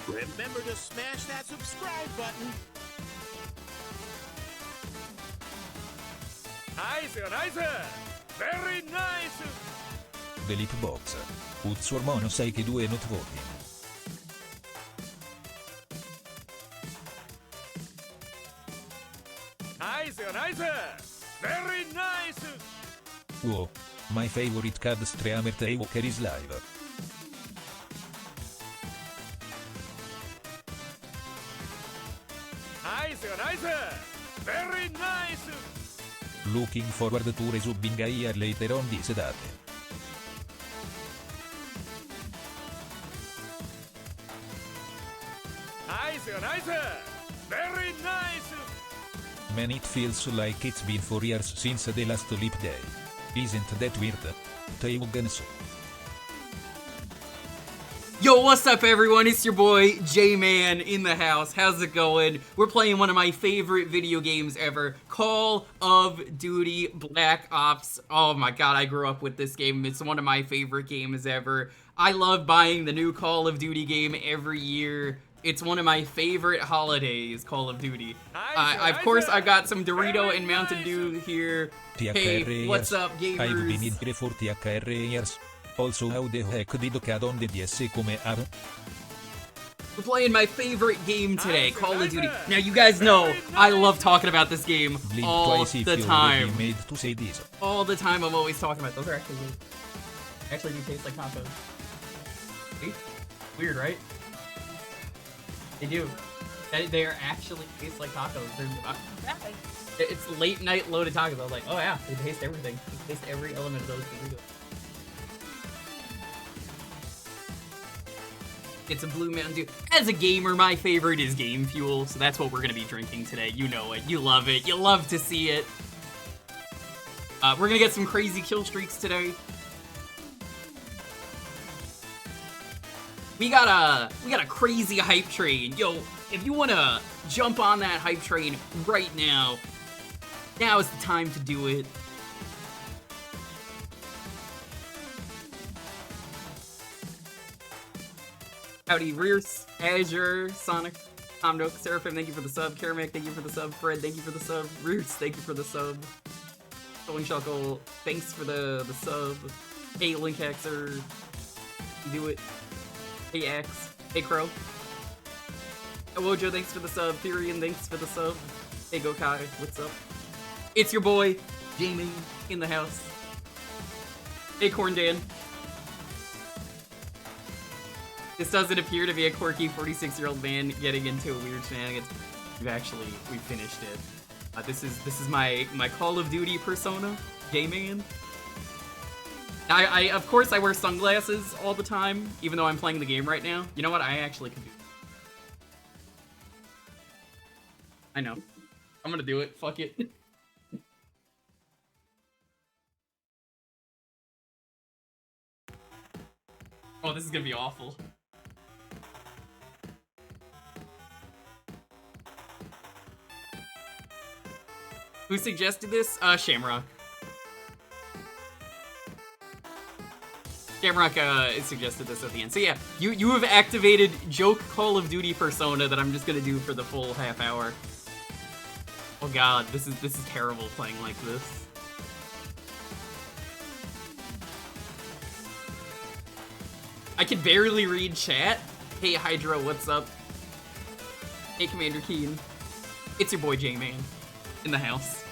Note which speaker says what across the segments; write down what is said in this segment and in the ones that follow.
Speaker 1: Remember to smash that subscribe button.
Speaker 2: Nice, nice! Very nice!
Speaker 3: Jewkbox. Uzzo ormono 6 che 2 not voti.
Speaker 2: Nice, nice! Very nice!
Speaker 3: Wow. My favorite card streamer Jewker is live.
Speaker 2: Nice, nice! Very nice!
Speaker 3: Looking forward to resubbing a year later on this date.
Speaker 2: Nice, nice! Very nice!
Speaker 3: Man, it feels like it's been 4 years since the last leap day. Isn't that weird? Jewkbox.
Speaker 4: Yo, what's up everyone? It's your boy, J-Man, in the house. How's it going? We're playing one of my favorite video games ever, Call of Duty Black Ops. Oh my god, I grew up with this game. It's one of my favorite games ever. I love buying the new Call of Duty game every year. It's one of my favorite holidays, Call of Duty. Of course, I've got some Dorito and Mountain Dew here. Hey, what's up, gamers?
Speaker 3: I've been in here for THR years. Also, how the heck did Cad on the DS come are?
Speaker 4: We're playing my favorite game today, Call of Duty. Now, you guys know I love talking about this game all the time.
Speaker 3: Made to say this.
Speaker 4: All the time, I'm always talking about. Those are actually good. Actually do taste like tacos. See? Weird, right? They do. They are actually taste like tacos. It's late night loaded tacos. I was like, oh yeah, they taste everything. They taste every element of those things. It's a blue Mountain Dew. As a gamer, my favorite is Game Fuel, so that's what we're gonna be drinking today. You know it. You love it. You love to see it. We're gonna get some crazy kill streaks today. We got a crazy hype train. Yo, if you wanna jump on that hype train right now, now is the time to do it. Howdy, Rears, Azure, Sonic, Tom Nook, Seraphim, thank you for the sub. Karamek, thank you for the sub. Fred, thank you for the sub. Rears, thank you for the sub. Stoling Shuckle, thanks for the sub. Hey, Linkexer, you do it. Hey, Axe. Hey, Crow. Hey, Wojo, thanks for the sub. Therian, thanks for the sub. Hey, Gokai, what's up? It's your boy, Jamie, in the house. Hey, Corn Dan. This doesn't appear to be a quirky 46-year-old man getting into a weird shenanigans. We finished it. This is my Call of Duty persona, J-Man. I of course I wear sunglasses all the time, even though I'm playing the game right now. You know what? I actually can do it. I know. I'm gonna do it. Fuck it. Oh, this is gonna be awful. Who suggested this? Shamrock. Shamrock suggested this at the end. So yeah, you have activated joke Call of Duty persona that I'm just gonna do for the full half hour. Oh god, this is terrible playing like this. I can barely read chat. Hey Hydra, what's up? Hey Commander Keen. It's your boy J-Man. In the house.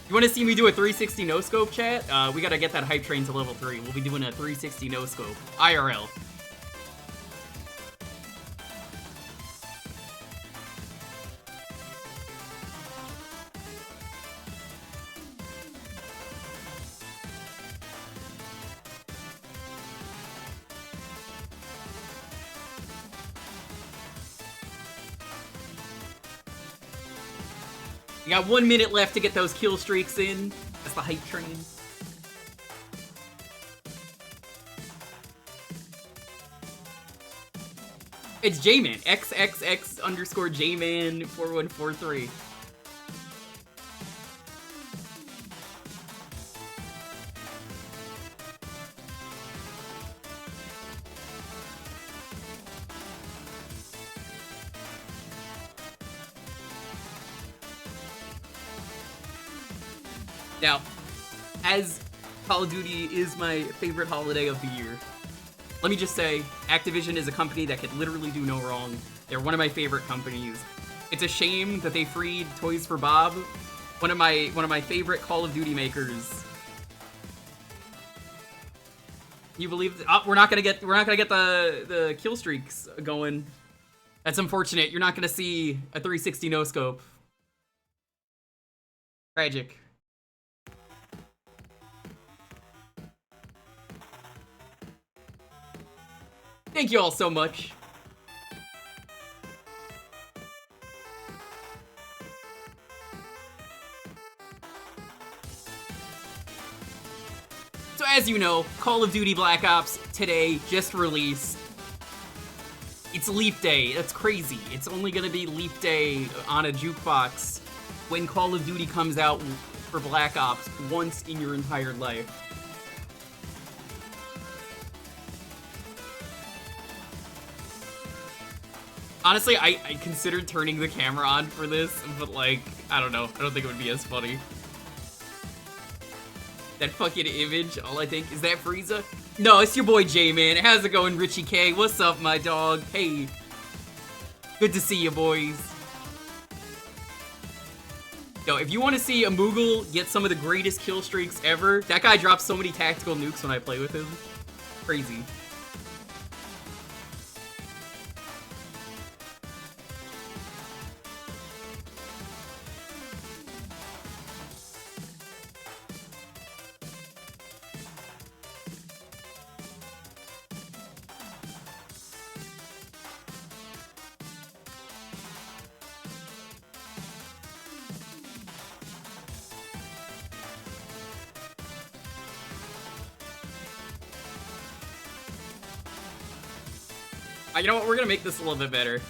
Speaker 4: You want to see me do a 360 no-scope, chat? We gotta get that hype train to level 3. We'll be doing a 360 no-scope. IRL. We got 1 minute left to get those kill streaks in. That's the hype train. It's J-Man. XXX_J-Man4143. Now, as Call of Duty is my favorite holiday of the year, let me just say, Activision is a company that could literally do no wrong. They're one of my favorite companies. It's a shame that they freed Toys for Bob, one of my favorite Call of Duty makers. You believe we're not gonna get the kill streaks going. That's unfortunate. You're not gonna see a 360 no scope. Tragic. Thank you all so much. So as you know, Call of Duty Black Ops today just released. It's Leap Day. That's crazy. It's only gonna be Leap Day on a Jewkbox when Call of Duty comes out for Black Ops once in your entire life. Honestly, I considered turning the camera on for this, but like, I don't know. I don't think it would be as funny. That fucking image, all I think, is that Frieza? No, it's your boy J-Man. How's it going, Richie K? What's up, my dog? Hey. Good to see you, boys. Yo, if you want to see a Moogle get some of the greatest kill streaks ever, that guy drops so many tactical nukes when I play with him. Crazy. You know what? We're gonna make this a little bit better.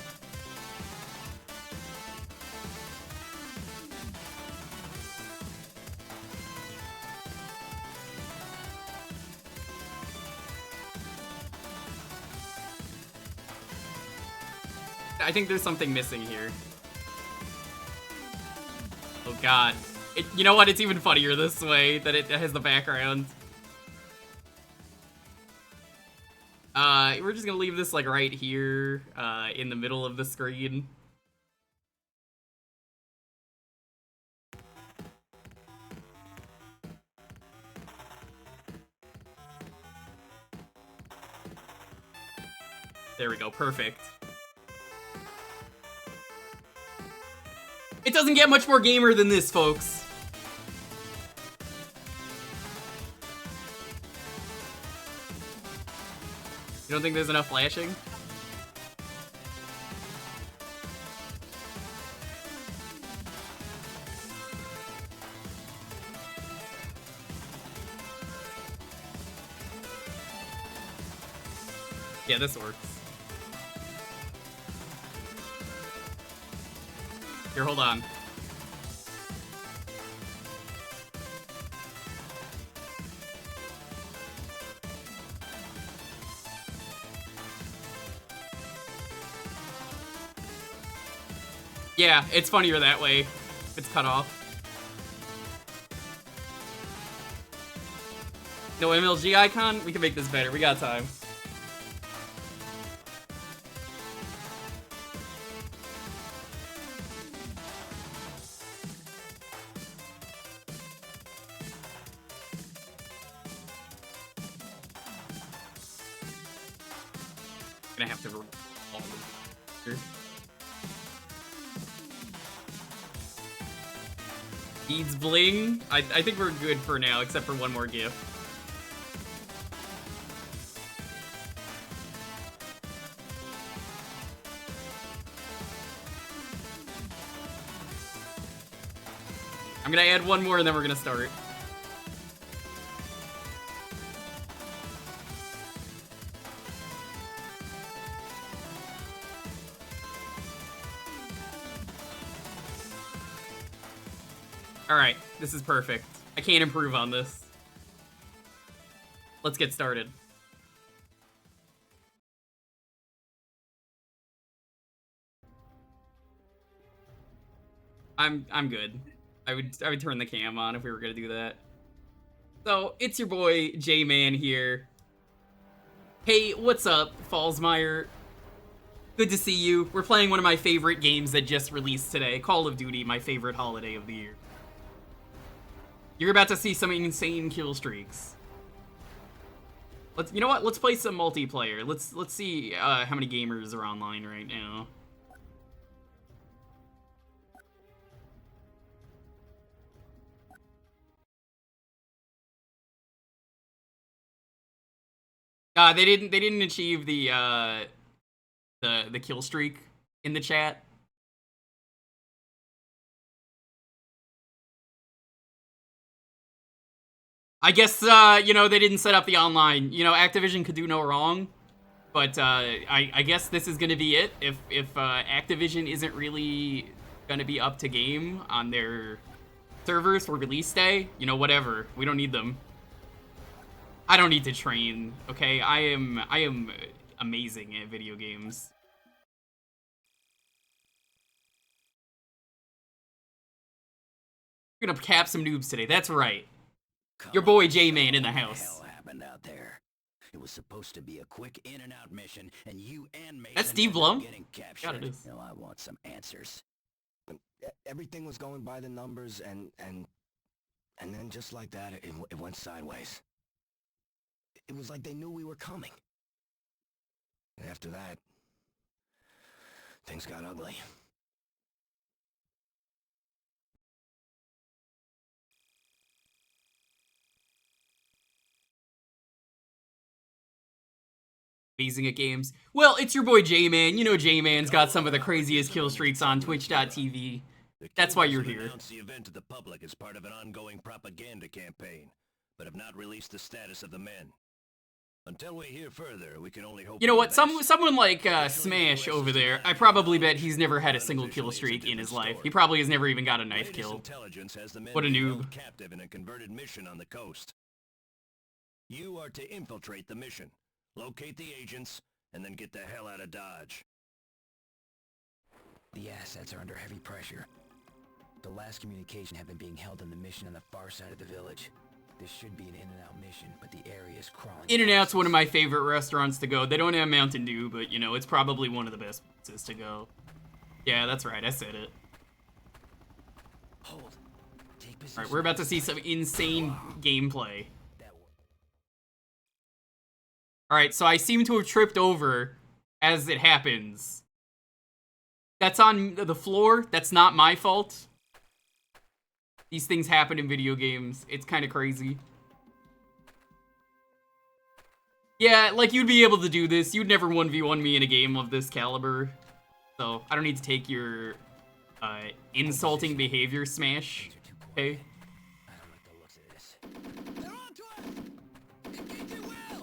Speaker 4: I think there's something missing here. Oh god. You know what? It's even funnier this way, that it has the background. We're just gonna leave this, like, right here, in the middle of the screen. There we go, perfect. It doesn't get much more gamer than this, folks. You don't think there's enough flashing? Yeah, this works. Here, hold on. Yeah, it's funnier that way. It's cut off. No MLG icon? We can make this better. We got time. Gonna have to roll all of them. Needs bling. I think we're good for now, except for one more GIF. I'm gonna add one more and then we're gonna start. Alright, this is perfect. I can't improve on this. Let's get started. I'm good. I would turn the cam on if we were gonna do that. So, it's your boy, J-Man here. Hey, what's up, Fallsmeyer? Good to see you. We're playing one of my favorite games that just released today, Call of Duty, my favorite holiday of the year. You're about to see some insane kill streaks. You know what? Let's play some multiplayer. Let's see how many gamers are online right now. They didn't achieve the kill streak in the chat. I guess, you know, they didn't set up the online. You know, Activision could do no wrong. But, I guess this is gonna be it. If Activision isn't really gonna be up to game on their servers for release day, you know, whatever. We don't need them. I don't need to train, okay? I am amazing at video games. We're gonna cap some noobs today, that's right. Your boy J-Man in the house.
Speaker 5: What the hell happened out there? It was supposed to be a quick in and out mission, and you and Mason
Speaker 4: That's Steve
Speaker 5: ended
Speaker 4: Blum?
Speaker 5: up getting captured.
Speaker 4: God, it is.
Speaker 5: Now I want some answers.
Speaker 6: Everything was going by the numbers, and then just like that, it went sideways. It was like they knew we were coming. And after that, things got ugly.
Speaker 4: Amazing at games. Well, it's your boy J-Man. You know J-Man's got some of the craziest kill streaks on Twitch.tv. That's why you're here.
Speaker 5: Announced the event to the public as part of an ongoing propaganda campaign, but have not released the status of the men. Until we hear further, we can only hope.
Speaker 4: You know what?
Speaker 5: for the best.
Speaker 4: Someone like Smash over there, I probably bet he's never had a single kill streak in his life. He probably has never even got a knife
Speaker 5: Latest
Speaker 4: kill.
Speaker 5: intelligence has the men
Speaker 4: What a
Speaker 5: being
Speaker 4: noob.
Speaker 5: held captive in a converted mission on the coast. You are to infiltrate the mission, locate the agents, and then get the hell out of Dodge.
Speaker 6: The assets are under heavy pressure. The last communication had been being held on the mission on the far side of the village. This should be an in-and-out mission, but the area is crawling.
Speaker 4: In-N-Out's one of my favorite restaurants to go. They don't have Mountain Dew, but, you know, it's probably one of the best places to go. Yeah, that's right. I said it.
Speaker 6: Hold. Take position.
Speaker 4: Alright, we're about to see some insane gameplay. Alright, so I seem to have tripped over as it happens. That's on the floor. That's not my fault. These things happen in video games. It's kind of crazy. Yeah, like, you'd be able to do this. You'd never 1v1 me in a game of this caliber. So, I don't need to take your insulting behavior, Smash. Okay?
Speaker 6: I don't like the looks of this.
Speaker 5: They're on to us! Engage it well!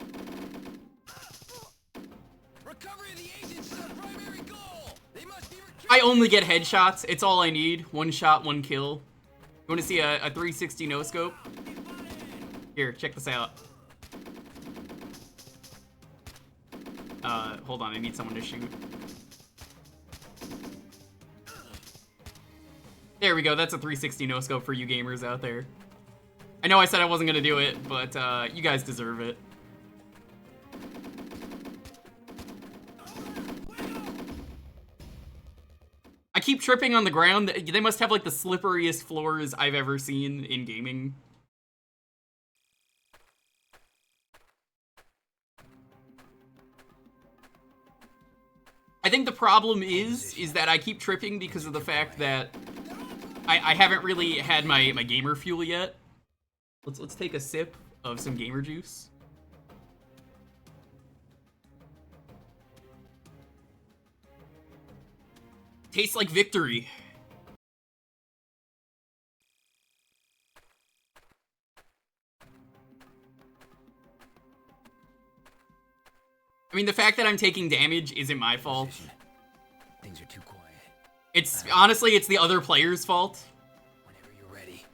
Speaker 5: Recovery of the agents is our primary goal! They must be retrieved!
Speaker 4: I only get headshots. It's all I need. One shot, one kill. You want to see a 360 no-scope? Here, check this out. Hold on, I need someone to shoot. There we go, that's a 360 no-scope for you gamers out there. I know I said I wasn't gonna do it, but you guys deserve it. I keep tripping on the ground. They must have like the slipperiest floors I've ever seen in gaming. I think the problem is that I keep tripping because of the fact that I haven't really had my gamer fuel yet. Let's take a sip of some gamer juice. Tastes like victory. I mean, the fact that I'm taking damage isn't my fault.
Speaker 6: Things are too quiet.
Speaker 4: It's honestly, it's the other player's fault.
Speaker 6: Whenever you're ready.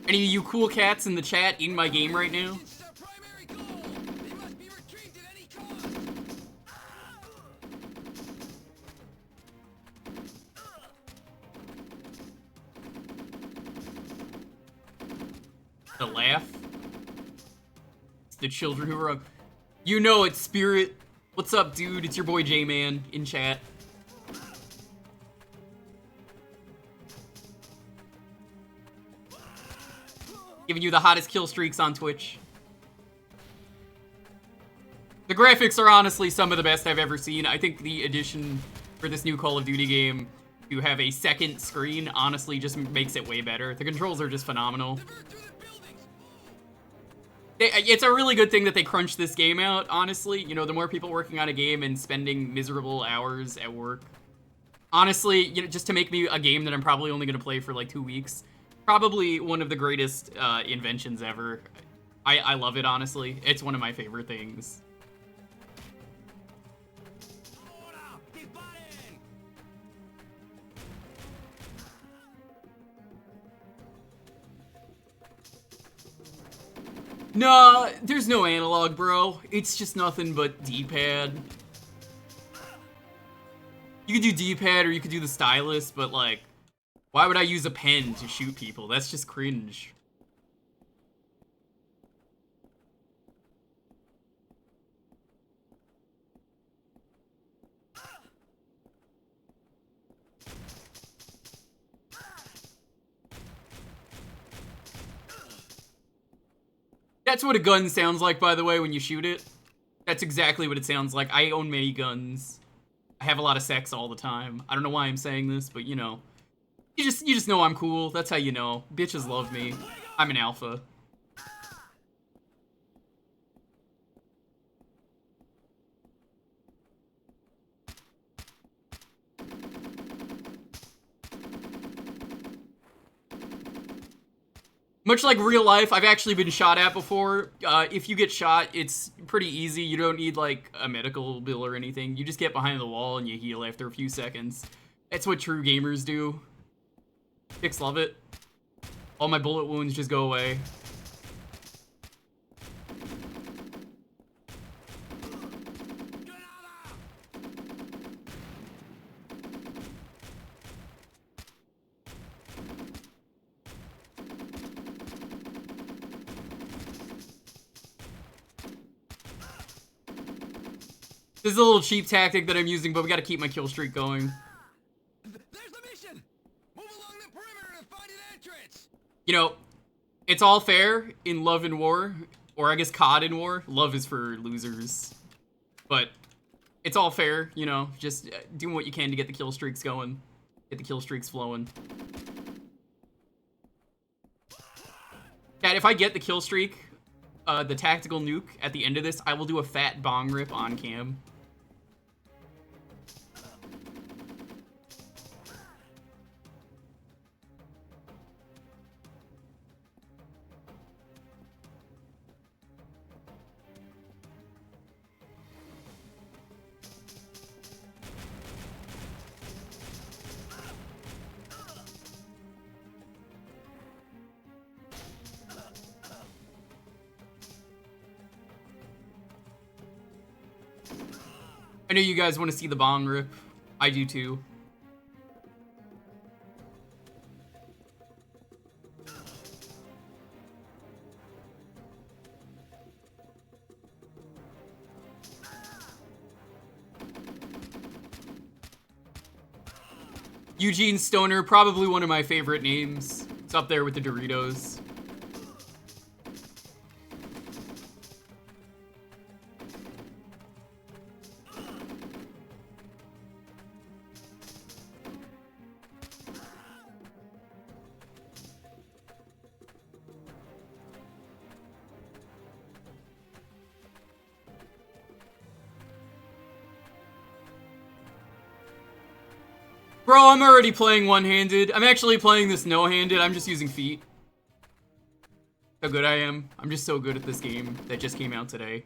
Speaker 4: Any of you cool cats in the chat in my game right now?
Speaker 5: It's our primary goal! They must be retrieved at any cost!
Speaker 4: The laugh. It's the children who are up. You know it, Spirit. What's up, dude? It's your boy J-Man in chat. Giving you the hottest kill streaks on Twitch. The graphics are honestly some of the best I've ever seen. I think the addition for this new Call of Duty game to have a second screen honestly just makes it way better. The controls are just phenomenal. It's a really good thing that they crunched this game out, honestly. You know, the more people working on a game and spending miserable hours at work. Honestly, you know, just to make me a game that I'm probably only going to play for like 2 weeks. Probably one of the greatest inventions ever. I love it, honestly. It's one of my favorite things. No, there's no analog, bro. It's just nothing but D-pad. You could do D-pad or you could do the stylus, but like, why would I use a pen to shoot people? That's just cringe. That's what a gun sounds like, by the way, when you shoot it. That's exactly what it sounds like. I own many guns. I have a lot of sex all the time. I don't know why I'm saying this, but you know. You just know I'm cool. That's how you know. Bitches love me. I'm an alpha. Much like real life, I've actually been shot at before. If you get shot, it's pretty easy. You don't need, like, a medical bill or anything. You just get behind the wall and you heal after a few seconds. That's what true gamers do. Chicks love it. All my bullet wounds just go away. This is a little cheap tactic that I'm using, but we gotta keep my kill streak going.
Speaker 6: There's the mission. Move along the perimeter and find an entrance.
Speaker 4: You know, it's all fair in love and war, or I guess COD in war. Love is for losers. But it's all fair, you know, just doing what you can to get the kill streaks going. Get the kill streaks flowing. Cat, if I get the kill streak, the tactical nuke at the end of this, I will do a fat bong rip on cam. I know you guys want to see the bong rip. I do too. Eugene Stoner, probably one of my favorite names. It's up there with the Doritos. Bro, I'm already playing one-handed. I'm actually playing this no-handed. I'm just using feet. How good I am. I'm just so good at this game that just came out today.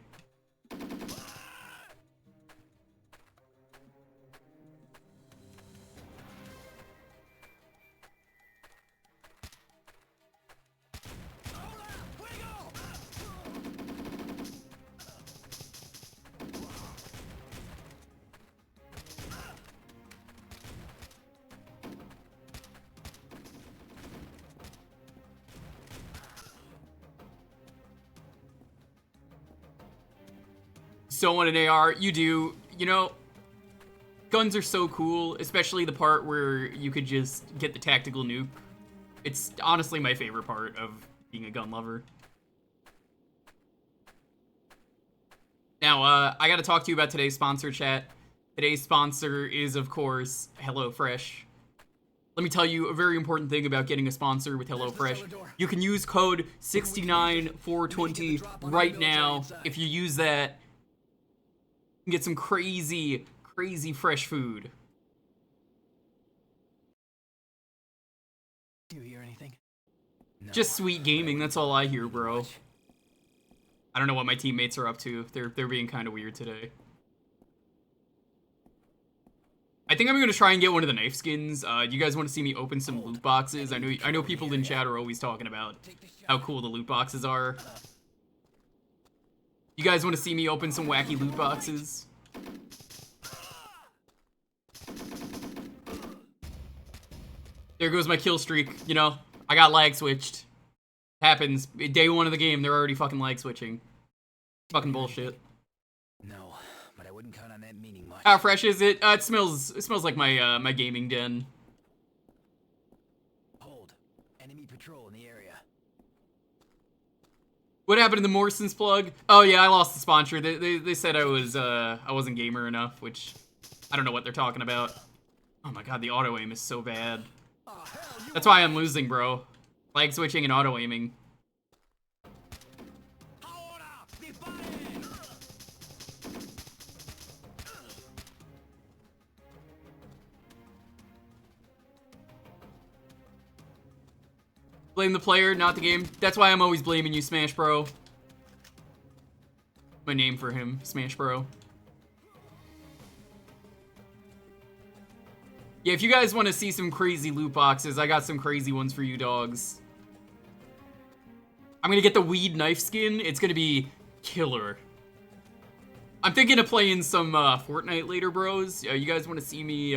Speaker 4: don't want an AR. You do. You know, guns are so cool, especially the part where you could just get the tactical nuke. It's honestly my favorite part of being a gun lover. Now, I gotta talk to you about today's sponsor, chat. Today's sponsor is, of course, HelloFresh. Let me tell you a very important thing about getting a sponsor with HelloFresh. You can use code 69420 right now. If you use that, you can get some crazy, crazy fresh food.
Speaker 6: Do you hear anything? No.
Speaker 4: Just sweet gaming, that's all I hear, bro. I don't know what my teammates are up to. They're being kind of weird today. I think I'm gonna try and get one of the knife skins. You guys want to see me open some loot boxes? I know people in chat are always talking about how cool the loot boxes are. You guys want to see me open some wacky loot boxes? There goes my kill streak. You know, I got lag switched. Happens. Day 1 of the game, they're already fucking lag switching. Fucking bullshit.
Speaker 6: No, but I wouldn't count on that meaning much.
Speaker 4: How fresh is it? It smells like my my gaming den.
Speaker 6: Hold. Enemy patrol in the area.
Speaker 4: What happened to the Morrison's plug? Oh yeah, I lost the sponsor. They said I wasn't gamer enough, which I don't know what they're talking about. Oh my god, the auto aim is so bad. That's why I'm losing, bro. Lag switching and auto aiming. Blame the player, not the game. That's why I'm always blaming you, Smash Bro. My name for him, Smash Bro. Yeah, if you guys want to see some crazy loot boxes, I got some crazy ones for you dogs. I'm gonna get the weed knife skin. It's gonna be killer. I'm thinking of playing some Fortnite later, bros. You guys want to see me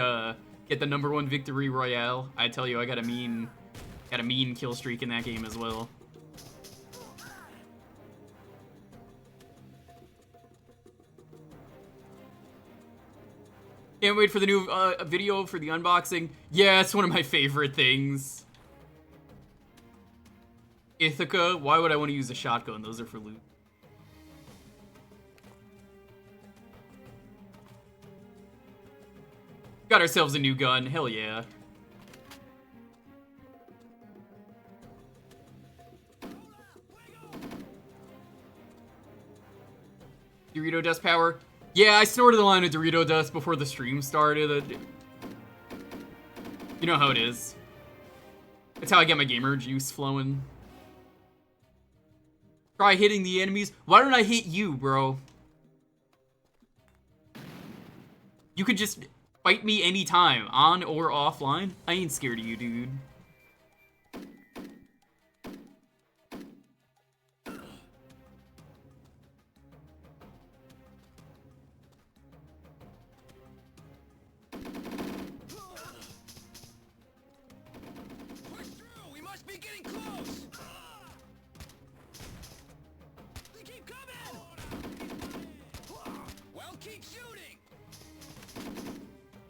Speaker 4: get the #1 victory royale? I tell you, I got a mean kill streak in that game as well. Can't wait for the new video for the unboxing. Yeah, it's one of my favorite things. Ithaca, why would I want to use a shotgun? Those are for loot. Got ourselves a new gun, hell yeah. Dorito dust power. Yeah, I snorted a line of Dorito dust before the stream started. You know how it is. That's how I get my gamer juice flowing. Try hitting the enemies. Why don't I hit you, bro? You could just fight me anytime, on or offline. I ain't scared of you, dude.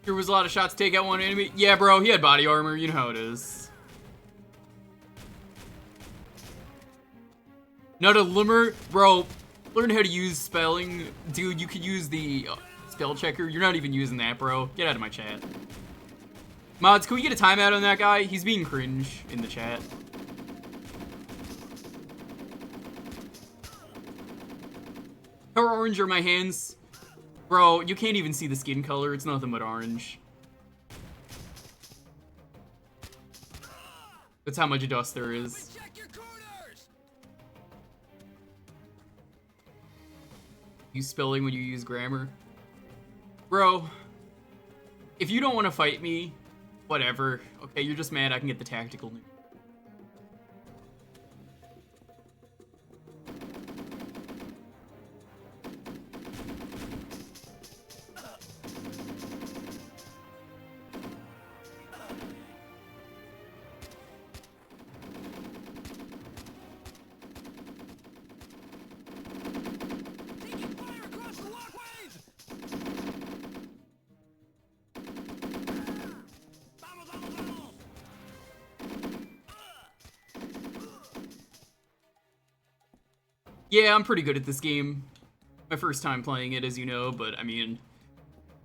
Speaker 4: There was a lot of shots to take out one enemy. Yeah, bro, he had body armor. You know how it is. Not a limmer. Bro, learn how to use spelling. Dude, you could use the spell checker. You're not even using that, bro. Get out of my chat. Mods, can we get a timeout on that guy? He's being cringe in the chat. How orange are my hands? Bro, you can't even see the skin color. It's nothing but orange. That's how much dust there is. Use spelling when you use grammar. Bro, if you don't want to fight me, whatever. Okay, you're just mad I can get the tactical nuke. Yeah, I'm pretty good at this game. My first time playing it, as you know, but I mean,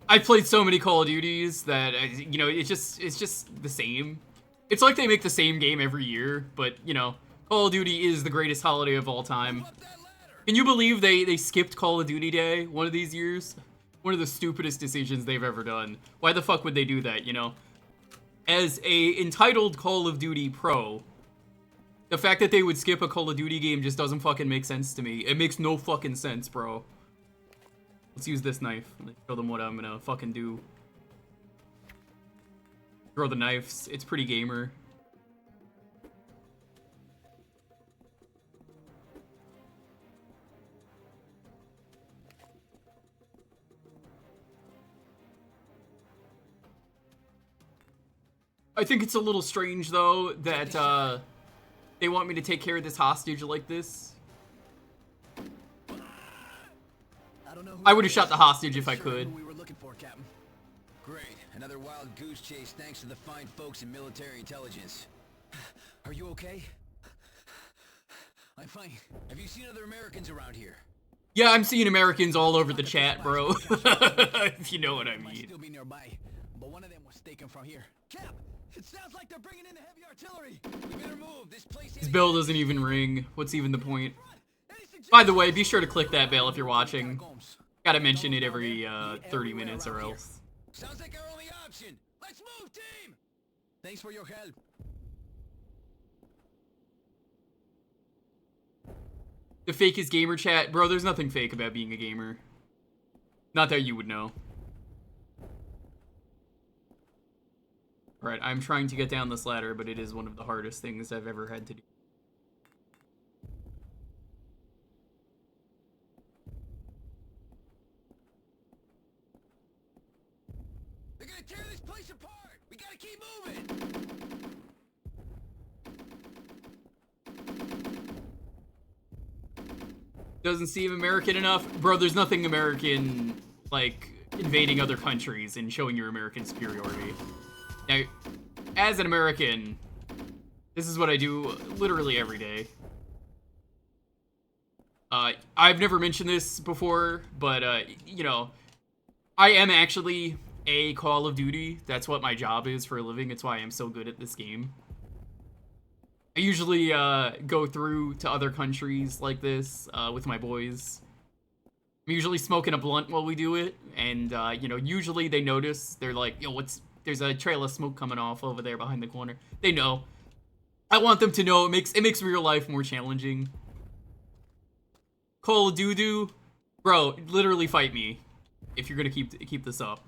Speaker 4: I've played so many Call of Duties that, you know, it's just the same. It's like they make the same game every year, but, you know, Call of Duty is the greatest holiday of all time. Can you believe they skipped Call of Duty Day one of these years? One of the stupidest decisions they've ever done. Why the fuck would they do that, you know? As a entitled Call of Duty pro, the fact that they would skip a Call of Duty game just doesn't fucking make sense to me. It makes no fucking sense, bro. Let's use this knife. Let's show them what I'm gonna fucking do. Throw the knives. It's pretty gamer. I think it's a little strange, though, that, they want me to take care of this hostage like this. I would have shot the hostage if I could.
Speaker 7: We were looking for, Captain. Great. Another wild goose chase thanks to the fine folks in military intelligence. Are you okay? I'm fine. Have you seen other Americans around here?
Speaker 4: Yeah, I'm seeing Americans all over the chat, bro. If you know what I
Speaker 7: Might
Speaker 4: mean.
Speaker 7: still be nearby, but one of them was taken from here. Cap, it sounds like they're bringing in the heavy artillery. We better move. This place.
Speaker 4: This bell doesn't even ring. What's even the point? By the way, be sure to click that bell if you're watching. Gotta mention it every 30 minutes or else.
Speaker 7: Sounds like our only option. Let's move, team. Thanks for your help.
Speaker 4: The fakest gamer chat, bro. There's nothing fake about being a gamer. Not that you would know. Alright, I'm trying to get down this ladder, but it is one of the hardest things I've ever had to do.
Speaker 7: They're gonna tear this place apart. We gotta keep moving.
Speaker 4: Doesn't seem American enough. Bro, there's nothing American, like, invading other countries and showing your American superiority. Now, as an American, this is what I do literally every day. I've never mentioned this before, but, you know, I am actually a Call of Duty. That's what my job is for a living. It's why I'm so good at this game. I usually go through to other countries like this with my boys. I'm usually smoking a blunt while we do it, and, you know, usually they notice. They're like, yo, there's a trail of smoke coming off over there behind the corner. They know. I want them to know. It makes real life more challenging. Call of Duty, bro, literally fight me if you're gonna keep this up.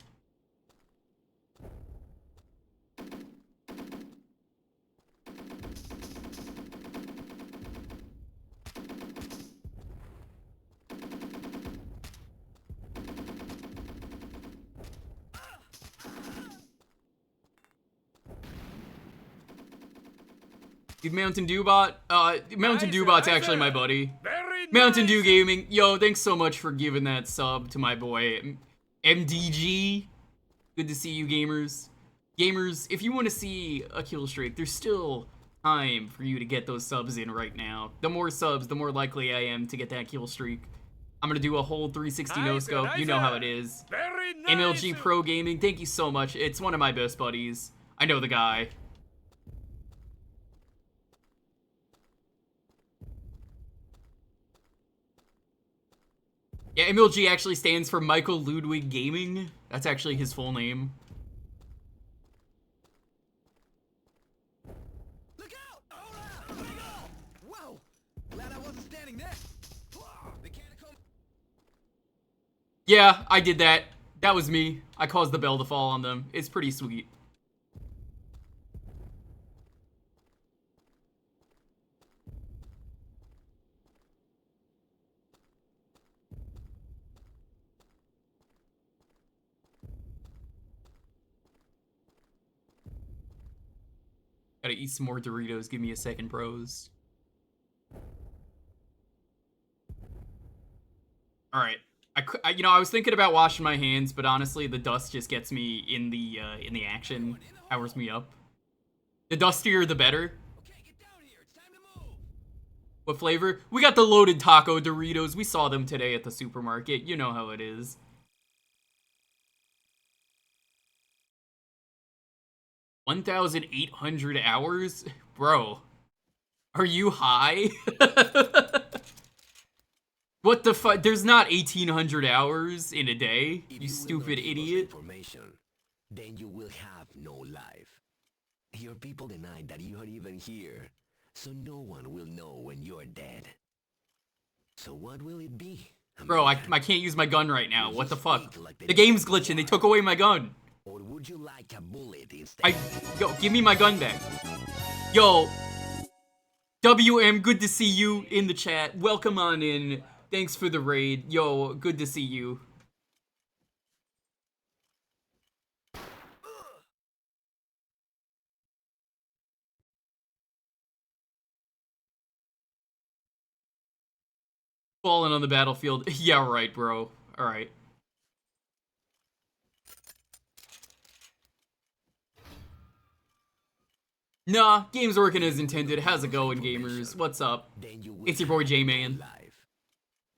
Speaker 4: Dude, Mountain Dew bot? Mountain Dew bot's actually my buddy. Mountain Dew Gaming. Yo, thanks so much for giving that sub to my boy, MDG. Good to see you, gamers. Gamers, if you want to see a kill streak, there's still time for you to get those subs in right now. The more subs, the more likely I am to get that kill streak. I'm gonna do a whole 360 no-scope. You know how it is. MLG Pro Gaming, thank you so much. It's one of my best buddies. I know the guy. Yeah, MLG actually stands for Michael Ludwig Gaming. That's actually his full name.
Speaker 7: Look out! Hold on! Whoa! Glad I wasn't standing there. The catacomb.
Speaker 4: Yeah, I did that. That was me. I caused the bell to fall on them. It's pretty sweet. Gotta eat some more Doritos. Give me a second, bros. All right. You know, I was thinking about washing my hands, but honestly, the dust just gets me in the action, powers me up. The dustier, the better.
Speaker 7: Okay, get down here. It's time to move.
Speaker 4: What flavor? We got the loaded taco Doritos. We saw them today at the supermarket. You know how it is. $1,800 hours? Bro, are you high? What the fuck? There's not 1,800 hours in a day, you stupid idiot.
Speaker 6: Then you will have no life. Your people denied that you are even here, so no one will know when you're dead. So what will it be?
Speaker 4: Bro, I can't use my gun right now. What the fuck? The game's glitching. They took away my gun.
Speaker 6: Or would you like a bullet instead?
Speaker 4: Yo, give me my gun back. Yo, WM, good to see you in the chat. Welcome on in. Thanks for the raid. Yo, good to see you. Falling on the battlefield. Yeah, right, bro. Alright. Nah, game's working as intended. How's it going, gamers? What's up? It's your boy J-Man.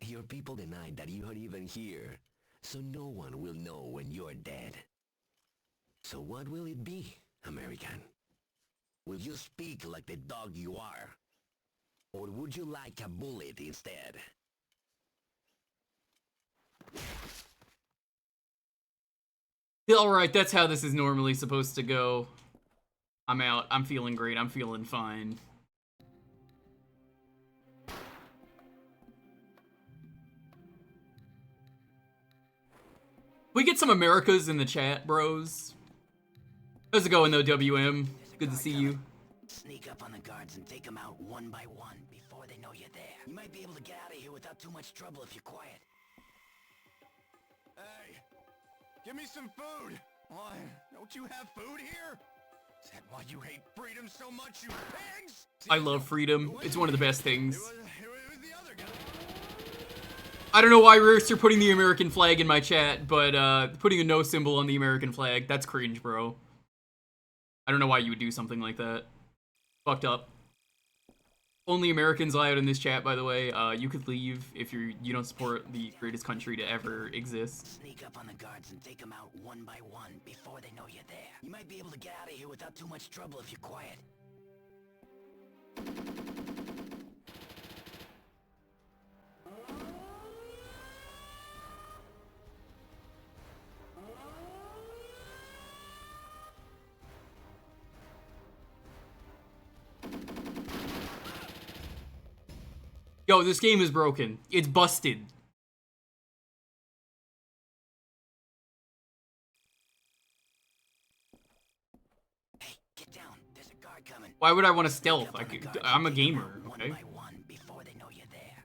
Speaker 6: Your people denied that you are even here, so no one will know when you're dead. So what will it be, American? Will you speak like the dog you are? Or would you like a bullet instead?
Speaker 4: Alright, that's how this is normally supposed to go. I'm out. I'm feeling great. I'm feeling fine. We get some Americas in the chat, bros. How's it going, though, WM? Good to see you.
Speaker 6: Sneak up on the guards and take them out one by one before they know you're there. You might be able to get out of here without too much trouble if you're quiet.
Speaker 7: Hey, give me some food. Why, don't you have food here? Is that why you hate freedom so much, you pigs?
Speaker 4: I love freedom. It's one of the best things.
Speaker 7: It was the other guy.
Speaker 4: I don't know why, Rurst, you're putting the American flag in my chat, but putting a no symbol on the American flag, that's cringe, bro. I don't know why you would do something like that. Fucked up. Only Americans allowed in this chat, by the way. You could leave if you don't support the greatest country to ever exist.
Speaker 6: Sneak up on the guards and take them out one by one before they know you're there. You might be able to get out of here without too much trouble if you're quiet.
Speaker 4: Yo, this game is broken. It's busted.
Speaker 6: Hey, get down. There's a guard coming.
Speaker 4: Why would I want to stealth? I'm a gamer,
Speaker 6: One
Speaker 4: okay?
Speaker 6: by one before they know you're there.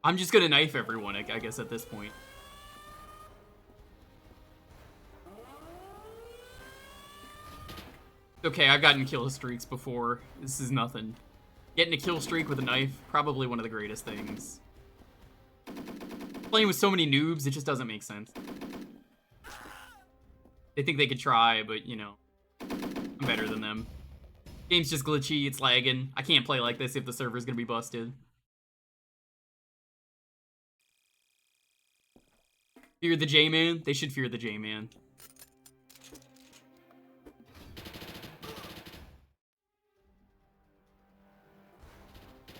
Speaker 4: I'm just gonna knife everyone, I guess, at this point. Okay, I've gotten kill streaks before. This is nothing. Getting a kill streak with a knife, probably one of the greatest things. Playing with so many noobs, it just doesn't make sense. They think they could try, but, you know, I'm better than them. Game's just glitchy, it's lagging. I can't play like this if the server's gonna be busted. Fear the J-Man? They should fear the J-Man.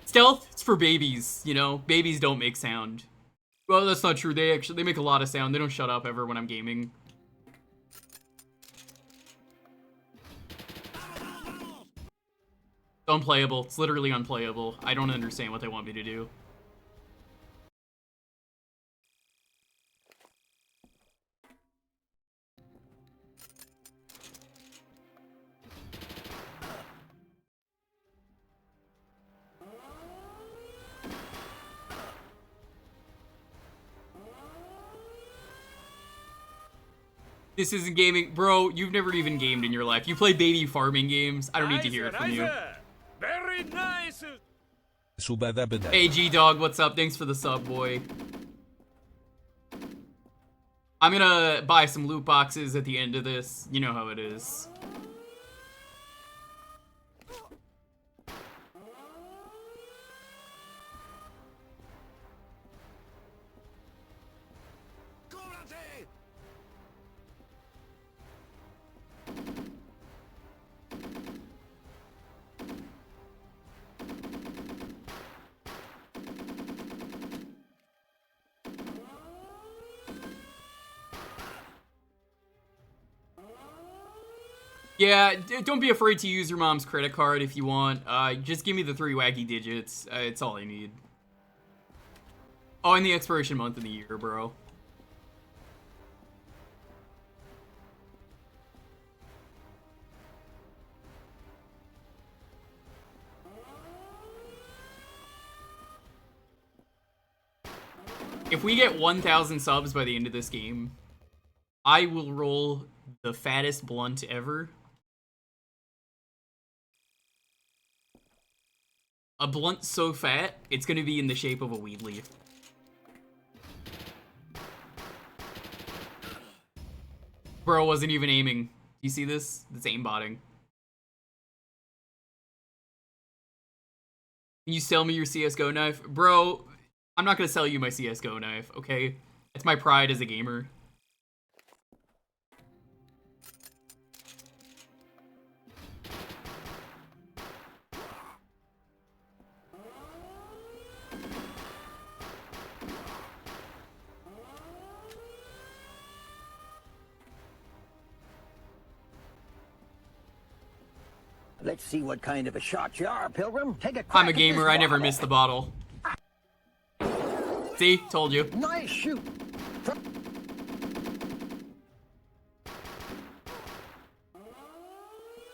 Speaker 4: Stealth, it's for babies, you know? Babies don't make sound. Well, that's not true. They make a lot of sound. They don't shut up ever when I'm gaming. It's unplayable. It's literally unplayable. I don't understand what they want me to do. This isn't gaming. Bro, you've never even gamed in your life. You play baby farming games. I don't need to hear it from you.
Speaker 2: Very nice.
Speaker 4: Hey, G-Dog, what's up? Thanks for the sub, boy. I'm gonna buy some loot boxes at the end of this. You know how it is. Yeah, don't be afraid to use your mom's credit card if you want. Just give me the 3 wacky digits. It's all I need. Oh, and the expiration month of the year, bro. If we get 1,000 subs by the end of this game, I will roll the fattest blunt ever. A blunt so fat, it's gonna be in the shape of a weed leaf. Bro wasn't even aiming. You see this? It's aimbotting. Can you sell me your CSGO knife? Bro, I'm not gonna sell you my CSGO knife, okay? It's my pride as a gamer.
Speaker 8: Let's see what kind of a shot you are, Pilgrim. Take a crack
Speaker 4: I'm a
Speaker 8: at
Speaker 4: gamer,
Speaker 8: this
Speaker 4: I never
Speaker 8: bottle.
Speaker 4: miss the bottle. See? Told you.
Speaker 8: Nice shoot.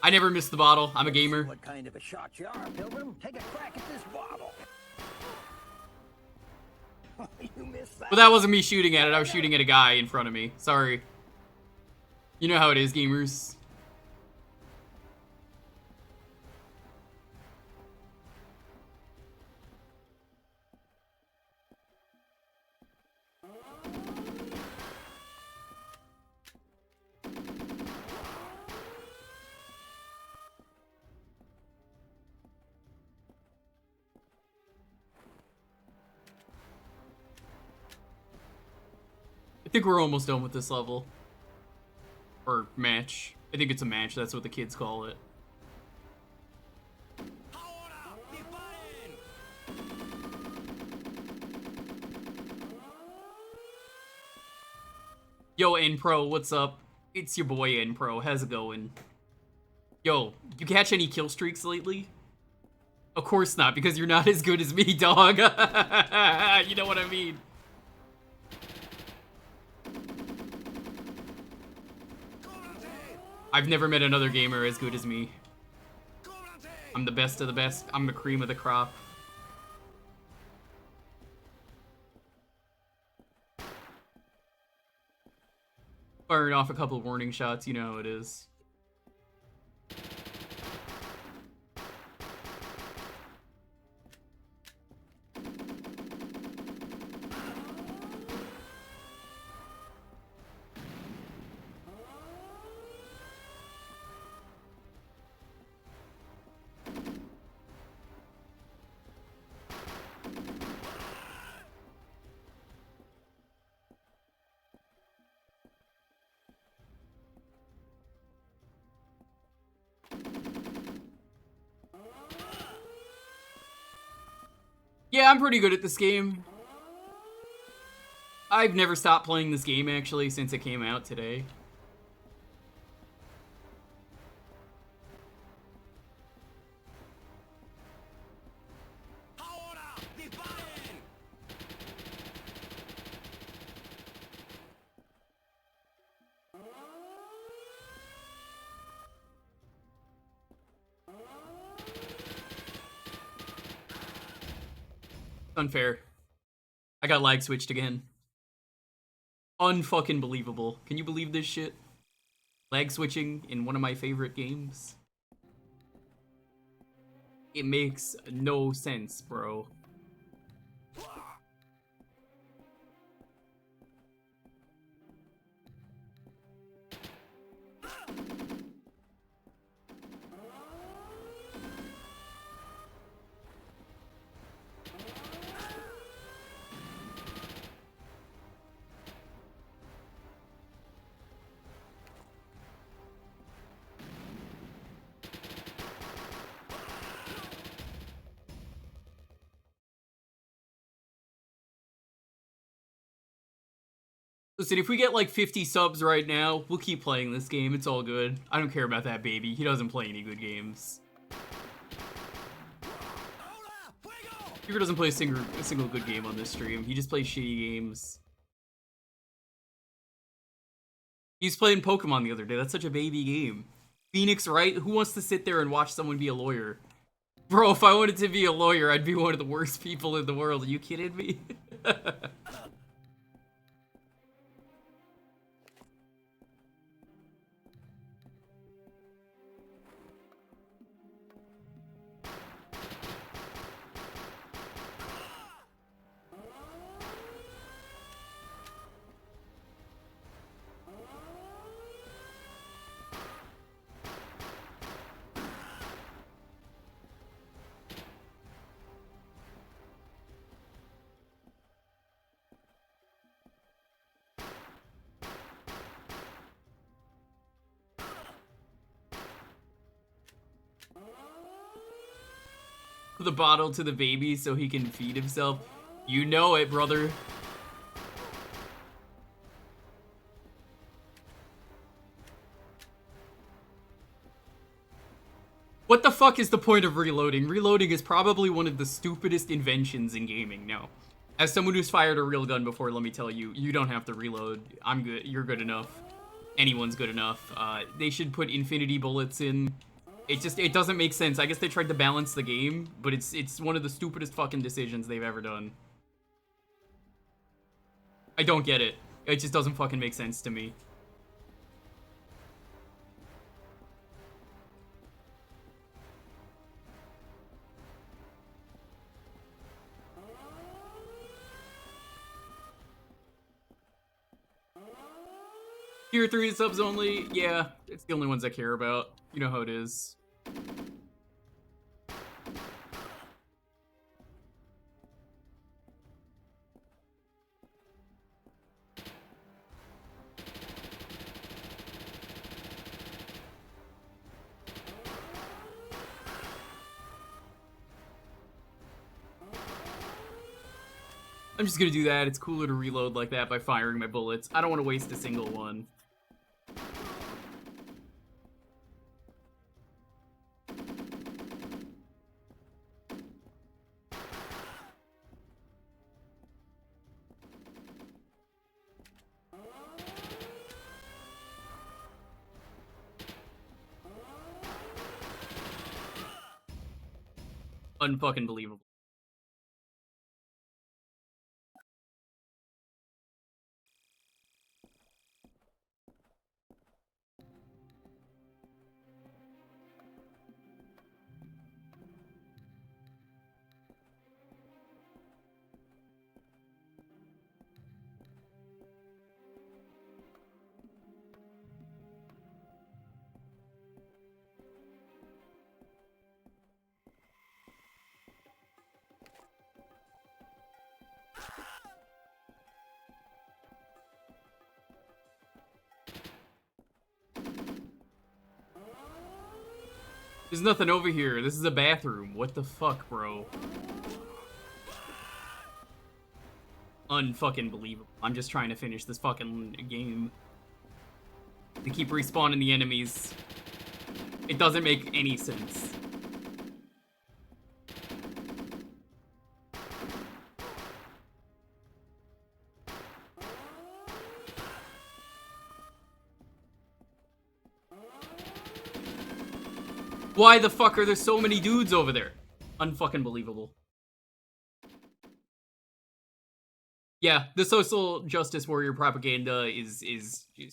Speaker 4: I never miss the bottle. I'm a gamer.
Speaker 8: What kind of a shot you are, Pilgrim? Take a crack at this bottle. You missed that.
Speaker 4: But that wasn't me shooting at it. I was shooting at a guy in front of me. Sorry. You know how it is, gamers. I think we're almost done with this level. Or match. I think it's a match, that's what the kids call it. Yo, N-Pro, what's up? It's your boy N-Pro, how's it going? Yo, you catch any kill streaks lately? Of course not, because you're not as good as me, dog. You know what I mean? I've never met another gamer as good as me. I'm the best of the best. I'm the cream of the crop. Firing off a couple of warning shots, you know how it is. Yeah, I'm pretty good at this game. I've never stopped playing this game, actually, since it came out today. Unfair. I got lag switched again. Unfucking believable. Can you believe this shit? Lag switching in one of my favorite games? It makes no sense, bro. Listen, if we get like 50 subs right now, we'll keep playing this game. It's all good. I don't care about that baby. He doesn't play any good games. Jewker doesn't play a single good game on this stream. He just plays shitty games. He was playing Pokemon the other day. That's such a baby game. Phoenix, right? Who wants to sit there and watch someone be a lawyer? Bro, if I wanted to be a lawyer, I'd be one of the worst people in the world. Are you kidding me? The bottle to the baby so he can feed himself. You know it, brother. What the fuck is the point of reloading? Reloading is probably one of the stupidest inventions in gaming. No. As someone who's fired a real gun before, let me tell you, you don't have to reload. I'm good. You're good enough. Anyone's good enough. They should put infinity bullets in. It doesn't make sense. I guess they tried to balance the game, but it's one of the stupidest fucking decisions they've ever done. I don't get it. It just doesn't fucking make sense to me. Tier 3 subs only? Yeah, it's the only ones I care about. You know how it is. I'm just gonna do that. It's cooler to reload like that by firing my bullets. I don't want to waste a single one. Unfucking believable. There's nothing over here. This is a bathroom. What the fuck, bro? Unfucking believable. I'm just trying to finish this fucking game. They keep respawning the enemies. It doesn't make any sense. Why the fuck are there so many dudes over there? Unfucking believable. Yeah, the social justice warrior propaganda is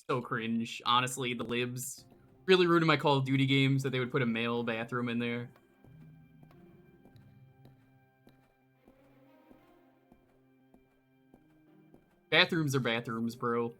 Speaker 4: so cringe. Honestly, the libs really ruined my Call of Duty games that they would put a male bathroom in there. Bathrooms are bathrooms, bro.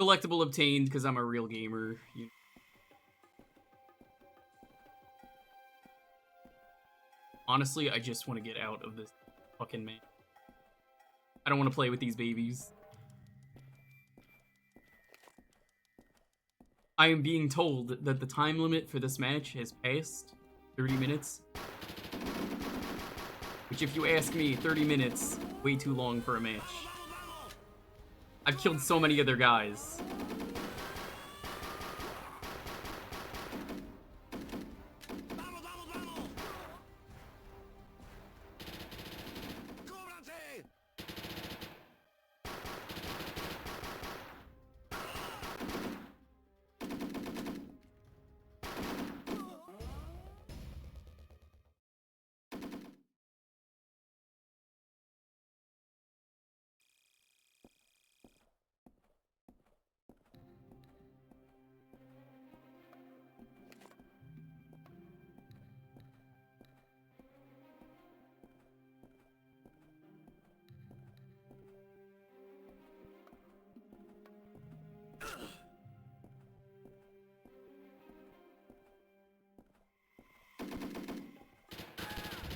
Speaker 4: Collectible obtained because I'm a real gamer. Honestly, I just want to get out of this fucking match. I don't want to play with these babies. I am being told that the time limit for this match has passed. 30 minutes. Which, if you ask me, 30 minutes, way too long for a match. I've killed so many other guys.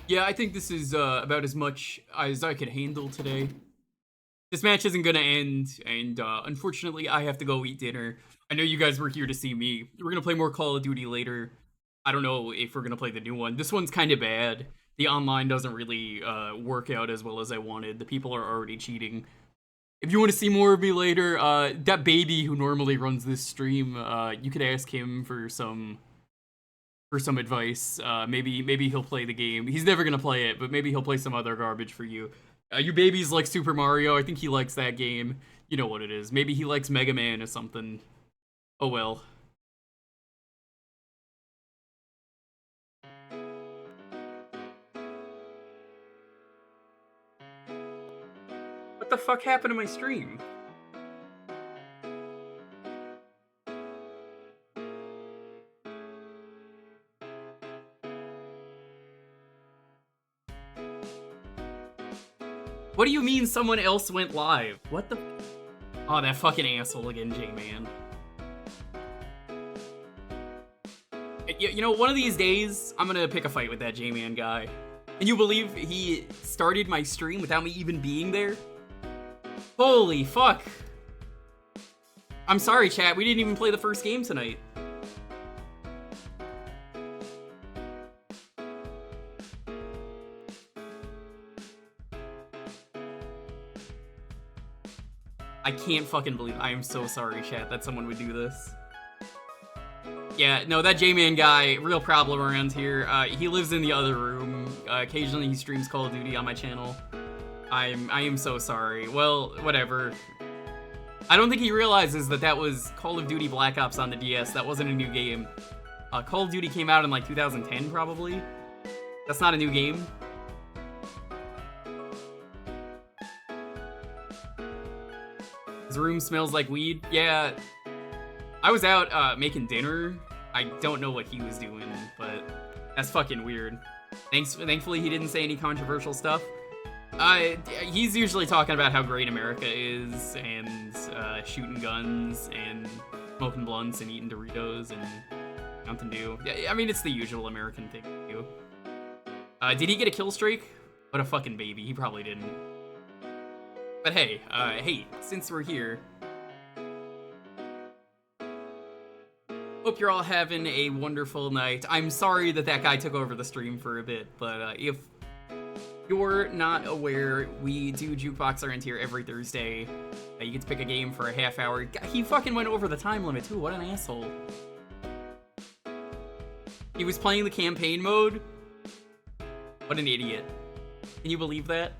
Speaker 4: Yeah, I think this is about as much as I could handle today. This match isn't gonna end, and unfortunately, I have to go eat dinner. I know you guys were here to see me. We're gonna play more Call of Duty later. I don't know if we're gonna play the new one. This one's kind of bad. The online doesn't really work out as well as I wanted. The people are already cheating. If you want to see more of me later, that baby who normally runs this stream, you could ask him for some advice. Maybe he'll play the game. He's never gonna play it, but maybe he'll play some other garbage for you. Your baby's like Super Mario. I think he likes that game. You know what it is. Maybe he likes Mega Man or something. Oh well. What the fuck happened to my stream? What do you mean someone else went live? What the? Oh, that fucking asshole again, J-Man. You know, one of these days, I'm gonna pick a fight with that J-Man guy. Can you believe he started my stream without me even being there? Holy fuck. I'm sorry, chat. We didn't even play the first game tonight. I can't fucking believe I am so sorry, chat, that someone would do this. Yeah, no, that J-Man guy, real problem around here. He lives in the other room. Occasionally he streams Call of Duty on my channel. I am so sorry. Well, whatever. I don't think he realizes that that was Call of Duty Black Ops on the DS. That wasn't a new game. Call of Duty came out in like 2010, probably. That's not a new game. His room smells like weed. Yeah, I was out making dinner. I don't know what he was doing, but that's fucking weird. Thankfully, he didn't say any controversial stuff. He's usually talking about how great America is, and shooting guns, and smoking blunts, and eating Doritos, and Mountain Dew. I mean, it's the usual American thing to do. Did he get a kill streak? What a fucking baby. He probably didn't. But hey, since we're here, hope you're all having a wonderful night. I'm sorry that guy took over the stream for a bit, but if you're not aware, we do Jewkbox Around here every Thursday. You get to pick a game for a half hour. He fucking went over the time limit too, what an asshole. He was playing the campaign mode? What an idiot. Can you believe that?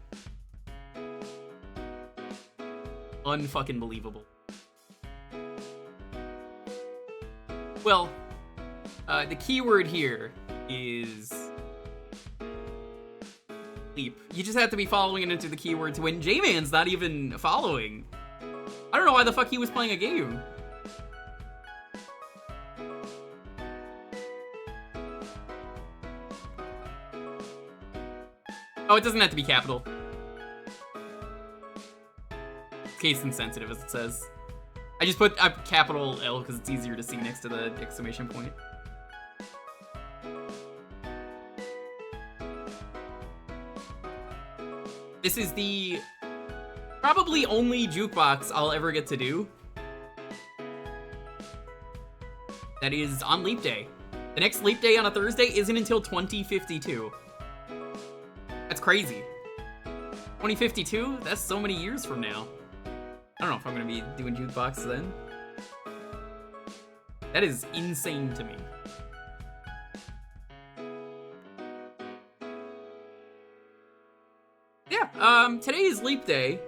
Speaker 4: Unfucking believable. Well, the keyword here is sleep. You just have to be following it into the keywords when J-Man's not even following. I don't know why the fuck he was playing a game. Oh, it doesn't have to be capital. Case insensitive, as it says. I just put a capital L because it's easier to see next to the exclamation point. This is the probably only Jewkbox I'll ever get to do. That is on Leap Day. The next Leap Day on a Thursday isn't until 2052. That's crazy. 2052? That's so many years from now. I don't know if I'm gonna be doing Jewkbox then. That is insane to me. Yeah, today is Leap Day.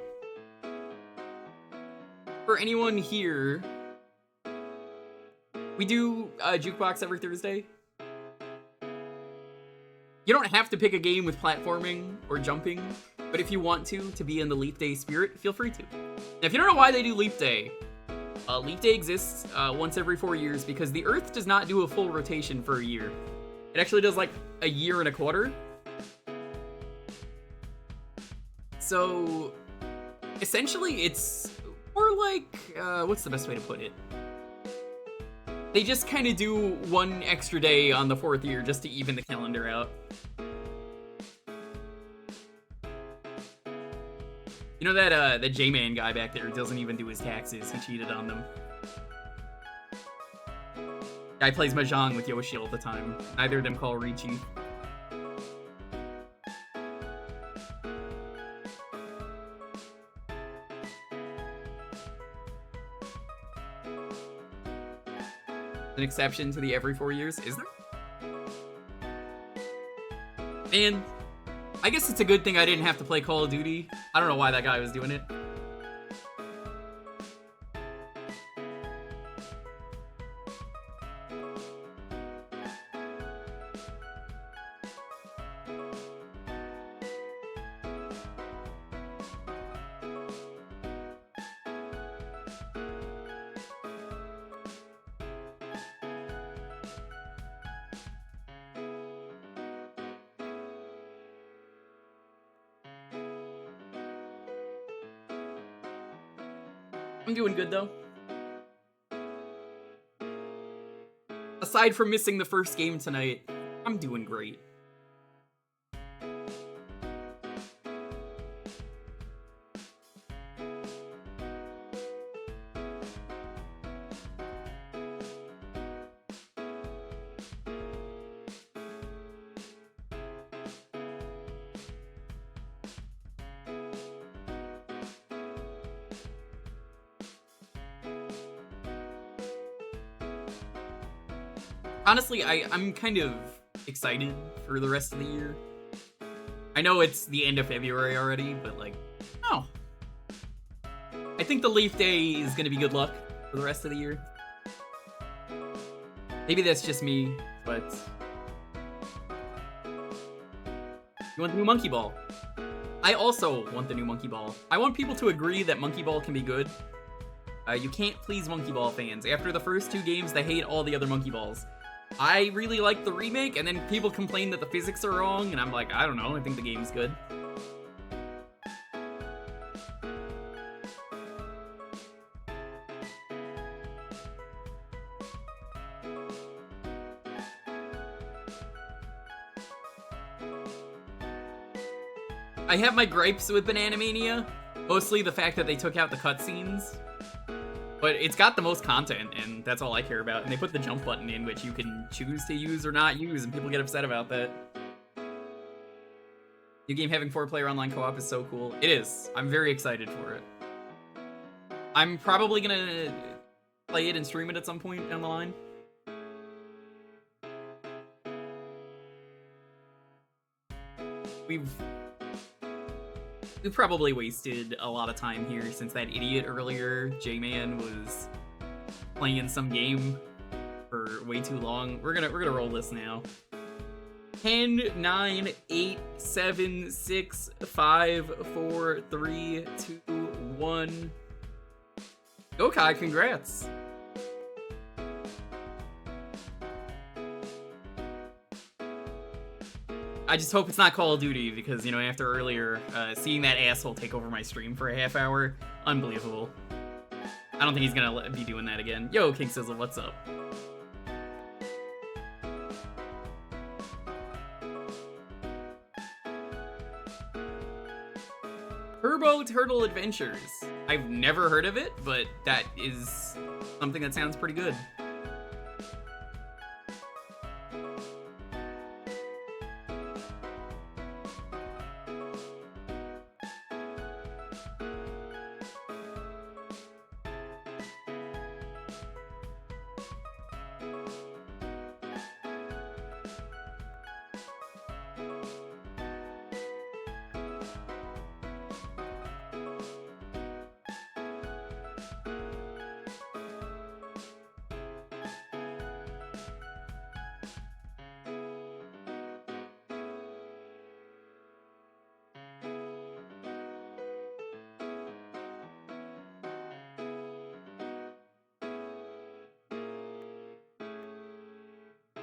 Speaker 4: For anyone here, we do Jewkbox every Thursday. You don't have to pick a game with platforming or jumping, but if you want to be in the Leap Day spirit, feel free to. Now, if you don't know why they do Leap Day exists once every 4 years because the Earth does not do a full rotation for a year. It actually does like a year and a quarter. So, essentially, it's more like, what's the best way to put it? They just kind of do one extra day on the 4th year just to even the calendar out. You know that the J-Man guy back there doesn't even do his taxes. He cheated on them. Guy plays Mahjong with Yoshi all the time. Neither of them call Ricci. An exception to the every 4 years, is there? And I guess it's a good thing I didn't have to play Call of Duty. I don't know why that guy was doing it. I'm doing good, though. Aside from missing the first game tonight, I'm doing great. Honestly, I'm kind of excited for the rest of the year. I know it's the end of February already, but like, oh. I think the Leaf Day is gonna be good luck for the rest of the year. Maybe that's just me, but... You want the new Monkey Ball? I also want the new Monkey Ball. I want people to agree that Monkey Ball can be good. You can't please Monkey Ball fans. After the first 2 games, they hate all the other Monkey Balls. I really like the remake, and then people complain that the physics are wrong, and I'm like, I don't know, I think the game's good. I have my gripes with Banana Mania, mostly the fact that they took out the cutscenes. But it's got the most content, and that's all I care about. And they put the jump button in, which you can choose to use or not use, and people get upset about that. New game having 4-player online co-op is so cool. It is. I'm very excited for it. I'm probably gonna play it and stream it at some point down the line. We've probably wasted a lot of time here since that idiot earlier, J-Man, was playing some game for way too long. We're gonna roll this now. 10, 9, 8, 7, 6, 5, 4, 3, 2, 1. Go Kai, congrats. I just hope it's not Call of Duty because, you know, after earlier, seeing that asshole take over my stream for a half hour, unbelievable. I don't think he's gonna be doing that again. Yo, King Sizzle, what's up? Turbo Turtle Adventures. I've never heard of it, but that is something that sounds pretty good.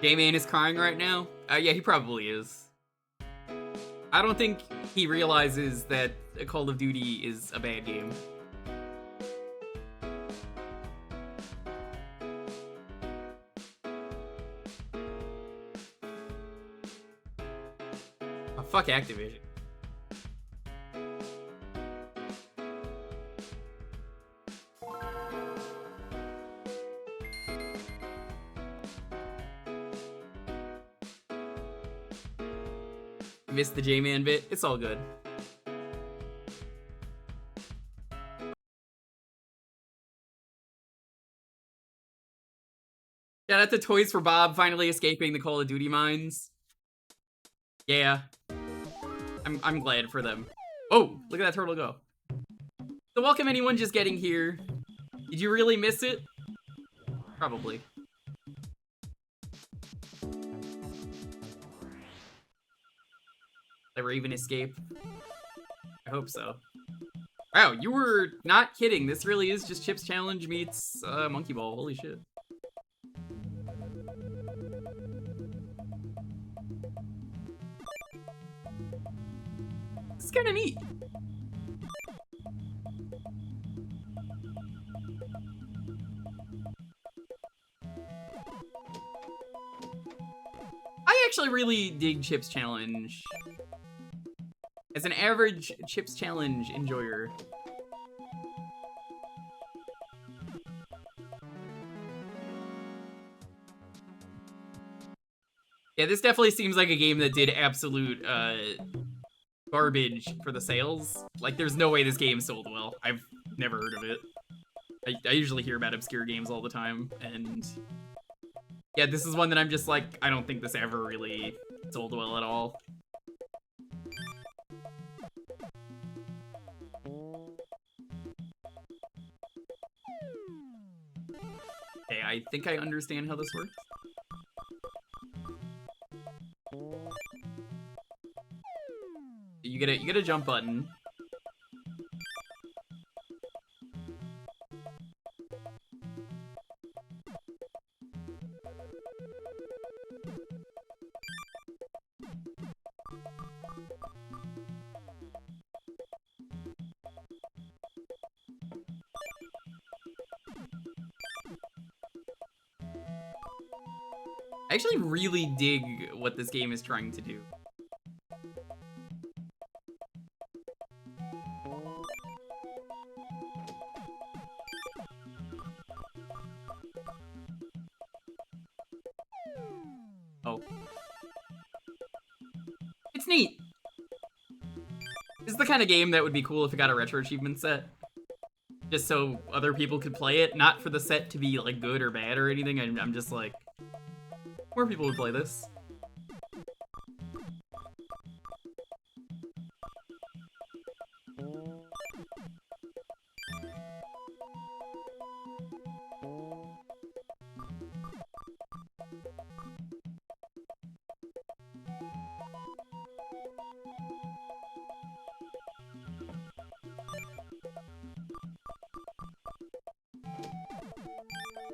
Speaker 4: J-Man is crying right now? Yeah, he probably is. I don't think he realizes that Call of Duty is a bad game. Oh, fuck Activision. Missed the J-Man bit. It's all good. Shout out to Toys for Bob finally escaping the Call of Duty mines. Yeah. I'm glad for them. Oh, look at that turtle go. So welcome anyone just getting here. Did you really miss it? Probably. Ever even escape? I hope so. Wow, you were not kidding. This really is just Chips Challenge meets Monkey Ball. Holy shit. It's kind of neat. I actually really dig Chips Challenge. As an average Chips Challenge enjoyer. Yeah, this definitely seems like a game that did absolute garbage for the sales. Like, there's no way this game sold well. I've never heard of it. I usually hear about obscure games all the time, and yeah, this is one that I'm just like, I don't think this ever really sold well at all. Okay, I think I understand how this works. You get a jump button. I actually really dig what this game is trying to do. Oh. It's neat. This is the kind of game that would be cool if it got a retro achievement set. Just so other people could play it, not for the set to be like good or bad or anything. I'm just like, more people would play this.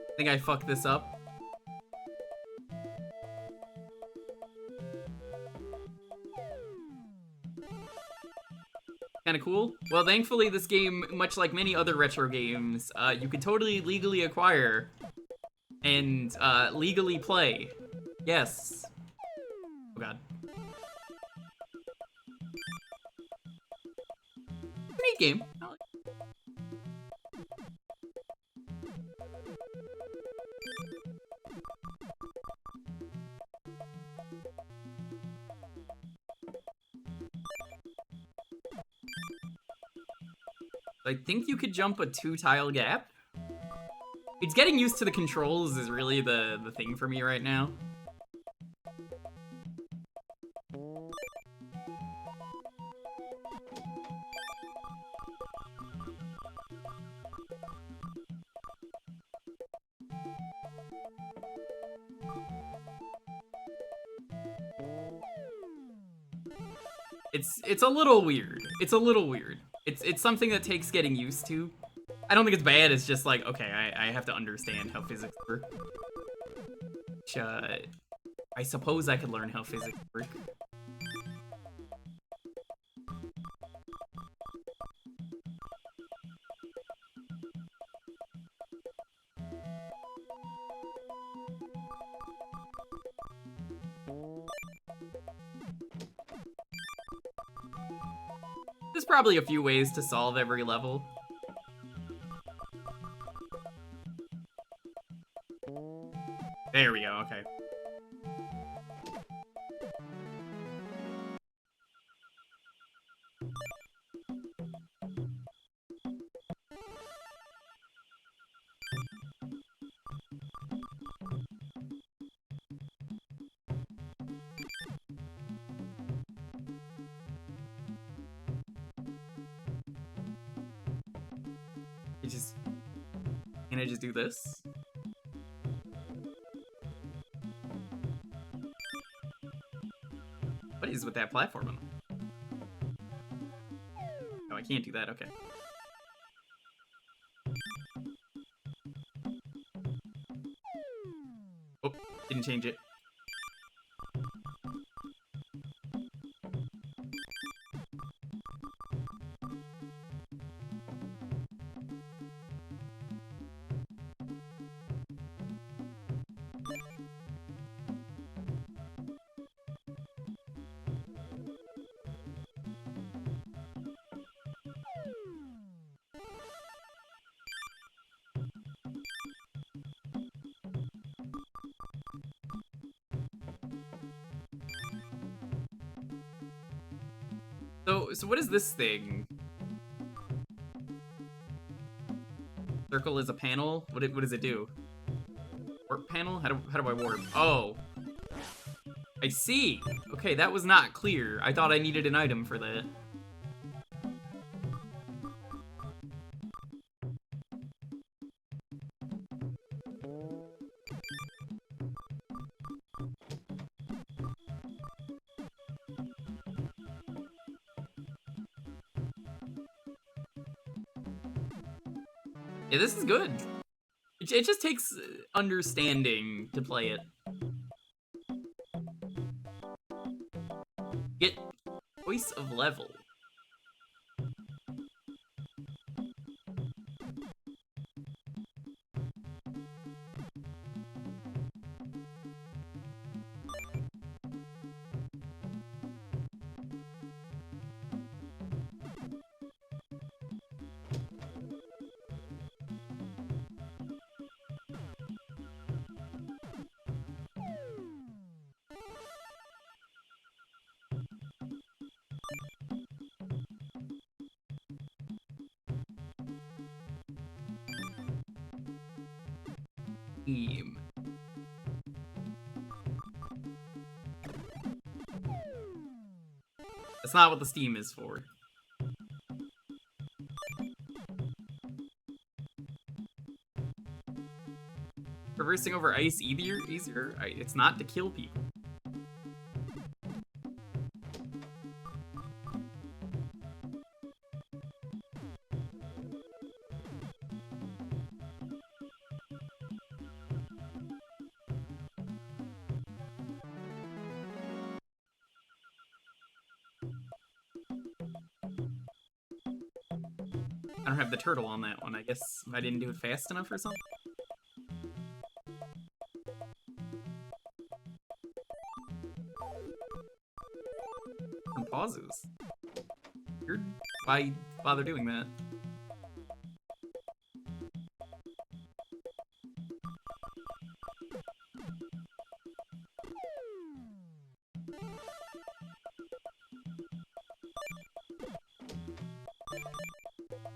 Speaker 4: I think I fucked this up. Kinda cool. Well, thankfully this game, much like many other retro games, you can totally legally acquire and legally play. Yes. Oh god. Neat game. I think you could jump a 2-tile gap. It's getting used to the controls is really the thing for me right now. It's a little weird. It's a little weird. It's something that takes getting used to. I don't think it's bad, it's just like, okay, I have to understand how physics work. Which, I suppose I could learn how physics work. There's probably a few ways to solve every level. There we go, okay. Can I just do this? What is with that platform? Oh, I can't do that, okay. Oh, didn't change it. So what is this thing? Circle is a panel? What does it do? Warp panel? How do I warp? Oh. I see! Okay, that was not clear. I thought I needed an item for that. Yeah, this is good. It just takes understanding to play it. Get choice of level. Team. That's not what the Steam is for. Reversing over ice easier? It's not to kill people. I don't have the turtle on that one. I guess I didn't do it fast enough or something. And pauses. Weird. Why bother doing that?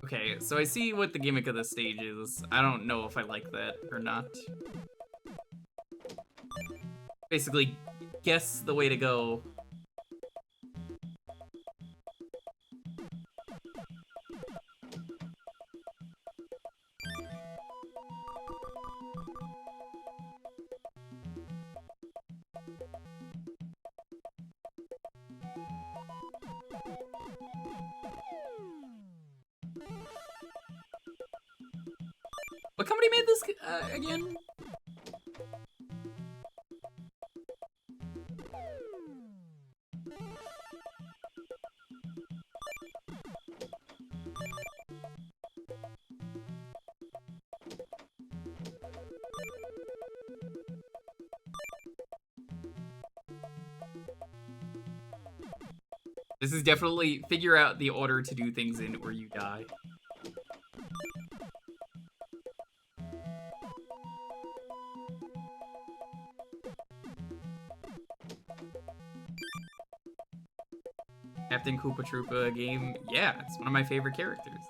Speaker 4: Okay, so I see what the gimmick of the stage is. I don't know if I like that or not. Basically, guess the way to go. What company made this again? This is definitely figure out the order to do things in or you die. Captain Koopa Troopa game, yeah, it's one of my favorite characters.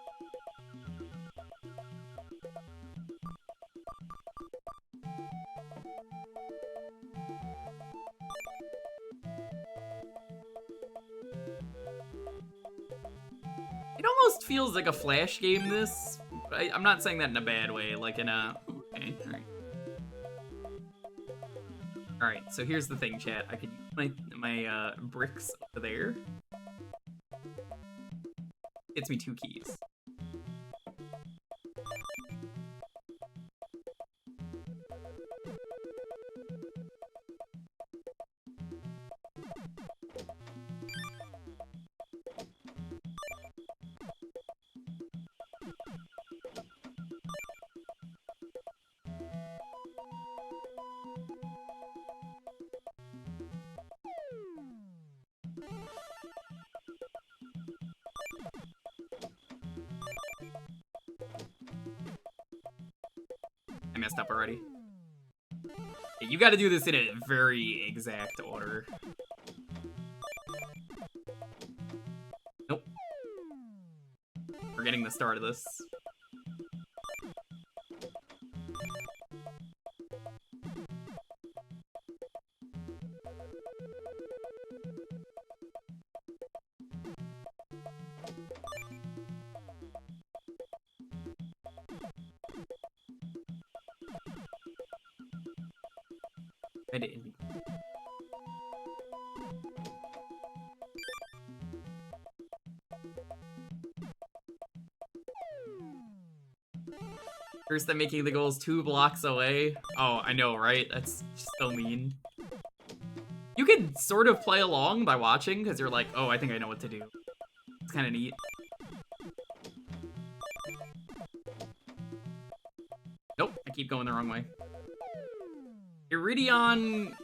Speaker 4: It almost feels like a Flash game, this. I'm not saying that in a bad way, like in a... Okay, alright. Alright, so here's the thing, chat. I could use my bricks over there. Gets me 2 keys. I messed up already. You gotta do this in a very exact order. Nope. Forgetting the start of this. I didn't. First, I'm making the goals 2 blocks away. Oh, I know, right? That's just so mean. You can sort of play along by watching, because you're like, oh, I think I know what to do. It's kind of neat. Nope, I keep going the wrong way. Iridion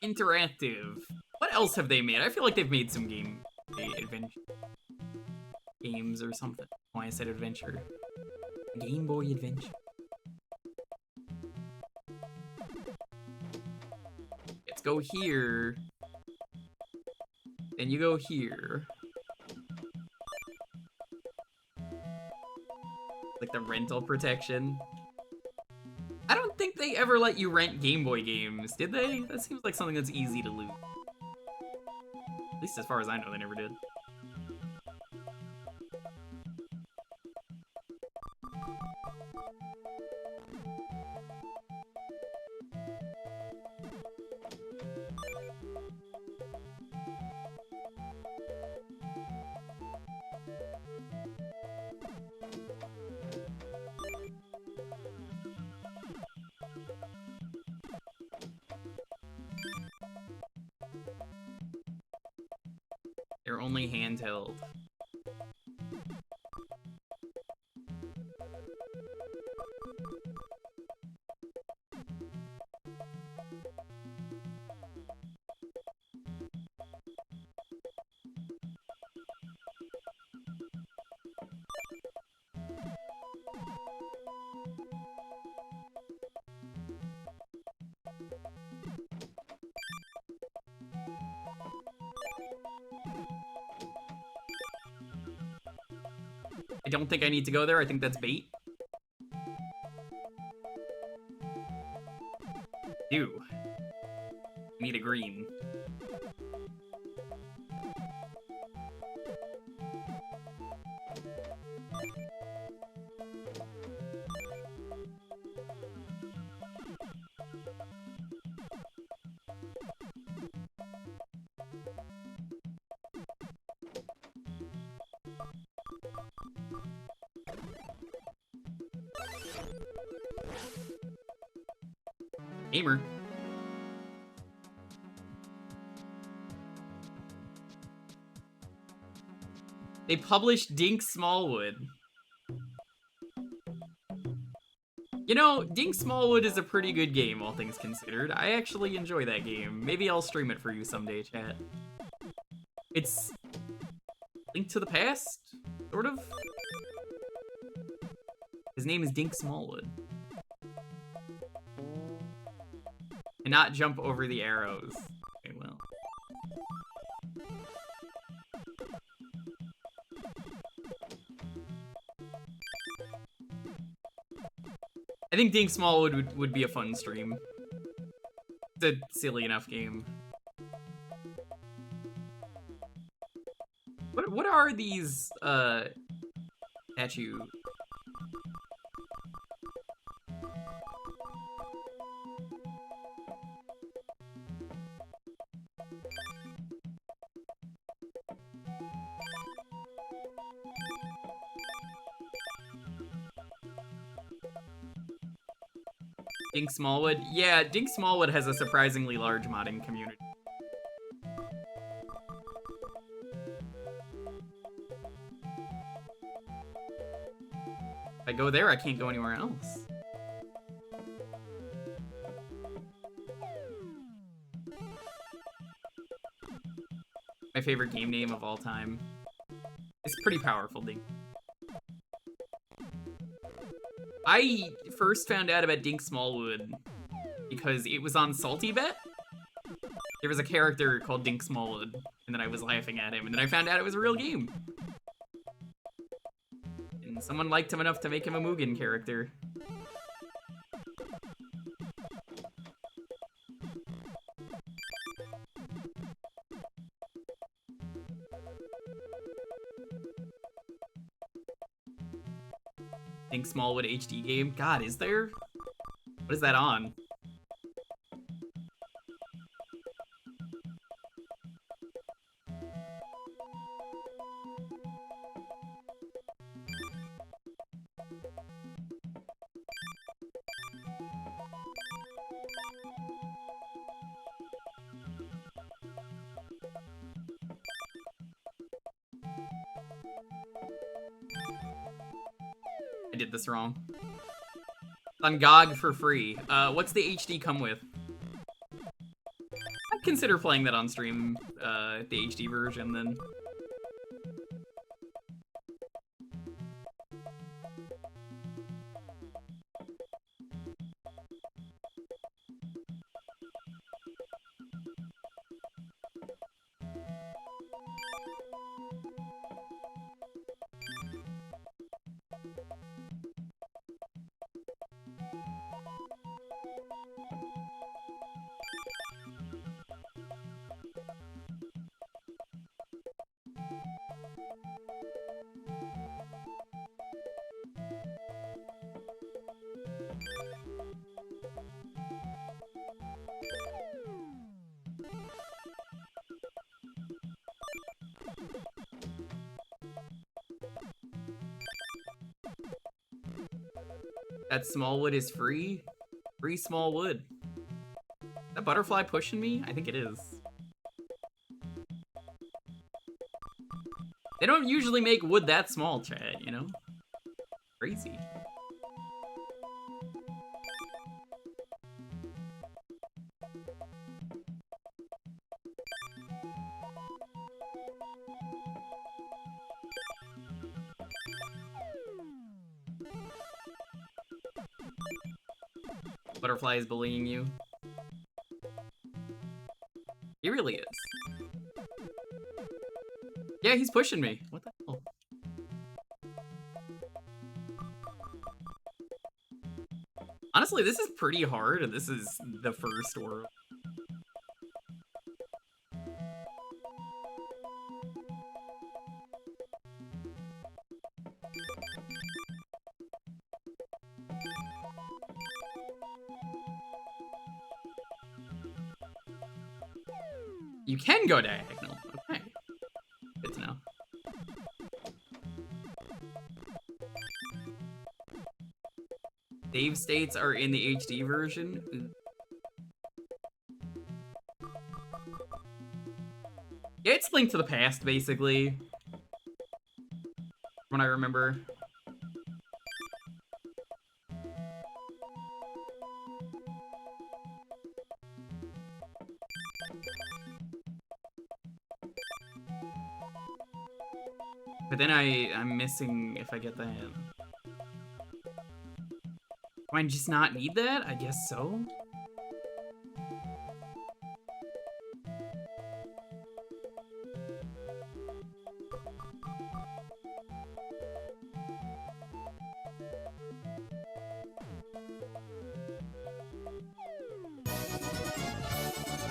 Speaker 4: Interactive. What else have they made? I feel like they've made some adventure games or something. Why I said adventure. Game Boy Adventure. Let's go here. Then you go here. Like the rental protection. I don't think they ever let you rent Game Boy games, did they? That seems like something that's easy to loot. At least as far as I know, they never did. They're only handheld. don't think I need to go there. I think that's bait. Ew. Need a green. Gamer. They published Dink Smallwood. You know, Dink Smallwood is a pretty good game, all things considered. I actually enjoy that game. Maybe I'll stream it for you someday, chat. It's Link to the Past, sort of. His name is Dink Smallwood. And not jump over the arrows. Okay, well. I think Dink Smallwood would be a fun stream. It's a silly enough game. What are these, statue? Dink Smallwood? Yeah, Dink Smallwood has a surprisingly large modding community. If I go there, I can't go anywhere else. My favorite game name of all time. It's pretty powerful, Dink. I first found out about Dink Smallwood because it was on Salty Bet. There was a character called Dink Smallwood, and then I was laughing at him, and then I found out it was a real game. And someone liked him enough to make him a Mugen character. Dink Smallwood HD game? God, is there? What is that on? I did this wrong. On GOG for free. What's the HD come with? I'd consider playing that on stream, the HD version then. That Smallwood is free? Free Smallwood. That butterfly pushing me? I think it is. They don't usually make wood that small, chat, you know? Crazy. Butterfly is bullying you. He really is. Yeah, he's pushing me. What the hell? Honestly, this is pretty hard, and this is the first world. You can go diagonal. Okay. Good to know. Save states are in the HD version. Ooh. Yeah, it's Link to the Past, basically. When I remember. But then I'm missing if I get that. Do I just not need that? I guess so.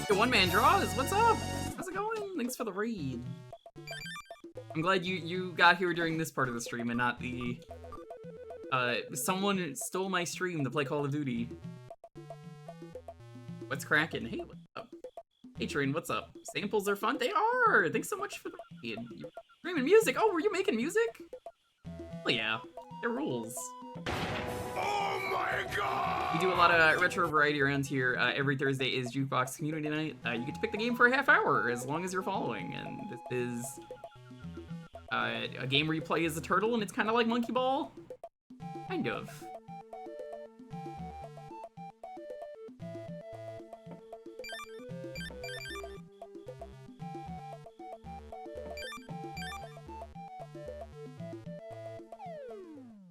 Speaker 4: The one-man draws, what's up? How's it going? Thanks for the raid. I'm glad you got here during this part of the stream and not the... someone stole my stream to play Call of Duty. What's cracking? Hey, what's up? Hey, Train, what's up? Samples are fun? They are! Thanks so much for the raid. You're streaming music? Oh, were you making music? Oh yeah, it rules.
Speaker 2: Oh my god!
Speaker 4: We do a lot of retro variety around here. Every Thursday is Jewkbox Community Night. You get to pick the game for a half hour as long as you're following, and this is a game where you play as a turtle, and it's kind of like Monkey Ball. Kind of.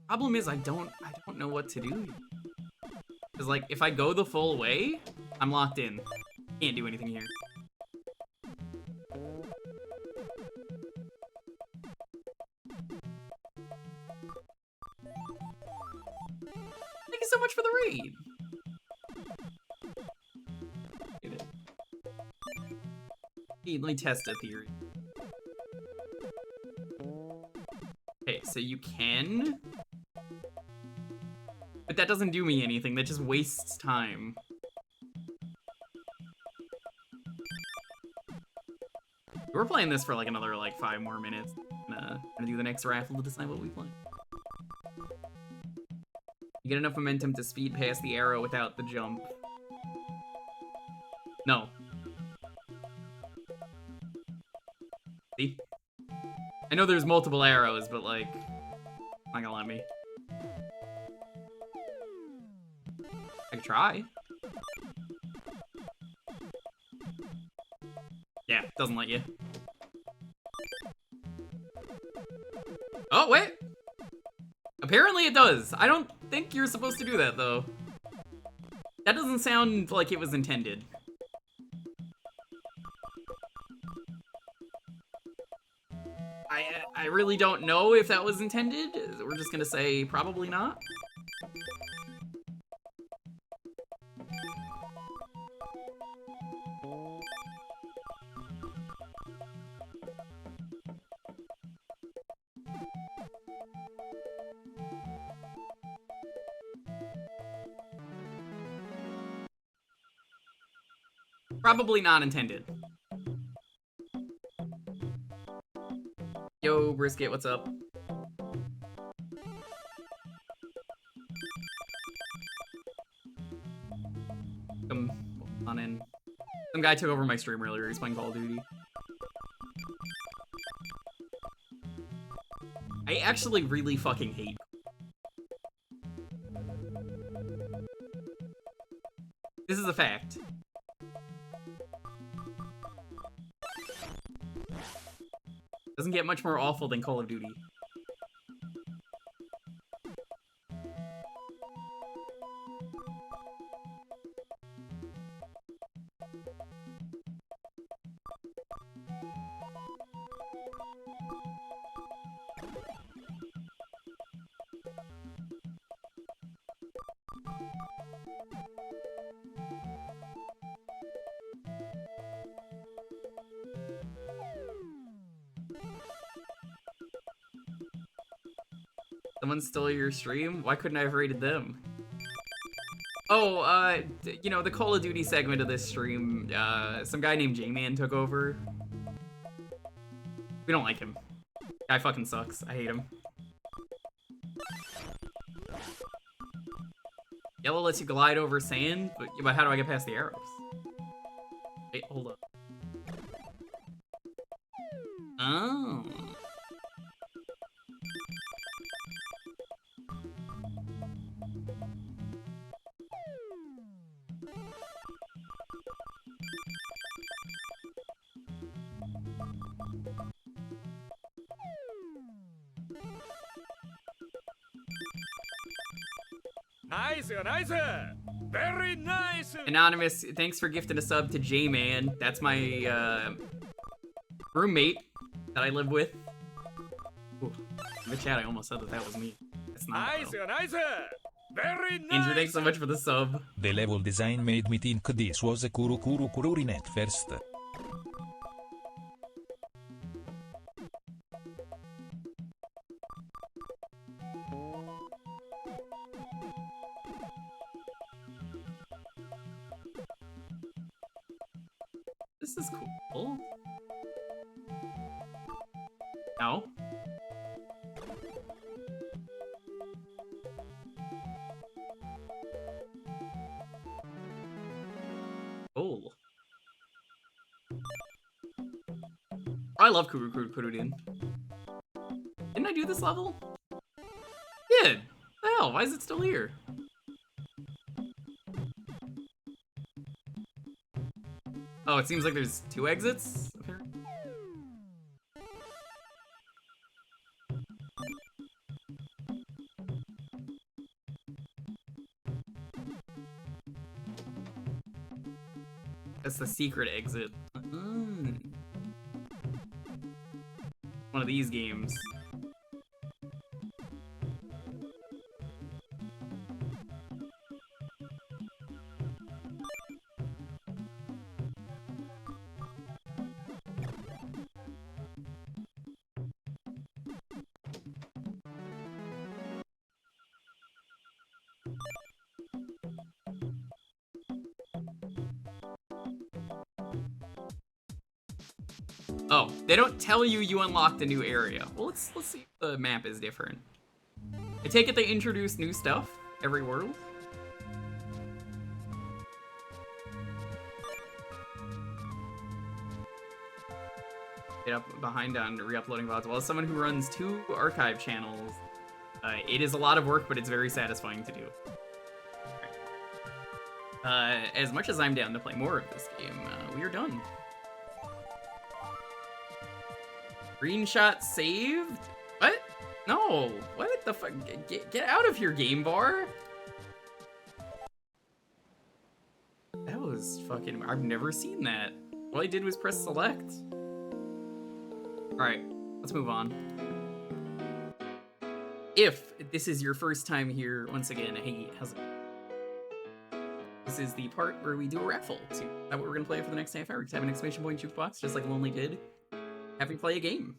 Speaker 4: Problem is, I don't know what to do. Cause like, if I go the full way, I'm locked in. Can't do anything here. Thank you so much for the raid. Let me test a theory. Okay, so you can... But that doesn't do me anything, that just wastes time. We're playing this for like another 5 more minutes. Gonna do the next raffle to decide what we play. You get enough momentum to speed past the arrow without the jump. No. See? I know there's multiple arrows, but not gonna let me. I could try. Yeah, doesn't let you. Oh, wait! Apparently it does. I don't think you're supposed to do that, though. That doesn't sound like it was intended. I really don't know if that was intended. We're just gonna say probably not. Probably not intended. Yo, Brisket, what's up? Come on in. Some guy took over my stream earlier, he's playing Call of Duty. I actually really fucking hate. This is a fact. Doesn't get much more awful than Call of Duty. Someone stole your stream? Why couldn't I have rated them? Oh, you know, the Call of Duty segment of this stream, some guy named J-Man took over. We don't like him. Guy fucking sucks. I hate him. Yellow lets you glide over sand, but how do I get past the arrows? Wait, hold up. Oh.
Speaker 2: Nice, nice. Very nice.
Speaker 4: Anonymous, thanks for gifting a sub to J-Man. That's my, roommate that I live with. Ooh, in the chat, I almost said that was me. That's not
Speaker 2: Nice, nice. Very nice.
Speaker 4: Andrew, thanks so much for the sub.
Speaker 3: The level design made me think this was a Kururinet at first.
Speaker 4: This is cool. No? Oh. I love Kurudin. Didn't I do this level? Did. The hell? Why is it still here? Oh, it seems like there's 2 exits? That's the secret exit. One of these games. Oh, they don't tell you you unlocked a new area. Well, let's see if the map is different. I take it they introduce new stuff every world? Get up behind on re-uploading VODs. Well, as someone who runs 2 archive channels, it is a lot of work, but it's very satisfying to do. As much as I'm down to play more of this game, we are done. Screenshot saved? What? No. What the fuck? Get out of here, game bar. That was fucking... I've never seen that. All I did was press select. Alright, let's move on. If this is your first time here, once again, hey, how's it going? This is the part where we do a raffle. Is that what we're gonna play for the next half hour? Have an exclamation point jukebox, just like Lonely did. Have me play a game.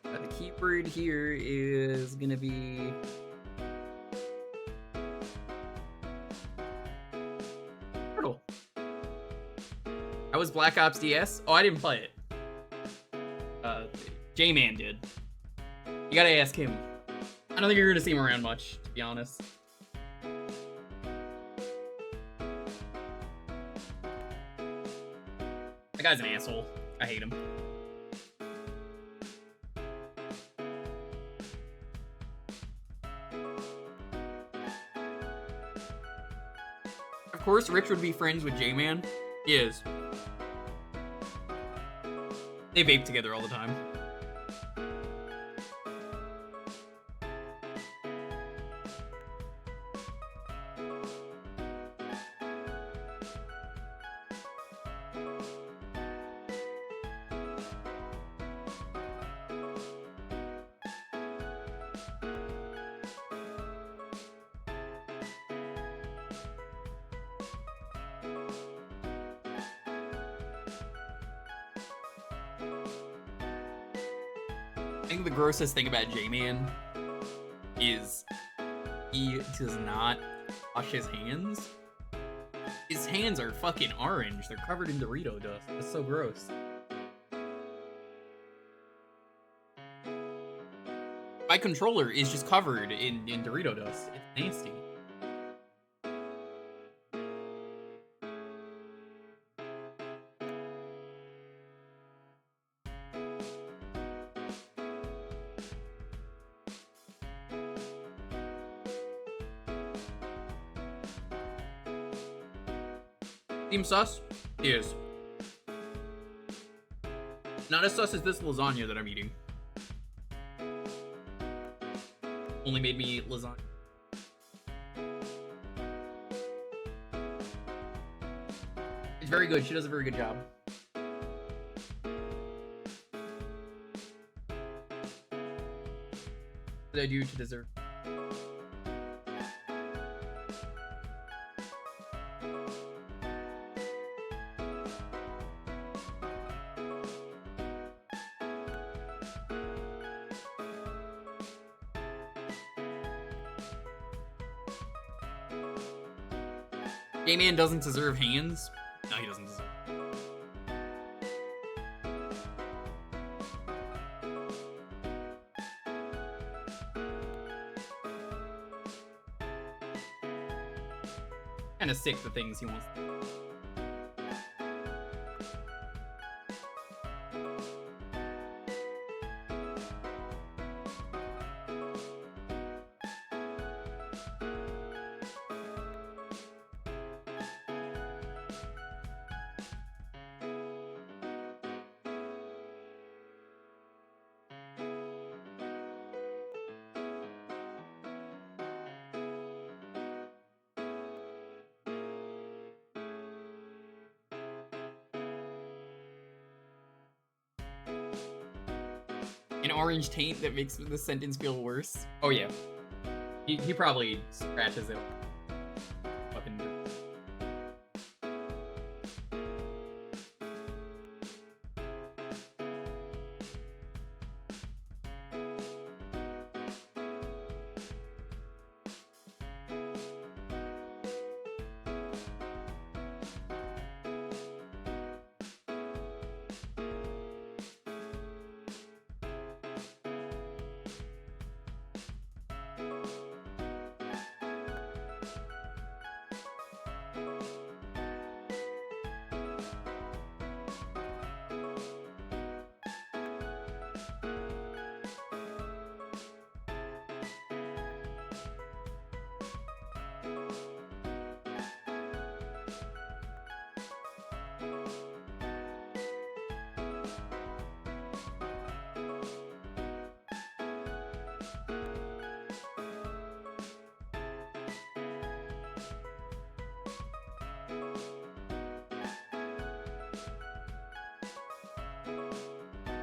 Speaker 4: The keyword here is gonna be... Turtle. How was Black Ops DS? Oh, I didn't play it. J-Man did. You gotta ask him. I don't think you're gonna see him around much, to be honest. That guy's an asshole. I hate him. Of course, Rich would be friends with J-Man. He is. They vape together all the time. I think the grossest thing about J-Man is he does not wash his hands. His hands are fucking orange. They're covered in Dorito dust. That's so gross. My controller is just covered in Dorito dust. It's nasty. Team sus is not as sus as this lasagna that I'm eating. Only made me eat lasagna. It's very good. She does a very good job. What did I do to deserve? J-Man doesn't deserve hands. No, he doesn't deserve. Kind of sick the things he wants to do. An orange taint that makes the sentence feel worse. Oh yeah. He probably scratches it. Fucking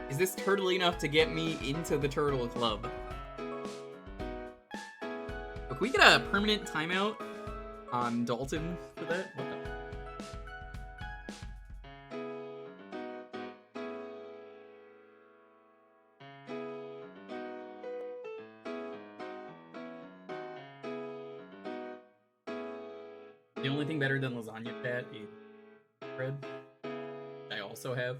Speaker 4: Is this turtle enough to get me into the turtle club? Look, we get a permanent timeout on Dalton for that? What the? The only thing better than lasagna chat is bread. I also have.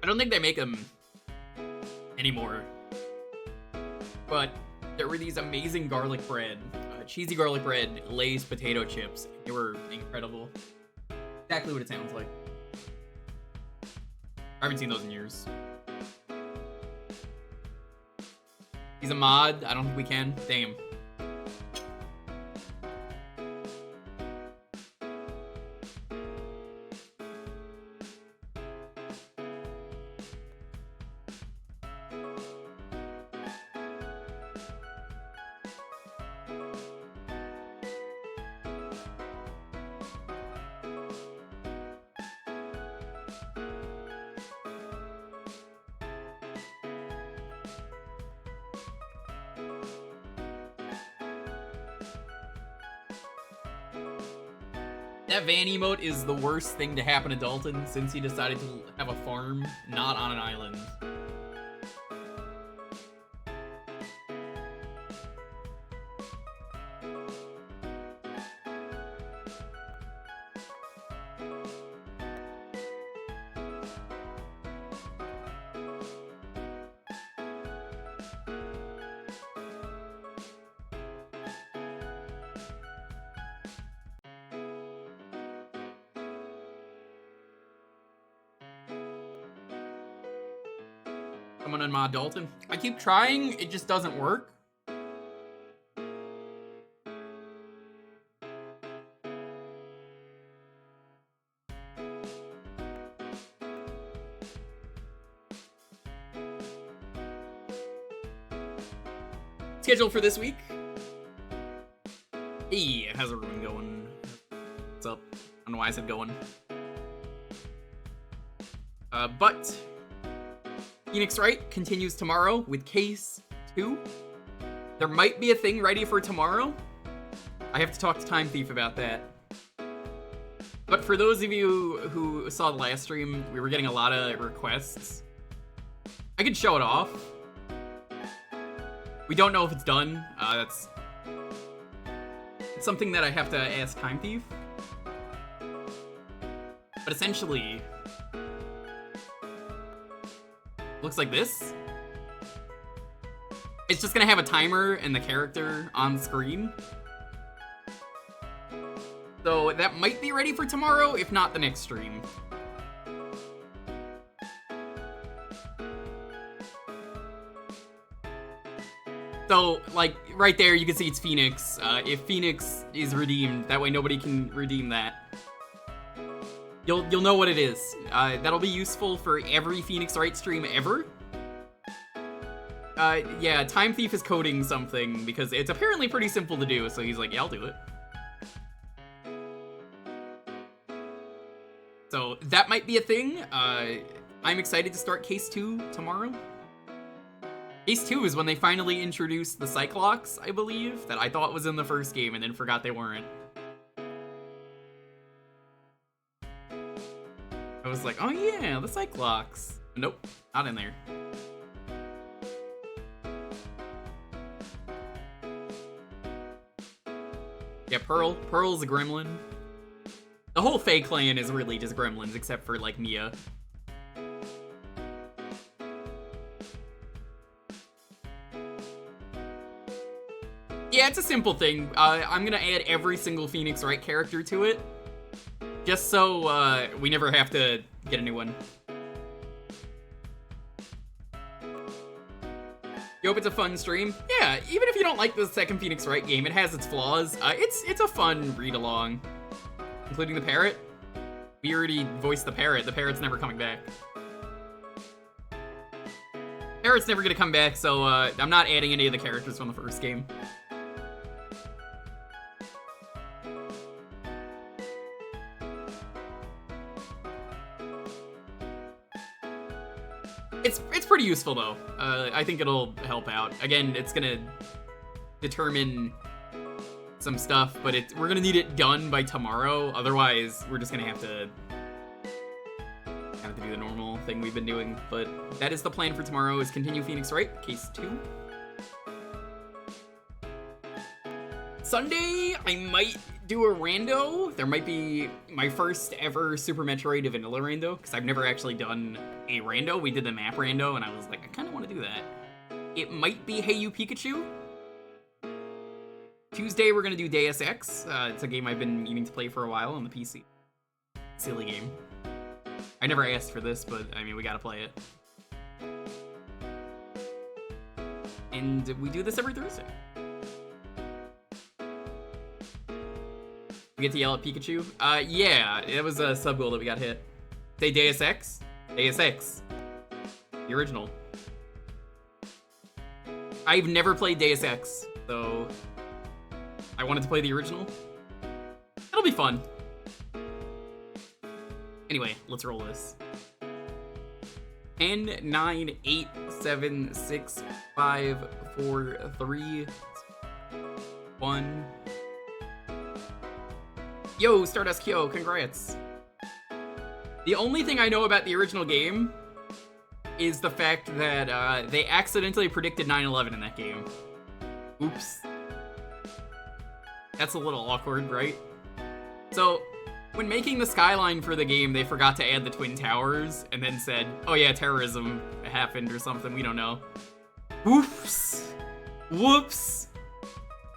Speaker 4: I don't think they make them anymore. But there were these amazing garlic bread, cheesy garlic bread, Lay's potato chips. They were incredible. Exactly what it sounds like. I haven't seen those in years. He's a mod. I don't think we can. Damn. That van emote is the worst thing to happen to Dalton since he decided to have have a farm, not on an island. Someone in my Dalton. I keep trying, it just doesn't work. Schedule for this week. Hey, how's everyone going? What's up? I don't know why I said going. But Phoenix Wright continues tomorrow with Case 2. There might be a thing ready for tomorrow. I have to talk to Time Thief about that. But for those of you who saw the last stream, we were getting a lot of requests. I could show it off. We don't know if it's done. It's something that I have to ask Time Thief. But essentially, looks like this. It's just gonna have a timer and the character on screen. So that might be ready for tomorrow, if not the next stream. So, like, right there, you can see it's Phoenix. If Phoenix is redeemed, that way nobody can redeem that. You'll know what it is. That'll be useful for every Phoenix Wright stream ever. Yeah, Time Thief is coding something because it's apparently pretty simple to do, so he's like, yeah, I'll do it. So that might be a thing. I'm excited to start Case 2 tomorrow. Case 2 is when they finally introduced the Cyclops, I believe, that I thought was in the first game and then forgot they weren't. I was like, oh yeah, the Cyclops. Nope, not in there. Yeah, Pearl's a gremlin. The whole Fae clan is really just gremlins, except for, like, Mia. Yeah, it's a simple thing. I'm gonna add every single Phoenix Wright character to it. Just so, we never have to get a new one. You hope it's a fun stream? Yeah, even if you don't like the second Phoenix Wright game, it has its flaws. It's a fun read-along. Including the parrot. We already voiced the parrot. The parrot's never coming back. Parrot's never gonna come back, so I'm not adding any of the characters from the first game. It's pretty useful though. I think it'll help out. Again, it's gonna determine some stuff, but we're gonna need it done by tomorrow. Otherwise, we're just gonna have to do the normal thing we've been doing. But that is the plan for tomorrow: is continue Phoenix Wright, Case 2. Sunday, I might do a rando. There might be my first ever Super Metroid vanilla rando, because I've never actually done a rando. We did the map rando, and I was like, I kind of want to do that. It might be Hey You Pikachu. Tuesday, we're going to do Deus Ex. It's a game I've been meaning to play for a while on the PC. Silly game. I never asked for this, but, I mean, we gotta play it. And we do this every Thursday. We get to yell at Pikachu? Yeah, it was a sub-goal that we got hit. Say Deus Ex? Deus Ex. The original. I've never played Deus Ex, so I wanted to play the original. It'll be fun. Anyway, let's roll this. 10, 9, 8, 7, 6, 5, 4, 3, 1. Yo, Stardust Kyo, congrats. The only thing I know about the original game is the fact that they accidentally predicted 9/11 in that game. Oops. That's a little awkward, right? So, when making the skyline for the game, they forgot to add the Twin Towers, and then said, oh yeah, terrorism happened or something, we don't know. Oops. Whoops.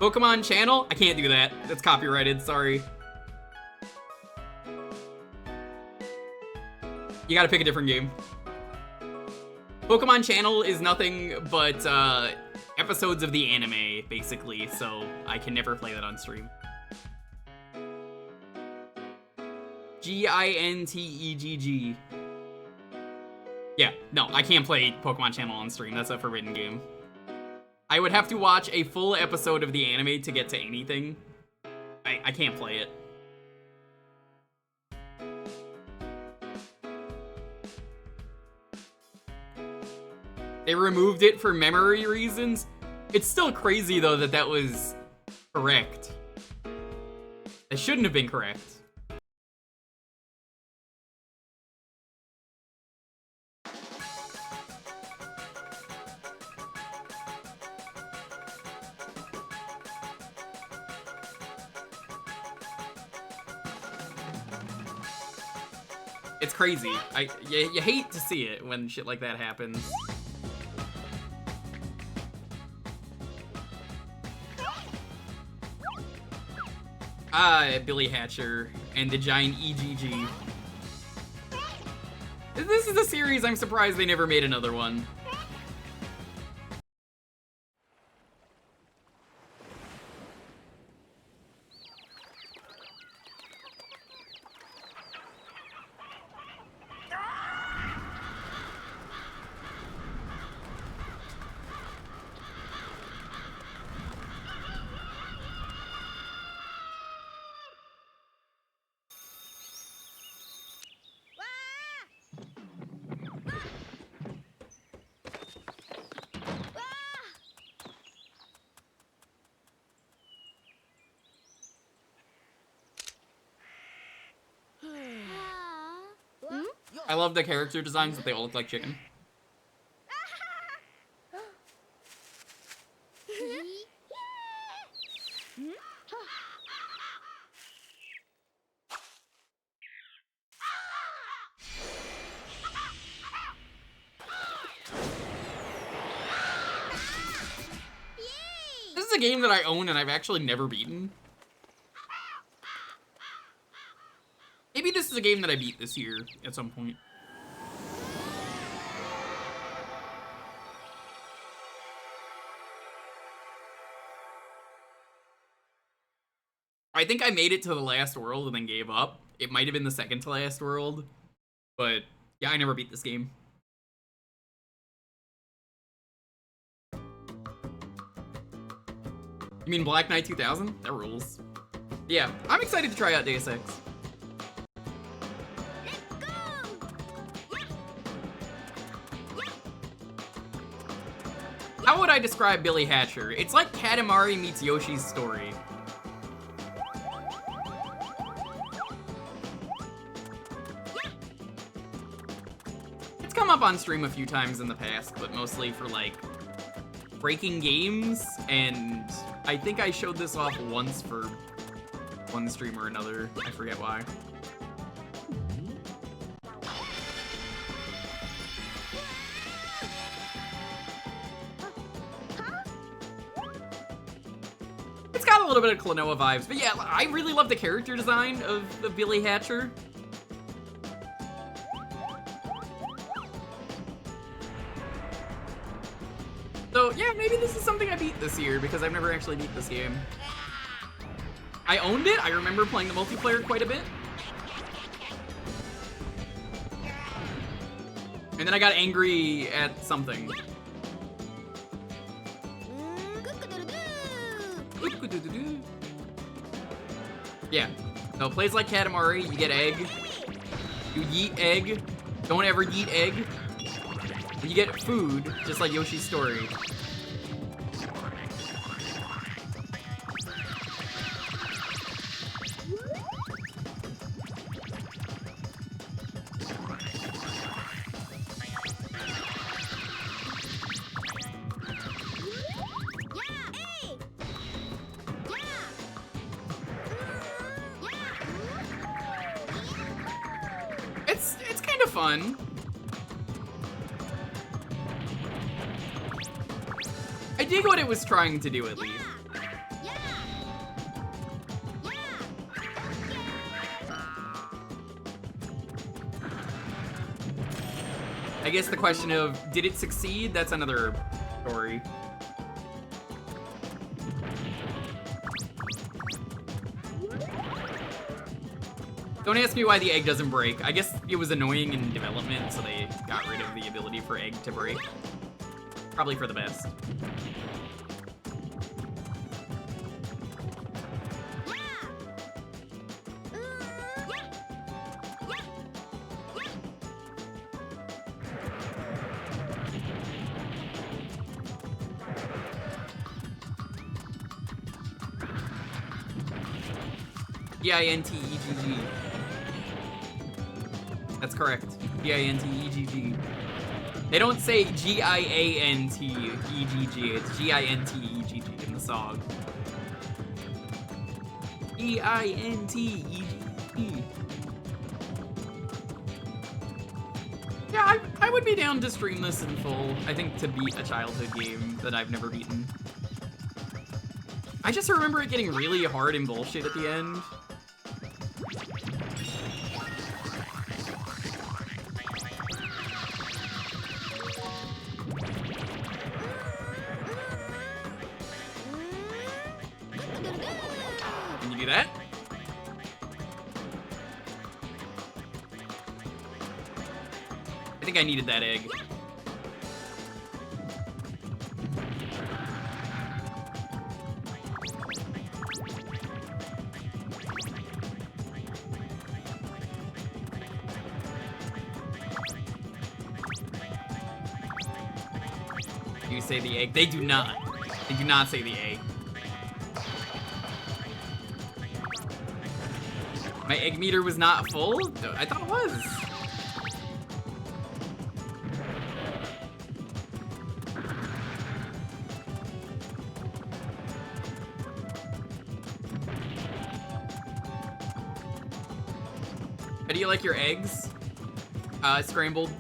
Speaker 4: Pokemon Channel? I can't do that. That's copyrighted, sorry. You gotta pick a different game. Pokemon Channel is nothing but episodes of the anime, basically, so I can never play that on stream. Gintegg. Yeah, no, I can't play Pokemon Channel on stream. That's a forbidden game. I would have to watch a full episode of the anime to get to anything. I can't play it. They removed it for memory reasons. It's still crazy, though, that that was correct. It shouldn't have been correct. It's crazy. You hate to see it when shit like that happens. Billy Hatcher and the giant EGG. This is a series I'm surprised they never made another one. I love the character designs that they all look like chicken. This is a game that I own and I've actually never beaten. Maybe this is a game that I beat this year at some point. I think I made it to the last world and then gave up. It might have been the second to last world, but yeah, I never beat this game. You mean Black Knight 2000? That rules. Yeah, I'm excited to try out Deus Ex. How would I describe Billy Hatcher? It's like Katamari meets Yoshi's Story. It's come up on stream a few times in the past, but mostly for like breaking games, and I think I showed this off once for one stream or another. I forget why. It's got a little bit of Klonoa vibes, but yeah, I really love the character design of the Billy Hatcher. So yeah, maybe this is something I beat this year because I've never actually beat this game. I owned it. I remember playing the multiplayer quite a bit. And then I got angry at something. Yeah. So it plays like Katamari. You get egg. You yeet egg. Don't ever yeet egg. You get food, just like Yoshi's Story. fun. I dig what it was trying to do, at least. I guess the question of, did it succeed? That's another story. Don't ask me why the egg doesn't break. I guess it was annoying in development, so they got rid of the ability for egg to break. Probably for the best. B-I-N-T-E-G-G. That's correct. B-I-N-T-E-G-G. They don't say G-I-A-N-T-E-G-G. It's G-I-N-T-E-G-G in the song. E-I-N-T-E-G-G. Yeah, I would be down to stream this in full. I think to beat a childhood game that I've never beaten. I just remember it getting really hard and bullshit at the end. Can you do that? I think I needed that egg. You say the egg. They do not. They do not say the egg. My egg meter was not full? I thought it was. How do you like your eggs? Scrambled.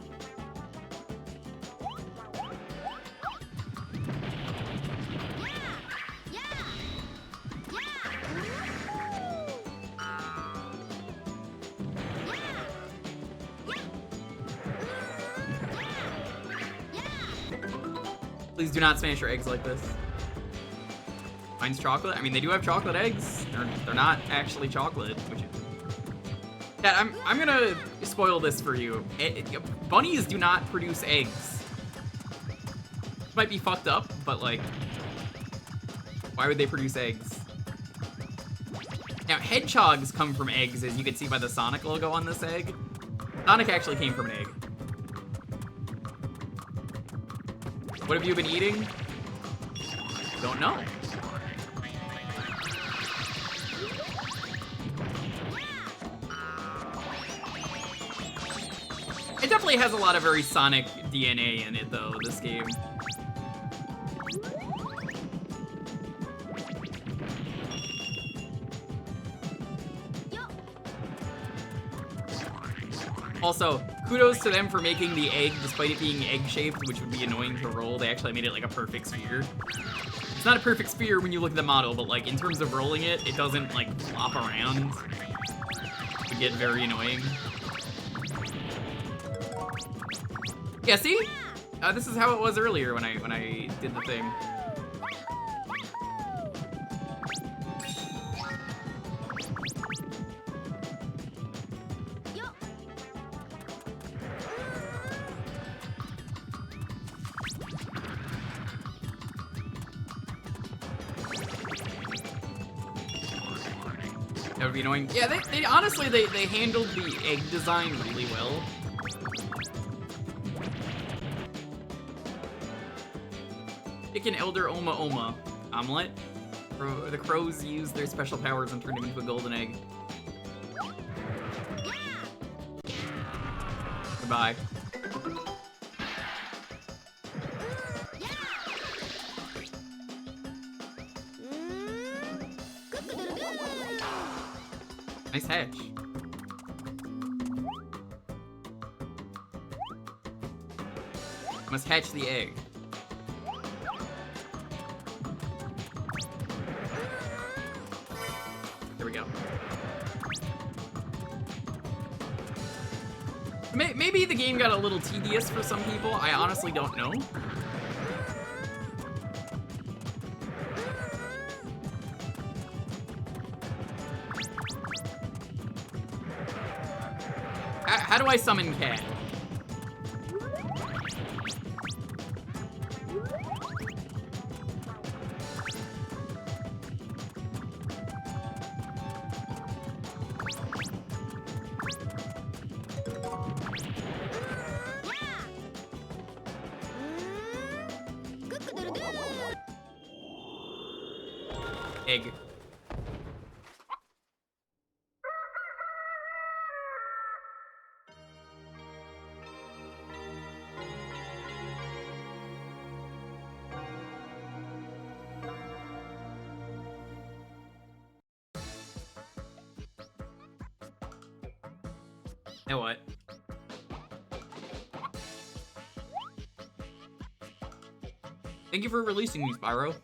Speaker 4: Please do not smash your eggs like this. Mine's chocolate. I mean, they do have chocolate eggs. They're not actually chocolate, which is... Yeah, I'm gonna spoil this for you. Bunnies do not produce eggs. Might be fucked up, but like, why would they produce eggs? Now, hedgehogs come from eggs, as you can see by the Sonic logo on this egg. Sonic actually came from an egg. What have you been eating? Don't know. It definitely has a lot of very Sonic DNA in it, though, this game. Also, kudos to them for making the egg, despite it being egg-shaped, which would be annoying to roll. They actually made it like a perfect sphere. It's not a perfect sphere when you look at the model, but like in terms of rolling it, it doesn't like flop around. It would get very annoying. Yeah, see? This is how it was earlier when I did the thing. That would be annoying. Yeah, they honestly, they handled the egg design really well. Chicken Elder Oma Oma omelet. The crows used their special powers and turned him into a golden egg. Goodbye. Nice hatch. Must hatch the egg. There we go. Maybe the game got a little tedious for some people. I honestly don't know. How do I summon Cat? Egg. Now what? Thank you for releasing me, Spyro.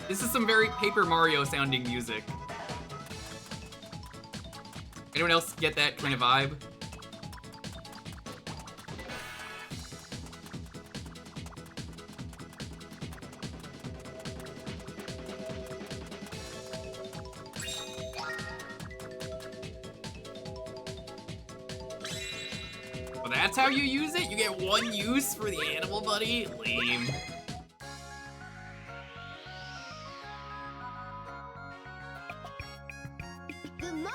Speaker 4: This is some very Paper Mario sounding music. Anyone else get that kind of vibe? Well, that's how you use it? You get one use for the animal buddy? Lame.
Speaker 9: Good morning.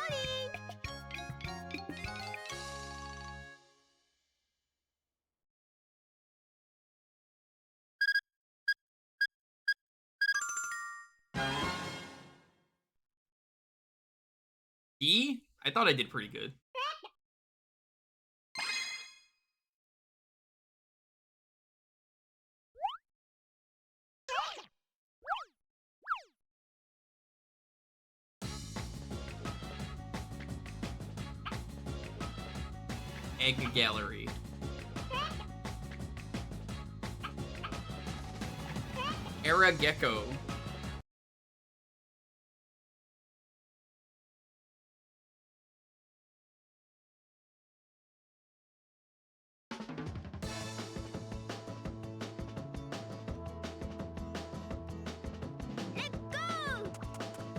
Speaker 4: E? I thought I did pretty good. Egg Gallery. Era Gecko.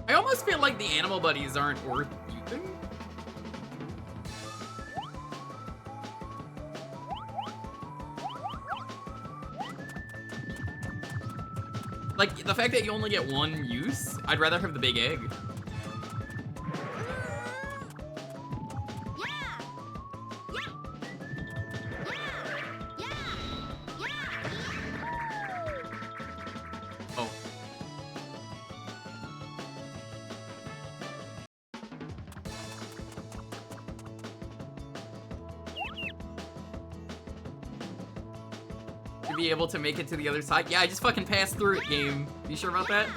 Speaker 4: I almost feel like the animal buddies aren't worth using. Like, the fact that you only get one use, I'd rather have the big egg. Oh. To be able to make it to the other side. Yeah, I just fucking passed through it, game. You sure about that?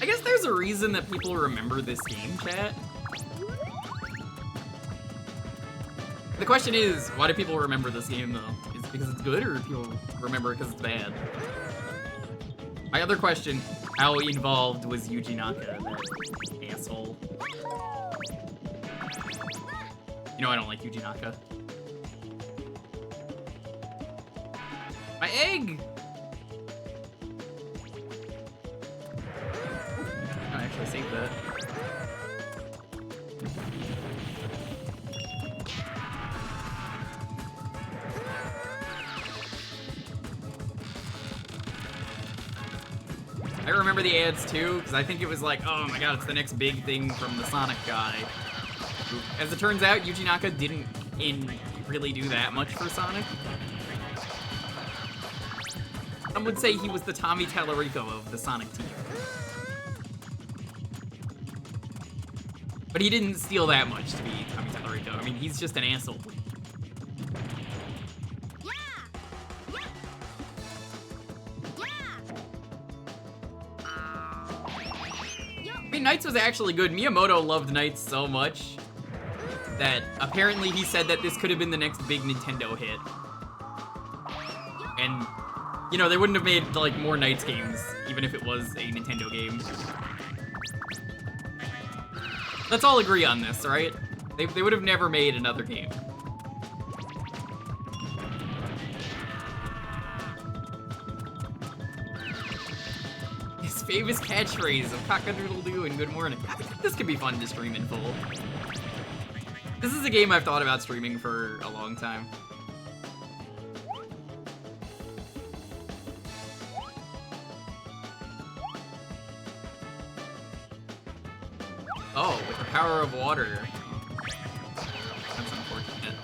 Speaker 4: I guess there's a reason that people remember this game, chat. The question is, why do people remember this game, though? Is it because it's good, or do people remember it because it's bad? My other question, how involved was Yuji Naka, that asshole? You know I don't like Yuji Naka. My egg! I saved that. I remember the ads too, because I think it was like, oh my god, it's the next big thing from the Sonic guy. As it turns out, Yuji Naka didn't really do that much for Sonic. Some would say he was the Tommy Tallarico of the Sonic team. But he didn't steal that much to be Tommy Tallarico. I mean, he's just an asshole. I mean, Nights was actually good. Miyamoto loved Nights so much that apparently he said that this could have been the next big Nintendo hit. And, you know, they wouldn't have made, like, more Nights games, even if it was a Nintendo game. Let's all agree on this, right? They would have never made another game. His famous catchphrase of cock-a-doodle-doo and good morning. I think this could be fun to stream in full. This is a game I've thought about streaming for a long time. Oh, with the power of water. That's unfortunate.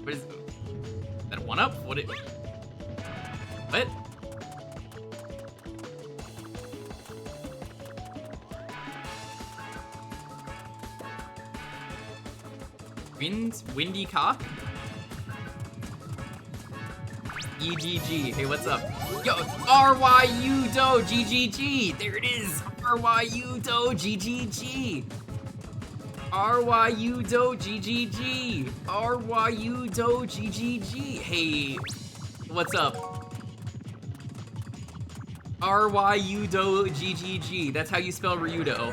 Speaker 4: What is that, a one-up? What? What? Windy cock? EGG. Hey, what's up? Yo, RYU do GGG. There it is. RYU do GGG. RYU do GGG. RYU do GGG. Hey, what's up? RYU do GGG. That's how you spell Ryudo.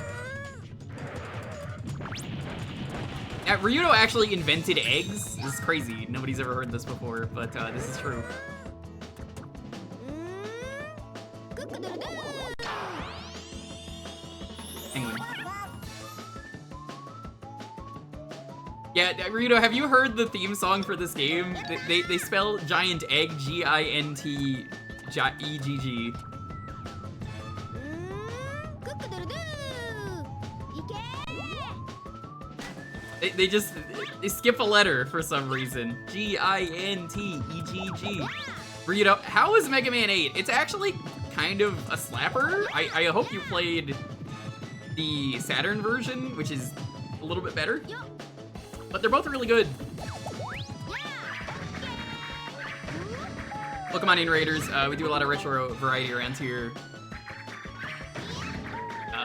Speaker 4: Ryudo actually invented eggs. This is crazy. Nobody's ever heard this before, but this is true. Penguin. Yeah, Ryudo, have you heard the theme song for this game? They spell giant egg G-I-N-T E-G-G. They skip a letter for some reason. G-I-N-T-E-G-G. Ryudo, how is Mega Man 8? It's actually kind of a slapper. I hope you played the Saturn version, which is a little bit better. But they're both really good. Pokemon Invaders, we do a lot of retro variety around here.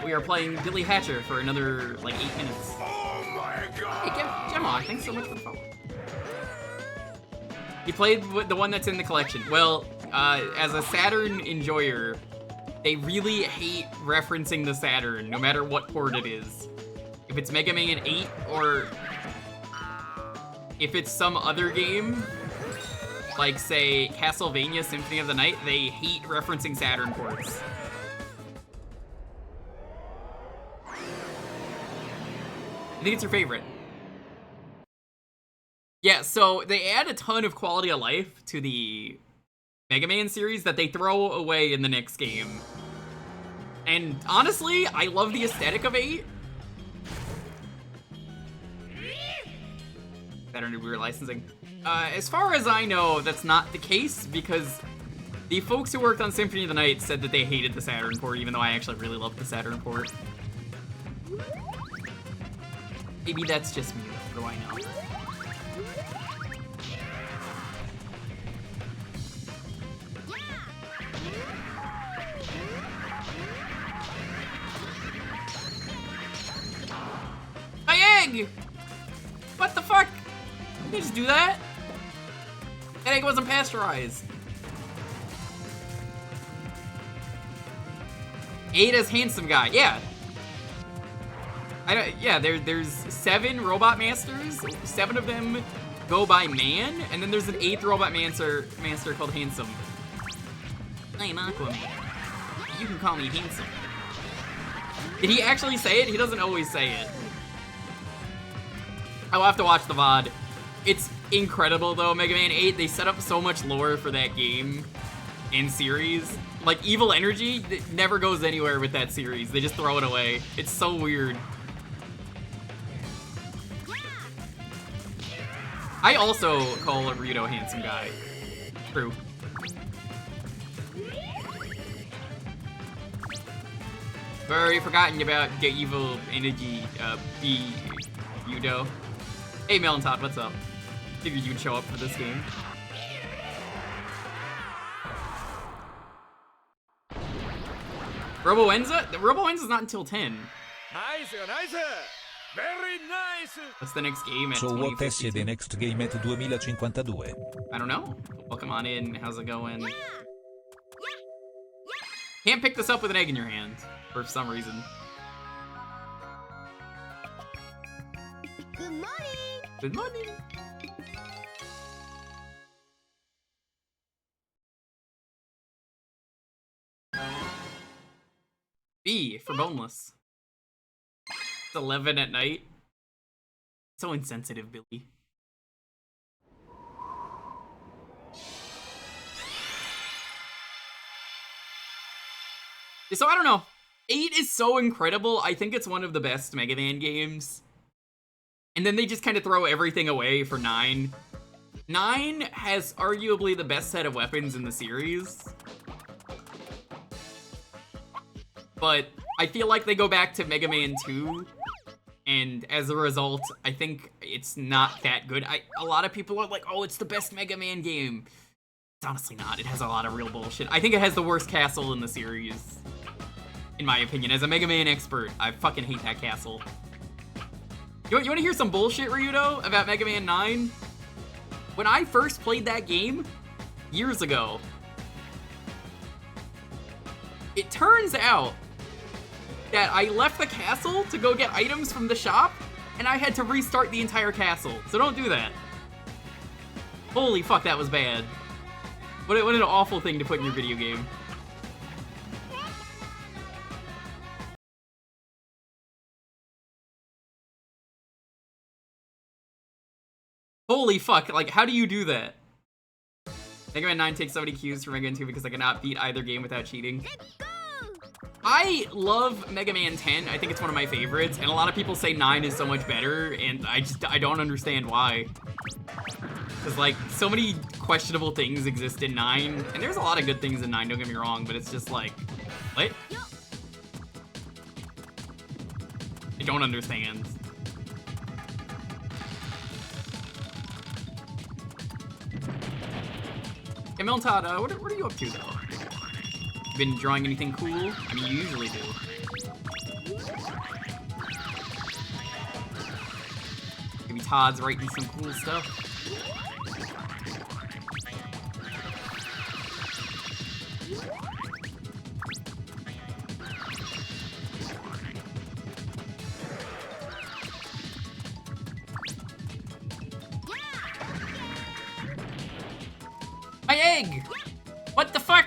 Speaker 4: We are playing Billy Hatcher for another, like, 8 minutes. Hey, Gemma, thanks so much for the follow. You played the one that's in the collection. Well, as a Saturn enjoyer, they really hate referencing the Saturn, no matter what port it is. If it's Mega Man 8, or if it's some other game, like, say, Castlevania Symphony of the Night, they hate referencing Saturn ports. I think it's your favorite. Yeah, so they add a ton of quality of life to the Mega Man series that they throw away in the next game. And honestly, I love the aesthetic of 8. Better than weird licensing. As far as I know, that's not the case, because the folks who worked on Symphony of the Night said that they hated the Saturn port, even though I actually really loved the Saturn port. Maybe that's just me, what do I know? My egg! What the fuck? You just do that? That egg wasn't pasteurized. Ada's handsome guy, yeah. Yeah, there's 7 Robot Masters. 7 of them go by man, and then there's an 8th Robot Master called Handsome. I'm Aquaman. You can call me Handsome. Did he actually say it? He doesn't always say it. I'll have to watch the VOD. It's incredible though, Mega Man 8, they set up so much lore for that game and series. Like, Evil Energy never goes anywhere with that series. They just throw it away. It's so weird. I also call a Rito handsome guy. True. Very forgotten about the Evil Energy, Udo. Hey, Melon Todd, what's up? Figured you'd show up for this game. Robo-Enza? The Robo-Enza's not until 10.
Speaker 2: Nice, nice. Very nice.
Speaker 4: What's the next game at
Speaker 3: So what is
Speaker 4: 2052?
Speaker 3: the next game at 2052?
Speaker 4: I don't know. Welcome on in. How's it going? Can't pick this up with an egg in your hand for some reason.
Speaker 9: Good morning.
Speaker 4: Good morning. B for boneless. It's 11 at night. So insensitive, Billy. So I don't know. 8 is so incredible. I think it's one of the best Mega Man games. And then they just kind of throw everything away for 9. 9 has arguably the best set of weapons in the series. But I feel like they go back to Mega Man 2. And as a result, I think it's not that good. A lot of people are like, oh, it's the best Mega Man game. It's honestly not. It has a lot of real bullshit. I think it has the worst castle in the series. In my opinion. As a Mega Man expert, I fucking hate that castle. You want to hear some bullshit, Ryudo, about Mega Man 9? When I first played that game, years ago, it turns out that I left the castle to go get items from the shop, and I had to restart the entire castle. So don't do that. Holy fuck, that was bad. What an awful thing to put in your video game. Holy fuck, like, how do you do that? Mega Man 9 takes 70 cues from Mega Man 2 because I cannot beat either game without cheating. I love Mega Man 10. I think it's one of my favorites, and a lot of people say 9 is so much better, and I don't understand why. Because, like, so many questionable things exist in 9, and there's a lot of good things in 9, don't get me wrong, but it's just like, what? I don't understand. Hey, Melon Todd, what are you up to, though? You been drawing anything cool? I mean, you usually do. Maybe Todd's writing some cool stuff. My egg! What the fuck?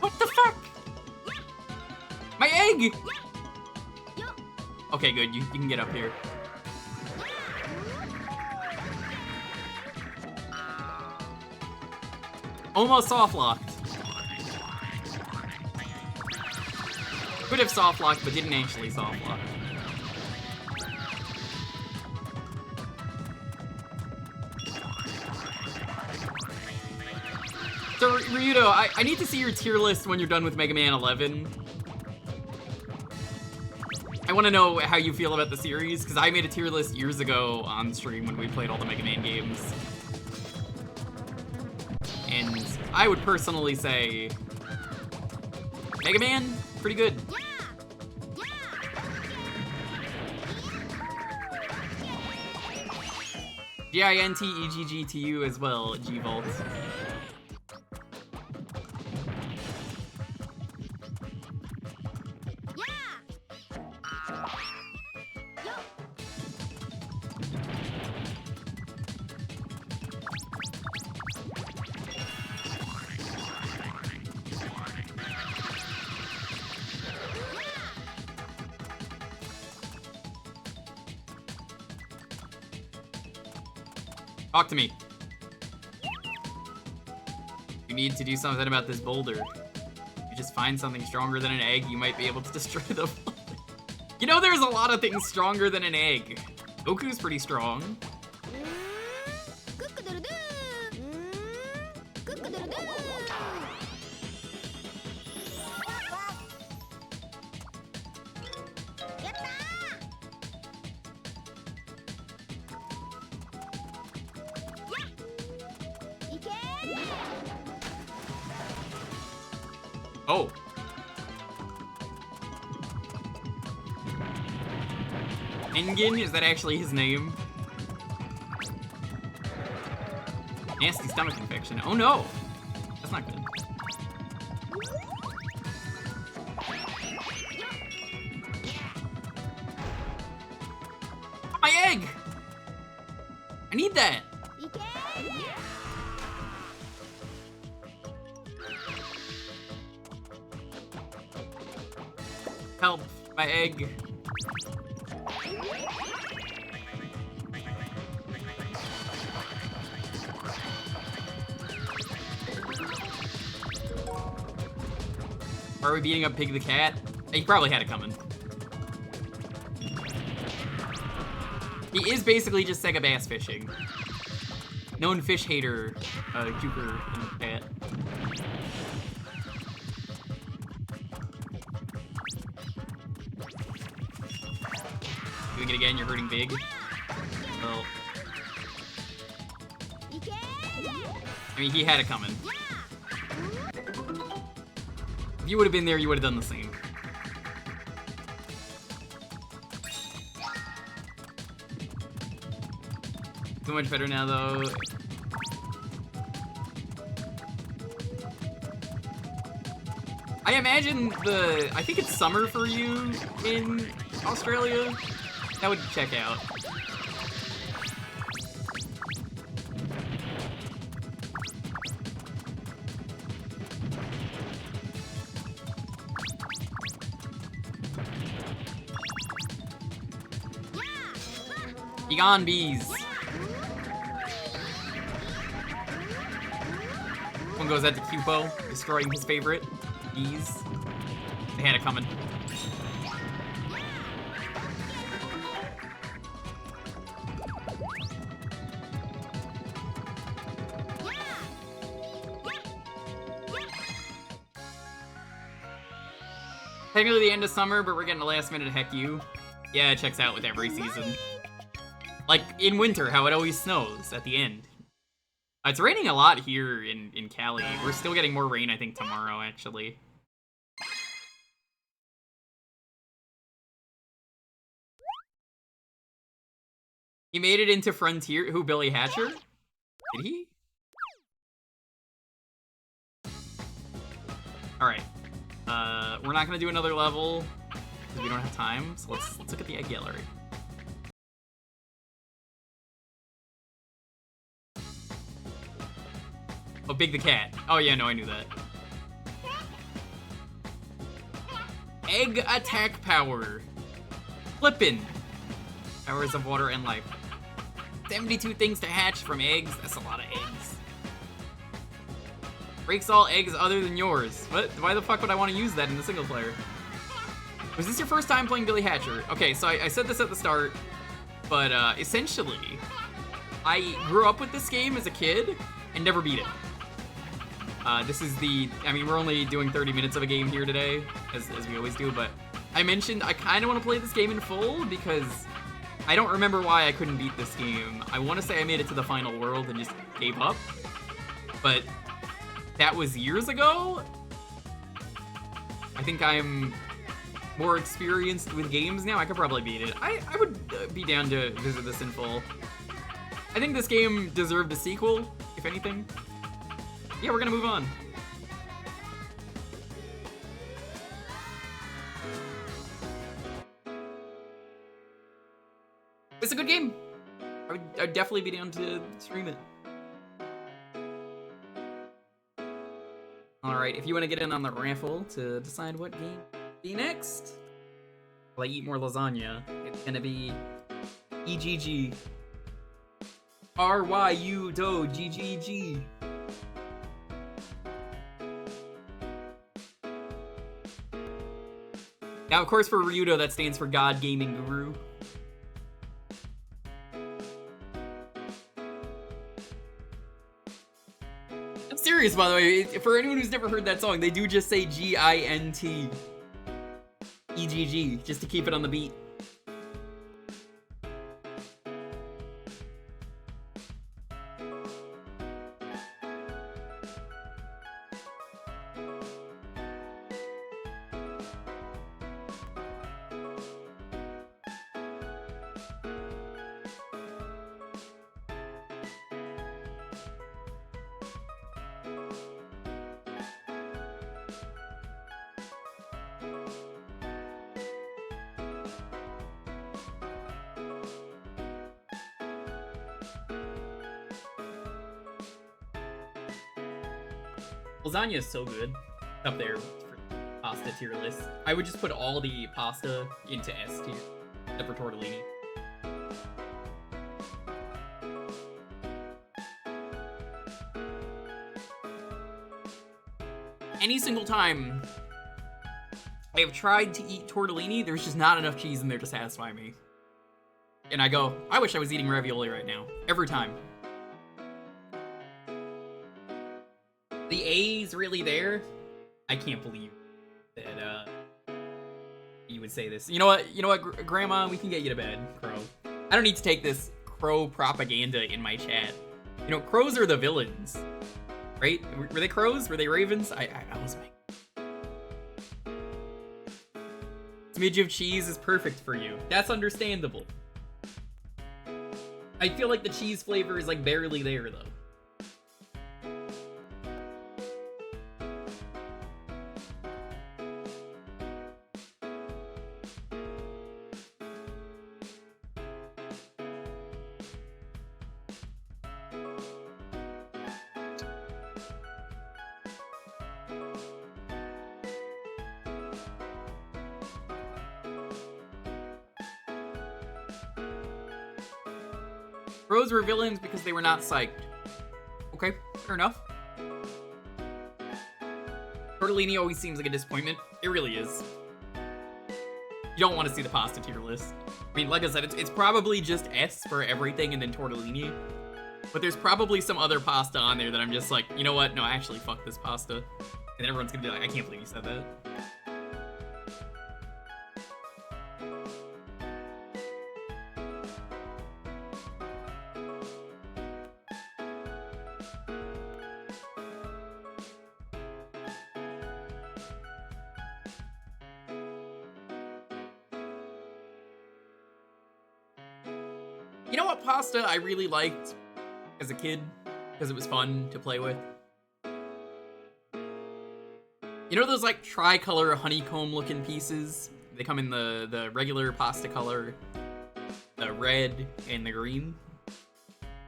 Speaker 4: What the fuck? My egg! Okay, good. You can get up here. Almost soft locked. Could have soft locked, but didn't actually soft lock. So, Ryudo, I need to see your tier list when you're done with Mega Man 11. I want to know how you feel about the series, because I made a tier list years ago on stream when we played all the Mega Man games. And I would personally say Mega Man, pretty good. GINTEGG to you as well, G-Vault. Talk to me. You need to do something about this boulder. You just find something stronger than an egg, you might be able to destroy the boulder. You know, there's a lot of things stronger than an egg. Goku's pretty strong. Oh. Engin, is that actually his name? Nasty stomach infection. Oh no! That's not good. My egg! I need that! Help, my egg. Are we beating up Pig the Cat? He probably had it coming. He is basically just Sega bass fishing. Known fish hater, Jewker and Cat. Doing it again, you're hurting Big. Well, I mean, he had it coming. If you would have been there, you would have done the same. So much better now, though. I imagine I think it's summer for you in Australia. That would check out. Be gone, bees. One goes out to Cupo, destroying his favorite, bees. They had it coming. Technically the end of summer, but we're getting a last minute heck you. Yeah, it checks out with every season. Like in winter, how it always snows at the end. It's raining a lot here in Cali. We're still getting more rain, I think, tomorrow, actually. He made it into Frontier. Who, Billy Hatcher? Did he? Alright. We're not gonna do another level, because we don't have time, so let's look at the egg gallery. Oh, Big the Cat. Oh yeah, no, I knew that. Egg attack power. Flippin'. Powers of water and life. 72 things to hatch from eggs. That's a lot of eggs. Breaks all eggs other than yours. What? Why the fuck would I want to use that in the single player? Was this your first time playing Billy Hatcher? Okay, so I said this at the start, but essentially, I grew up with this game as a kid and never beat it. This is I mean, we're only doing 30 minutes of a game here today, as we always do, but I mentioned I kind of want to play this game in full because I don't remember why I couldn't beat this game. I want to say I made it to the final world and just gave up, but that was years ago. I think I'm more experienced with games now. I could probably beat it. I would be down to visit this in full. I think this game deserved a sequel, if anything. Yeah, we're gonna move on. It's a good game. I'd definitely be down to stream it. Alright, if you want to get in on the raffle to decide what game to be next, while I eat more lasagna, it's gonna be EGG. RYU Do GGG. Now, of course, for Ryudo, that stands for God Gaming Guru. I'm serious, by the way. For anyone who's never heard that song, they do just say G-I-N-T. E-G-G, just to keep it on the beat. Lasagna is so good. Up there for pasta tier list. I would just put all the pasta into S tier, except for tortellini. Any single time I have tried to eat tortellini, there's just not enough cheese in there to satisfy me. And I go, I wish I was eating ravioli right now. Every time. The A's really there? I can't believe that you would say this. You know what, Grandma? We can get you to bed, Crow. I don't need to take this Crow propaganda in my chat. You know, crows are the villains, right? Were they crows? Were they ravens? I was like, smidge of cheese is perfect for you. That's understandable. I feel like the cheese flavor is like barely there though. Crows were villains because they were not psyched. Okay, fair enough. Tortellini always seems like a disappointment. It really is. You don't want to see the pasta tier list. I mean, like I said, it's probably just S for everything and then tortellini. But there's probably some other pasta on there that I'm just like, you know what? No, actually, fuck this pasta. And then everyone's gonna be like, I can't believe you said that. You know what pasta I really liked as a kid because it was fun to play with? You know those like tricolor honeycomb looking pieces? They come in the regular pasta color, the red and the green.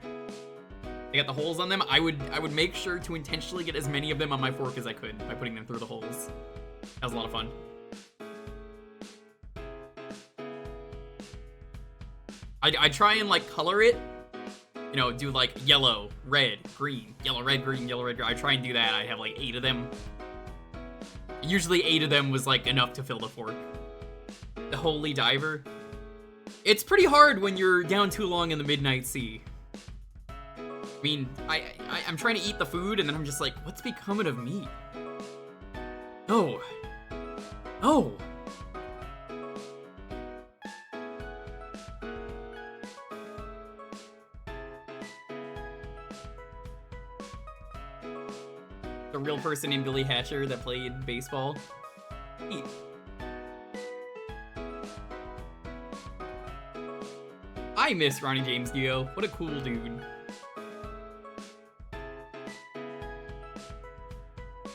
Speaker 4: They got the holes on them. I would make sure to intentionally get as many of them on my fork as I could by putting them through the holes. That was a lot of fun. I try and like color it, you know, do like yellow, red, green, yellow, red, green, yellow, red, green. I try and do that. I have like 8 of them. Usually 8 of them was like enough to fill the fork. The Holy Diver. It's pretty hard when you're down too long in the midnight sea. I mean, I'm trying to eat the food and then I'm just like, what's becoming of me? No. No. A real person named Billy Hatcher that played baseball. Neat. I miss Ronnie James Dio. What a cool dude.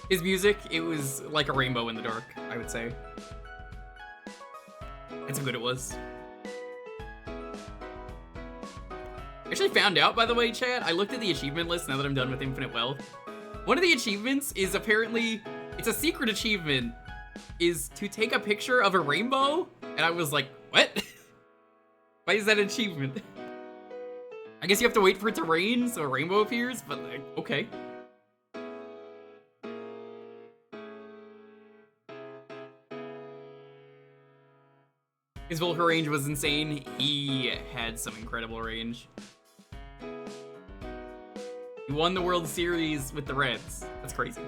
Speaker 4: His music, it was like a rainbow in the dark, I would say. That's how good it was. I actually found out, by the way, chat, I looked at the achievement list now that I'm done with Infinite Wealth. One of the achievements is apparently, it's a secret achievement, is to take a picture of a rainbow. And I was like, what? Why is that an achievement? I guess you have to wait for it to rain so a rainbow appears, but like, okay. His Volker range was insane. He had some incredible range. He won the World Series with the Reds. That's crazy.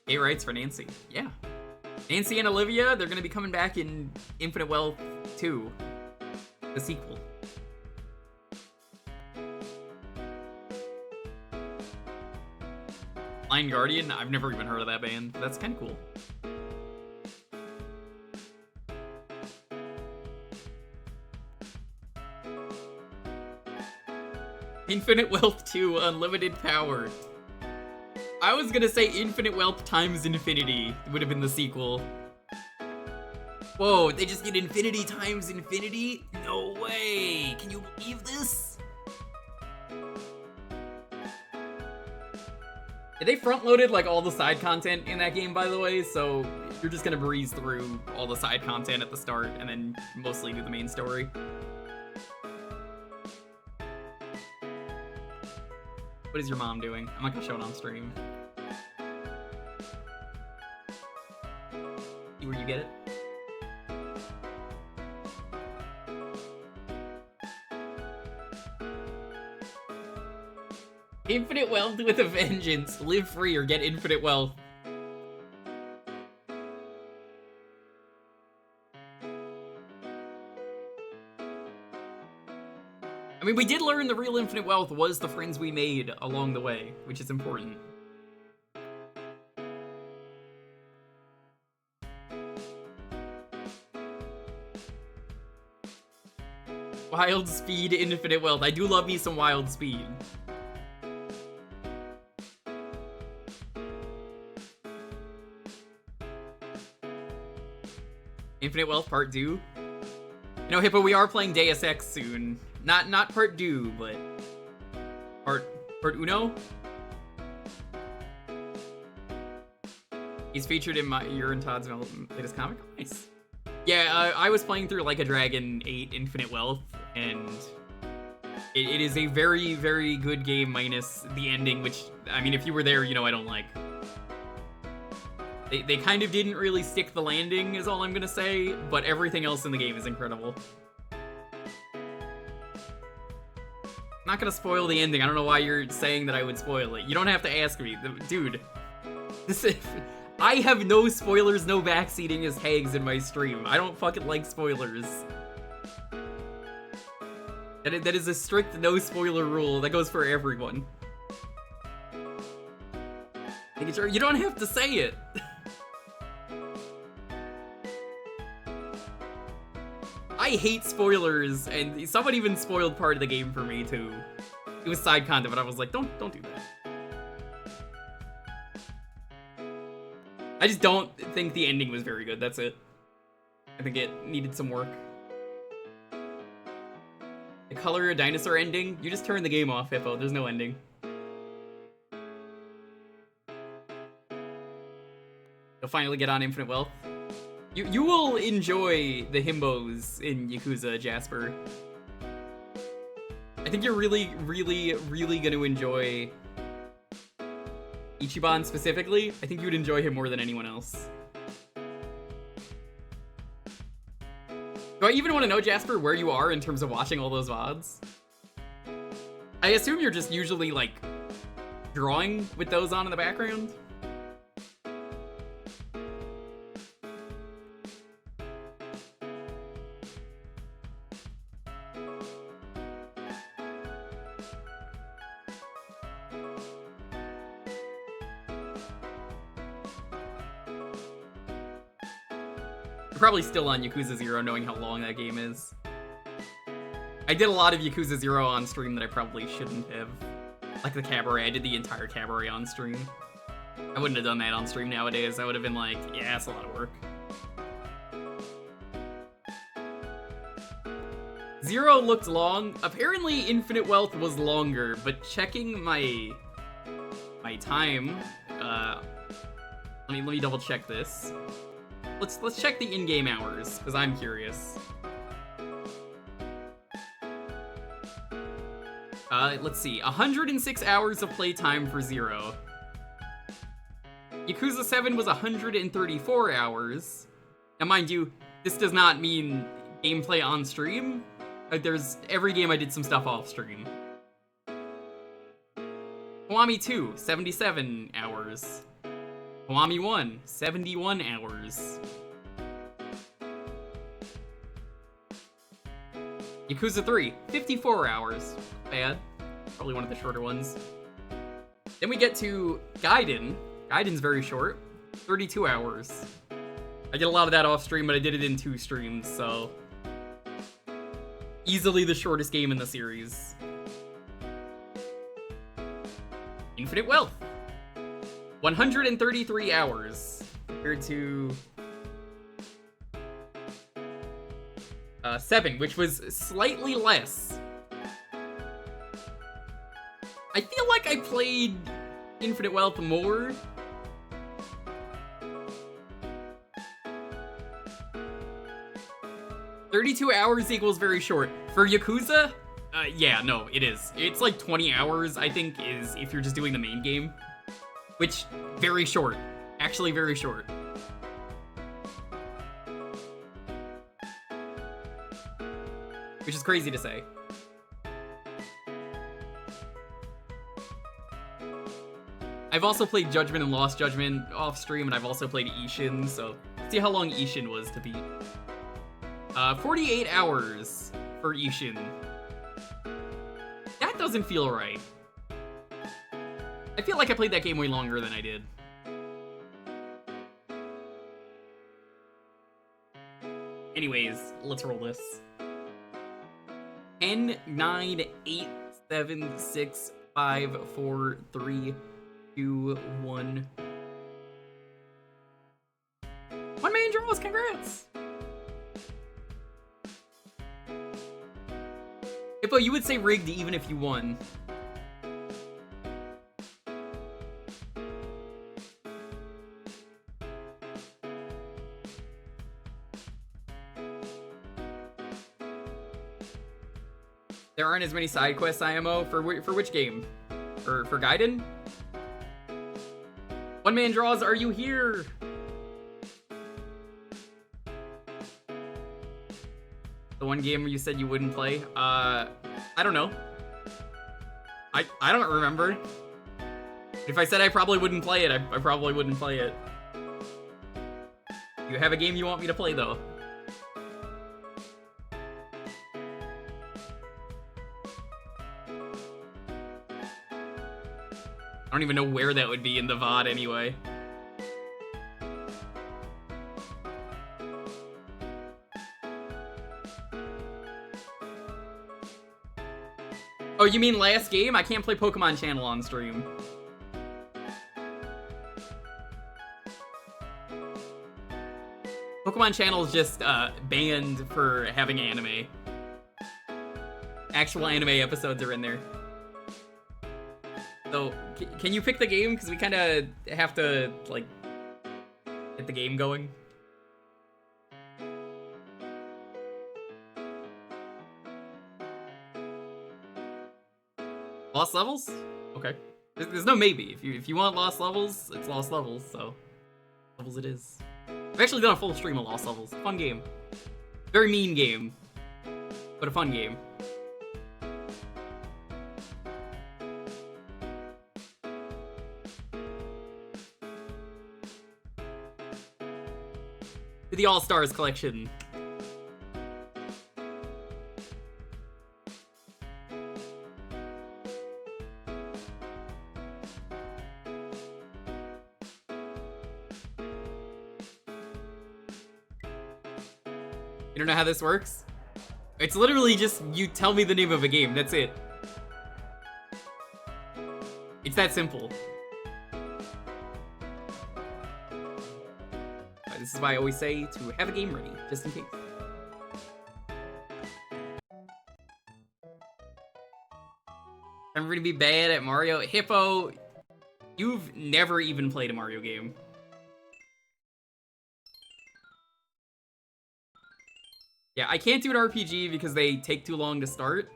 Speaker 4: 8 rights for Nancy. Yeah. Nancy and Olivia, they're gonna be coming back in Infinite Wealth 2. The sequel. Blind Guardian? I've never even heard of that band. That's kind of cool. Infinite Wealth 2, Unlimited Power. I was gonna say Infinite Wealth times Infinity would have been the sequel. Whoa, they just get Infinity times Infinity? No way! Can you believe this? They front-loaded like all the side content in that game, by the way, so you're just gonna breeze through all the side content at the start and then mostly do the main story. What is your mom doing? I'm not gonna show it on stream. See where you get it? Infinite wealth with a vengeance. Live free or get infinite wealth. I mean, we did learn the real infinite wealth was the friends we made along the way, which is important. Wild speed, infinite wealth. I do love me some wild speed. Infinite Wealth Part 2. You know, Hippo, we are playing Deus Ex soon. Not Part 2, but Part Uno. He's featured in your and Todd's latest comic. Nice. Yeah, I was playing through Like a Dragon 8 Infinite Wealth, and it is a very, very good game minus the ending, which, I mean, if you were there, you know I don't like. They kind of didn't really stick the landing, is all I'm gonna say, but everything else in the game is incredible. I'm not gonna spoil the ending. I don't know why you're saying that I would spoil it. You don't have to ask me. Dude, this is... I have no spoilers, no backseating as hags in my stream. I don't fucking like spoilers. That is a strict no spoiler rule. That goes for everyone. You don't have to say it. I hate spoilers, and someone even spoiled part of the game for me too. It was side content, but I was like, don't do that. I just don't think the ending was very good, that's it. I think it needed some work. The color a dinosaur ending? You just turn the game off, Hippo, there's no ending. You'll finally get on Infinite Wealth. You will enjoy the himbos in Yakuza, Jasper. I think you're really, really, really gonna enjoy Ichiban specifically. I think you would enjoy him more than anyone else. Do I even want to know, Jasper, where you are in terms of watching all those VODs? I assume you're just usually, like, drawing with those on in the background? Probably still on Yakuza 0, knowing how long that game is. I did a lot of Yakuza 0 on stream that I probably shouldn't have. Like the Cabaret, I did the entire Cabaret on stream. I wouldn't have done that on stream nowadays. I would have been like, yeah, it's a lot of work. 0 looked long. Apparently Infinite Wealth was longer, but checking my time, let me double check this. Let's check the in-game hours, because I'm curious. Let's see. 106 hours of playtime for Zero. Yakuza 7 was 134 hours. Now, mind you, this does not mean gameplay on stream. Every game I did some stuff off stream. Kiwami 2, 77 hours. Kiwami 1, 71 hours. Yakuza 3, 54 hours. Bad. Probably one of the shorter ones. Then we get to Gaiden. Gaiden's very short. 32 hours. I did a lot of that off stream, but I did it in 2 streams, so... Easily the shortest game in the series. Infinite Wealth. 133 hours. Compared to... 7, which was slightly less. I feel like I played Infinite Wealth more. $32 hours equals very short. For Yakuza, yeah, no, it is. It's like 20 hours, I think, is if you're just doing the main game. Which, very short. Actually very short. Which is crazy to say. I've also played Judgment and Lost Judgment off stream, and I've also played Ishin, so see how long Ishin was to beat. 48 hours for Ishin. That doesn't feel right. I feel like I played that game way longer than I did. Anyways, let's roll this. 10, 9, 8, 7, 6, 5, 4, 3, 2, 1. One man draws, congrats! Hippo, you would say rigged even if you won. There aren't as many side quests IMO for which game? For Gaiden? One man draws, are you here? The one game where you said you wouldn't play? I don't know. I don't remember. If I said I probably wouldn't play it, I probably wouldn't play it. You have a game you want me to play, though. I don't even know where that would be in the VOD anyway. Oh, you mean last game? I can't play Pokemon Channel on stream. Pokemon Channel is just banned for having anime. Actual anime episodes are in there. So, can you pick the game? Because we kind of have to, like, get the game going. Lost Levels? Okay. There's no maybe. If you want Lost Levels, it's Lost Levels, so... Levels it is. I've actually done a full stream of Lost Levels. Fun game. Very mean game. But a fun game. The All-Stars collection. You don't know how this works? It's literally just you tell me the name of a game, that's it. It's that simple. This is why I always say to have a game ready, just in case. I'm gonna be bad at Mario. Hippo, you've never even played a Mario game. Yeah, I can't do an RPG because they take too long to start.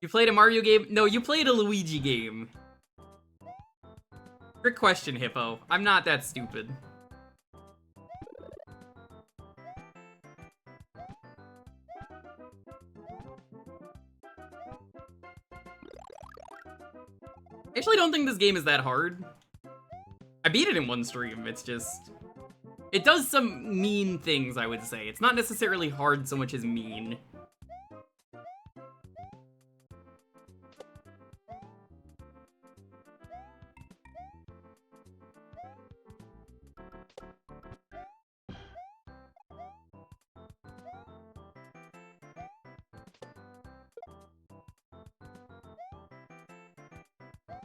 Speaker 4: You played a Mario game? No, you played a Luigi game. Trick question, Hippo. I'm not that stupid. I actually don't think this game is that hard. I beat it in one stream, it's just... It does some mean things, I would say. It's not necessarily hard so much as mean.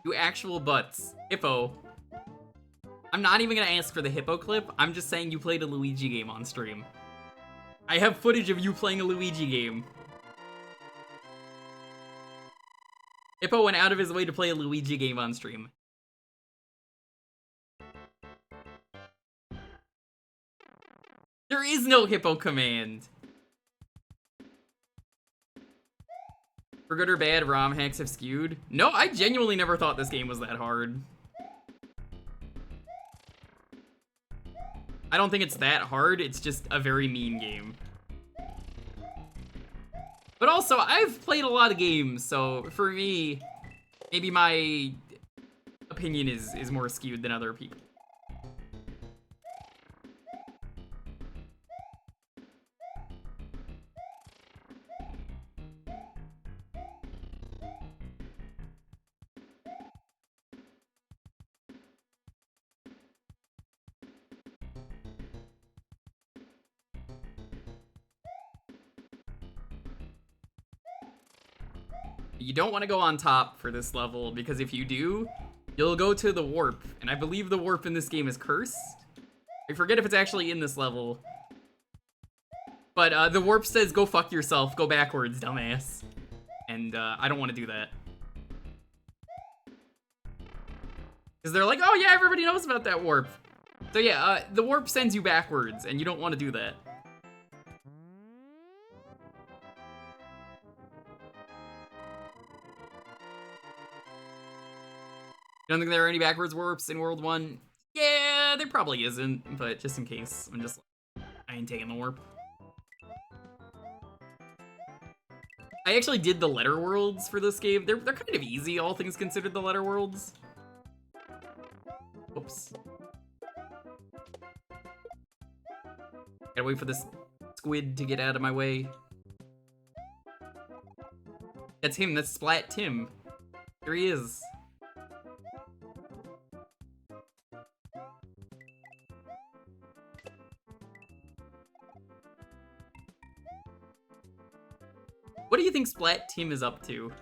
Speaker 4: You actual butts. Hippo. I'm not even gonna ask for the Hippo clip, I'm just saying you played a Luigi game on stream. I have footage of you playing a Luigi game. Hippo went out of his way to play a Luigi game on stream. There is no Hippo command. For good or bad, ROM hacks have skewed. No, I genuinely never thought this game was that hard. I don't think it's that hard, it's just a very mean game. But also, I've played a lot of games, so for me, maybe my opinion is more skewed than other people. You don't want to go on top for this level, because if you do, you'll go to the warp, and I believe the warp in this game is cursed. I forget if it's actually in this level. But the warp says, go fuck yourself, go backwards, dumbass. And I don't want to do that. Because they're like, oh yeah, everybody knows about that warp. So yeah, the warp sends you backwards, and you don't want to do that. You don't think there are any backwards warps in World 1? Yeah, there probably isn't, but just in case, I'm just like, I ain't taking the warp. I actually did the letter worlds for this game. They're kind of easy, all things considered, the letter worlds. Oops. Gotta wait for this squid to get out of my way. That's him, that's Splat Tim. Here he is. What do you think Splat Tim is up to?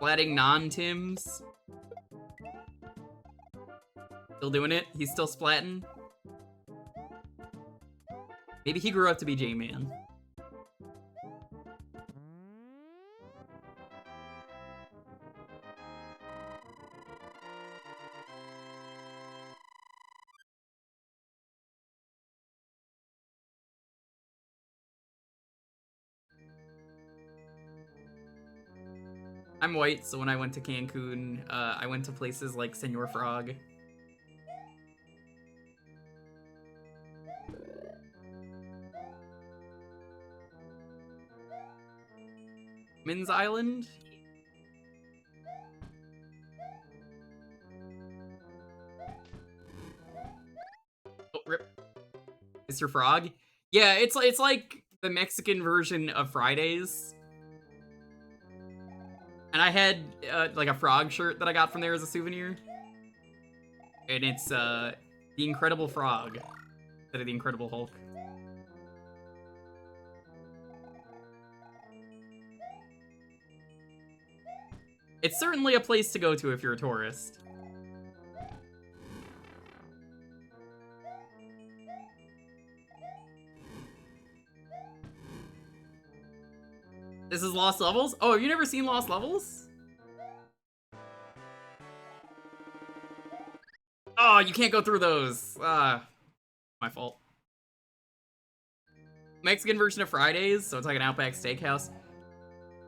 Speaker 4: Splatting non-Tims? Still doing it? He's still splatting? Maybe he grew up to be J-Man. I'm white, so when I went to Cancun, I went to places like Senor Frog. Min's Island? Oh, rip. Mr. Frog? Yeah, it's like the Mexican version of Fridays. And I had, like, a frog shirt that I got from there as a souvenir. And it's, the Incredible Frog instead of the Incredible Hulk. It's certainly a place to go to if you're a tourist. This is Lost Levels? Oh, have you never seen Lost Levels? Oh, you can't go through those. My fault. Mexican version of Fridays, so it's like an Outback Steakhouse.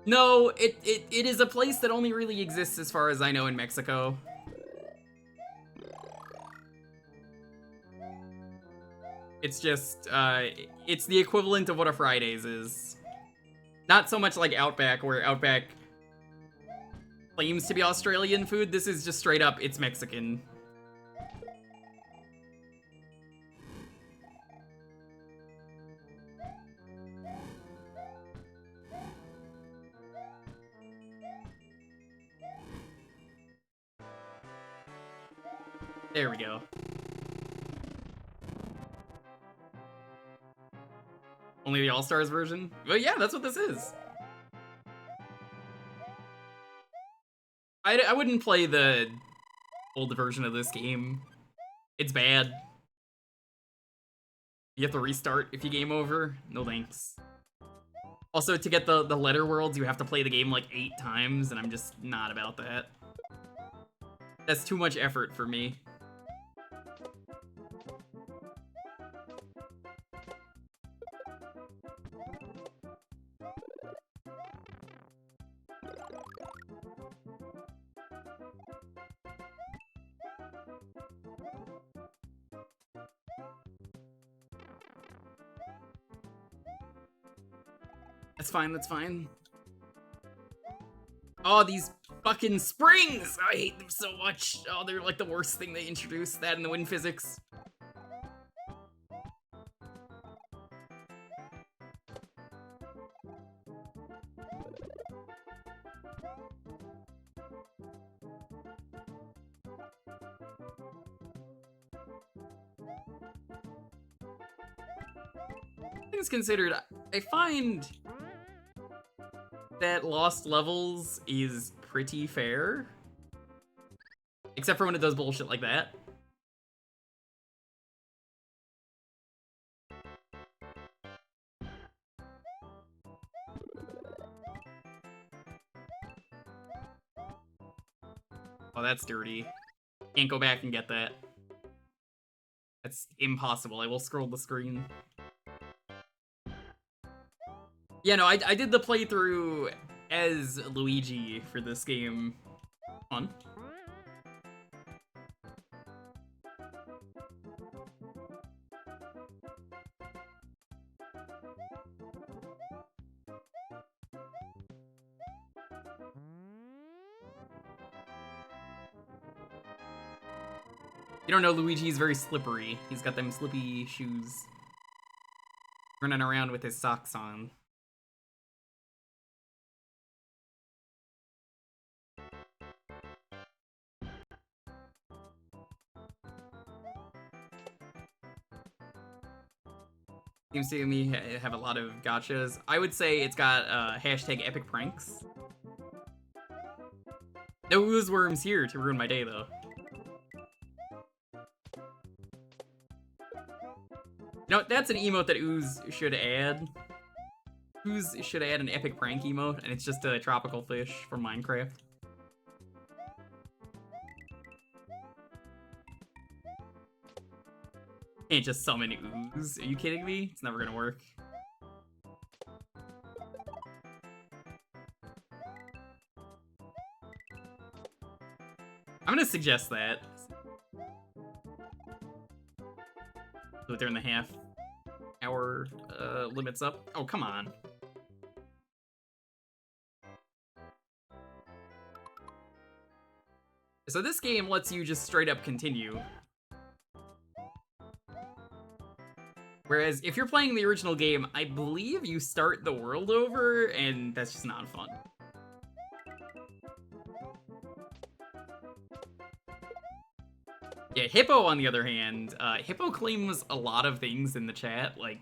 Speaker 4: No, it is a place that only really exists as far as I know in Mexico. It's just, it's the equivalent of what a Fridays is. Not so much like Outback, where Outback claims to be Australian food. This is just straight up, it's Mexican. There we go. Only the All-Stars version? Well, yeah, that's what this is. I wouldn't play the old version of this game. It's bad. You have to restart if you game over. No thanks. Also, to get the letter worlds, you have to play the game like 8 times, and I'm just not about that. That's too much effort for me. That's fine, that's fine. Oh, these fucking springs! I hate them so much. Oh, they're like the worst thing they introduced, that and the wind physics. Things considered, I find that Lost Levels is pretty fair. Except for when it does bullshit like that. Oh, that's dirty. Can't go back and get that. That's impossible. I will scroll the screen. Yeah, no, I did the playthrough as Luigi for this game. Fun. You don't know, Luigi's very slippery. He's got them slippy shoes. Running around with his socks on. Seems to me have a lot of gotchas. I would say it's got hashtag epic pranks. No ooze worms here to ruin my day, though. No, that's an emote that Ooze should add. Ooze should add an epic prank emote, and it's just a tropical fish from Minecraft. Can't just summon Ooze. Are you kidding me? It's never gonna work. I'm gonna suggest that. So during the half-hour limit's up. Oh, come on. So this game lets you just straight up continue. Whereas if you're playing the original game, I believe you start the world over, and that's just not fun. Yeah, Hippo, on the other hand, Hippo claims a lot of things in the chat. Like,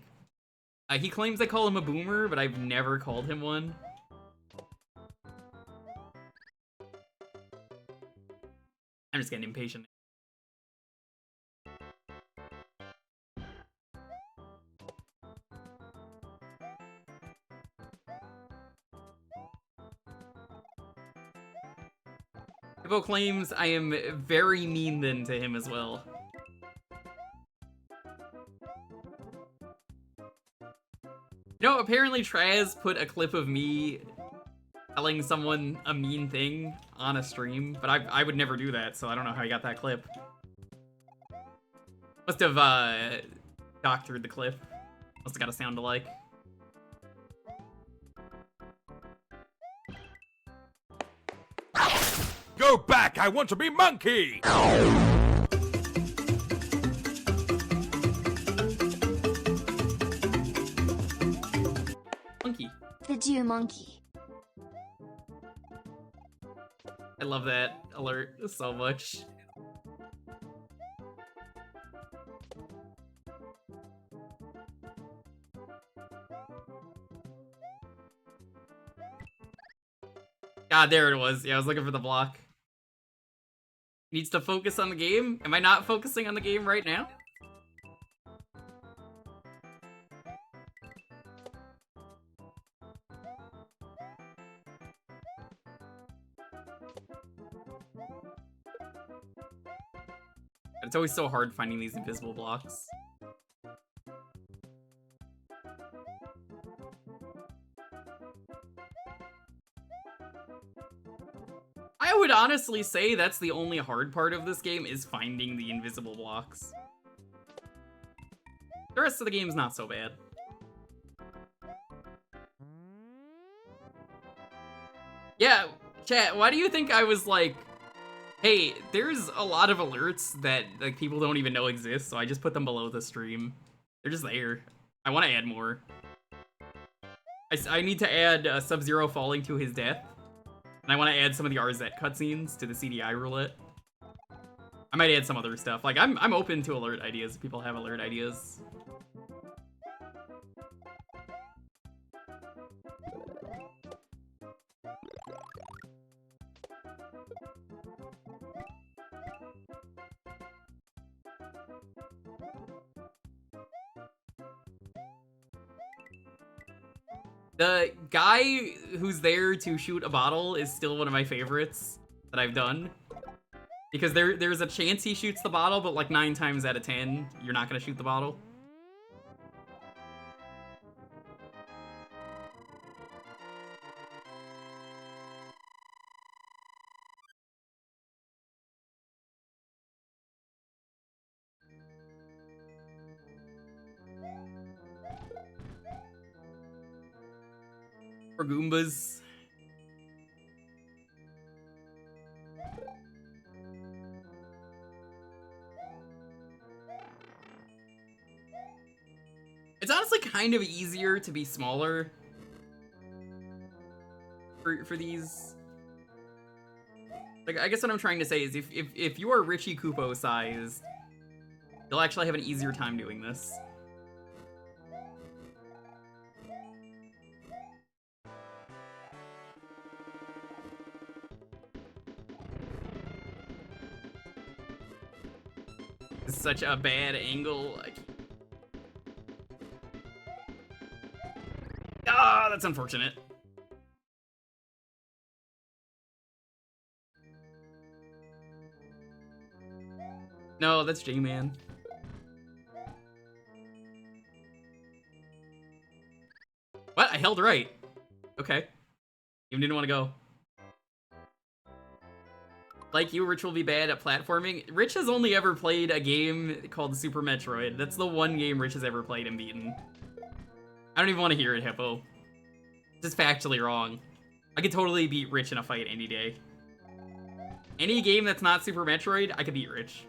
Speaker 4: he claims I call him a boomer, but I've never called him one. I'm just getting impatient. Hippo claims I am very mean then to him as well. You know, apparently Traz put a clip of me telling someone a mean thing on a stream, but I would never do that, so I don't know how he got that clip. Must have, doctored the clip. Must have got a sound alike.
Speaker 2: Go back! I want to be monkey!
Speaker 4: Monkey.
Speaker 9: The Jew monkey.
Speaker 4: I love that alert so much. God, there it was. Yeah, I was looking for the block. Needs to focus on the game? Am I not focusing on the game right now? It's always so hard finding these invisible blocks. I would honestly say that's the only hard part of this game, is finding the invisible blocks. The rest of the game's not so bad. Yeah, chat, why do you think I was like, hey, there's a lot of alerts that like people don't even know exist, so I just put them below the stream. They're just there. I want to add more. I need to add Sub-Zero falling to his death. And I want to add some of the RZ cutscenes to the CDI roulette. I might add some other stuff. Like, I'm open to alert ideas if people have alert ideas. The guy who's there to shoot a bottle is still one of my favorites that I've done. Because there's a chance he shoots the bottle, but like 9 times out of 10, you're not gonna shoot the bottle. For Goombas. It's honestly kind of easier to be smaller for these. Like, I guess what I'm trying to say is if you are Richie Kupo sized, you'll actually have an easier time doing this. It's such a bad angle. Ah, that's unfortunate. No, that's J-Man. What? I held right. Okay. Even didn't want to go. Like you, Rich will be bad at platforming. Rich has only ever played a game called Super Metroid. That's the one game Rich has ever played and beaten. I don't even want to hear it, Hippo. It's just factually wrong. I could totally beat Rich in a fight any day. Any game that's not Super Metroid, I could beat Rich.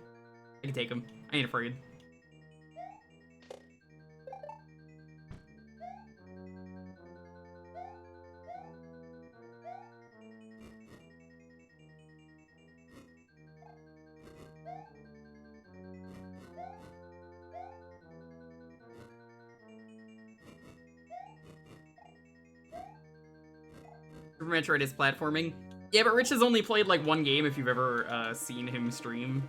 Speaker 4: I can take him. I ain't afraid. Super Metroid is platforming. Yeah, but Rich has only played like one game if you've ever seen him stream.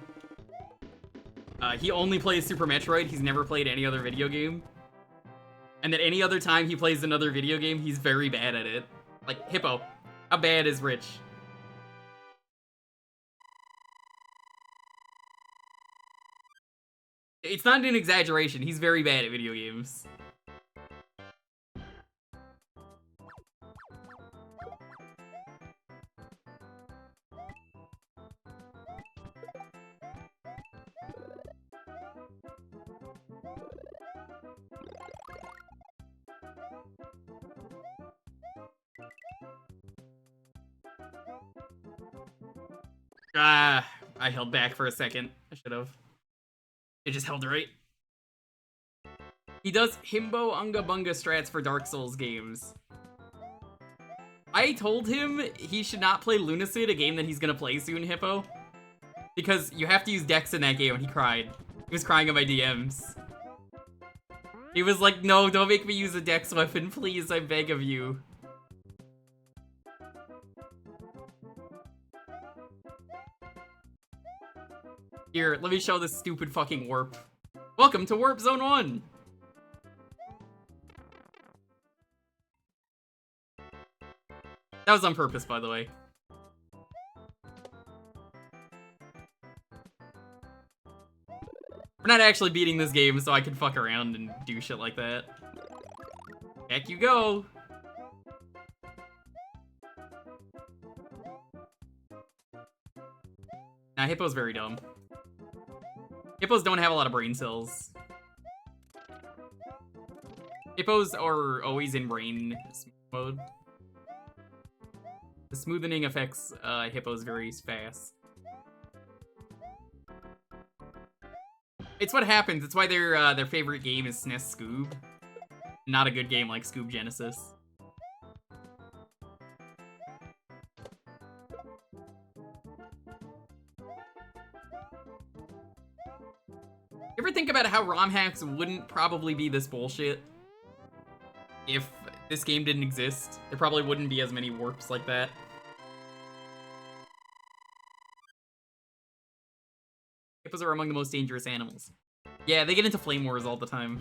Speaker 4: He only plays Super Metroid. He's never played any other video game. And that any other time he plays another video game, he's very bad at it. Like, Hippo, how bad is Rich? It's not an exaggeration. He's very bad at video games. Ah, I held back for a second. I should have. It just held right. He does Himbo Unga Bunga strats for Dark Souls games. I told him he should not play Lunacid, a game that he's gonna play soon, Hippo. Because you have to use Dex in that game, and he cried. He was crying in my DMs. He was like, no, don't make me use a Dex weapon, please, I beg of you. Here, let me show this stupid fucking warp. Welcome to Warp Zone 1! That was on purpose, by the way. We're not actually beating this game, so I can fuck around and do shit like that. Back you go! Nah, Hippo's very dumb. Hippos don't have a lot of brain cells. Hippos are always in brain mode. The smoothing affects hippos very fast. It's what happens. It's why their favorite game is SNES Scoob. Not a good game like Scoob Genesis. You ever think about how ROM hacks wouldn't probably be this bullshit? If this game didn't exist, there probably wouldn't be as many warps like that. Hippos are among the most dangerous animals. Yeah, they get into flame wars all the time.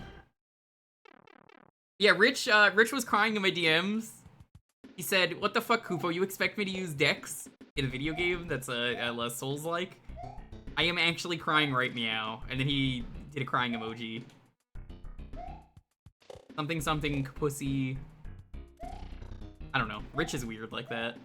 Speaker 4: Yeah, Rich was crying in my DMs. He said, "What the fuck, Kupo? You expect me to use Dex in a video game that's less Souls-like? I am actually crying right meow." And then he did a crying emoji. Something something pussy. I don't know. Rich is weird like that.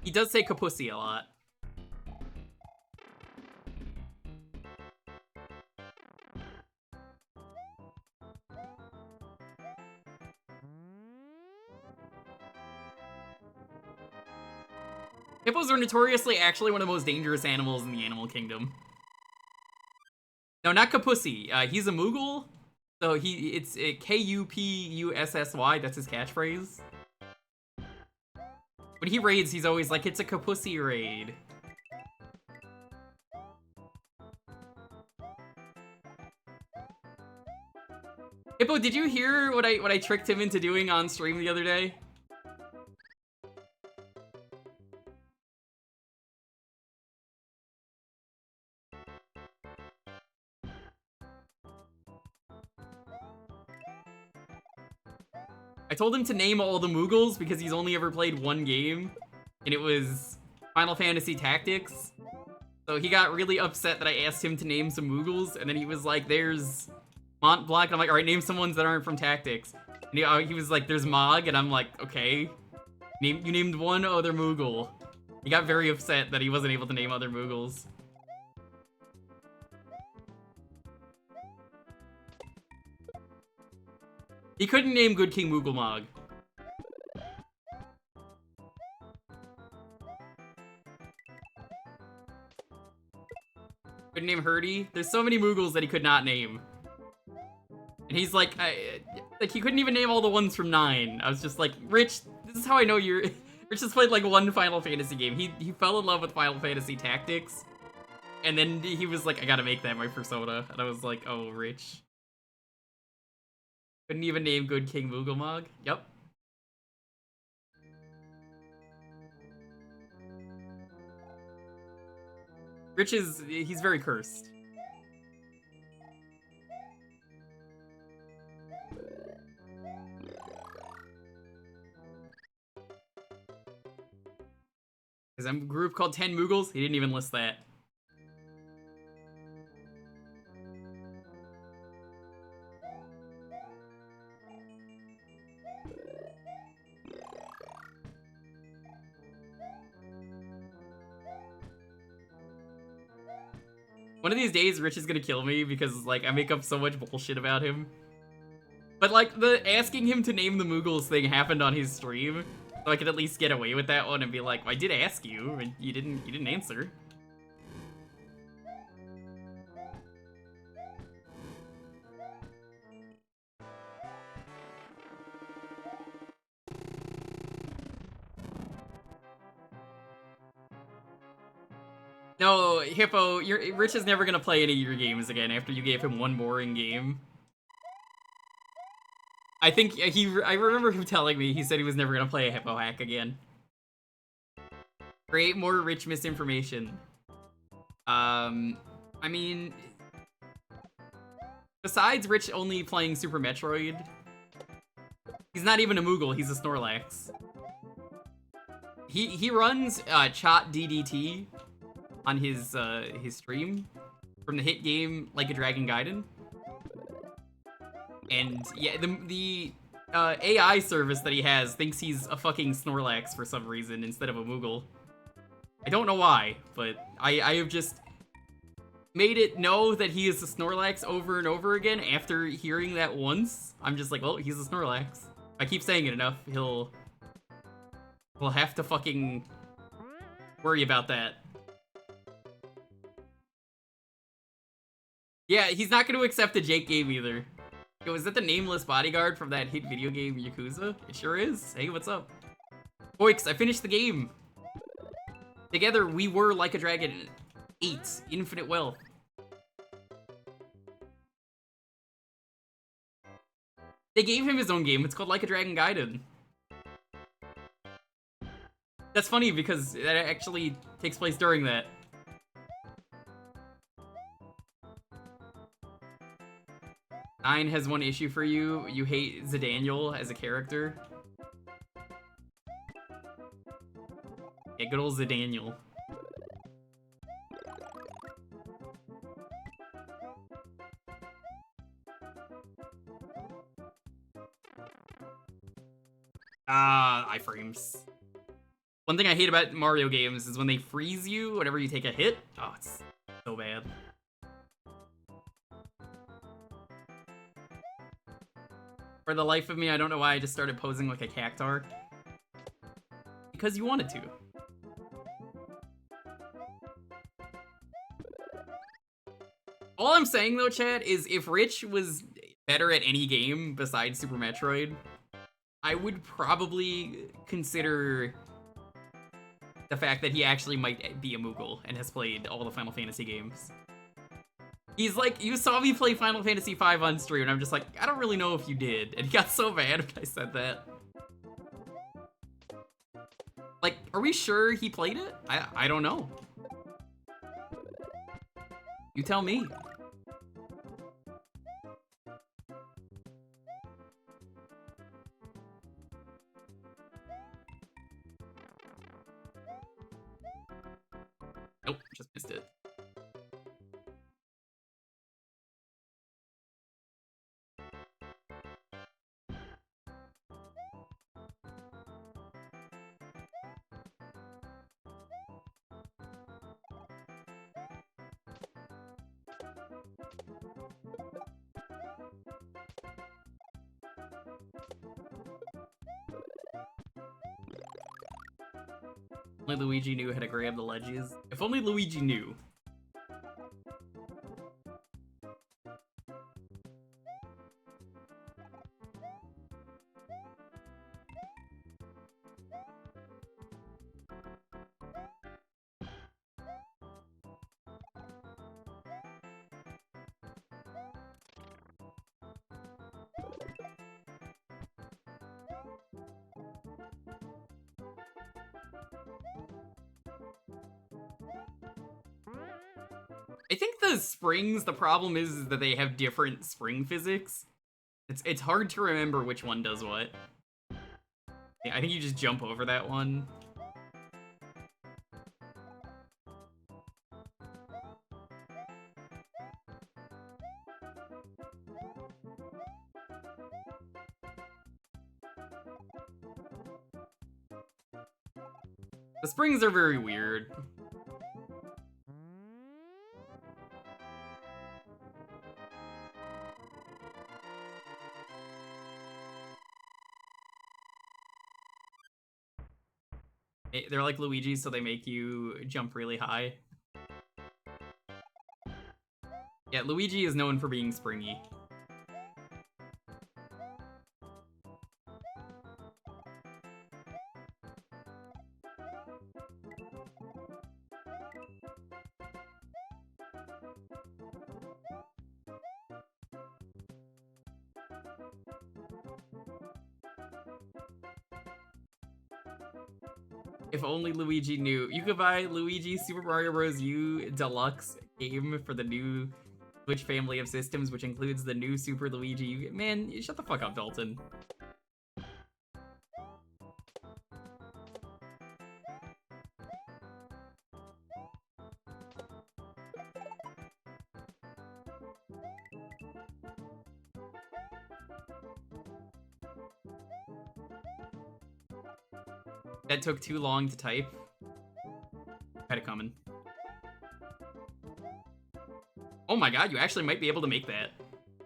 Speaker 4: He does say kapussy a lot. Hippos are notoriously actually one of the most dangerous animals in the animal kingdom. No, not kapussy. He's a Moogle. So it's K-U-P-U-S-S-Y. That's his catchphrase. When he raids, he's always like, it's a kapussy raid. Hippo, did you hear what I tricked him into doing on stream the other day? I told him to name all the Moogles because he's only ever played one game, and it was Final Fantasy Tactics. So he got really upset that I asked him to name some Moogles, and then he was like, there's Mont Blanc, and I'm like, alright, name some ones that aren't from Tactics. And he was like, there's Mog, and I'm like, okay. You named one other Moogle. He got very upset that he wasn't able to name other Moogles. He couldn't name Good King Moogle Mog. Couldn't name Hurdy. There's so many Moogles that he could not name. And he's like, he couldn't even name all the ones from 9. I was just like, Rich, this is how I know you're... Rich just played like one Final Fantasy game. He fell in love with Final Fantasy Tactics. And then he was like, I gotta make that my persona. And I was like, oh, Rich. Couldn't even name Good King Moogle. Yep. Rich he's very cursed. Is a group called 10 Moogles? He didn't even list that. One of these days, Rich is gonna kill me because, like, I make up so much bullshit about him. But, like, the asking him to name the Moogles thing happened on his stream, so I could at least get away with that one and be like, well, I did ask you, and you didn't answer. No, Hippo, Rich is never gonna play any of your games again after you gave him one boring game. I think I remember him telling me, he said he was never gonna play a Hippo hack again. Create more Rich misinformation. I mean, besides Rich only playing Super Metroid, he's not even a Moogle, he's a Snorlax. He runs Chot DDT on his stream from the hit game Like a Dragon Gaiden. And yeah, the AI service that he has thinks he's a fucking Snorlax for some reason instead of a Moogle. I don't know why, but I have just made it know that he is a Snorlax over and over again after hearing that once. I'm just like, well, he's a Snorlax. If I keep saying it enough, he'll have to fucking worry about that. Yeah, he's not going to accept the Jake game either. Yo, is that the nameless bodyguard from that hit video game Yakuza? It sure is. Hey, what's up? Boix, I finished the game. Together, we were Like a Dragon 8, Infinite Wealth. They gave him his own game. It's called Like a Dragon Gaiden. That's funny because that actually takes place during that. Nine has one issue for you. You hate Zidaniel as a character. Yeah, good old Zidaniel. Iframes. One thing I hate about Mario games is when they freeze you whenever you take a hit. Oh, it's so bad. For the life of me, I don't know why I just started posing like a cactar. Because you wanted to. All I'm saying though, chat, is if Rich was better at any game besides Super Metroid, I would probably consider the fact that he actually might be a Moogle and has played all the Final Fantasy games. He's like, you saw me play Final Fantasy V on stream, and I'm just like, I don't really know if you did. And he got so mad when I said that. Like, are we sure he played it? I don't know. You tell me. Nope, just missed it. Only Luigi knew how to grab the ledges. If only Luigi knew. I think the springs, the problem is that they have different spring physics. It's hard to remember which one does what. I think you just jump over that one. The springs are very weird. They're like Luigi, so they make you jump really high. Yeah, Luigi is known for being springy. If only Luigi knew. You could buy Luigi Super Mario Bros. U Deluxe game for the new Switch family of systems, which includes the new Super Luigi U. Man, shut the fuck up, Dalton. That took too long to type. Had it coming. Oh my god, you actually might be able to make that.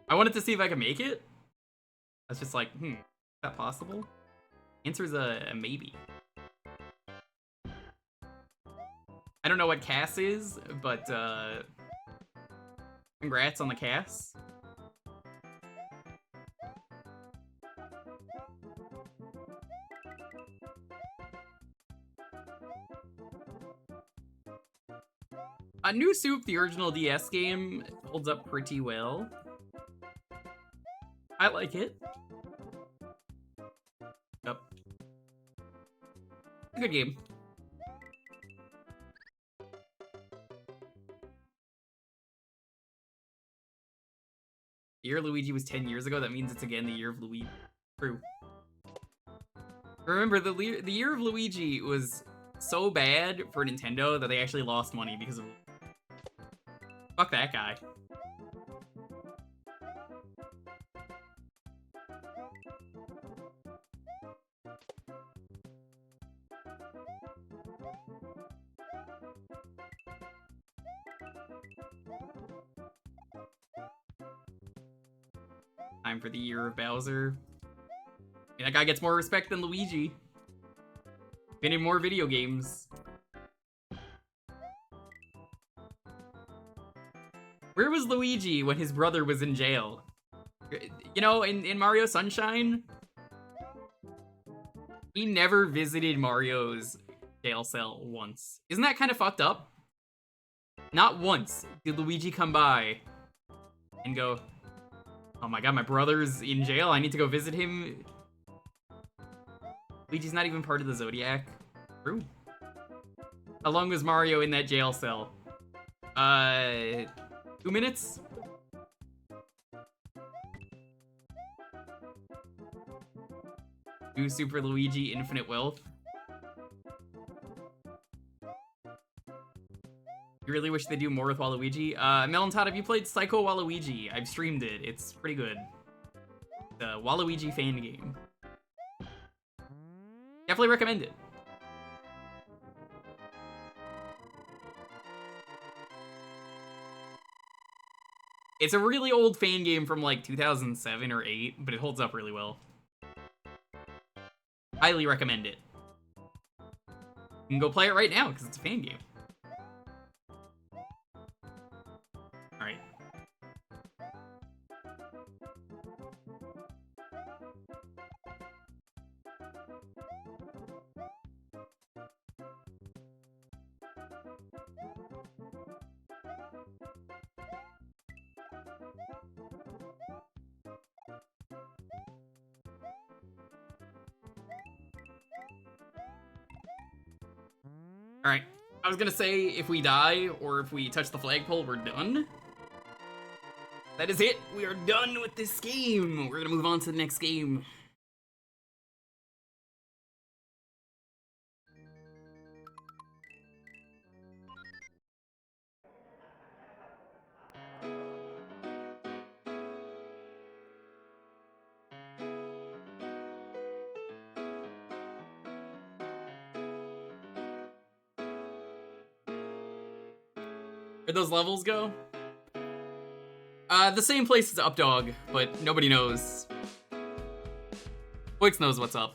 Speaker 4: I wanted to see if I could make it. I was just like, is that possible? Answer's a maybe. I don't know what CAS is, but congrats on the CAS. New Soup, the original DS game, holds up pretty well. I like it. Yep. It's a good game. The year Luigi was 10 years ago, that means it's again the year of Luigi. True. Remember, the year of Luigi was so bad for Nintendo that they actually lost money because of... Fuck that guy. Time for the year of Bowser. I mean, that guy gets more respect than Luigi. Been in more video games. Where was Luigi when his brother was in jail? You know, in Mario Sunshine, he never visited Mario's jail cell once. Isn't that kind of fucked up? Not once did Luigi come by and go, oh my god, my brother's in jail, I need to go visit him. Luigi's not even part of the Zodiac. True. How long was Mario in that jail cell? 2 minutes? Do Super Luigi Infinite Wealth. You really wish they do more with Waluigi? Melon Todd, have you played Psycho Waluigi? I've streamed it. It's pretty good. The Waluigi fan game. Definitely recommend it. It's a really old fan game from like 2007 or 8, but it holds up really well. Highly recommend it. You can go play it right now because it's a fan game. Alright. Alright, I was gonna say if we die or if we touch the flagpole, we're done. That is it. We are done with this game. We're gonna move on to the next game. Where'd those levels go? The same place as Updog, but nobody knows. Wix knows what's up.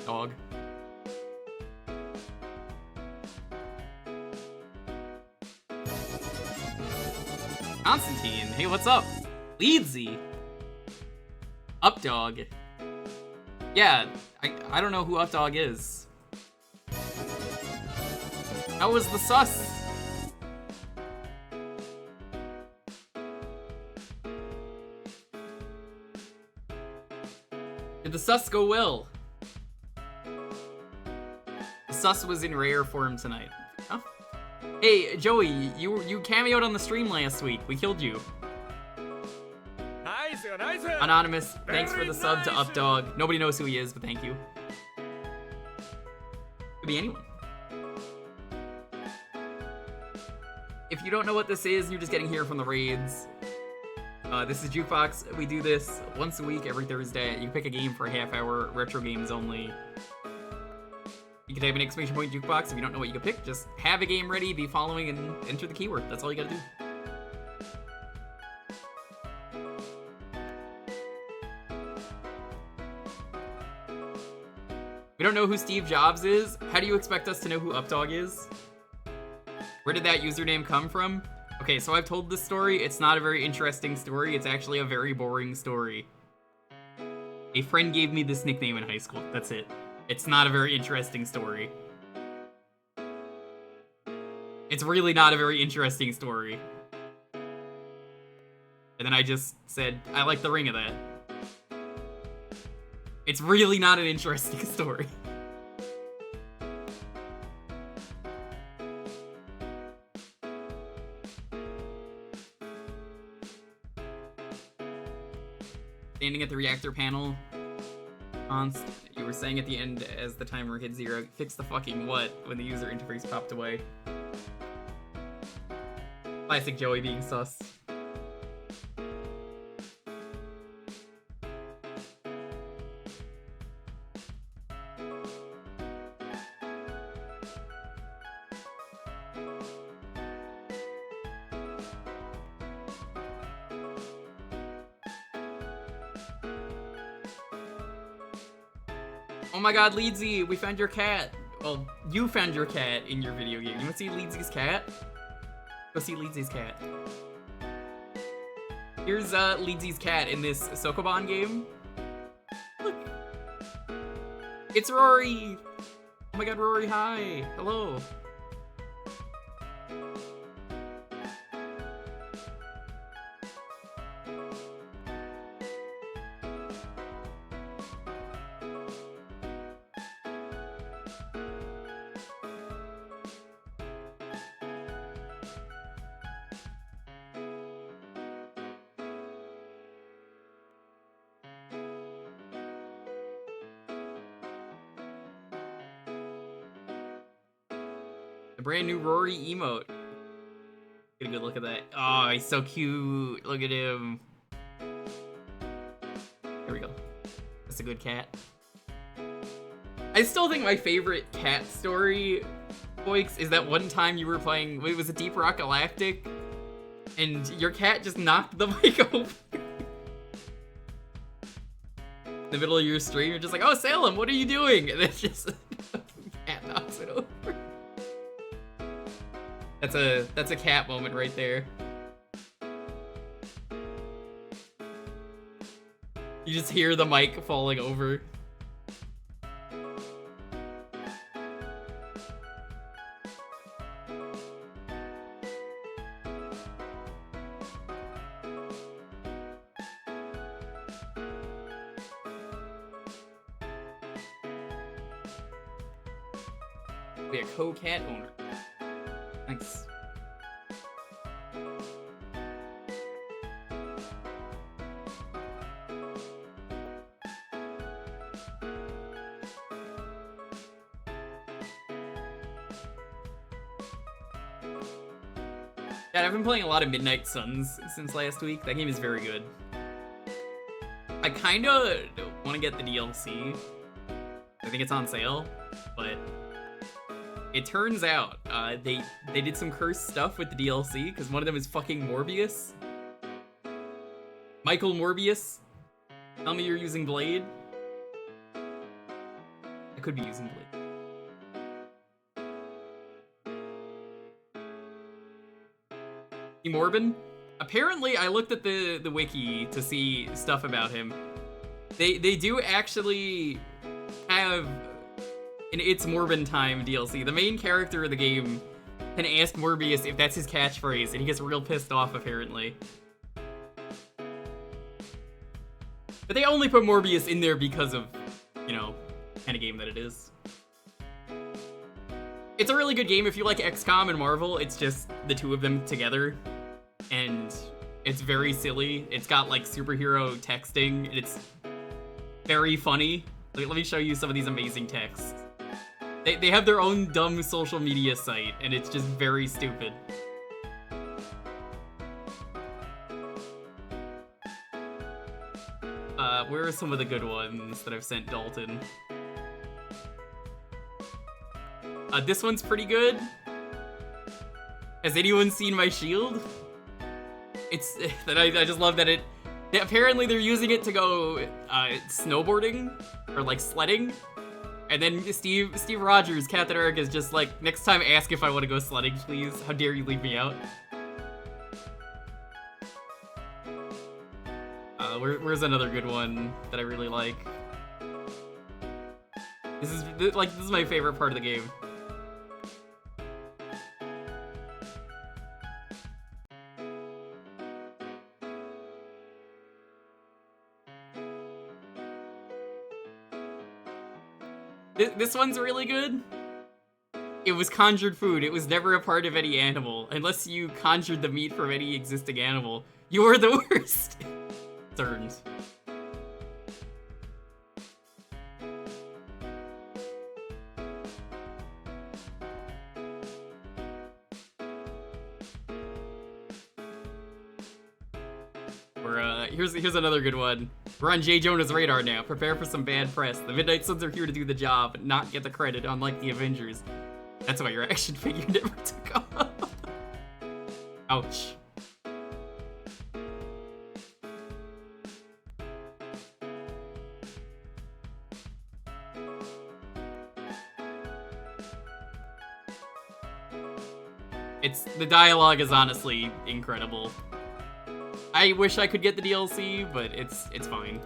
Speaker 4: Dog. Constantine, hey, what's up? Leedsy. Updog. Yeah, I don't know who Updog is. How was the sus? Did the sus go well? The sus was in rare form tonight. Huh? Hey, Joey, you cameoed on the stream last week. We killed you.
Speaker 2: Nice, nice.
Speaker 4: Anonymous, thanks for the sub to Updog. Nobody knows who he is, but thank you. Could be anyone. If you don't know what this is, you're just getting here from the raids. This is Jewkbox. We do this once a week, every Thursday. You pick a game for a half hour, retro games only. You can type an exclamation point Jewkbox. If you don't know what you can pick, just have a game ready, be following, and enter the keyword. That's all you gotta do. We don't know who Steve Jobs is. How do you expect us to know who Updog is? Where did that username come from? Okay, so I've told this story. It's not a very interesting story. It's actually a very boring story. A friend gave me this nickname in high school. That's it. It's not a very interesting story. It's really not a very interesting story. And then I just said, I like the ring of that. It's really not an interesting story. Standing at the reactor panel. Const, you were saying at the end as the timer hit 0, fix the fucking what when the user interface popped away. Classic Joey being sus. Oh my god, Leedsy, we found your cat. Well, you found your cat in your video game. You wanna see Leedsy's cat? Go see Leedsy's cat. Here's Leedsy's cat in this Sokoban game. Look. It's Rory! Oh my god, Rory, hi! Hello. The brand new Rory emote. Get a good look at that. Oh, he's so cute. Look at him. There we go. That's a good cat. I still think my favorite cat story, Boix, is that one time you were playing, it was a Deep Rock Galactic, and your cat just knocked the mic over. In the middle of your stream, you're just like, oh, Salem, what are you doing? And then just cat knocks it over. That's a cat moment right there. You just hear the mic falling over. Be a co-cat owner. Thanks. Yeah, I've been playing a lot of Midnight Suns since last week. That game is very good. I kinda want to get the DLC. I think it's on sale, but it turns out they did some cursed stuff with the DLC because one of them is fucking Morbius. Michael Morbius. Tell me you're using Blade. I could be using Blade. Morbin? apparently, I looked at the wiki to see stuff about him. They do actually have an It's Morbin Time DLC. The main character of the game can ask Morbius if that's his catchphrase, and he gets real pissed off, apparently. But they only put Morbius in there because of, you know, kind of game that it is. It's a really good game. If you like XCOM and Marvel, it's just the two of them together. And it's very silly. It's got, like, superhero texting, and it's very funny. Like, let me show you some of these amazing texts. They have their own dumb social media site, and it's just very stupid. Where are some of the good ones that I've sent Dalton? This one's pretty good. Has anyone seen my shield? It's that I just love that apparently they're using it to go snowboarding or like sledding. And then Steve Rogers, Captain America, is just like, next time ask if I want to go sledding, please. How dare you leave me out? Where's another good one that I really like? This is my favorite part of the game. This one's really good. It was conjured food. It was never a part of any animal. Unless you conjured the meat from any existing animal. You were the worst. Turns. Here's another good one. We're on J. Jonah's radar now. Prepare for some bad press. The Midnight Suns are here to do the job, not get the credit, unlike the Avengers. That's why your action figure never took off. Ouch. The dialogue is honestly incredible. I wish I could get the DLC, but it's fine.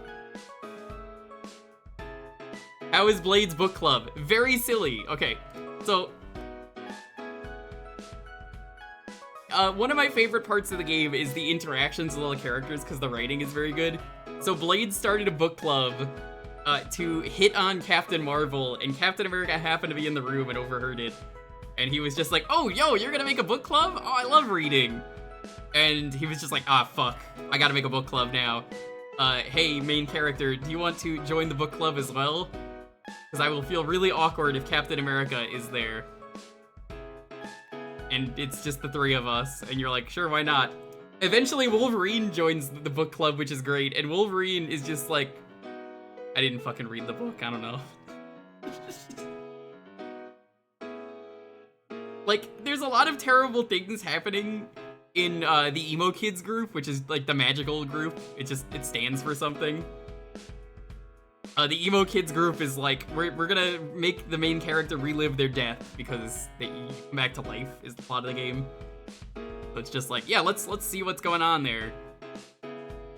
Speaker 4: How is Blade's book club? Very silly. Okay, so one of my favorite parts of the game is the interactions with all the characters because the writing is very good. So Blade started a book club to hit on Captain Marvel, and Captain America happened to be in the room and overheard it. And he was just like, oh, yo, you're gonna make a book club? Oh, I love reading. And he was just like, ah, fuck, I gotta make a book club now. Hey, main character, do you want to join the book club as well? Because I will feel really awkward if Captain America is there. And it's just the three of us, and you're like, sure, why not? Eventually, Wolverine joins the book club, which is great, and Wolverine is just like, I didn't fucking read the book, I don't know. Like, there's a lot of terrible things happening in the Emo Kids group, which is like the magical group. It stands for something. The Emo Kids group is like, we're gonna make the main character relive their death because they come back to life is the plot of the game. So it's just like, yeah, let's see what's going on there.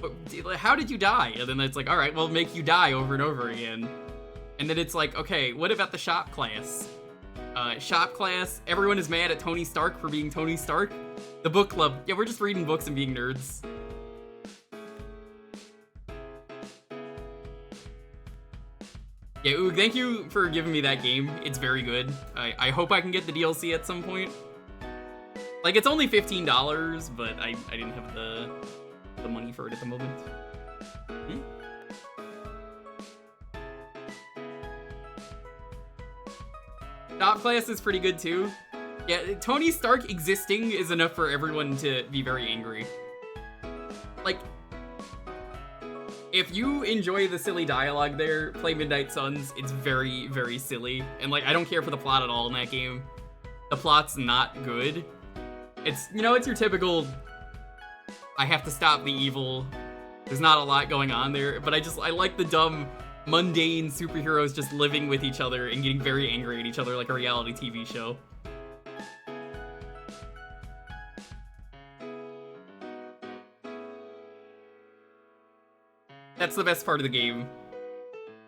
Speaker 4: But how did you die? And then it's like, all right, we'll make you die over and over again. And then it's like, okay, what about the shop class? Shop class, everyone is mad at Tony Stark for being Tony Stark. The book club, yeah, we're just reading books and being nerds. Yeah, Oog, thank you for giving me that game. It's very good. I hope I can get the DLC at some point. Like, it's only $15, but I didn't have the money for it at the moment. Shop class is pretty good too. Yeah, Tony Stark existing is enough for everyone to be very angry. Like, if you enjoy the silly dialogue there, play Midnight Suns. It's very, very silly. And like, I don't care for the plot at all in that game. The plot's not good. It's, you know, it's your typical, I have to stop the evil. There's not a lot going on there, but I like the dumb, mundane superheroes just living with each other and getting very angry at each other like a reality TV show. That's the best part of the game.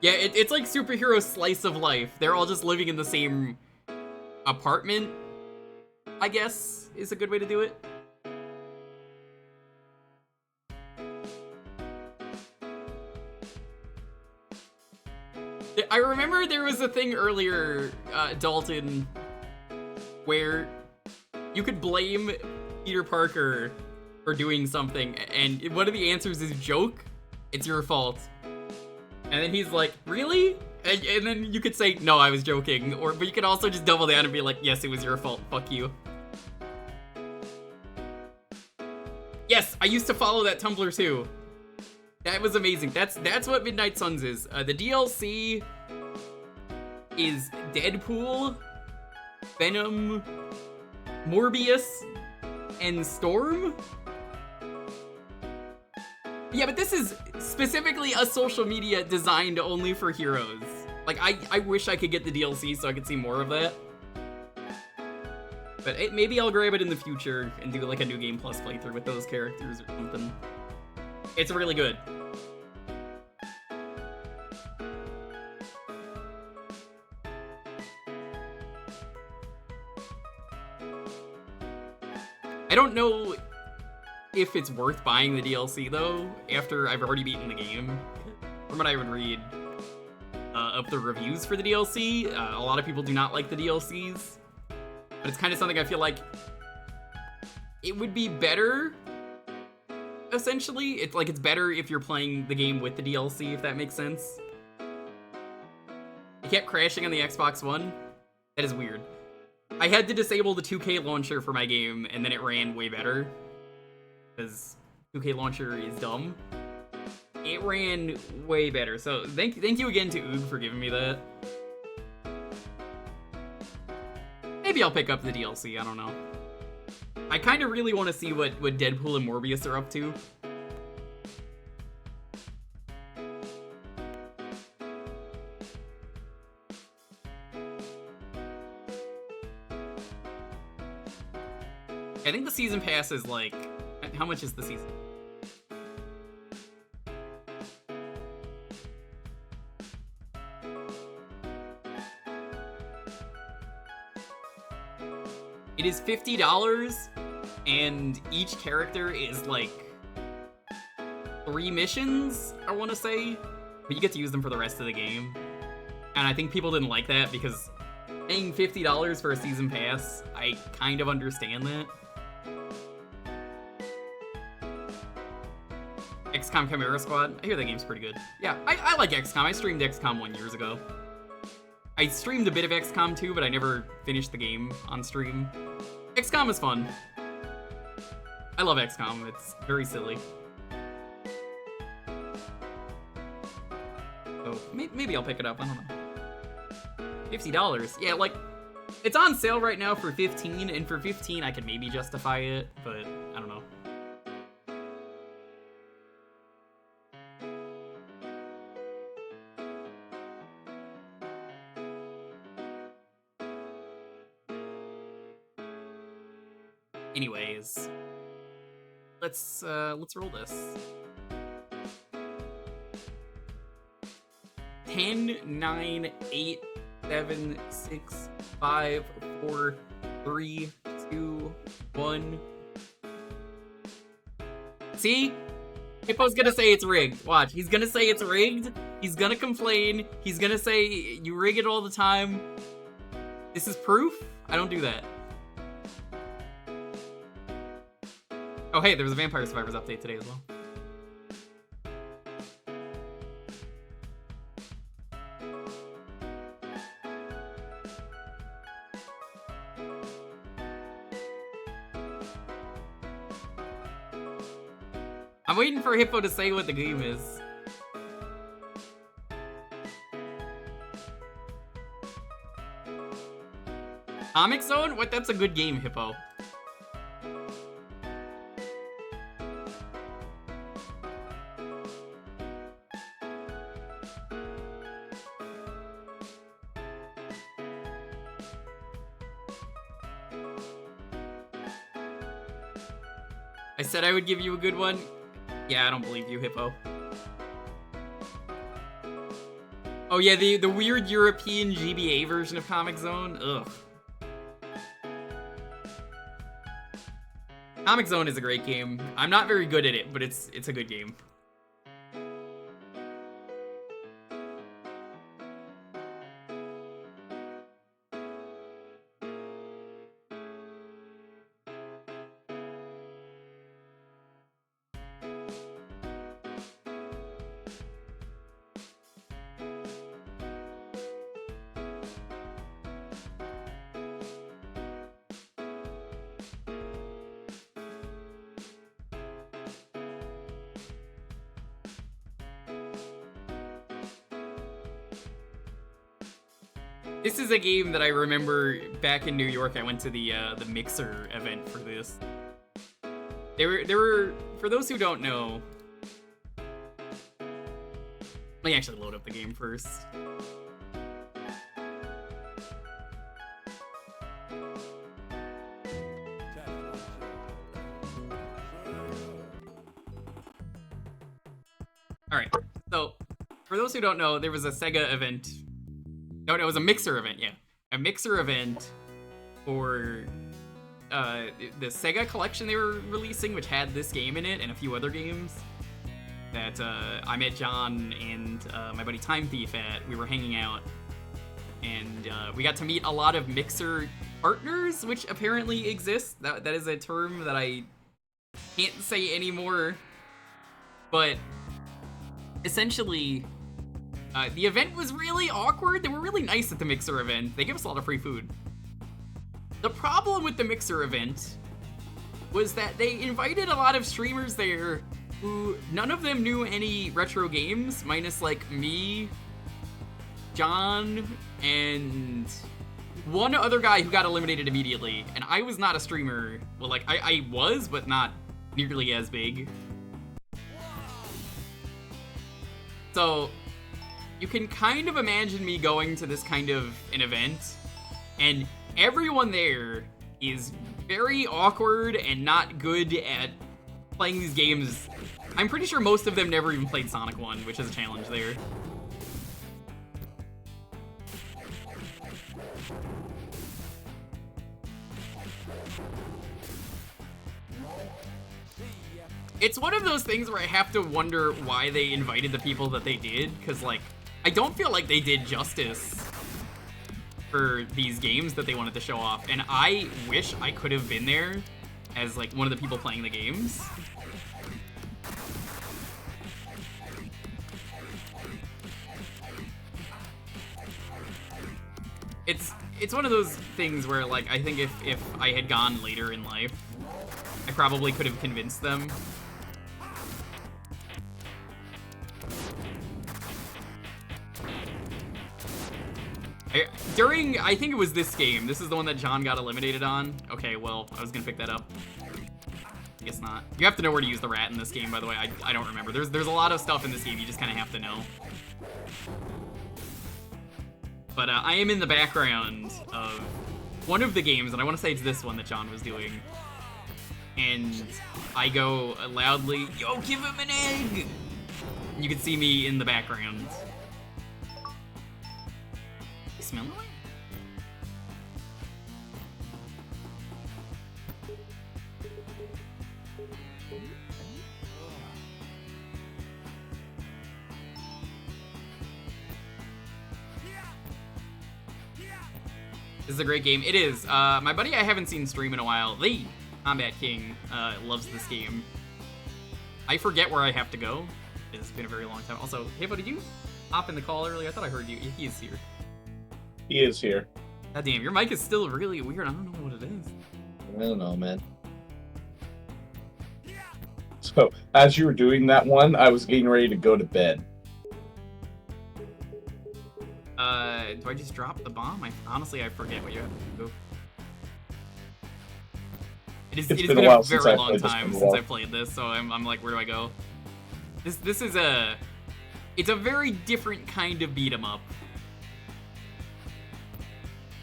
Speaker 4: Yeah, it's like superhero slice of life. They're all just living in the same apartment, I guess, is a good way to do it. I remember there was a thing earlier, Dalton, where you could blame Peter Parker for doing something, and one of the answers is joke. It's your fault. And then he's like, really? And then you could say, no, I was joking. But you could also just double down and be like, yes, it was your fault. Fuck you. Yes, I used to follow that Tumblr too. That was amazing. That's what Midnight Suns is. The DLC is Deadpool, Venom, Morbius, and Storm. Yeah, but this is specifically a social media designed only for heroes. Like, I wish I could get the DLC so I could see more of that. But maybe I'll grab it in the future and do like a New Game Plus playthrough with those characters or something. It's really good. I don't know if it's worth buying the DLC though, after I've already beaten the game. From what I would read of the reviews for the DLC, a lot of people do not like the DLCs. But it's kind of something I feel like it would be better, essentially. It's better if you're playing the game with the DLC, if that makes sense. It kept crashing on the Xbox One. That is weird. I had to disable the 2K launcher for my game, and then it ran way better. Because 2K launcher is dumb. It ran way better. So thank you again to Oog for giving me that. Maybe I'll pick up the DLC, I don't know. I kind of really want to see what Deadpool and Morbius are up to. I think the season pass is like... How much is the season? It is $50, and each character is like 3 missions, I want to say, but you get to use them for the rest of the game. And I think people didn't like that because paying $50 for a season pass, I kind of understand that. XCOM Chimera Squad, I hear that game's pretty good. Yeah, I like XCOM. I streamed XCOM 1 years ago. I streamed a bit of XCOM 2, but I never finished the game on stream. XCOM is fun. I love XCOM. It's very silly. So maybe I'll pick it up. I don't know. $50. Yeah, like, it's on sale right now for $15, and for $15 I could maybe justify it, but I don't know. Anyways, let's roll this. 10, 9, 8, 7, 6, 5, 4, 3, 2, 1. See? Hippo's gonna say it's rigged. Watch, he's gonna say it's rigged. He's gonna complain. He's gonna say you rig it all the time. This is proof? I don't do that. Oh hey, there was a Vampire Survivors update today as well. I'm waiting for Hippo to say what the game is. Comix Zone? What? That's a good game, Hippo. I said I would give you a good one. Yeah, I don't believe you, Hippo. Oh yeah, the weird European GBA version of Comix Zone. Ugh. Comix Zone is a great game. I'm not very good at it, but it's a good game. This is a game that I remember back in New York. I went to the Mixer event for this. There were for those who don't know. Let me actually load up the game first. All right. So, for those who don't know, there was a Sega event. No, it was a Mixer event, yeah. A Mixer event for the Sega collection they were releasing, which had this game in it and a few other games that I met John and my buddy Time Thief at. We were hanging out, and we got to meet a lot of Mixer partners, which apparently exist. That is a term that I can't say anymore, but essentially... the event was really awkward. They were really nice at the Mixer event. They gave us a lot of free food. The problem with the Mixer event was that they invited a lot of streamers there who none of them knew any retro games, minus like me, John, and one other guy who got eliminated immediately. And I was not a streamer. Well, like I was, but not nearly as big. So you can kind of imagine me going to this kind of an event, and everyone there is very awkward and not good at playing these games. I'm pretty sure most of them never even played Sonic 1, which is a challenge there. It's one of those things where I have to wonder why they invited the people that they did, because, like, I don't feel like they did justice for these games that they wanted to show off, and I wish I could have been there as, like, one of the people playing the games. It's one of those things where, like, I think if I had gone later in life, I probably could have convinced them. I think it was this game. This is the one that John got eliminated on. Okay, well, I was gonna pick that up. I guess not. You have to know where to use the rat in this game, by the way. I don't remember. There's a lot of stuff in this game you just kind of have to know. But I am in the background of one of the games, and I want to say it's this one that John was doing. And I go loudly, "Yo, give him an egg!" And you can see me in the background. You smell it? This is a great game. It is. My buddy I haven't seen stream in a while, the Combat King, loves this game. I forget where I have to go. It's been a very long time. Also, hey, buddy, did you hop in the call earlier? I thought I heard you. He is here.
Speaker 9: He is here.
Speaker 4: God damn, your mic is still really weird. I don't know what it is.
Speaker 9: I don't know, man. So, as you were doing that one, I was getting ready to go to bed.
Speaker 4: Do I just drop the bomb? Honestly, I forget what you have to do. It's been a very long time since I played this, so I'm like, where do I go? This is it's a very different kind of beat 'em up.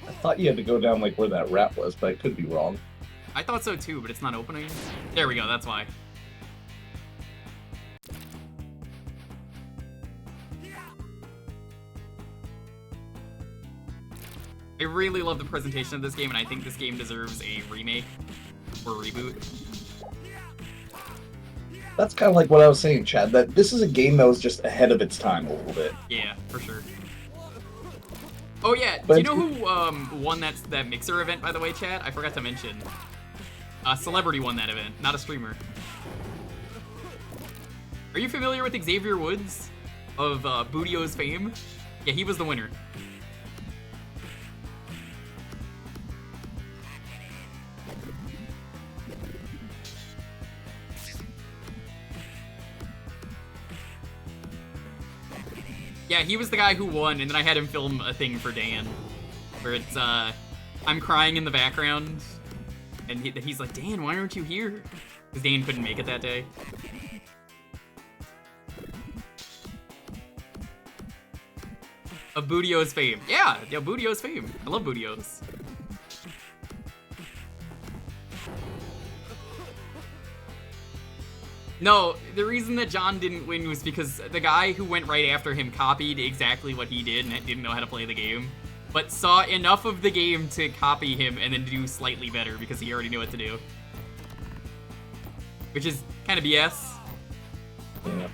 Speaker 9: I thought you had to go down like where that rat was, but I could be wrong.
Speaker 4: I thought so too, but it's not opening. There we go, that's why. really love the presentation of this game, and I think this game deserves a remake or reboot.
Speaker 9: That's kind of like what I was saying, Chad, that this is a game that was just ahead of its time a little bit.
Speaker 4: Yeah, for sure. Oh yeah,
Speaker 9: But
Speaker 4: do you know who won that Mixer event, by the way, Chad? I forgot to mention. A celebrity won that event, not a streamer. Are you familiar with Xavier Woods of Bootio's fame? Yeah, he was the winner. Yeah, he was the guy who won, and then I had him film a thing for Dan, where it's, I'm crying in the background, and he's like, Dan, why aren't you here? Because Dan couldn't make it that day. Of Bootio's fame. Yeah, Bootio's fame. I love Bootio's. No, the reason that John didn't win was because the guy who went right after him copied exactly what he did and didn't know how to play the game, but saw enough of the game to copy him and then do slightly better because he already knew what to do. Which is kind of BS.
Speaker 9: Yeah.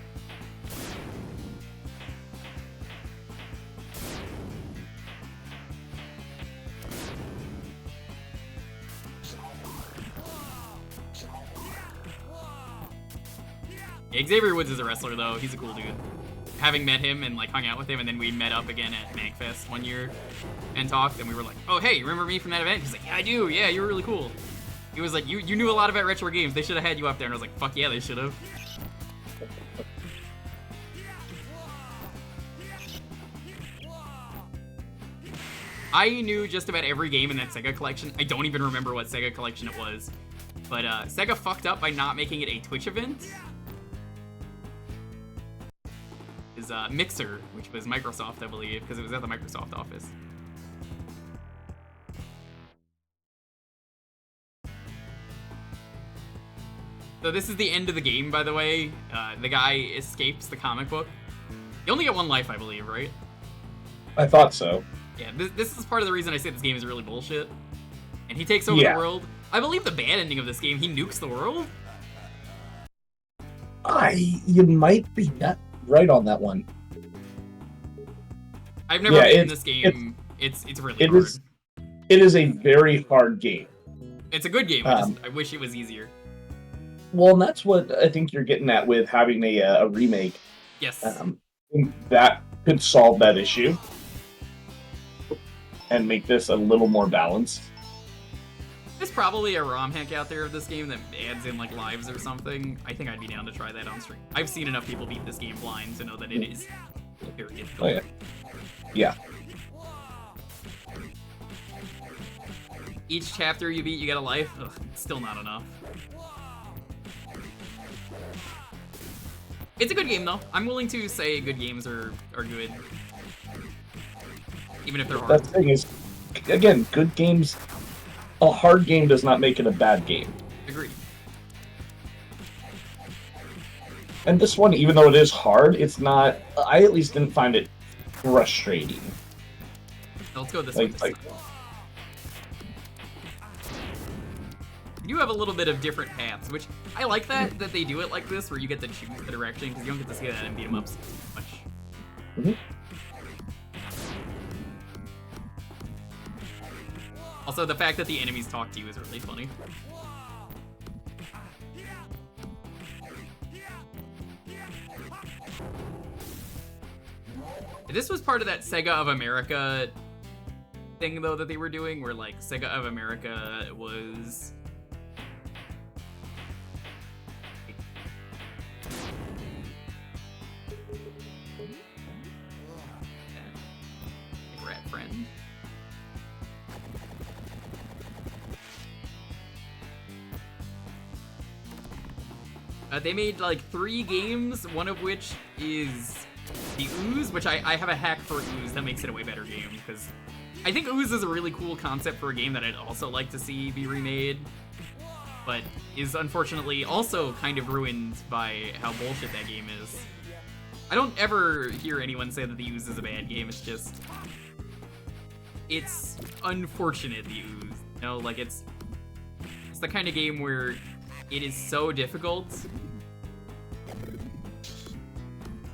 Speaker 4: Xavier Woods is a wrestler, though. He's a cool dude. Having met him and, like, hung out with him, and then we met up again at MagFest one year and talked, and we were like, oh, hey, you remember me from that event? He's like, yeah, I do. Yeah, you were really cool. He was like, you knew a lot about retro games. They should have had you up there. And I was like, fuck yeah, they should have. I knew just about every game in that Sega collection. I don't even remember what Sega collection it was. But Sega fucked up by not making it a Twitch event. Is Mixer, which was Microsoft, I believe, because it was at the Microsoft office. So this is the end of the game, by the way. The guy escapes the comic book. You only get one life, I believe, right?
Speaker 9: I thought so.
Speaker 4: Yeah, this is part of the reason I say this game is really bullshit. And he takes over the world. I believe the bad ending of this game, he nukes the world.
Speaker 9: You might be right on that one.
Speaker 4: I've never beaten this game. It's really hard.
Speaker 9: It is a very hard game.
Speaker 4: It's a good game. I wish it was easier.
Speaker 9: Well, and that's what I think you're getting at with having a remake.
Speaker 4: Yes.
Speaker 9: That could solve that issue and make this a little more balanced.
Speaker 4: There's probably a ROM hack out there of this game that adds in like lives or something. I think I'd be down to try that on stream. I've seen enough people beat this game blind to know that it is very difficult.
Speaker 9: Oh, yeah.
Speaker 4: Each chapter you beat, you get a life. Ugh, still not enough. It's a good game though. I'm willing to say good games are good. Even if they're hard.
Speaker 9: That thing is, again, good games. A hard game does not make it a bad game.
Speaker 4: Agreed.
Speaker 9: And this one, even though it is hard, it's not. I at least didn't find it frustrating.
Speaker 4: Let's go this way. You have a little bit of different paths, which I like that they do it like this, where you get to choose the direction, because you don't get to see that in beat-em-ups much.
Speaker 9: Mm-hmm.
Speaker 4: Also, the fact that the enemies talk to you is really funny. This was part of that Sega of America thing, though, that they were doing, where, like, Sega of America was... Rat friend. They made like 3 games, one of which is the Ooze, which I have a hack for Ooze that makes it a way better game, because I think Ooze is a really cool concept for a game that I'd also like to see be remade, but is unfortunately also kind of ruined by how bullshit that game is. I don't ever hear anyone say that the Ooze is a bad game, it's just... it's unfortunate the ooze. You know, like it's the kind of game where it is so difficult.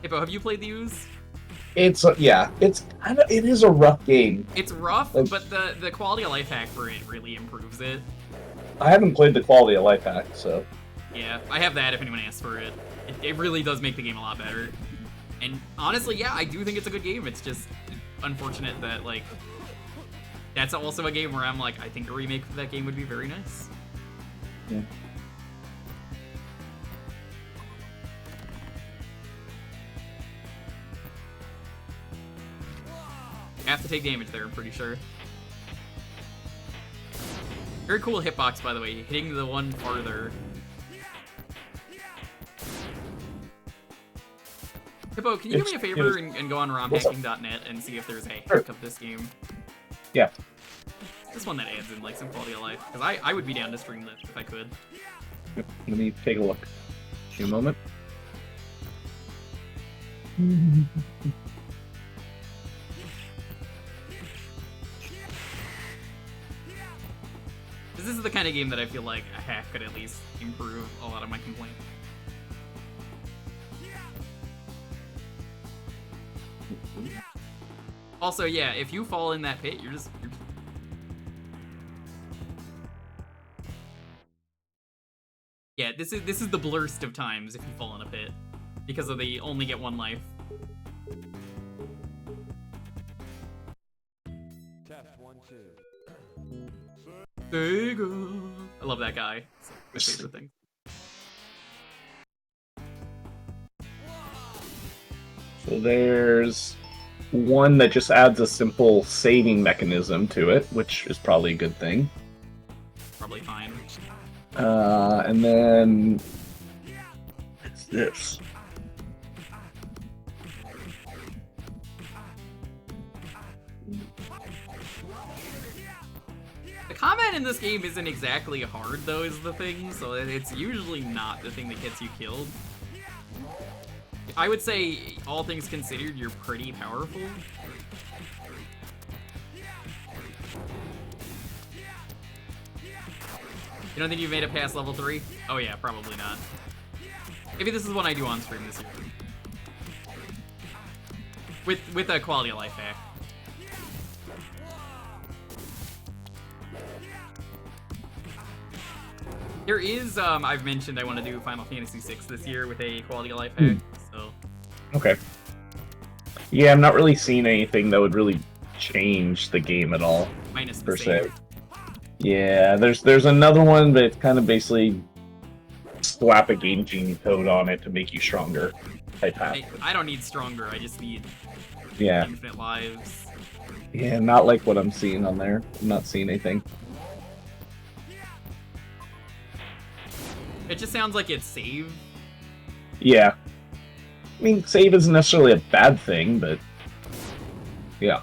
Speaker 4: Hippo, have you played the ooze?
Speaker 9: It's it is a rough game.
Speaker 4: It's rough,
Speaker 9: Like,
Speaker 4: but the quality of life hack for it really improves it.
Speaker 9: I haven't played the quality of life hack, so
Speaker 4: Yeah, I have that if anyone asks for it. It really does make the game a lot better. And honestly, yeah, I do think it's a good game. It's just unfortunate that, like, that's also a game where I'm like, I think a remake of that game would be very nice.
Speaker 9: yeah.
Speaker 4: I have to take damage there, I'm pretty sure. Very cool hitbox, by the way, hitting the one farther. Hippo, can you do me a favor and go on romhacking.net and see if there's a hack of this game?
Speaker 9: Yeah.
Speaker 4: This one that adds in, like, some quality of life. Because I would be down to stream this if I could.
Speaker 9: Let me take a look. Give me a moment.
Speaker 4: This is the kind of game that I feel like a hack could at least improve a lot of my complaints. Also, yeah, if you fall in that pit, you're just... Yeah, this is the blurst of times if you fall in a pit. Because of the only get one life. Sega. I love that guy. It's my favorite thing.
Speaker 9: So there's one that just adds a simple saving mechanism to it, which is probably a good thing.
Speaker 4: Probably fine.
Speaker 9: And then it's this.
Speaker 4: The combat in this game isn't exactly hard, though, is the thing, so it's usually not the thing that gets you killed. I would say, all things considered, you're pretty powerful. You don't think you've made it past level 3? Oh yeah, probably not. Maybe this is one I do on stream this year. With a quality of life hack. There is, I've mentioned I want to do Final Fantasy VI this year with a quality of life hack, so...
Speaker 9: Okay. Yeah, I'm not really seeing anything that would really change the game at all.
Speaker 4: Minus the
Speaker 9: per
Speaker 4: save.
Speaker 9: se. Yeah, there's another one, but it's kind of basically slap a game genie code on it to make you stronger type hack.
Speaker 4: I don't need stronger, I just need
Speaker 9: Yeah.
Speaker 4: infinite lives.
Speaker 9: Yeah, not like what I'm seeing on there. I'm not seeing anything.
Speaker 4: It just sounds like it's save.
Speaker 9: Yeah. I mean, save isn't necessarily a bad thing, but yeah.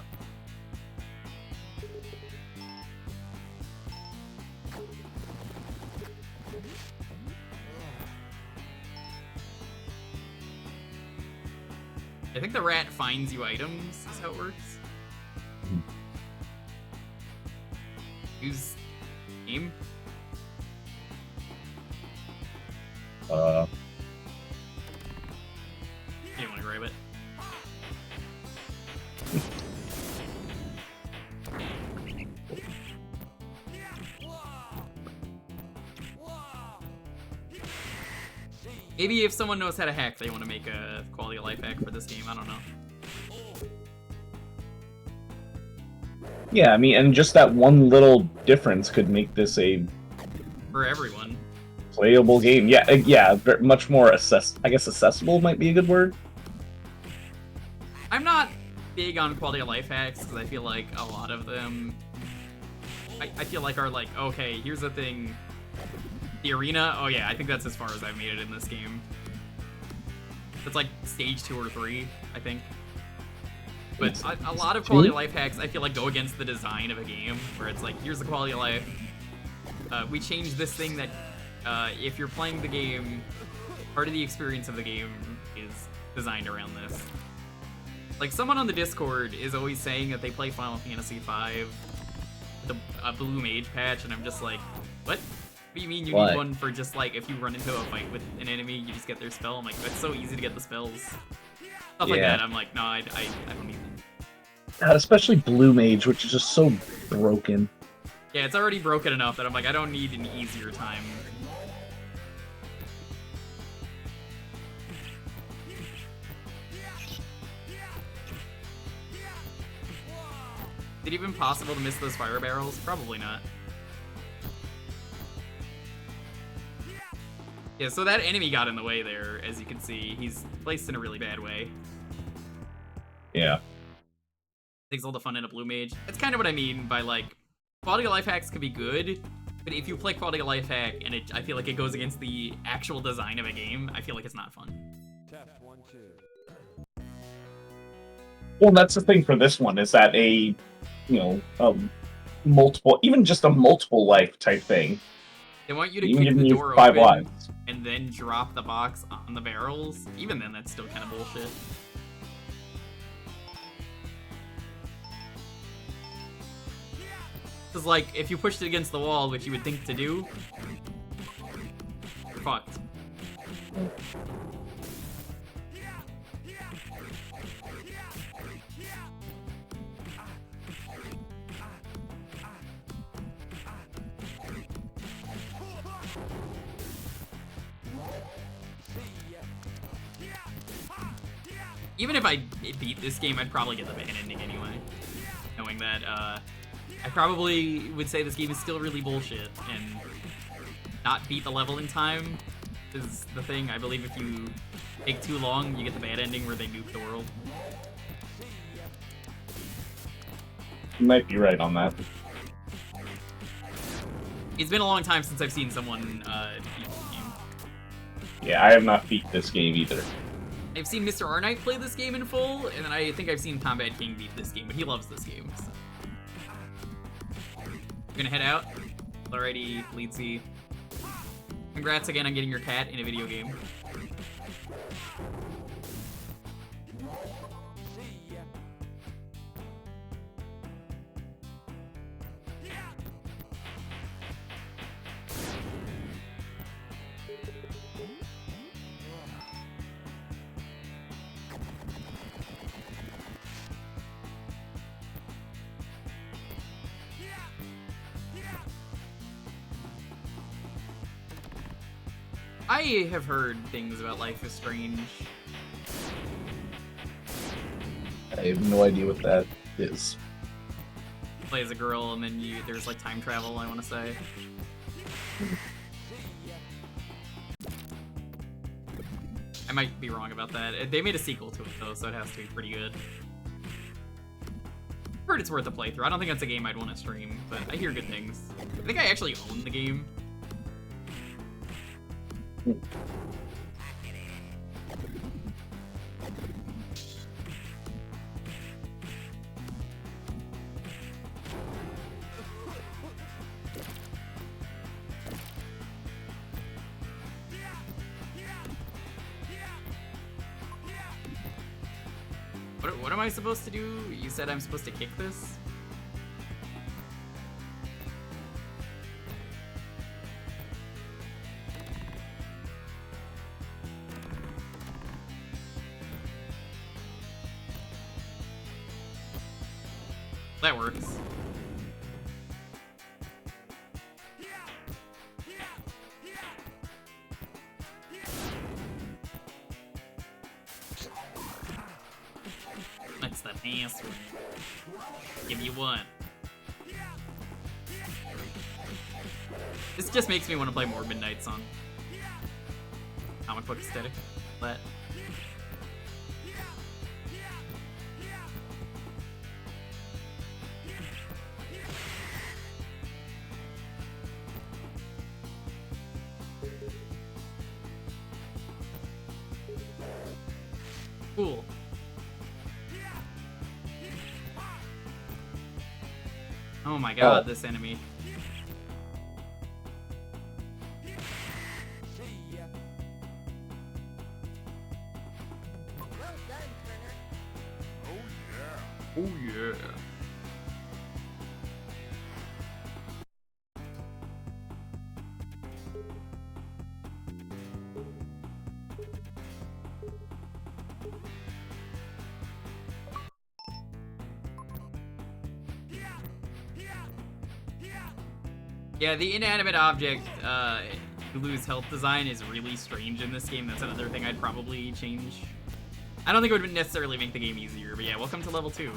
Speaker 4: I think the rat finds you items, is how it works. Use aim. You didn't want to grab it. Maybe if someone knows how to hack, they want to make a quality of life hack for this game. I don't know.
Speaker 9: Yeah, I mean, and just that one little difference could make this a
Speaker 4: For everyone.
Speaker 9: playable game. Yeah, yeah, much more accessible might be a good word.
Speaker 4: I'm not big on quality of life hacks because I feel like a lot of them, I feel like are like, okay, here's the thing. The arena, oh yeah, I think that's as far as I've made it in this game. It's like stage 2 or 3, I think. But a lot of quality of life hacks, I feel like, go against the design of a game, where it's like, here's the quality of life. We changed this thing that, if you're playing the game, part of the experience of the game is designed around this. Like, someone on the Discord is always saying that they play Final Fantasy V with a blue mage patch, and I'm just like, what? What do you mean you need one for just, like, if you run into a fight with an enemy, you just get their spell? I'm like, it's so easy to get the spells. Stuff like that, I'm like, no, I don't need them.
Speaker 9: Especially blue mage, which is just so broken.
Speaker 4: Yeah, it's already broken enough that I'm like, I don't need an easier time. Is it even possible to miss those fire barrels? Probably not. Yeah, so that enemy got in the way there, as you can see. He's placed in a really bad way.
Speaker 9: Yeah.
Speaker 4: Takes all the fun in a blue mage. That's kind of what I mean by, like, quality of life hacks can be good, but if you play quality of life hack and I feel like it goes against the actual design of a game, I feel like it's not fun.
Speaker 9: Well, that's the thing for this one, is that multiple, even just a multiple life type thing.
Speaker 4: They want you to
Speaker 9: Even
Speaker 4: kick
Speaker 9: if
Speaker 4: the
Speaker 9: you
Speaker 4: door
Speaker 9: use 5
Speaker 4: open
Speaker 9: lives.
Speaker 4: and then drop the box on the barrels. Even then, that's still kind of bullshit. Because, like, if you pushed it against the wall, which you would think to do, you're fucked. Even if I beat this game, I'd probably get the bad ending anyway. Knowing that, I probably would say this game is still really bullshit, and not beat the level in time is the thing. I believe if you take too long, you get the bad ending where they nuke the world.
Speaker 9: You might be right on that.
Speaker 4: It's been a long time since I've seen someone beat this game.
Speaker 9: Yeah, I have not beat this game either.
Speaker 4: I've seen Mr. Arnite play this game in full, and then I think I've seen Combat King beat this game, but he loves this game. So. We're gonna head out. Alrighty, Leedsy. Congrats again on getting your cat in a video game. I have heard things about Life is Strange.
Speaker 9: I have no idea what that is.
Speaker 4: Play as a girl, and then there's like time travel, I want to say. I might be wrong about that. They made a sequel to it though, so it has to be pretty good. I've heard it's worth a playthrough. I don't think that's a game I'd want to stream, but I hear good things. I think I actually own the game. What am I supposed to do? You said I'm supposed to kick this? That works. That's the answer. Give you one. This just makes me want to play more Midnight Sun. Comic book aesthetic. But cool. Oh my god, this enemy. Oh yeah. Yeah, the inanimate object, you lose health design is really strange in this game. That's another thing I'd probably change. I don't think it would necessarily make the game easier, but yeah, welcome to level 2.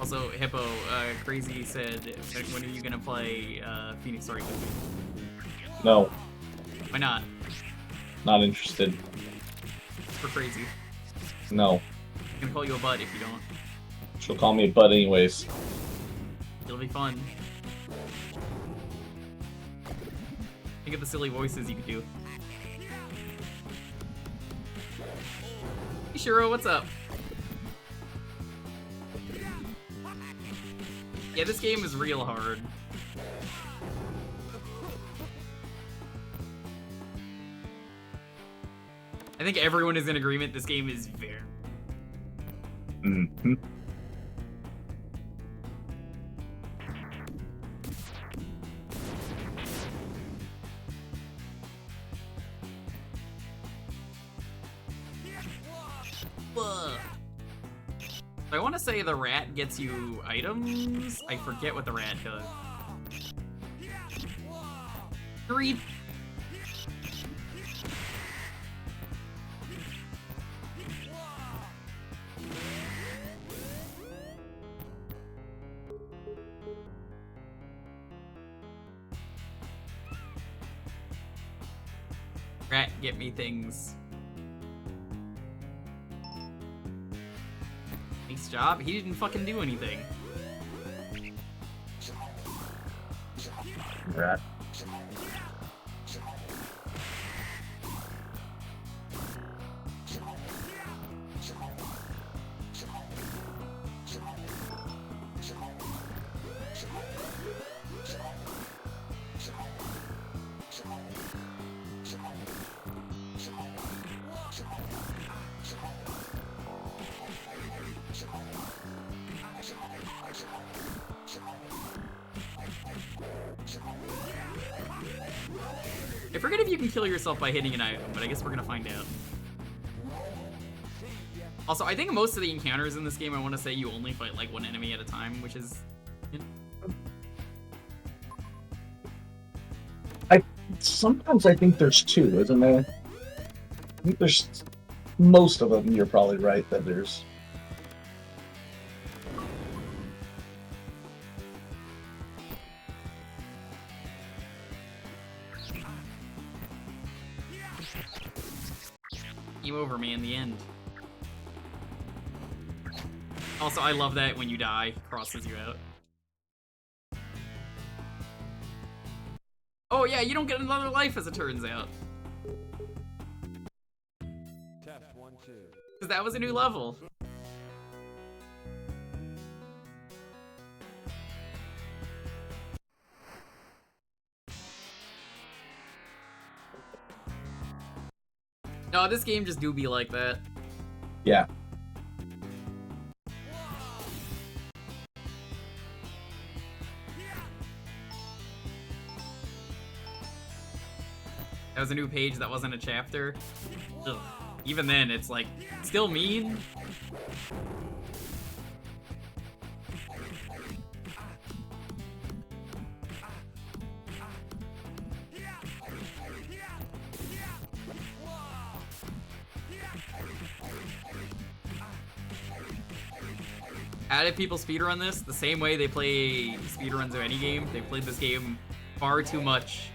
Speaker 4: Also, Hippo, Crazy said, when are you gonna play Phoenix Story with me?
Speaker 9: No,
Speaker 4: Why not?
Speaker 9: not interested.
Speaker 4: For Crazy.
Speaker 9: No.
Speaker 4: I'm gonna call you a bud if you don't.
Speaker 9: She'll call me a bud anyways.
Speaker 4: It'll be fun. Think of the silly voices you could do. Hey Shiro, what's up? Yeah, this game is real hard. I think everyone is in agreement this game is very...
Speaker 9: Mm-hmm.
Speaker 4: I want to say the rat gets you items. I forget what the rat does. Creep. Rat, get me things. Nice job. He didn't fucking do anything.
Speaker 9: Rat.
Speaker 4: I forget if you can kill yourself by hitting an item, but I guess we're gonna find out. Also, I think most of the encounters in this game, I want to say you only fight like one enemy at a time, which is...
Speaker 9: Sometimes I think there's two, isn't there? I think there's... Most of them, you're probably right that there's...
Speaker 4: Game over, man, the end. Also, I love that when you die, crosses you out. Oh yeah, you don't get another life as it turns out. Because that was a new level. No, this game just do be like that.
Speaker 9: Yeah.
Speaker 4: That was a new page that wasn't a chapter. Ugh. Even then, it's like, still mean. How did people speedrun this? The same way they play speedruns of any game. They played this game far too much.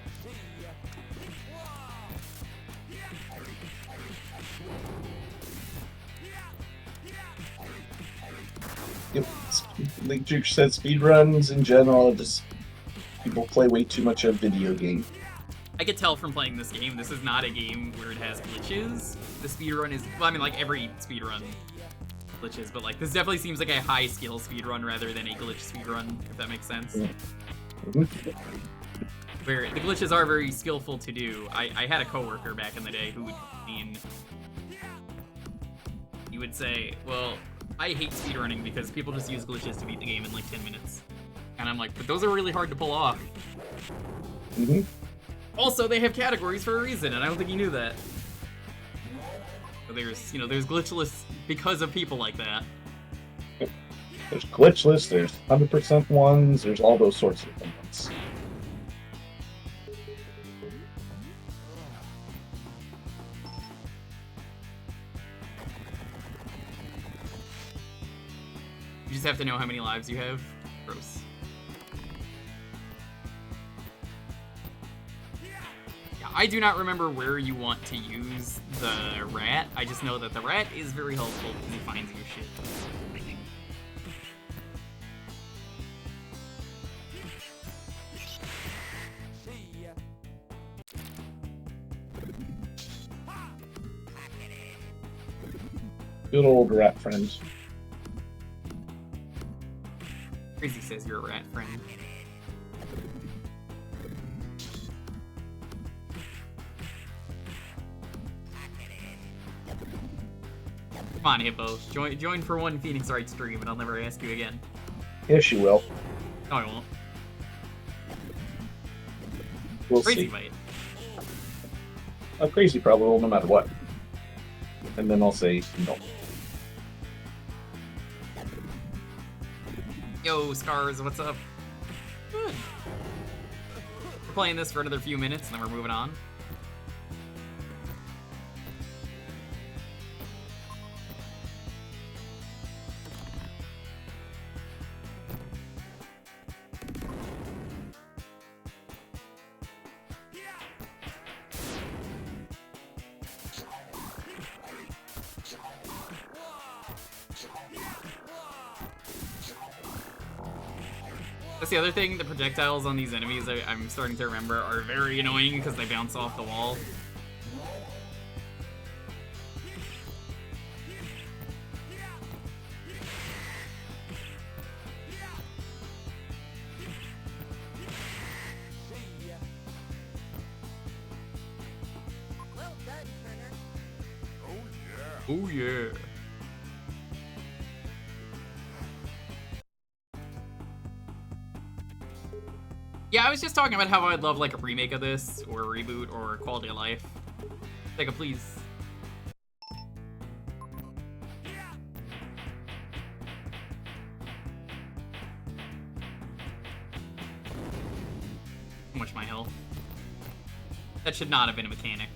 Speaker 9: Yep. Like Jewker said, speedruns in general are just People play way too much of video game.
Speaker 4: I could tell from playing this game, this is not a game where it has glitches. The speedrun is, well, I mean, like, every speedrun glitches, but, like, this definitely seems like a high-skill speedrun rather than a glitch speedrun, if that makes sense.
Speaker 9: Mm-hmm.
Speaker 4: Where the glitches are very skillful to do. I had a coworker back in the day who would mean... He would say, well, I hate speedrunning because people just use glitches to beat the game in, like, 10 minutes. And I'm like, but those are really hard to pull off.
Speaker 9: Mm-hmm.
Speaker 4: Also, they have categories for a reason, and I don't think you knew that. So there's, you know, there's glitchless because of people like that.
Speaker 9: There's glitchless, there's 100% ones, there's all those sorts of things.
Speaker 4: You just have to know how many lives you have. Gross. I do not remember where you want to use the rat. I just know that the rat is very helpful because he finds your shit. I think.
Speaker 9: Good old rat friend.
Speaker 4: Crazy says you're a rat friend. Come on, Hippo. Join for one Phoenix Wright stream, and I'll never ask you again.
Speaker 9: Yes, you will.
Speaker 4: No, I won't.
Speaker 9: We'll
Speaker 4: Crazy
Speaker 9: see.
Speaker 4: might.
Speaker 9: Crazy probably will, no matter what. And then I'll say no.
Speaker 4: Yo, Scars, what's up? Good. We're playing this for another few minutes, and then we're moving on. That's the other thing, the projectiles on these enemies, I'm starting to remember, are very annoying because they bounce off the wall. Oh yeah. Yeah, I was just talking about how I'd love like a remake of this, or a reboot, or quality of life. Sega, please. How much my health? That should not have been a mechanic.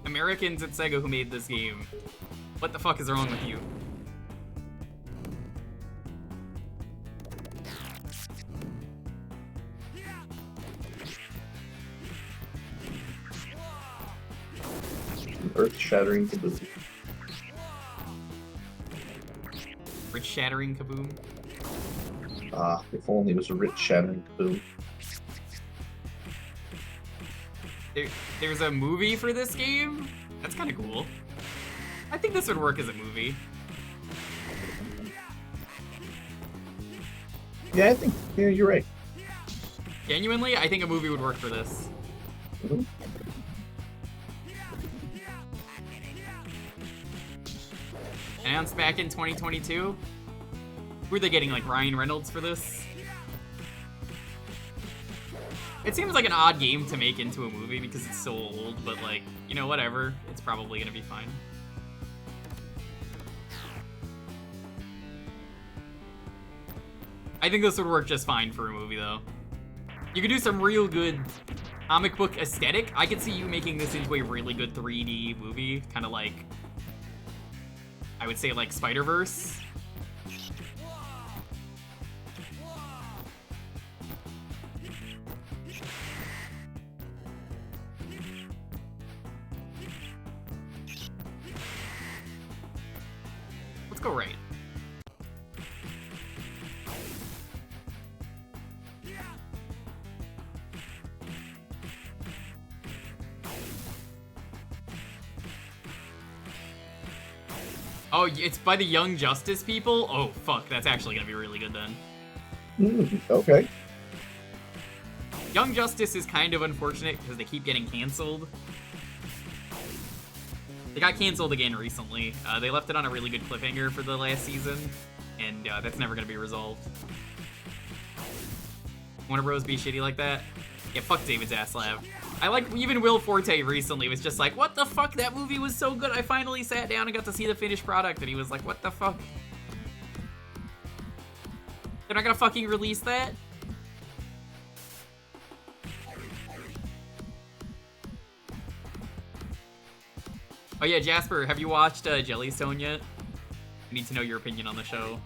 Speaker 4: Americans at Sega who made this game. What the fuck is wrong with you?
Speaker 9: Earth-shattering kaboom.
Speaker 4: Rich-shattering kaboom?
Speaker 9: Ah, if only it was a rich-shattering kaboom.
Speaker 4: There's a movie for this game? That's kind of cool. I think this would work as a movie.
Speaker 9: Yeah, I think you're right.
Speaker 4: Genuinely, I think a movie would work for this.
Speaker 9: Mm-hmm.
Speaker 4: Announced back in 2022. Who are they getting, like Ryan Reynolds for this? It seems like an odd game to make into a movie because it's so old, but like, you know, whatever. It's probably gonna be fine. I think this would work just fine for a movie, though. You could do some real good comic book aesthetic. I could see you making this into a really good 3D movie, kind of like, I would say like Spider-Verse. Let's go right. Oh, it's by the Young Justice people? Oh, fuck, that's actually gonna be really good then.
Speaker 9: Okay.
Speaker 4: Young Justice is kind of unfortunate because they keep getting canceled. They got canceled again recently. They left it on a really good cliffhanger for the last season, and that's never gonna be resolved. Warner Bros. Be shitty like that? Yeah, fuck David Zaslav. I like, even Will Forte recently was just like, what the fuck, that movie was so good, I finally sat down and got to see the finished product, and he was like, what the fuck? They're not gonna fucking release that? Oh yeah, Jasper, have you watched Jellystone yet? I need to know your opinion on the show.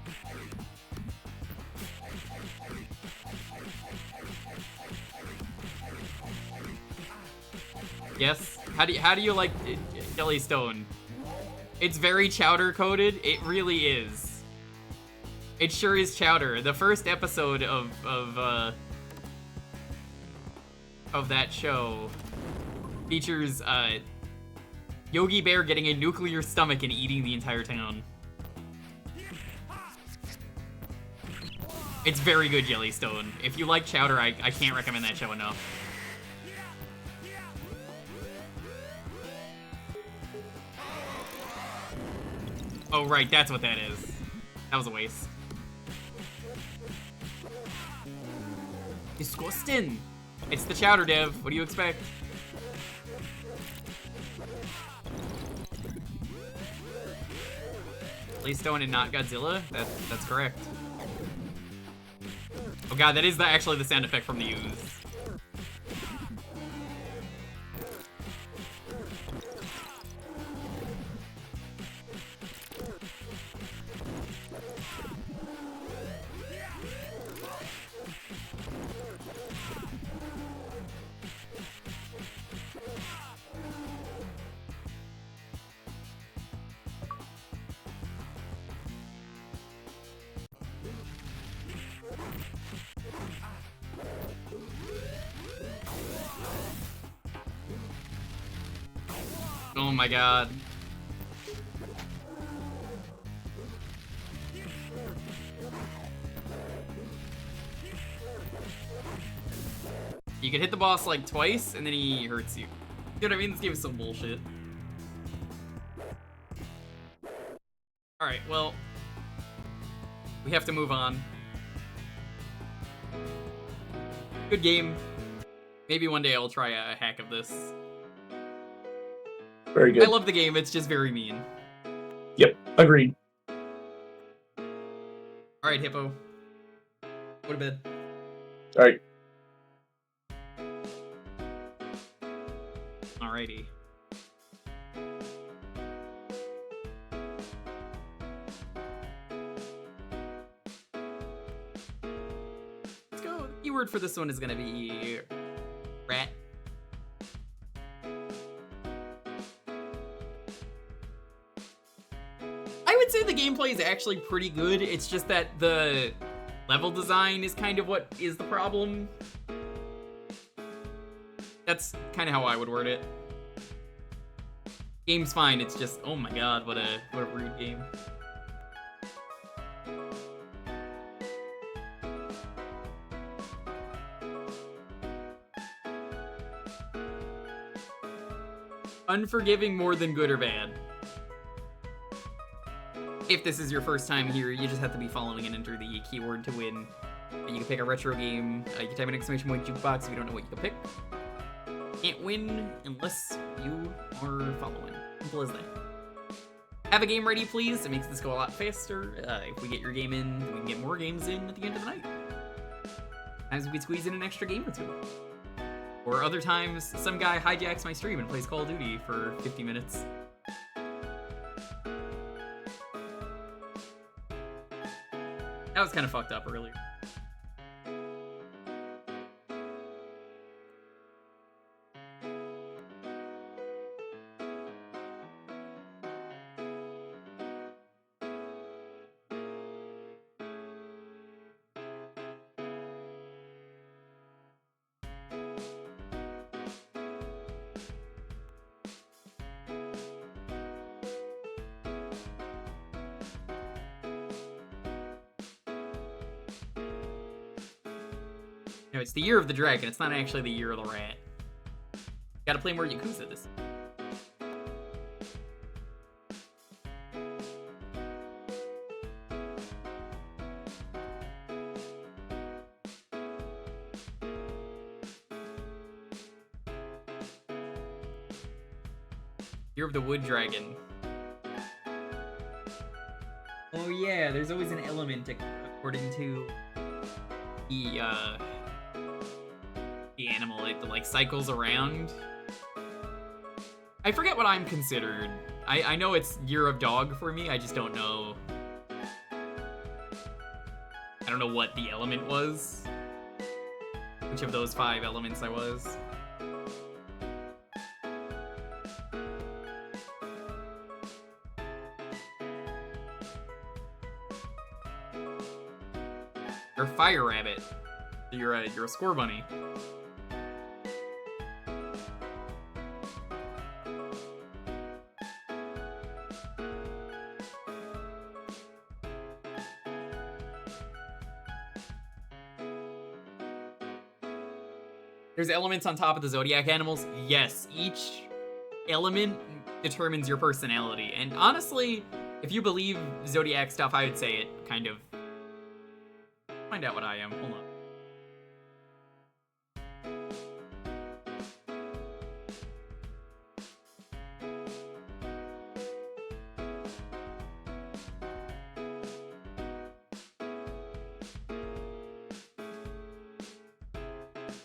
Speaker 4: Yes? How do you like Jellystone? It's very chowder coated. It really is. It sure is chowder. The first episode of that show features Yogi Bear getting a nuclear stomach and eating the entire town. It's very good, Jellystone. If you like chowder, I can't recommend that show enough. Oh, right, that's what that is. That was a waste. Disgusting! It's the chowder dev. What do you expect? Jellystone and not Godzilla? That's correct. Oh god, that is actually the sound effect from the ooze. Oh my god. You can hit the boss like twice and then he hurts you. You know what I mean? This game is some bullshit. Alright, well, we have to move on. Good game. Maybe one day I'll try a hack of this.
Speaker 9: Very good.
Speaker 4: I love the game, it's just very mean.
Speaker 9: Yep, agreed.
Speaker 4: Alright, Hippo. Go to bed.
Speaker 9: Alright.
Speaker 4: Alrighty. Let's go. The keyword for this one is gonna be rat. I would say the gameplay is actually pretty good. It's just that the level design is kind of what is the problem. That's kind of how I would word it. Game's fine, it's just, oh my god, what a rude game. Unforgiving more than good or bad. If this is your first time here, you just have to be following and enter the keyword to win. You can pick a retro game. You can type an exclamation point Jewkbox if you don't know what you can pick. Can't win unless you are following. Simple as that. Have a game ready, please. It makes this go a lot faster. If we get your game in, we can get more games in at the end of the night. Sometimes we can squeeze in an extra game or two. Or other times, some guy hijacks my stream and plays Call of Duty for 50 minutes. That was kind of fucked up earlier. No, it's the year of the dragon. It's not actually the year of the rat. Gotta play more Yakuza this. Year of the Wood Dragon. Oh yeah, there's always an element according to the animal. It like cycles around. I forget what I'm considered. I know it's Year of Dog for me. I just don't know. I don't know what the element was. Which of those 5 elements I was. You're a fire rabbit. You're a score bunny. There's elements on top of the zodiac animals. Yes, each element determines your personality. And honestly, if you believe zodiac stuff, I would say it kind of. Find out what I am. Hold on.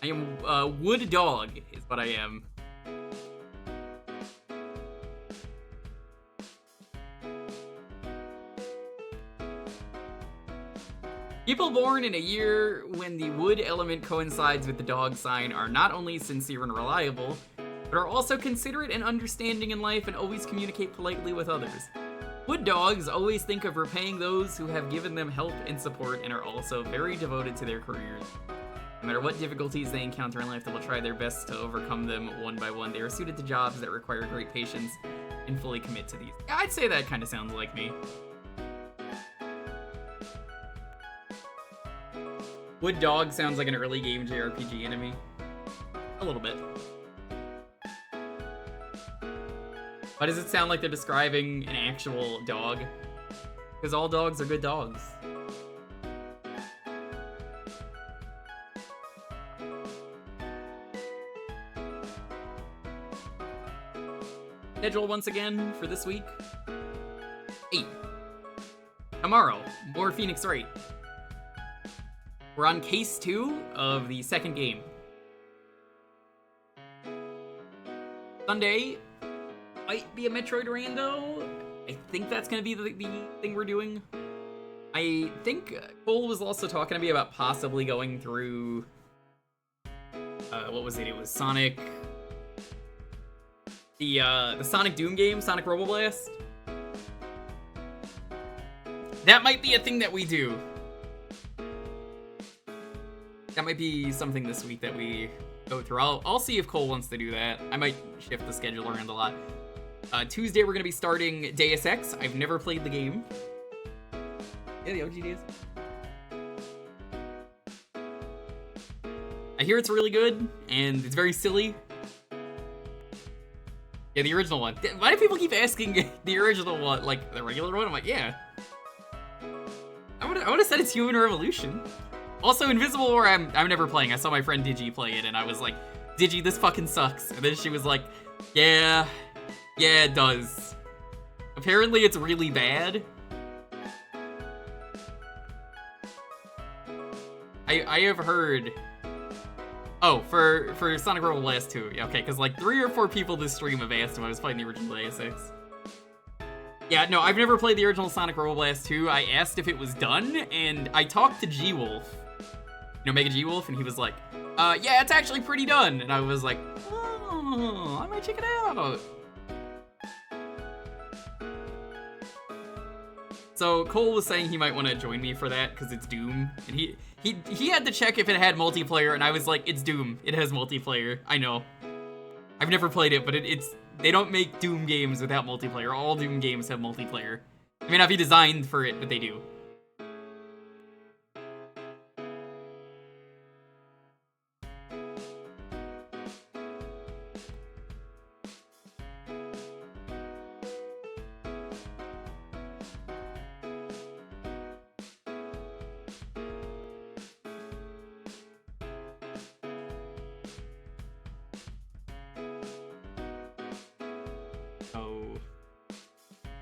Speaker 4: I am wood dog is what I am. People born in a year when the wood element coincides with the dog sign are not only sincere and reliable, but are also considerate and understanding in life and always communicate politely with others. Wood dogs always think of repaying those who have given them help and support and are also very devoted to their careers. No matter what difficulties they encounter in life, they will try their best to overcome them one by one. They are suited to jobs that require great patience and fully commit to these. Yeah, I'd say that kind of sounds like me. Wood dog sounds like an early game JRPG enemy. A little bit. Why does it sound like they're describing an actual dog? Because all dogs are good dogs. Schedule once again for this week. 8. Tomorrow, more Phoenix Wright. We're on case 2 of the second game. Sunday might be a Metroid Rando. I think that's gonna be the thing we're doing. I think Cole was also talking to me about possibly going through what was it? It was Sonic. The Sonic Doom game, Sonic Robo Blast. That might be a thing that we do. That might be something this week that we go through. I'll see if Cole wants to do that. I might shift the schedule around a lot. Tuesday we're gonna be starting Deus Ex. I've never played the game. Yeah, the OG Deus. I hear it's really good and it's very silly. Yeah, the original one. Why do people keep asking the original one, like the regular one? I'm like, yeah. I would have said it's Human Revolution. Also, Invisible War, I'm never playing. I saw my friend Digi play it, and I was like, Digi, this fucking sucks. And then she was like, yeah, it does. Apparently, it's really bad. I have heard. Oh, for Sonic Robo Blast 2. Yeah, okay, because like 3 or 4 people this stream have asked if I was playing the original Deus Ex. Yeah, no, I've never played the original Sonic Robo Blast 2. I asked if it was done, and I talked to G-Wolf. You know, Mega G-Wolf, and he was like, yeah, it's actually pretty done. And I was like, oh, I might check it out. So Cole was saying he might want to join me for that, because it's Doom. And he had to check if it had multiplayer, and I was like, it's Doom. It has multiplayer. I know. I've never played it, but it's they don't make Doom games without multiplayer. All Doom games have multiplayer. It may not be designed for it, but they do.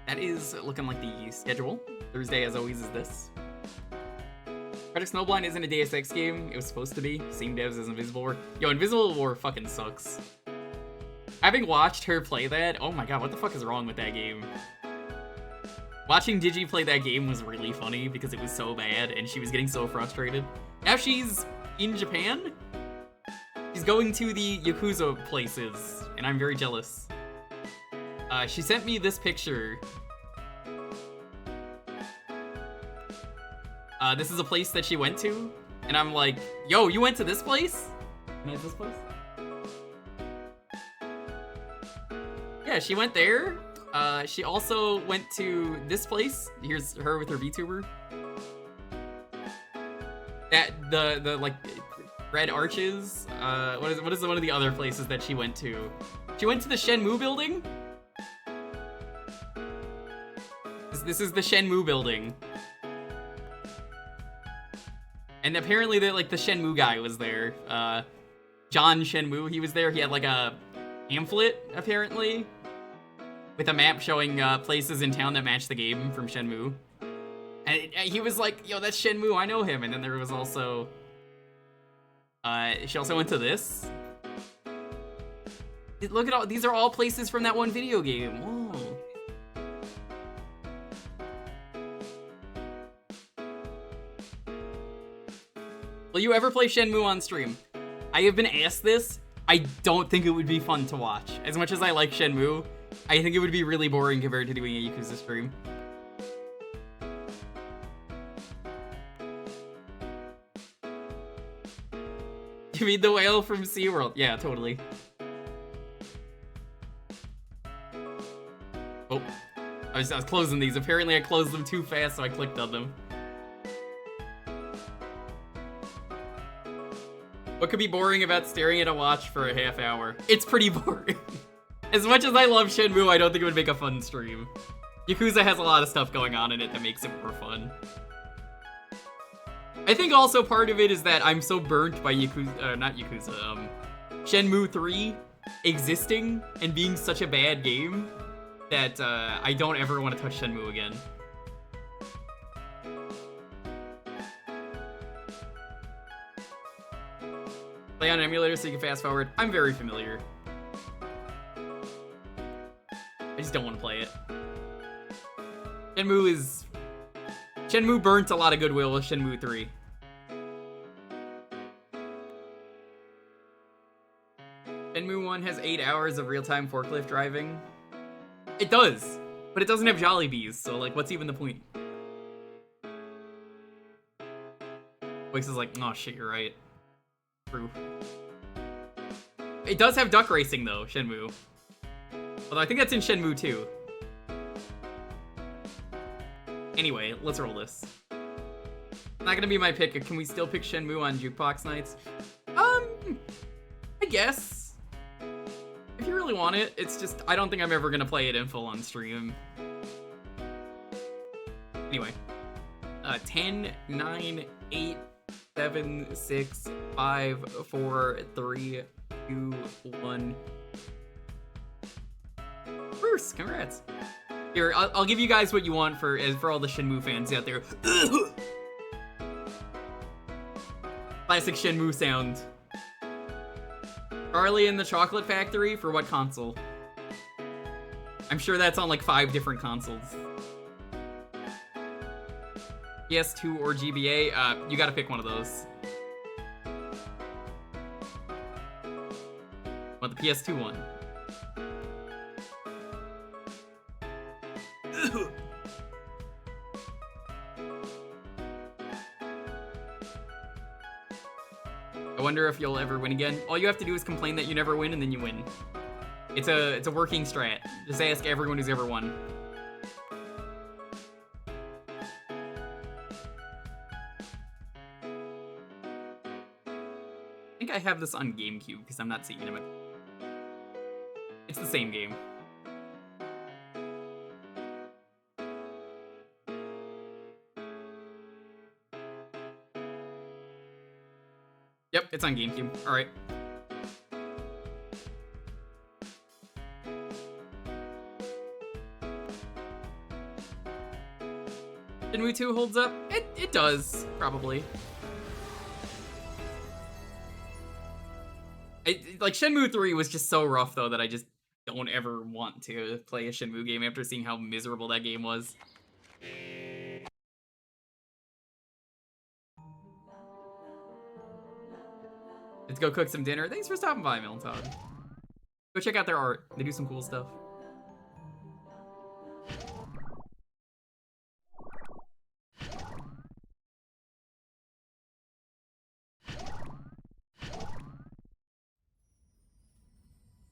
Speaker 4: that is looking like the schedule. Thursday, as always, is this. Project Snowblind isn't a Deus Ex game. It was supposed to be. Same devs as Invisible War. Yo, Invisible War fucking sucks. Having watched her play that, oh my god, what the fuck is wrong with that game? Watching Digi play that game was really funny because it was so bad and she was getting so frustrated. Now she's in Japan. She's going to the Yakuza places, and I'm very jealous. She sent me this picture. This is a place that she went to, and I'm like, yo, you went to this place? Can I have this place? Yeah, she went there. She also went to this place. Here's her with her VTuber. That the like red arches. What is one of the other places that she went to? She went to the Shenmue building. This is the Shenmue building. And apparently the Shenmue guy was there. John Shenmue, he was there. He had like a pamphlet apparently with a map showing places in town that match the game from Shenmue. And he was like, yo, that's Shenmue, I know him. And then there was also... she also went to this. Look at all... These are all places from that one video game. Whoa. Will you ever play Shenmue on stream? I have been asked this. I don't think it would be fun to watch. As much as I like Shenmue, I think it would be really boring compared to doing a Yakuza stream. You mean the whale from SeaWorld? Yeah, totally. Oh, I was closing these. Apparently I closed them too fast, so I clicked on them. What could be boring about staring at a watch for a half hour? It's pretty boring. As much as I love Shenmue, I don't think it would make a fun stream. Yakuza has a lot of stuff going on in it that makes it more fun. I think also part of it is that I'm so burnt by Shenmue 3 existing and being such a bad game that I don't ever want to touch Shenmue again. Play on an emulator so you can fast forward. I'm very familiar. I just don't want to play it. Shenmue burnt a lot of goodwill with Shenmue 3. Shenmue 1 has 8 hours of real-time forklift driving. It does, but it doesn't have Jollibees, so like, what's even the point? Voice is like, oh shit, you're right. True. It does have duck racing though, Shenmue. Although I think that's in Shenmue 2. Anyway, let's roll this. Not gonna be my pick. Can we still pick Shenmue on Jewkbox nights? I guess. If you really want it, it's just, I don't think I'm ever gonna play it in full on stream. Anyway. 10, 9, 8, 7, 6, 5, 4, 3, 2, 1. Bruce, congrats. Here, I'll give you guys what you want for all the Shenmue fans out there. Classic Shenmue sound. Charlie and the Chocolate Factory for what console? I'm sure that's on like 5 different consoles. PS2 or GBA, you gotta pick one of those. Want the PS2 one? I wonder if you'll ever win again. All you have to do is complain that you never win, and then you win. It's a working strat. Just ask everyone who's ever won. I think I have this on GameCube because I'm not seeing it. It's the same game. Yep, it's on GameCube. Alright. Shenmue 2 holds up? It does, probably. Like, Shenmue 3 was just so rough, though, that I just don't ever want to play a Shenmue game after seeing how miserable that game was. Let's go cook some dinner. Thanks for stopping by, Milton. Go check out their art. They do some cool stuff.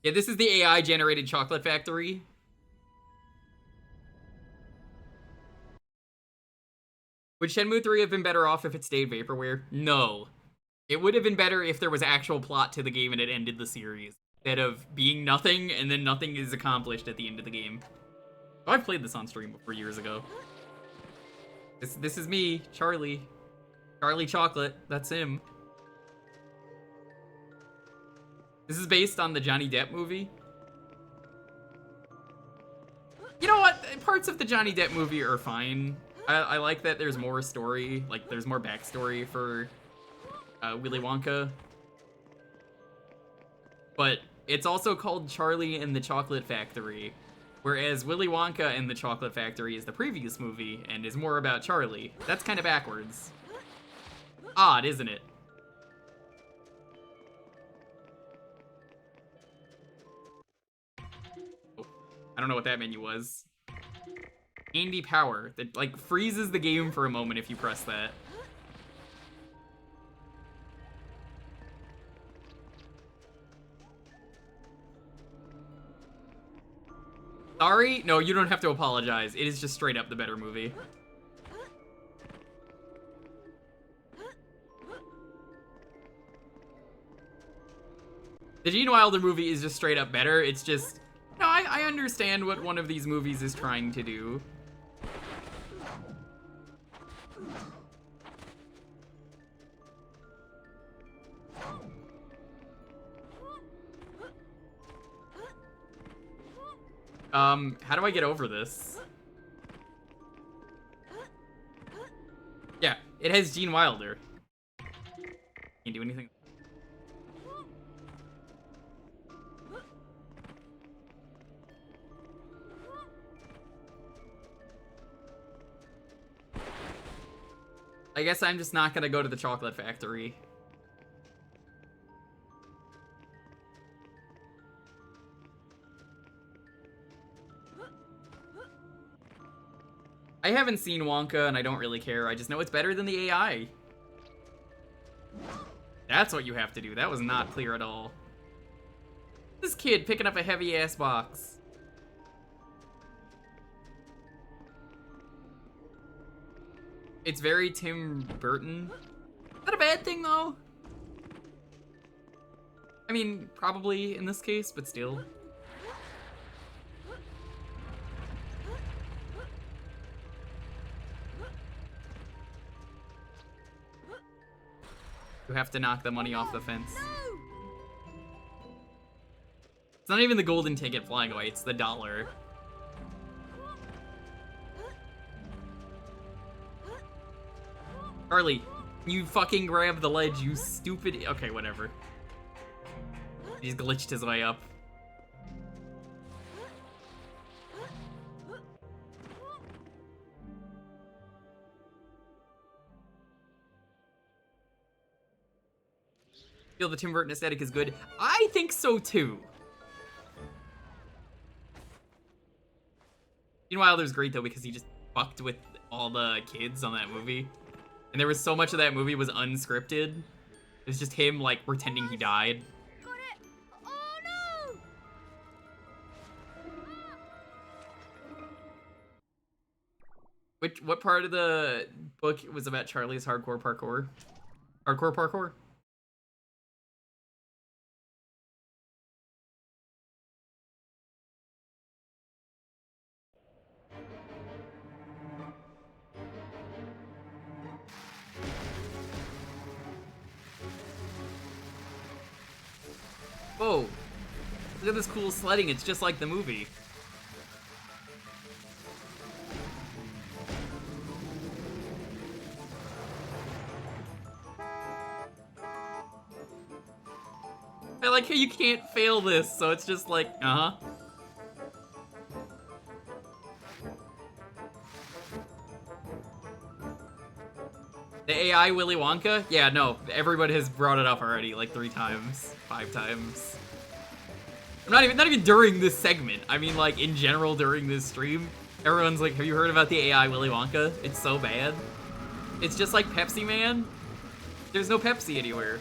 Speaker 4: Yeah, this is the AI-generated chocolate factory. Would Shenmue 3 have been better off if it stayed vaporware? No. It would have been better if there was actual plot to the game and it ended the series, instead of being nothing and then nothing is accomplished at the end of the game. Oh, I played this on stream before years ago. This is me, Charlie. Charlie Chocolate, that's him. This is based on the Johnny Depp movie. You know what? Parts of the Johnny Depp movie are fine. I like that there's more story, like there's more backstory for Willy Wonka. But it's also called Charlie and the Chocolate Factory, whereas Willy Wonka and the Chocolate Factory is the previous movie and is more about Charlie. That's kind of backwards. Odd, isn't it? I don't know what that menu was. Andy Power. That, like, freezes the game for a moment if you press that. Sorry? No, you don't have to apologize. It is just straight up the better movie. The Gene Wilder movie is just straight up better. It's just... No, I understand what one of these movies is trying to do. How do I get over this? Yeah, it has Gene Wilder. Can't do anything. I guess I'm just not gonna go to the chocolate factory. I haven't seen Wonka and I don't really care. I just know it's better than the AI. That's what you have to do. That was not clear at all. This kid picking up a heavy ass box. It's very Tim Burton. Is that a bad thing, though? I mean, probably in this case, but still. You have to knock the money off the fence. It's not even the golden ticket flying away, it's the dollar. Charlie, you fucking grab the ledge, you stupid... Okay, whatever. He's glitched his way up. Feel the Tim Burton aesthetic is good. I think so too. Gene Wilder's great though because he just fucked with all the kids on that movie. And there was so much of that movie was unscripted. It was just him like pretending he died.
Speaker 10: Got it. Oh
Speaker 4: no! What part of the book was about Charlie's hardcore parkour? Hardcore parkour? Whoa, look at this cool sledding, it's just like the movie. I like how you can't fail this, so it's just like, uh-huh. The AI Willy Wonka? Yeah, no, everybody has brought it up already, like 3 times, 5 times. Not even during this segment. I mean, like, in general during this stream. Everyone's like, have you heard about the AI Willy Wonka? It's so bad. It's just like Pepsi Man. There's no Pepsi anywhere.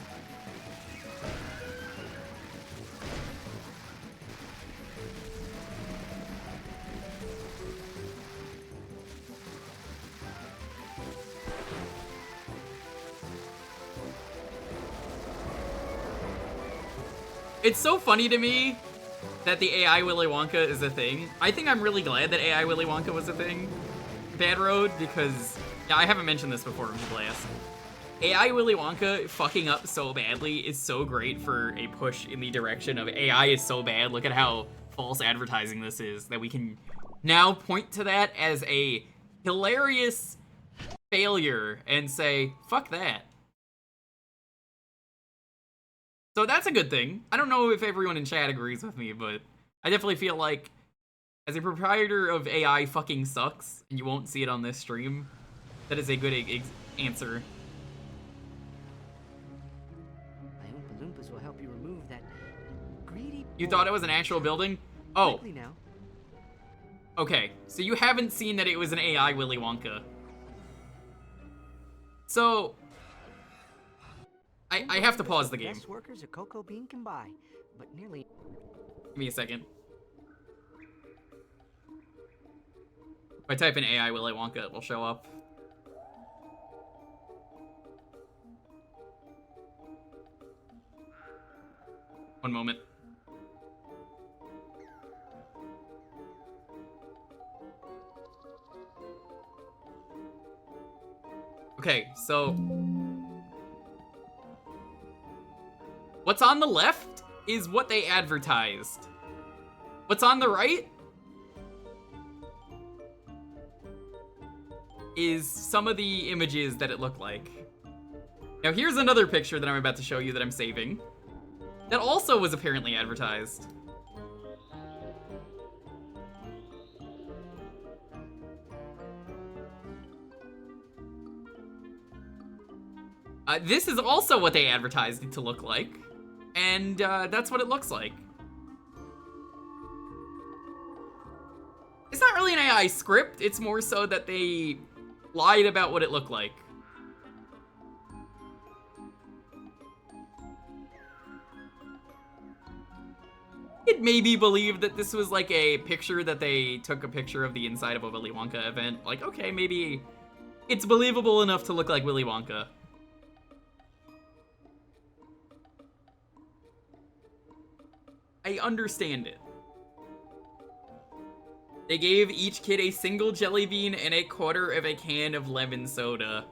Speaker 4: It's so funny to me that the AI Willy Wonka is a thing. I think I'm really glad that AI Willy Wonka was a thing, Bad Road, because yeah, I haven't mentioned this before in Blast. AI Willy Wonka fucking up so badly is so great for a push in the direction of AI is so bad. Look at how false advertising this is, that we can now point to that as a hilarious failure and say, fuck that. So that's a good thing. I don't know if everyone in chat agrees with me, but I definitely feel like as a proprietor of AI fucking sucks, and you won't see it on this stream, that is a good answer.
Speaker 11: My Oompa Loompas will help you remove that greedy.
Speaker 4: You thought it was an actual building? Oh.
Speaker 11: Now.
Speaker 4: Okay, so you haven't seen that it was an AI Willy Wonka. So I have to pause the game.
Speaker 11: Best workers a Cocoa Bean can buy, but nearly.
Speaker 4: Give me a second. If I type in AI Willy Wonka, it will show up. One moment. Okay, so what's on the left is what they advertised. What's on the right is some of the images that it looked like. Now here's another picture that I'm about to show you that I'm saving that also was apparently advertised. This is also what they advertised it to look like, and that's what it looks like. It's not really an AI script, it's more so that they lied about what it looked like. It made me believe that this was like a picture that they took a picture of the inside of a Willy Wonka event. Like, okay, maybe it's believable enough to look like Willy Wonka. I understand it. They gave each kid a single jelly bean and a quarter of a can of lemon soda.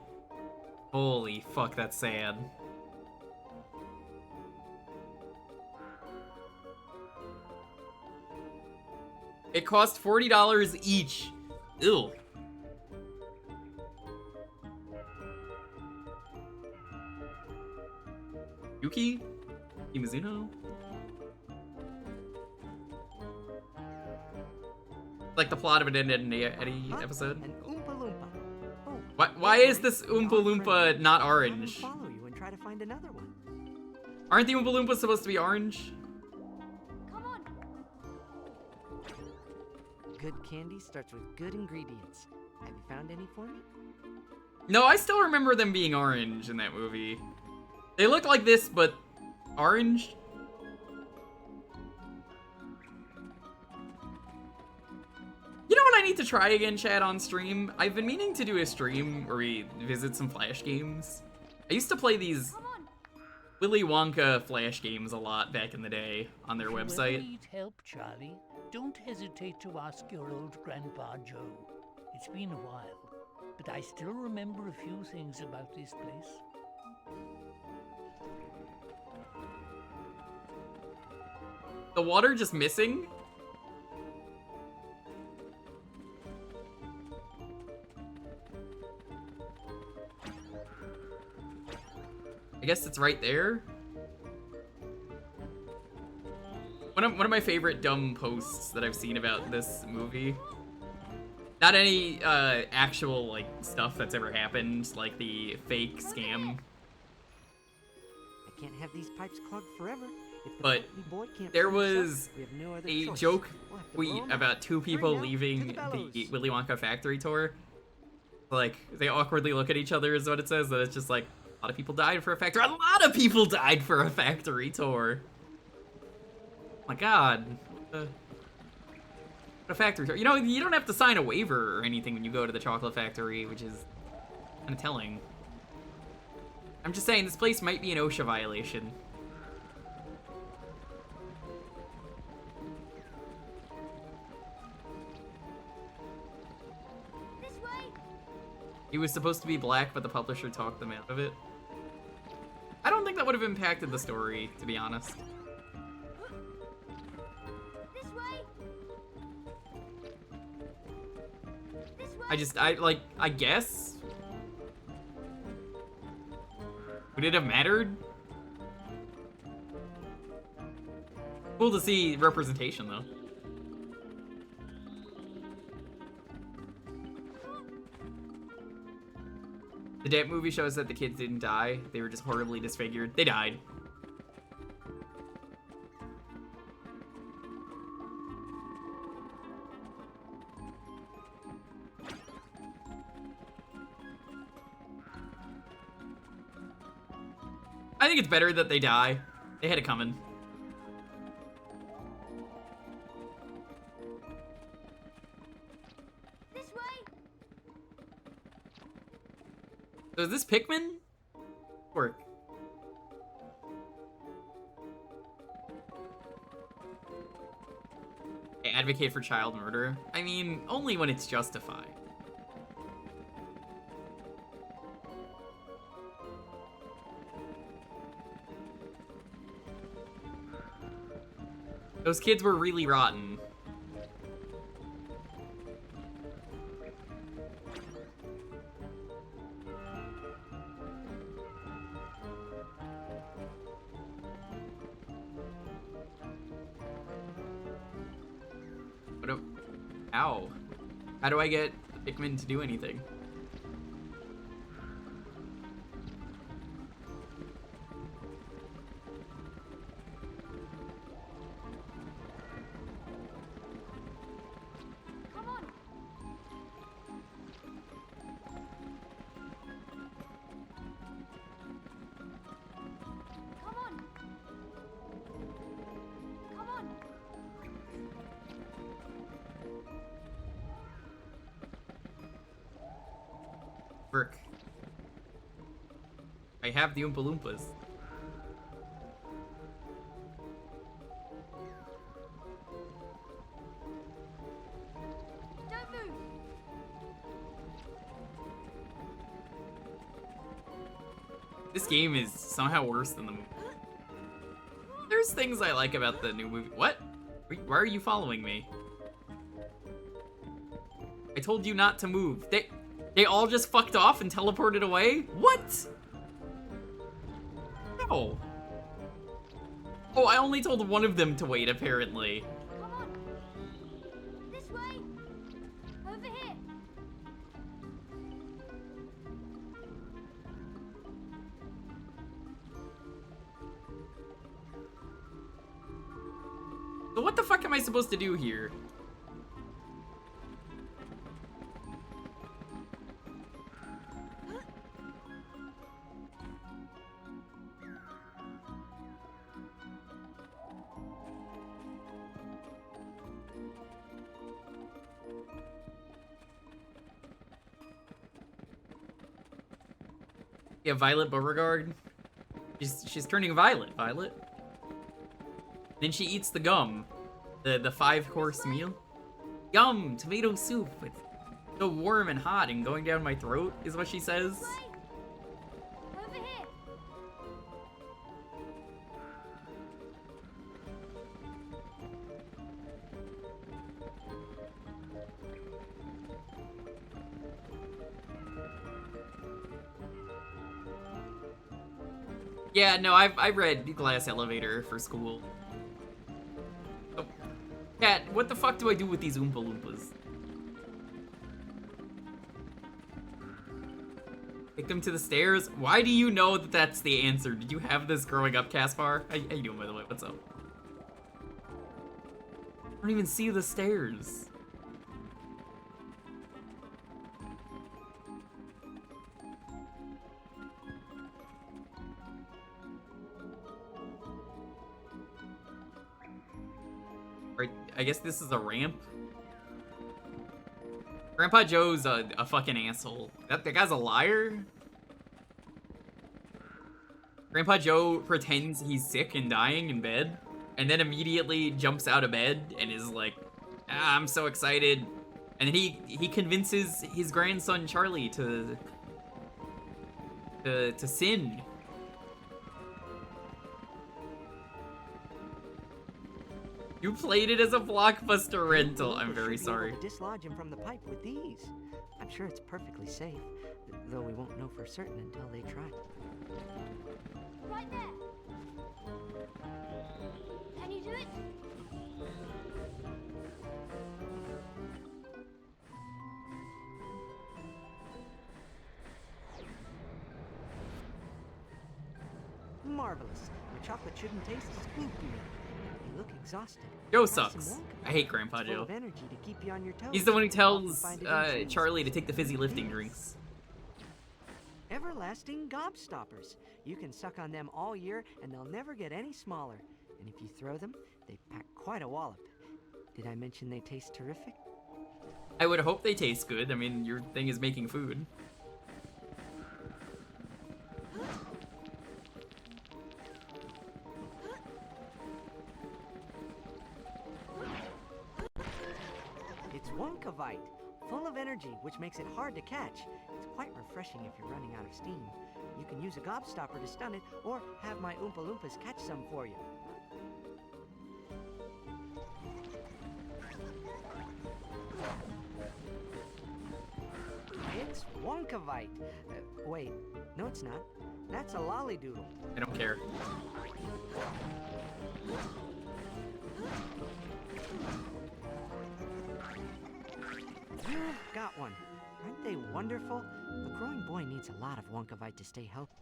Speaker 4: Holy fuck, that's sad. It cost $40 each. Ew. Yuki? Imazuno? Like the plot of an Ed, Ed, Eddie episode.
Speaker 11: An Oompa Loompa. Oh,
Speaker 4: Why is this Oompa Loompa not orange?
Speaker 11: Follow you and try to find another one.
Speaker 4: Aren't the Oompa Loompas supposed to be orange?
Speaker 10: Come on.
Speaker 11: Good candy starts with good ingredients. Have you found any for me?
Speaker 4: No, I still remember them being orange in that movie. They look like this, but orange? You know what I need to try again, chat, on stream? I've been meaning to do a stream where we visit some Flash games. I used to play these Willy Wonka Flash games a lot back in the day on their website.
Speaker 12: If you need help, Charlie, don't hesitate to ask your old Grandpa Joe. It's been a while, but I still remember a few things about this place.
Speaker 4: The water just missing? I guess it's right there. One of my favorite dumb posts that I've seen about this movie. Not any actual like stuff that's ever happened, like the fake scam.
Speaker 11: I can't have these pipes clogged forever. If the
Speaker 4: But
Speaker 11: portly boy can't
Speaker 4: there
Speaker 11: pull himself,
Speaker 4: was
Speaker 11: we have no other
Speaker 4: a
Speaker 11: choice.
Speaker 4: joke
Speaker 11: We'll have to blow
Speaker 4: tweet
Speaker 11: him out.
Speaker 4: about two people
Speaker 11: Hurry now,
Speaker 4: leaving
Speaker 11: to the bellows.
Speaker 4: the Willy Wonka factory tour. Like, they awkwardly look at each other is what it says, and it's just like, a lot of people died for a factory. A lot of people died for a factory tour. My god. What a factory tour. You know, you don't have to sign a waiver or anything when you go to the chocolate factory, which is kind of telling. I'm just saying, this place might be an OSHA violation.
Speaker 10: This way.
Speaker 4: He was supposed to be black, but the publisher talked him out of it. I don't think that would have impacted the story, to be honest.
Speaker 10: This way. This way.
Speaker 4: I guess? Would it have mattered? Cool to see representation, though. The Date movie shows that the kids didn't die. They were just horribly disfigured. They died. I think it's better that they die. They had it coming.
Speaker 10: This way.
Speaker 4: So is this Pikmin? Work. Advocate for child murder? I mean, only when it's justified. Those kids were really rotten. Ow. How do I get Pikmin to do anything?
Speaker 10: Come on. Come on. Come on.
Speaker 4: Frick. I have the Oompa Loompas.
Speaker 10: Don't move.
Speaker 4: This game is somehow worse than the movie. There's things I like about the new movie. What? Why are you following me? I told you not to move. They all just fucked off and teleported away? What? No. Oh, I only told one of them to wait, apparently.
Speaker 10: Come on. This way. Over here.
Speaker 4: So what the fuck am I supposed to do here? Yeah, Violet Beauregard. She's turning violet, Violet. Then she eats the gum. The 5-course meal. Yum! Tomato soup. It's so warm and hot and going down my throat, is what she says.
Speaker 10: Over here.
Speaker 4: Yeah, no, I've read Glass Elevator for school. Cat, what the fuck do I do with these Oompa Loompas? Take them to the stairs? Why do you know that that's the answer? Did you have this growing up, Caspar? How you doing, by the way? What's up? I don't even see the stairs. Right, I guess this is a ramp. Grandpa Joe's a fucking asshole. That guy's a liar? Grandpa Joe pretends he's sick and dying in bed, and then immediately jumps out of bed and is like, ah, I'm so excited. And then he convinces his grandson Charlie to sin. You played it as a Blockbuster rental. I'm very sorry.
Speaker 11: Dislodge him from the pipe with these. I'm sure it's perfectly safe, though we won't know for certain until they try.
Speaker 10: Right there. Can you do it?
Speaker 11: Marvelous. The chocolate shouldn't taste as gluten. You look exhausted.
Speaker 4: Joe sucks. I hate Grandpa Joe. He's the one who tells Charlie to take the fizzy lifting drinks.
Speaker 11: Everlasting gobstoppers. You can suck on them all year and they'll never get any smaller. And if you throw them, they pack quite a wallop. Did I mention they taste terrific?
Speaker 4: I would hope they taste good. I mean, your thing is making food.
Speaker 11: It's Wonkavite, full of energy, which makes it hard to catch. It's quite refreshing if you're running out of steam. You can use a gobstopper to stun it, or have my Oompa Loompas catch some for you. It's Wonkavite. Wait, no it's not. That's a lollydoodle.
Speaker 4: I don't care.
Speaker 11: You've got one. Aren't they wonderful? A growing boy needs a lot of Wonkavite to stay healthy.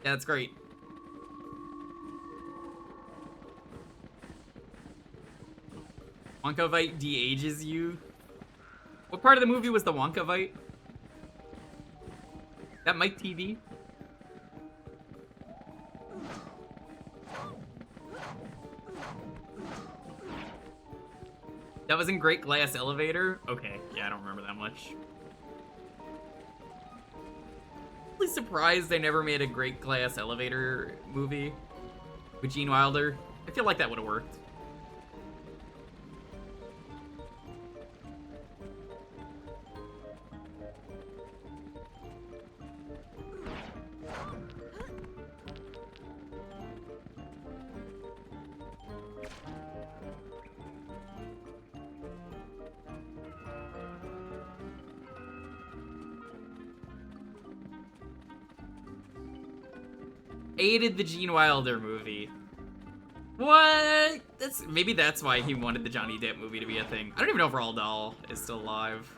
Speaker 4: Yeah, that's great. Wonkavite de-ages you. What part of the movie was the Wonkavite? That Mike TV? That was in Great Glass Elevator? Okay, yeah, I don't remember that much. Really surprised they never made a Great Glass Elevator movie with Gene Wilder. I feel like that would have worked. Hated the Gene Wilder movie. What? Maybe that's why he wanted the Johnny Depp movie to be a thing. I don't even know if Roald Dahl is still alive.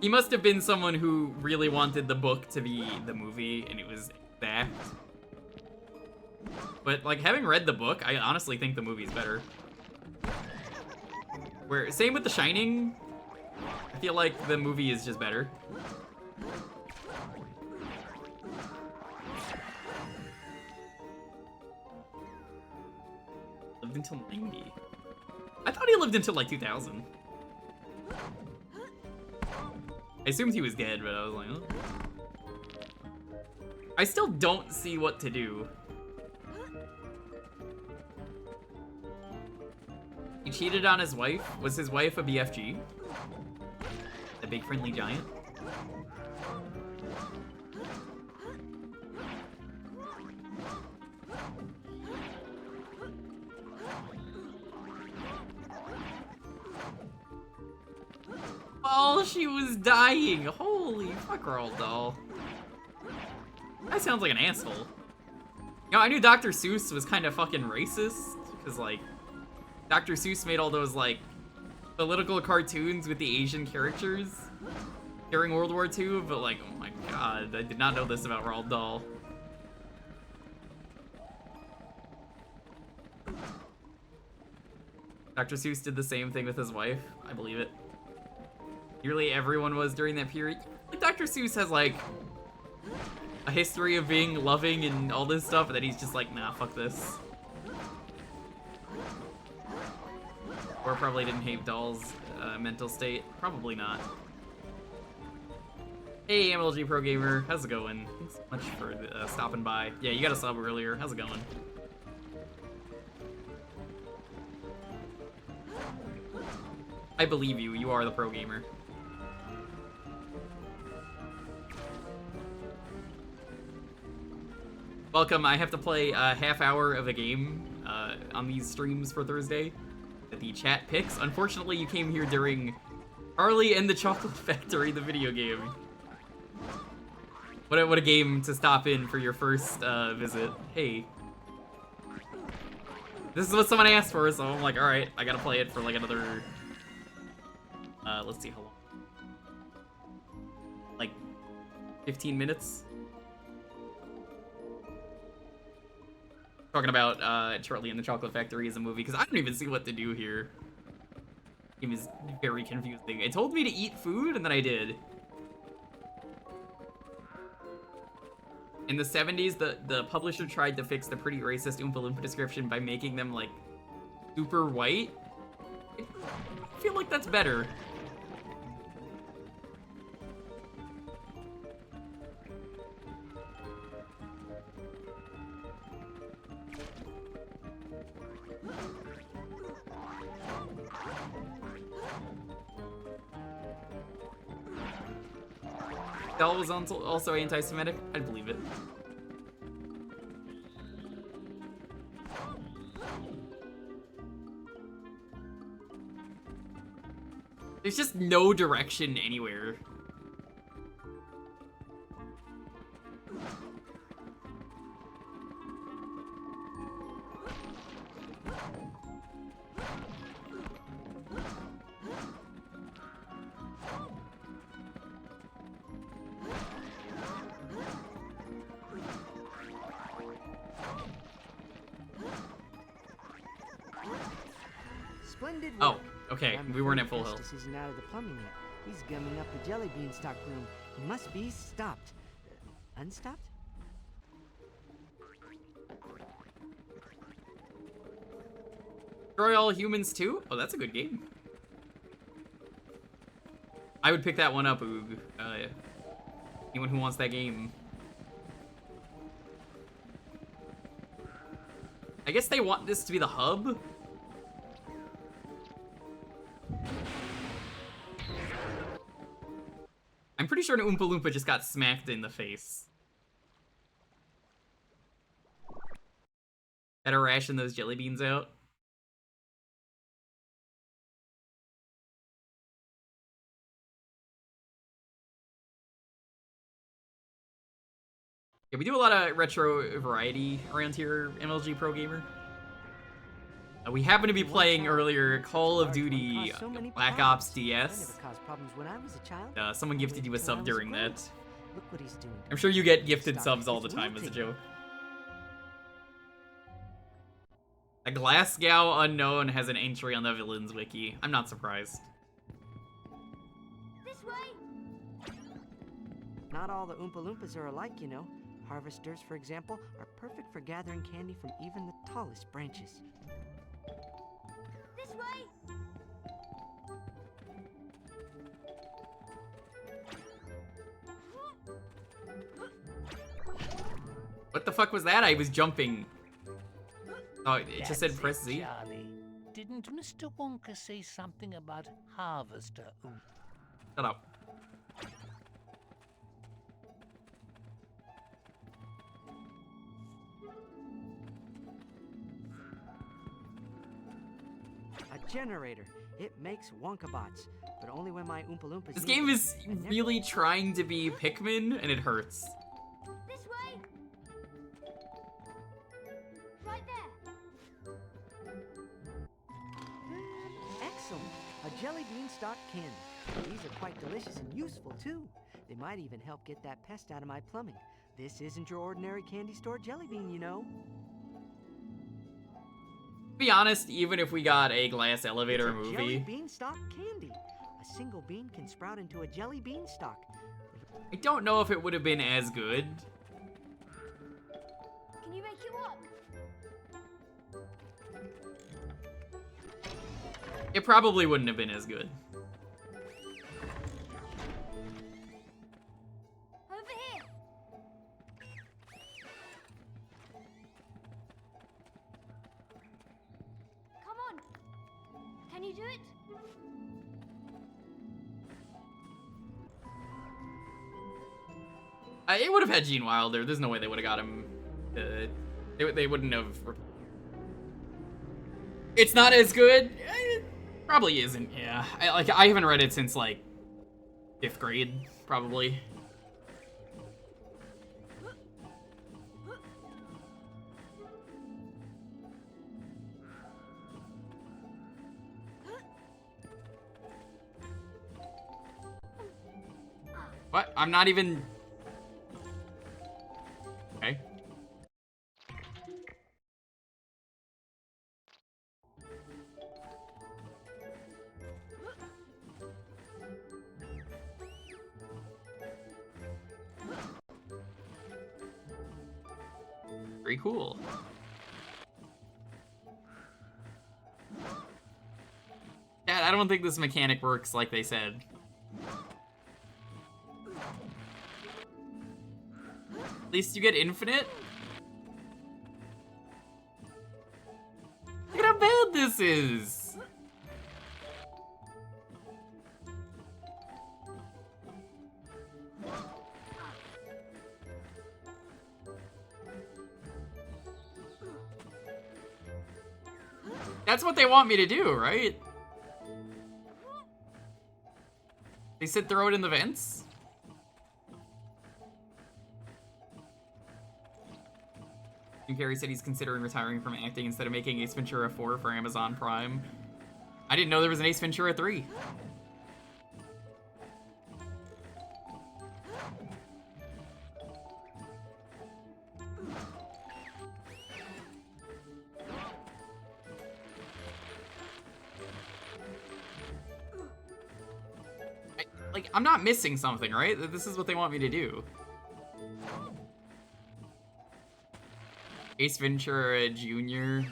Speaker 4: He must have been someone who really wanted the book to be the movie, and it was that. But, like, having read the book, I honestly think the movie's better. Same with The Shining. I feel like the movie is just better. Lived until 90. I thought he lived until, like, 2000. I assumed he was dead, but I was like, oh. I still don't see what to do. He cheated on his wife. Was his wife a BFG? The big friendly giant? Oh, she was dying. Holy fuck, Roald Dahl. That sounds like an asshole. You know, I knew Dr. Seuss was kind of fucking racist, because, like, Dr. Seuss made all those, like, political cartoons with the Asian characters during World War II, but, like, oh my god, I did not know this about Roald Dahl. Dr. Seuss did the same thing with his wife. I believe it. Nearly everyone was during that period. Like, Dr. Seuss has, like, a history of being loving and all this stuff, and then he's just like, nah, fuck this. Or probably didn't hate Dahl's mental state. Probably not. Hey, MLG Pro Gamer, how's it going? Thanks so much for stopping by. Yeah, you got a sub earlier. How's it going? I believe you. You are the pro gamer. Welcome. I have to play a half hour of a game on these streams for Thursday that the chat picks. Unfortunately, you came here during Charlie and the Chocolate Factory, the video game. What a game to stop in for your first visit. Hey. This is what someone asked for, so I'm like, alright, I gotta play it for like another... let's see how long. Like, 15 minutes? Talking about Charlie and the Chocolate Factory as a movie, because I don't even see what to do here. It was very confusing. It told me to eat food, and then I did. In the 70s, the publisher tried to fix the pretty racist Oompa Loompa description by making them, like, super white. I feel like that's better. Dahl was also anti-Semitic? I'd believe it. There's just no direction anywhere.
Speaker 11: Splendid
Speaker 4: Oh,
Speaker 11: work.
Speaker 4: okay,
Speaker 11: I'm
Speaker 4: we weren't at
Speaker 11: afraid
Speaker 4: full health.
Speaker 11: Festus isn't out of the plumbing yet. He's gumming up the jelly bean stock room. He must be stopped. Unstopped?
Speaker 4: Destroy All Humans 2? Oh, that's a good game. I would pick that one up, Oog. Anyone who wants that game. I guess they want this to be the hub? I'm pretty sure an Oompa Loompa just got smacked in the face. Better ration those jelly beans out. Yeah, we do a lot of retro variety around here, MLG Pro Gamer. We happen to be playing earlier Call of Duty Black Ops DS. Someone gifted you a sub during that.
Speaker 11: Look what he's doing.
Speaker 4: I'm sure you get gifted subs all the time as a joke. A Glasgow unknown has an entry on the villains wiki. I'm not surprised.
Speaker 10: This way.
Speaker 11: Not all the Oompa Loompas are alike, you know. Harvesters, for example, are perfect for gathering candy from even the tallest branches.
Speaker 10: This way.
Speaker 4: What the fuck was that? I was jumping. Oh, it just said
Speaker 12: That's
Speaker 4: press Z.
Speaker 12: Charlie. Didn't Mr. Wonka say something about harvester Oompa?
Speaker 4: Shut up.
Speaker 11: A generator. It makes Wonkabots. But but only when my Oompa Loompas
Speaker 4: This
Speaker 11: need
Speaker 4: game
Speaker 11: them.
Speaker 4: is
Speaker 11: And they're
Speaker 4: really trying to be Pikmin, and it hurts.
Speaker 10: This way. Right there.
Speaker 11: excellent. A jelly bean stock candy. These are quite delicious and useful too. They might even help get that pest out of my plumbing. This isn't your ordinary candy store jelly bean, you know.
Speaker 4: To be honest, even if we got a glass elevator
Speaker 11: It's a jelly
Speaker 4: movie,
Speaker 11: beanstalk candy. A single bean can sprout into a jelly beanstalk.
Speaker 4: I don't know if it would have been as good.
Speaker 10: Can you make it work?
Speaker 4: It probably wouldn't have been as good.
Speaker 10: Over here. Come on. Can you do it?
Speaker 4: It would have had Gene Wilder. There's no way they would have got him. They wouldn't have. It's not as good. It probably isn't. Yeah. I haven't read it since like 5th grade, probably. What? I'm not even. Okay. Very cool. Dad, I don't think this mechanic works like they said. At least you get infinite? Look at how bad this is! That's what they want me to do, right? They said throw it in the vents? Jim Carrey said he's considering retiring from acting instead of making Ace Ventura 4 for Amazon Prime. I didn't know there was an Ace Ventura 3. I'm not missing something, right? This is what they want me to do. Ace Ventura Jr.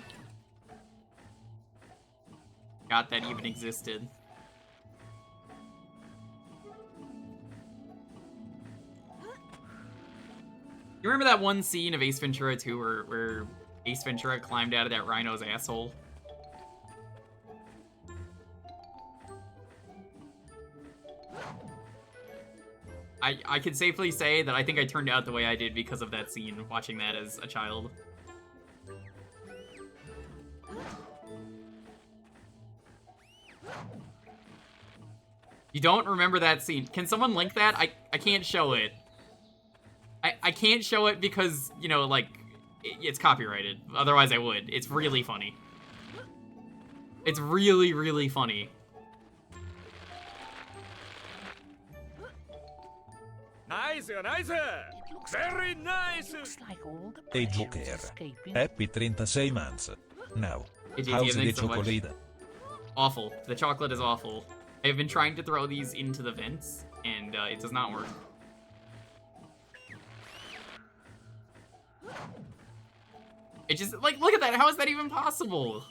Speaker 4: Forgot that even existed. You remember that one scene of Ace Ventura 2 where Ace Ventura climbed out of that rhino's asshole? I can safely say that I think I turned out the way I did because of that scene, watching that as a child. You don't remember that scene? Can someone link that? I can't show it. I can't show it because, you know, like, it's copyrighted. Otherwise I would. It's really funny. It's really, really funny.
Speaker 2: Nice, nice. Very nice.
Speaker 3: Hey Jewker. Happy 36 months. Now,
Speaker 4: Hey,
Speaker 3: how's the
Speaker 4: thanks so much.
Speaker 3: chocolate?
Speaker 4: Awful. The chocolate is awful. I've been trying to throw these into the vents, and it does not work. It just, like, look at that. How is that even possible?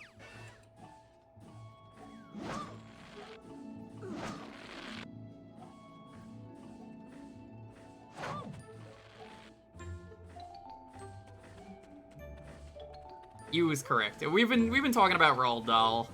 Speaker 4: You is correct. We've been talking about Roald Dahl.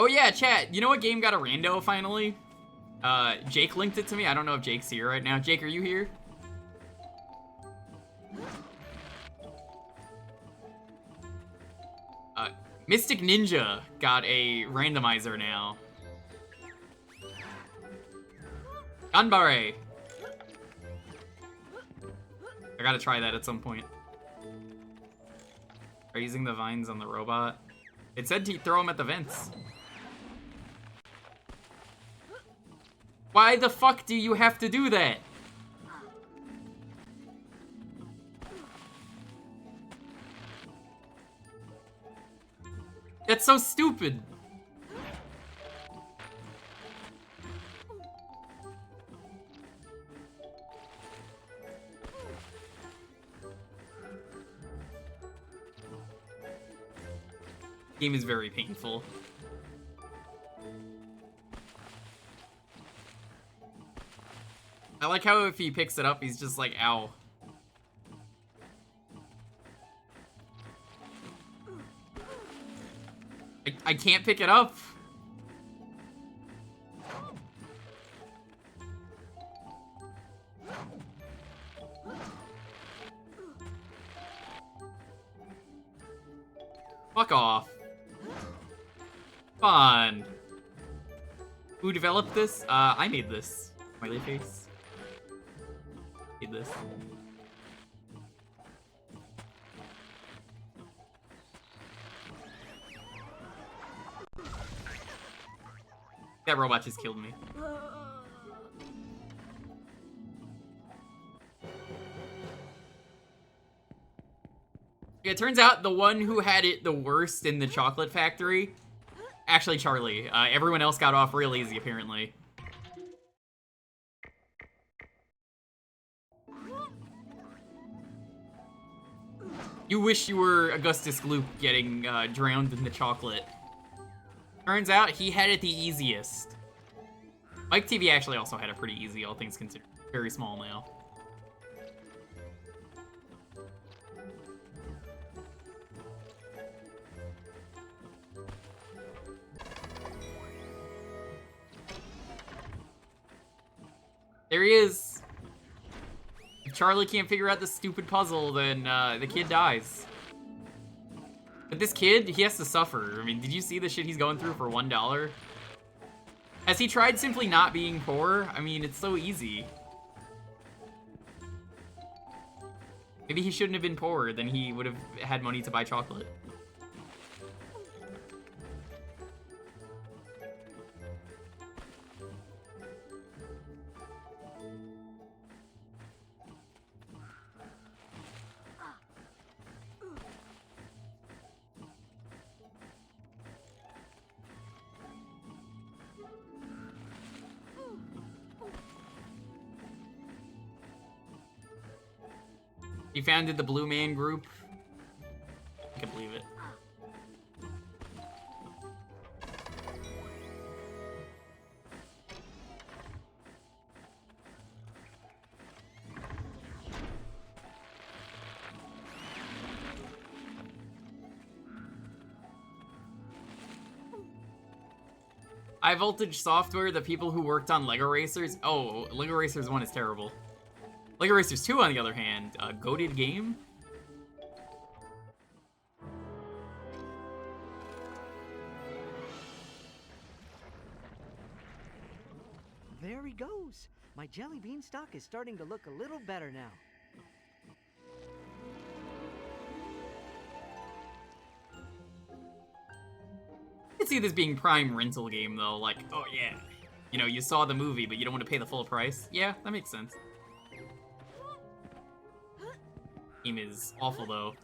Speaker 4: Oh yeah, chat. You know what game got a rando finally? Jake linked it to me. I don't know if Jake's here right now. Jake, are you here? Mystic Ninja got a randomizer now. Ganbare. I gotta try that at some point. Raising the vines on the robot. It said to throw them at the vents. Why the fuck do you have to do that? That's so stupid. Game is very painful. I like how if he picks it up, he's just like, ow. I can't pick it up. Fuck off. Fun. Who developed this? I made this. Smiley face. Made this. That robot just killed me. Yeah, it turns out the one who had it the worst in the chocolate factory, actually Charlie. Everyone else got off real easy, apparently. You wish you were Augustus Gloop getting drowned in the chocolate. Turns out he had it the easiest. Mike TV actually also had it pretty easy, all things considered. Very small now. There he is. If Charlie can't figure out the stupid puzzle, then the kid dies. But this kid, he has to suffer. I mean, did you see the shit he's going through for $1? Has he tried simply not being poor? I mean, it's so easy. Maybe he shouldn't have been poor, then he would have had money to buy chocolate. He founded the Blue Man Group. I can't believe it. High Voltage Software, the people who worked on Lego Racers. Oh, Lego Racers 1 is terrible. Lego Racers 2, on the other hand, a goated game.
Speaker 11: There he goes. My jelly bean stock is starting to look a little better now.
Speaker 4: I can see this being prime rental game, though. Like, oh yeah, you know, you saw the movie, but you don't want to pay the full price. Yeah, that makes sense. Game is awful, though.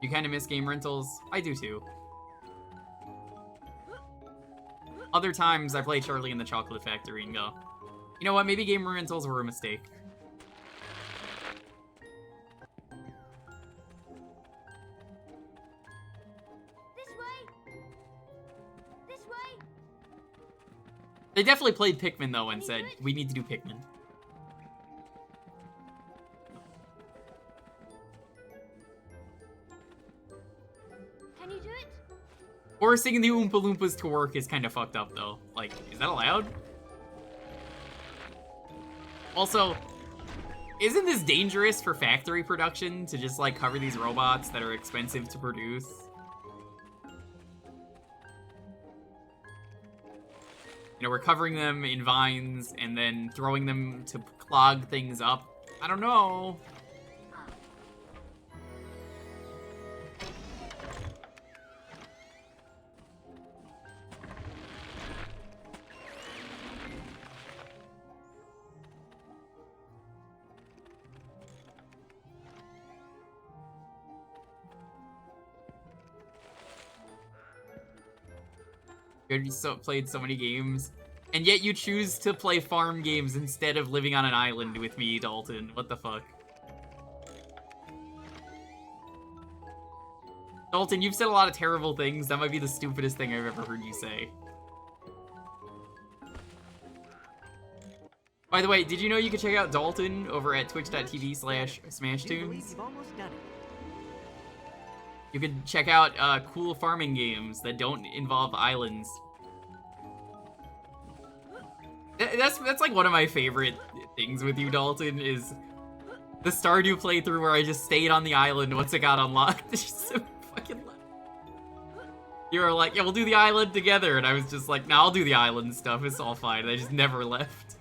Speaker 4: You kind of miss game rentals? I do too. Other times I play Charlie in the Chocolate Factory and go, you know what, maybe game rentals were a mistake. They definitely played Pikmin, though, and said, we need to do Pikmin.
Speaker 10: Can you do it?
Speaker 4: Forcing the Oompa Loompas to work is kind of fucked up, though. Like, is that allowed? Also, isn't this dangerous for factory production to just, like, cover these robots that are expensive to produce? You know, we're covering them in vines and then throwing them to clog things up. I don't know. You played so many games, and yet you choose to play farm games instead of living on an island with me, Dalton. What the fuck? Dalton, you've said a lot of terrible things. That might be the stupidest thing I've ever heard you say. By the way, did you know you could check out Dalton over at twitch.tv/SmashTunes? You can check out cool farming games that don't involve islands. That's like one of my favorite things with you, Dalton, is the Stardew playthrough where I just stayed on the island once it got unlocked. It's just so fucking loud. You were like, yeah, we'll do the island together, and I was just like, nah, I'll do the island stuff, it's all fine. And I just never left.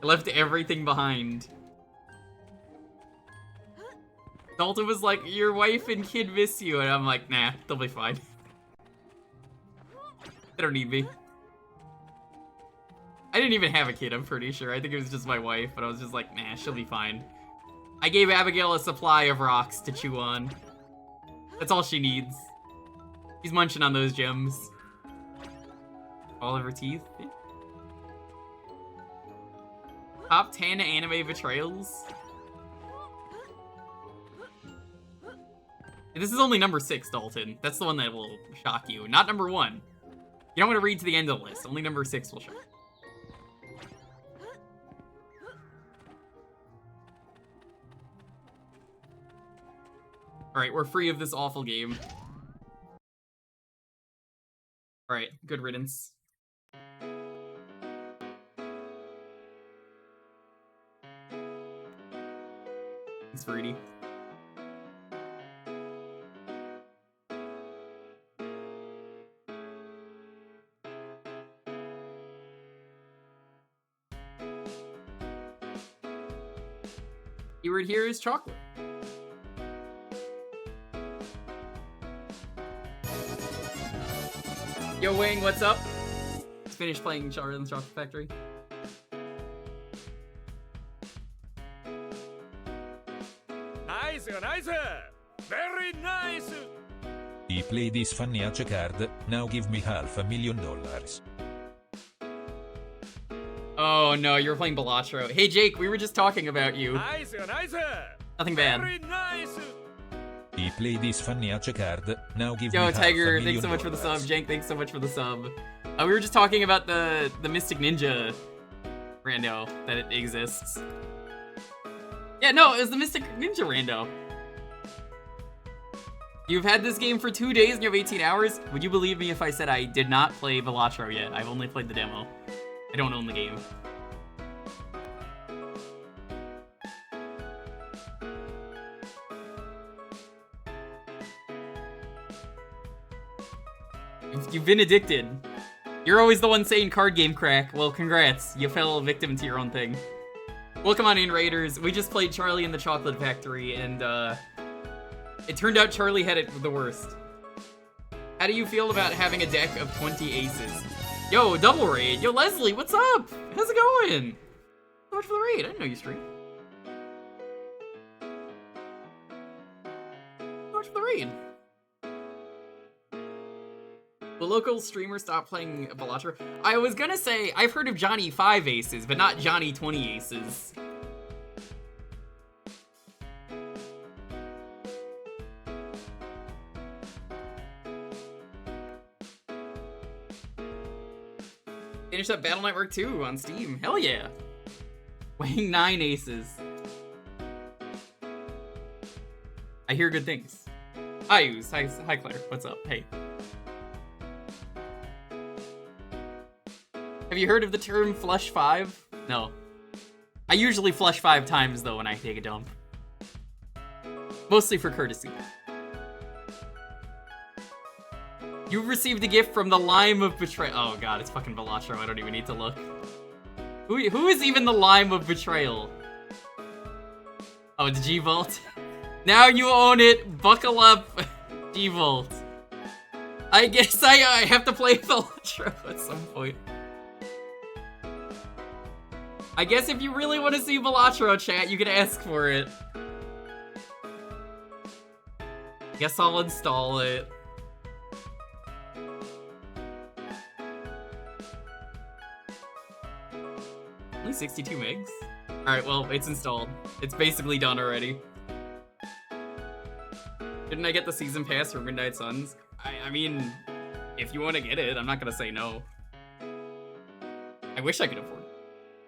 Speaker 4: I left everything behind. Dalton was like, your wife and kid miss you, and I'm like, nah, they'll be fine. They don't need me. I didn't even have a kid, I'm pretty sure. I think it was just my wife, but I was just like, nah, she'll be fine. I gave Abigail a supply of rocks to chew on. That's all she needs. She's munching on those gems. All of her teeth. Top 10 anime betrayals. This is only number 6, Dalton. That's the one that will shock you, not number 1. You don't want to read to the end of the list. Only number 6 will shock. Alright, we're free of this awful game. Alright, good riddance. It's fruity. Keyword here is chocolate. Yo, Wing, what's up? Just finished playing Charlie and the Chocolate Factory.
Speaker 2: Nice, nice! Very nice!
Speaker 3: He played this funny H card, now give me $500,000.
Speaker 4: Oh no, you were playing Balatro. Hey Jake, we were just talking about you.
Speaker 2: Nice, nice!
Speaker 4: Nothing bad.
Speaker 2: Very nice!
Speaker 3: He played this funny H card, now give me
Speaker 4: Yo,
Speaker 3: $500,000.
Speaker 4: Tiger, thanks so much for the sub. Jank, thanks so much for the sub. We were just talking about the Mystic Ninja rando that it exists. Yeah, no, it was the Mystic Ninja rando. You've had this game for 2 days and you have 18 hours? Would you believe me if I said I did not play Balatro yet? I've only played the demo. I don't own the game. You've been addicted. You're always the one saying card game crack. Well, congrats. You fell victim to your own thing. Welcome on in, Raiders. We just played Charlie and the Chocolate Factory, and it turned out Charlie had it the worst. How do you feel about having a deck of 20 aces? Yo, double raid. Yo, Leslie, what's up? How's it going? So much for the raid. I didn't know you streamed. So much for the raid. The local streamer stopped playing Balatro. I was gonna say, I've heard of Johnny 5 aces, but not Johnny 20 aces. Finish up Battle Network 2 on Steam. Hell yeah. Weighing 9 aces. I hear good things. Hi, Ooze. Hi, Claire. What's up? Hey. Have you heard of the term flush 5? No. I usually flush 5 times, though, when I take a dump. Mostly for courtesy. You've received a gift from the Lime of Betrayal. Oh god, it's fucking Balatro. I don't even need to look. Who is even the Lime of Betrayal? Oh, it's G-Vault. Now you own it. Buckle up, G-Vault. I guess I have to play Balatro at some point. I guess if you really want to see Balatro, chat, you can ask for it. Guess I'll install it. Only 62 megs? Alright, well, it's installed. It's basically done already. Didn't I get the season pass for Midnight Suns? I mean, if you want to get it, I'm not gonna say no. I wish I could afford it.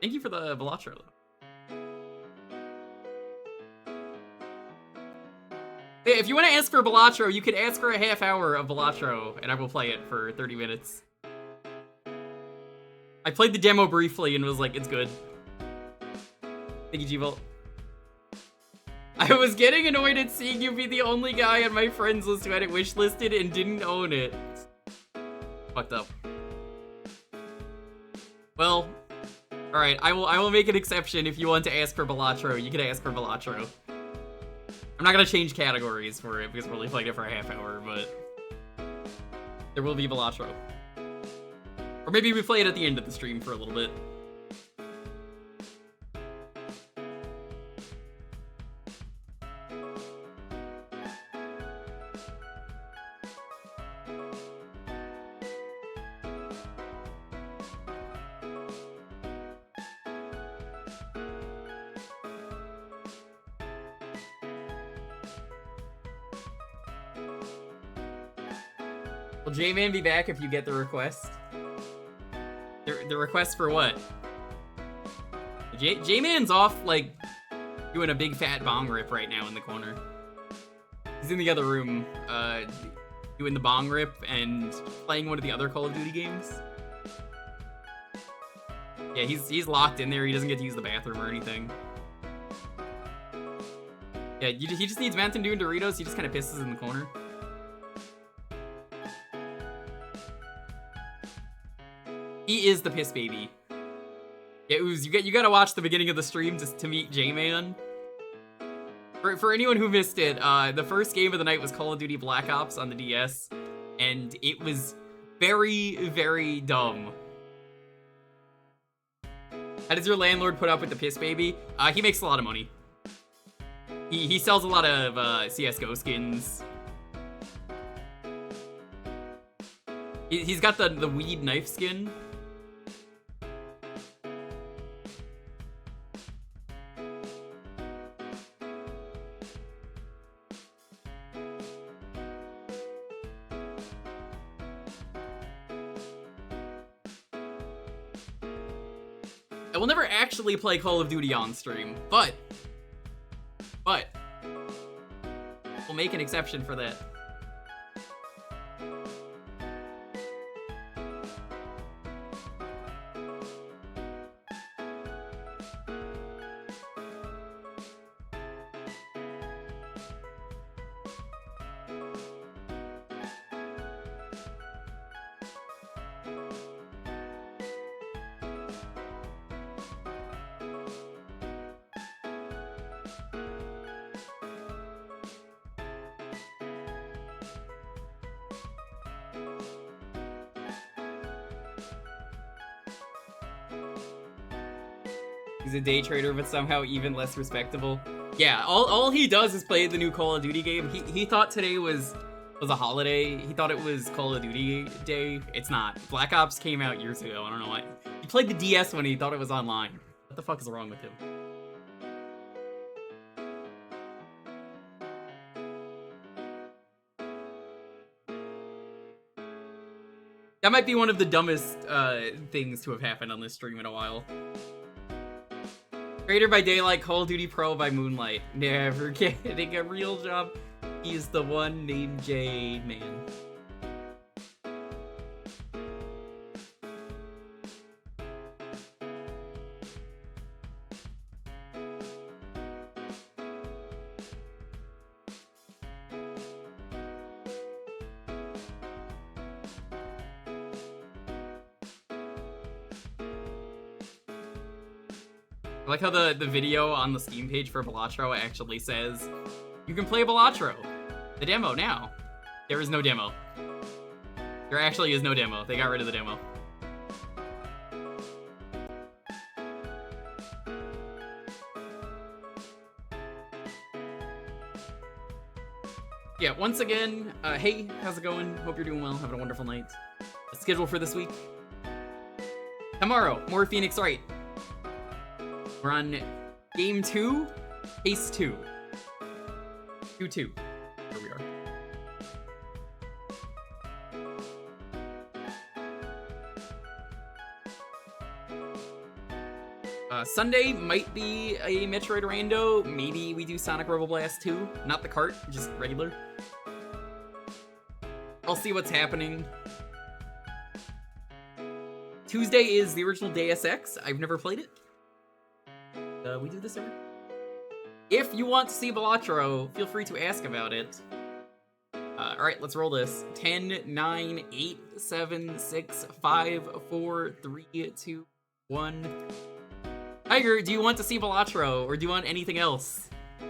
Speaker 4: Thank you for the Balatro, though. Hey, if you want to ask for Balatro, you can ask for a half hour of Balatro, and I will play it for 30 minutes. I played the demo briefly and was like, it's good. Thank you, G-Vault. I was getting annoyed at seeing you be the only guy on my friends list who had it wishlisted and didn't own it. Fucked up. Well, alright, I will make an exception. If you want to ask for Balatro, you can ask for Balatro. I'm not gonna change categories for it because we're only playing it for a half hour, but there will be Balatro. Or maybe we play it at the end of the stream for a little bit. Will J-Man be back if you get the request? The request for what? J-Man's off, like, doing a big fat bong rip right now in the corner. He's in the other room, doing the bong rip and playing one of the other Call of Duty games. Yeah, he's locked in there. He doesn't get to use the bathroom or anything. Yeah, he just needs Mountain Dew and Doritos. He just kind of pisses in the corner. He is the piss baby. Yeah, Ooze, you gotta watch the beginning of the stream just to meet J-Man. For anyone who missed it, the first game of the night was Call of Duty Black Ops on the DS, and it was very, very dumb. How does your landlord put up with the piss baby? He makes a lot of money. He sells a lot of CSGO skins. He's got the weed knife skin. I will never actually play Call of Duty on stream, but we'll make an exception for that. He's a day trader, but somehow even less respectable. Yeah, all he does is play the new Call of Duty game. He thought today was a holiday. He thought it was Call of Duty Day. It's not. Black Ops came out years ago. I don't know why. He played the DS when he thought it was online. What the fuck is wrong with him? That might be one of the dumbest things to have happened on this stream in a while. Creator by daylight, Call of Duty Pro by moonlight. Never getting a real job. He's the one named J Man. I like how the video on the Steam page for Balatro actually says, you can play Balatro, the demo now. There is no demo. There actually is no demo. They got rid of the demo. Yeah, once again, hey, how's it going? Hope you're doing well, having a wonderful night. Schedule for this week. Tomorrow, more Phoenix Wright. We're on game 2, case 2. 2-2. Here we are. Sunday might be a Metroid Rando. Maybe we do Sonic Rebel Blast 2. Not the cart, just regular. I'll see what's happening. Tuesday is the original Deus Ex. I've never played it. We do this every... If you want to see Balatro, feel free to ask about it. Alright, let's roll this. 10, 9, 8, 7, 6, 5, 4, 3, 2, 1. Tiger, do you want to see Balatro, or do you want anything else? You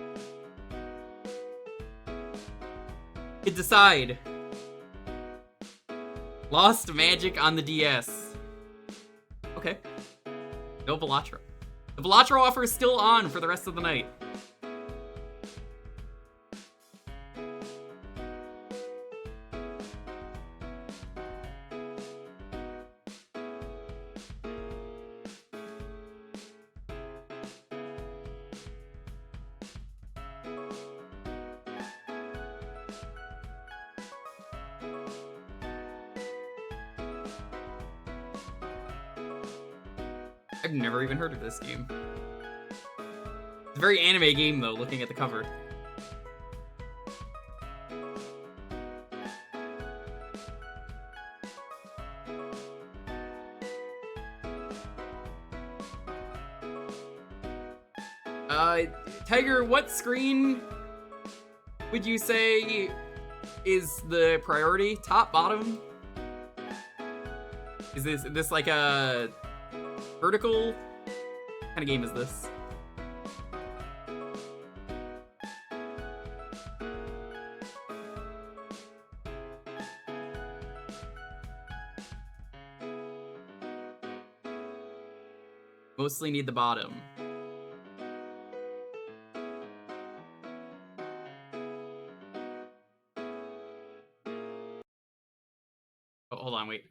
Speaker 4: can decide. LostMagic on the DS. Okay. No Balatro. The Balatro offer is still on for the rest of the night. I've never even heard of this game. It's a very anime game, though, looking at the cover. Tiger, what screen would you say is the priority? Top, bottom? Is this like a vertical? What kind of game is this? Mostly need the bottom. Oh, hold on, wait.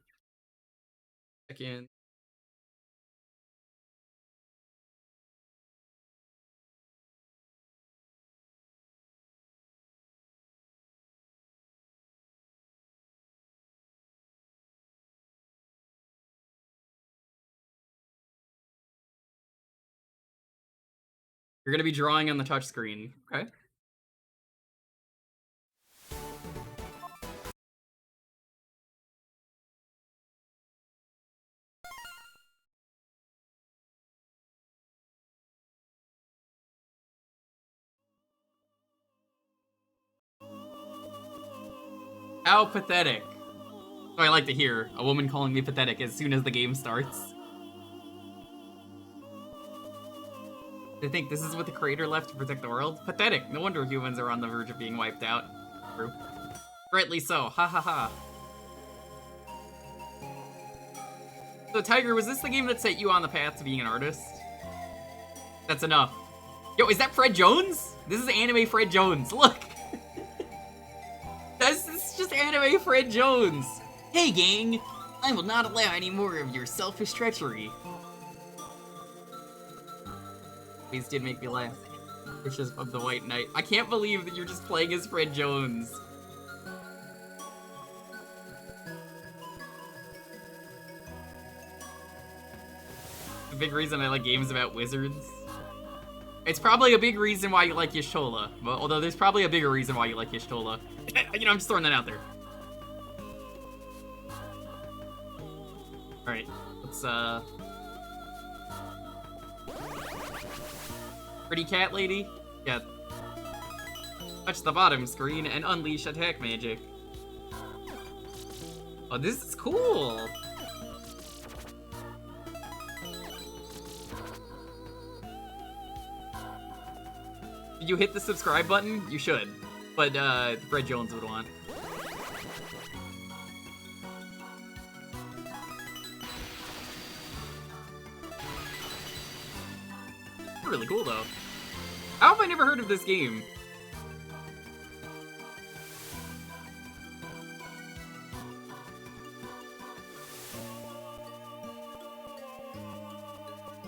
Speaker 4: Second. You're gonna be drawing on the touchscreen, okay? How pathetic. Oh, I like to hear a woman calling me pathetic as soon as the game starts. They think this is what the creator left to protect the world? Pathetic. No wonder humans are on the verge of being wiped out. True. Rightly so. Ha ha ha. So, Tiger, was this the game that set you on the path to being an artist? That's enough. Yo, is that Fred Jones? This is anime Fred Jones. Look. This is just anime Fred Jones. Hey, gang. I will not allow any more of your selfish treachery. These did make me laugh. Wishes of the White Knight. I can't believe that you're just playing as Fred Jones. A big reason I like games about wizards. It's probably a big reason why you like Y'shtola. Well, although there's probably a bigger reason why you like Y'shtola. You know, I'm just throwing that out there. Alright, let's, Pretty cat lady? Yeah. Touch the bottom screen and unleash attack magic. Oh, this is cool! Did you hit the subscribe button? You should. But, Fred Jones would want. Really cool, though. How have I never heard of this game?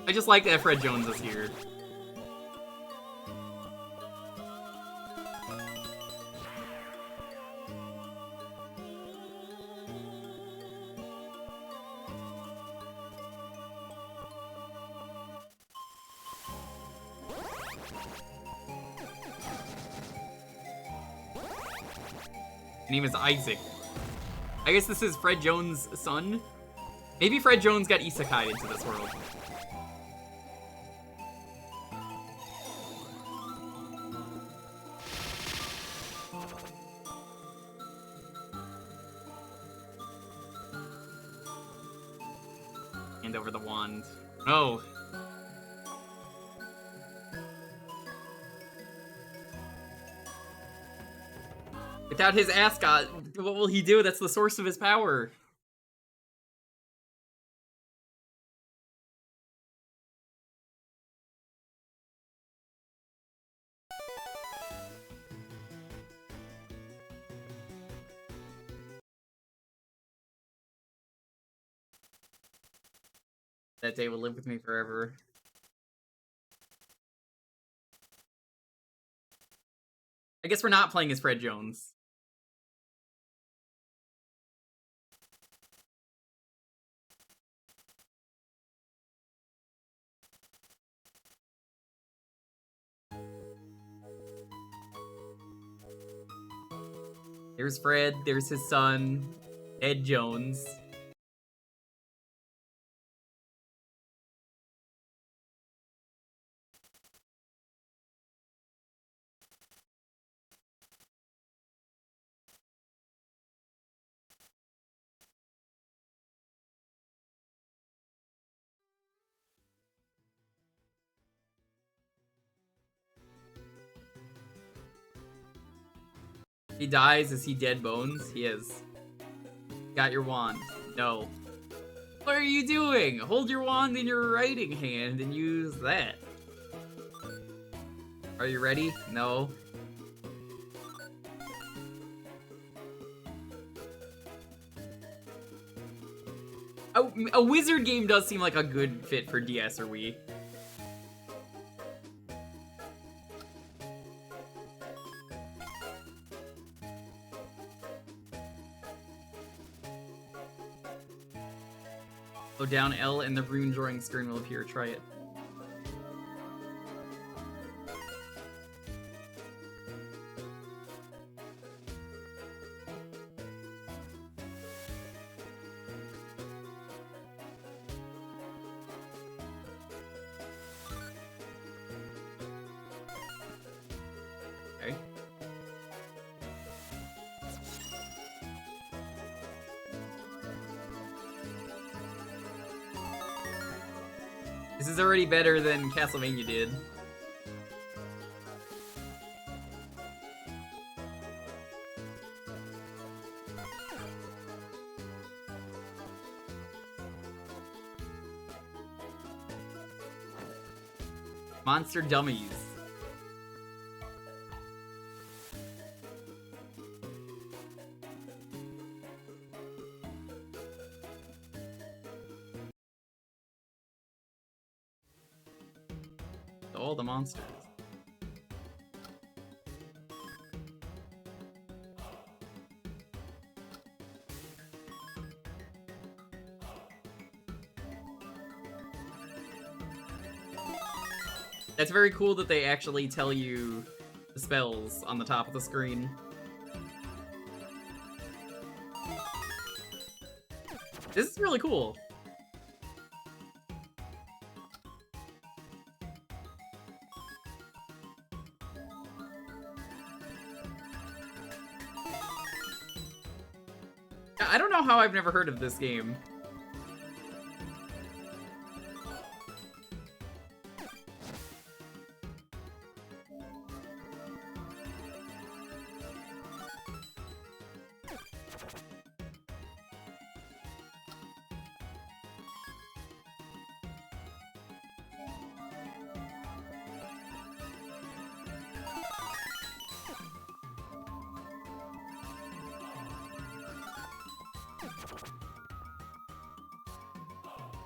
Speaker 4: I just like that Fred Jones is here. His name is Isaac. I guess this is Fred Jones' son? Maybe Fred Jones got isekai'd into this world. Hand over the wand. No. Without his ascot, what will he do? That's the source of his power. That day will live with me forever. I guess we're not playing as Fred Jones. There's Fred, there's his son, Ed Jones. He dies, is he dead bones? He is. Got your wand. No. What are you doing? Hold your wand in your writing hand and use that. Are you ready? No. A wizard game does seem like a good fit for DS or Wii. Go down L and the rune drawing screen will appear. Try it. Okay. This is already better than Castlevania did. Monster Dummies. All the monsters. That's very cool that they actually tell you the spells on the top of the screen. This is really cool. I don't know how I've never heard of this game.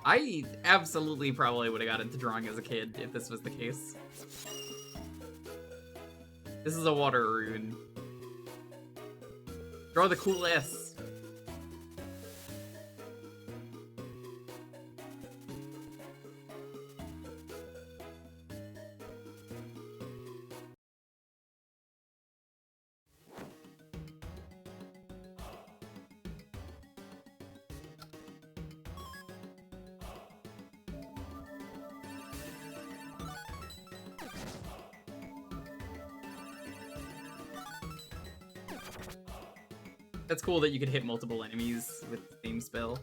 Speaker 4: I absolutely probably would have got into drawing as a kid if this was the case. This is a water rune. Draw the cool S. That's cool that you could hit multiple enemies with the same spell.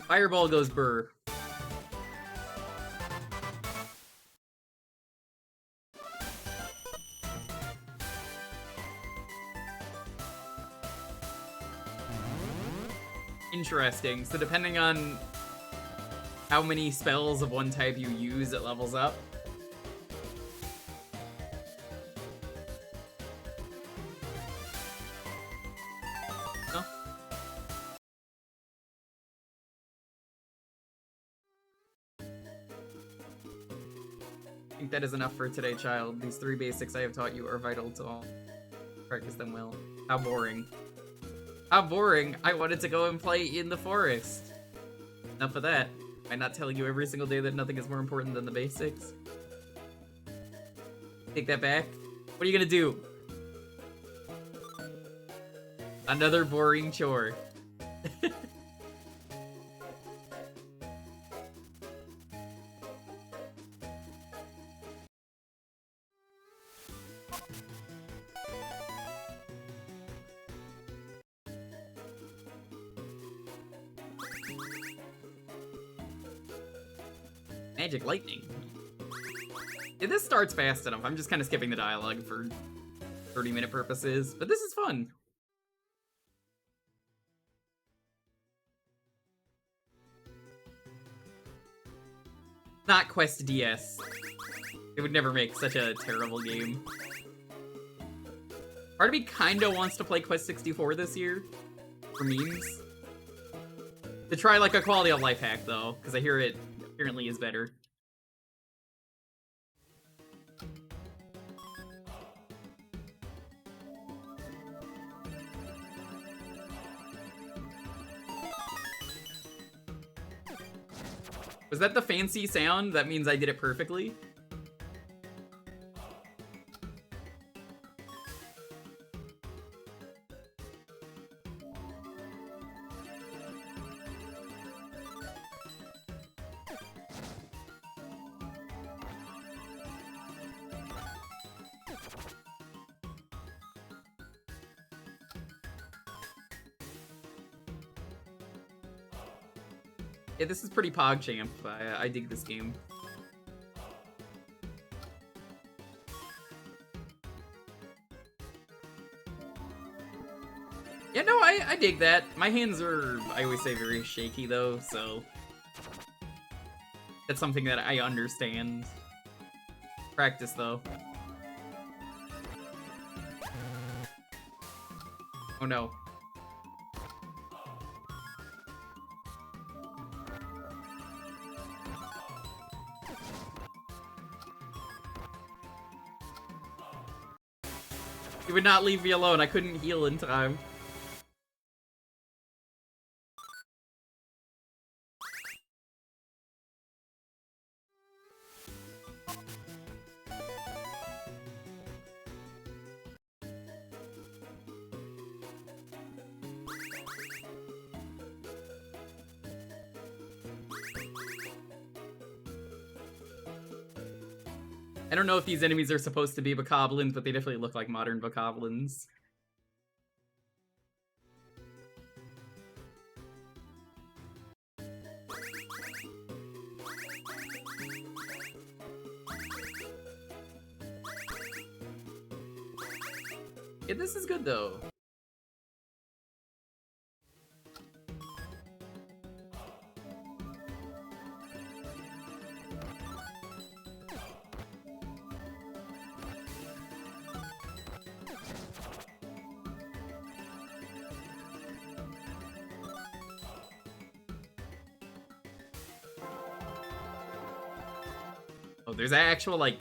Speaker 4: Fireball goes burr. Interesting. So depending on how many spells of one type you use, it levels up. No? I think that is enough for today, child. These 3 basics I have taught you are vital to all. Practice them well. How boring. How boring! I wanted to go and play in the forest. Enough of that. Am I not telling you every single day that nothing is more important than the basics? Take that back. What are you gonna do? Another boring chore. Magic lightning. Yeah, this starts fast enough. I'm just kind of skipping the dialogue for 30-minute purposes, but this is fun. Not Quest DS. It would never make such a terrible game. Part of me kinda wants to play Quest 64 this year for memes. To try like a quality of life hack though, because I hear it apparently is better. Was that the fancy sound? That means I did it perfectly? Yeah, this is pretty PogChamp. I dig this game. Yeah, no, I dig that. My hands are, I always say, very shaky though, so that's something that I understand. Practice though. Oh no. He would not leave me alone. I couldn't heal in time. I don't know if these enemies are supposed to be bokoblins, but they definitely look like modern bokoblins. Yeah, this is good though. Oh, there's actual, like,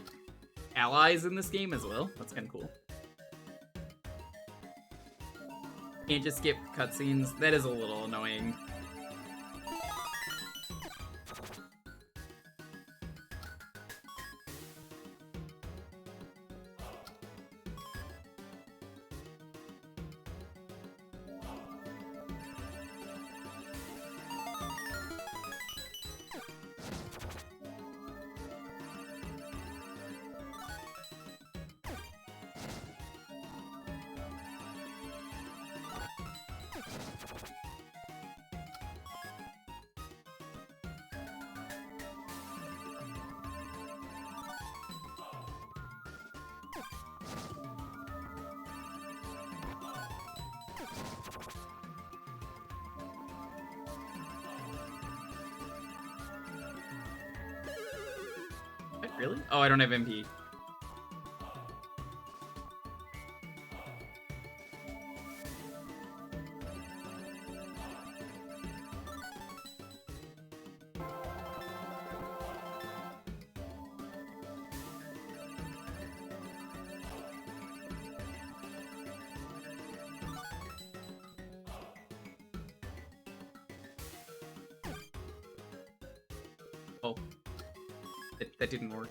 Speaker 4: allies in this game as well. That's kind of cool. Can't just skip cutscenes. That is a little annoying. Really? Oh, I don't have MP. Oh. That didn't work.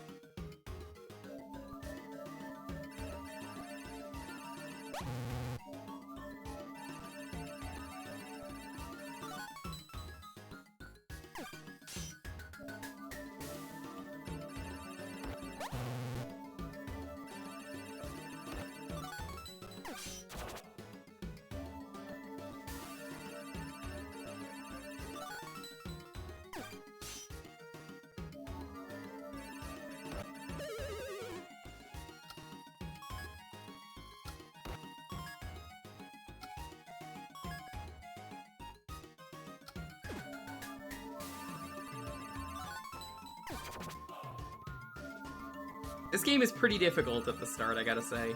Speaker 4: This game is pretty difficult at the start, I gotta say.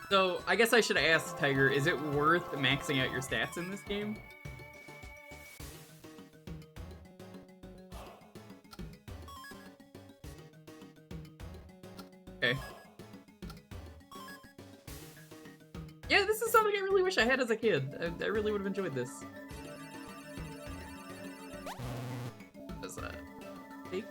Speaker 4: So, I guess I should ask, Tiger, is it worth maxing out your stats in this game? Okay. Yeah, this is something I really wish I had as a kid. I really would have enjoyed this. What's that? Hey?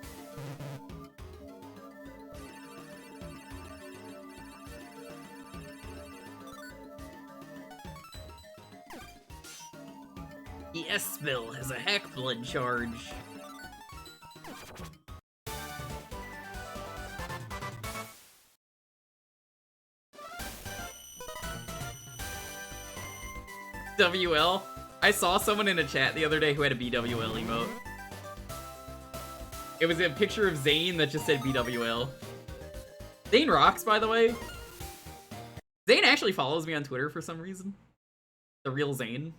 Speaker 4: The S-Bill has a hack blood charge. WL? I saw someone in a chat the other day who had a BWL emote. It was a picture of Zane that just said BWL. Zane rocks, by the way. Zane actually follows me on Twitter for some reason. The real Zane.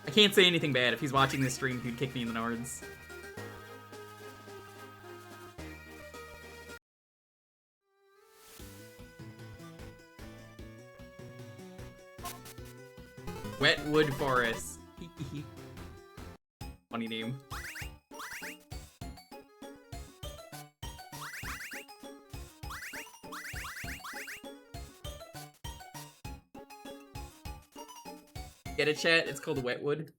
Speaker 4: I can't say anything bad. If he's watching this stream, he'd kick me in the nards. Wetwood Forest. Funny name. Get a chat? It's called Wetwood.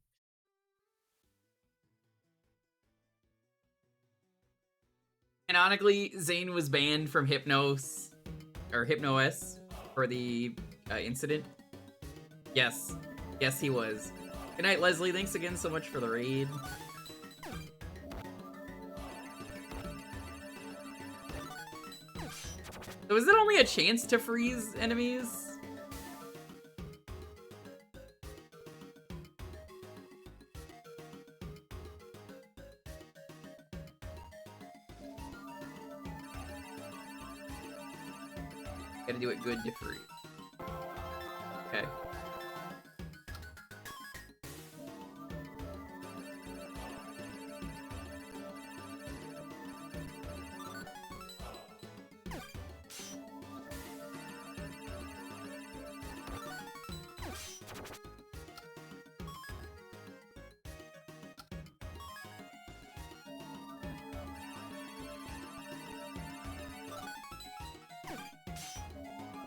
Speaker 4: Canonically, Zane was banned from Hypnos for the incident. Yes. Yes, he was. Good night, Leslie. Thanks again so much for the raid. So is it only a chance to freeze enemies? Gotta do it good to freeze. Okay.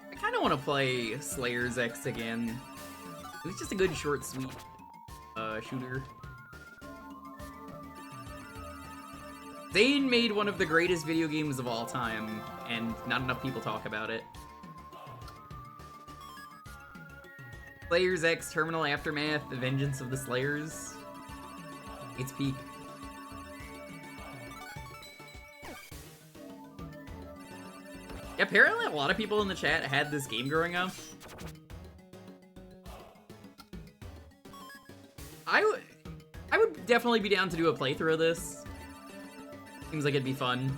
Speaker 4: I kind of want to play Slayer's X again. It was just a good, short, sweet shooter. Zane made one of the greatest video games of all time, and not enough people talk about it. Slayer's X, Terminal Aftermath, The Vengeance of the Slayers. It's peak. Yeah, apparently a lot of people in the chat had this game growing up. I would definitely be down to do a playthrough of this. Seems like it'd be fun.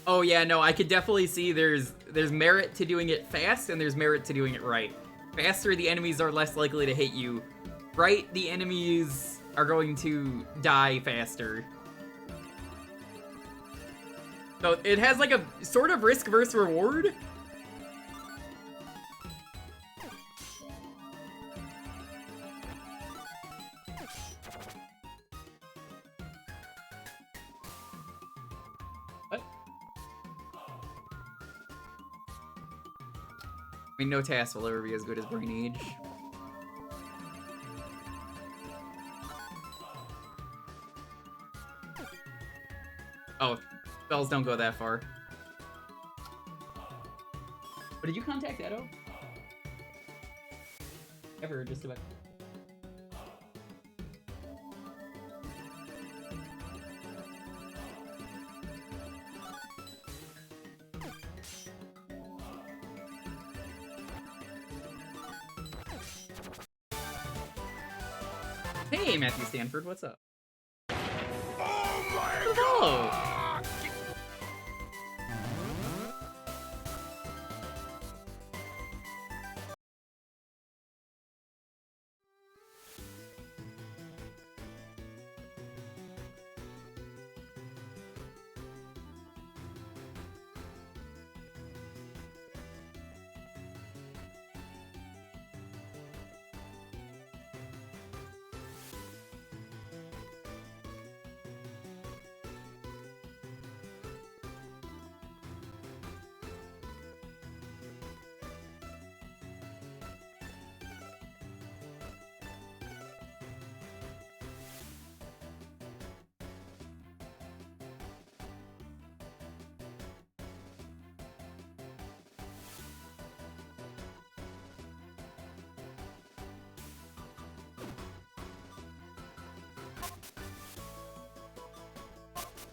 Speaker 4: Oh yeah, no, I could definitely see there's merit to doing it fast and there's merit to doing it right. Faster, the enemies are less likely to hit you. Right, the enemies are going to die faster. So it has like a sort of risk versus reward. I mean, no task will ever be as good as Brain Age. Oh, spells don't go that far. But did you contact Edo? Ever, just about. Hey, Matthew Stanford, what's up?
Speaker 1: Oh my
Speaker 4: Hello.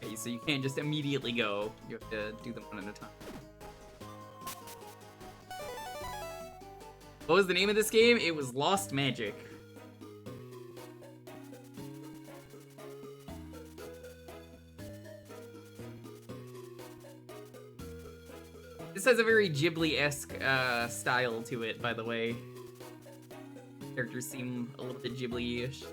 Speaker 4: Okay, so you can't just immediately go. You have to do them one at a time. What was the name of this game? It was LostMagic. This has a very Ghibli-esque style to it, by the way. Characters seem a little bit Ghibli-ish.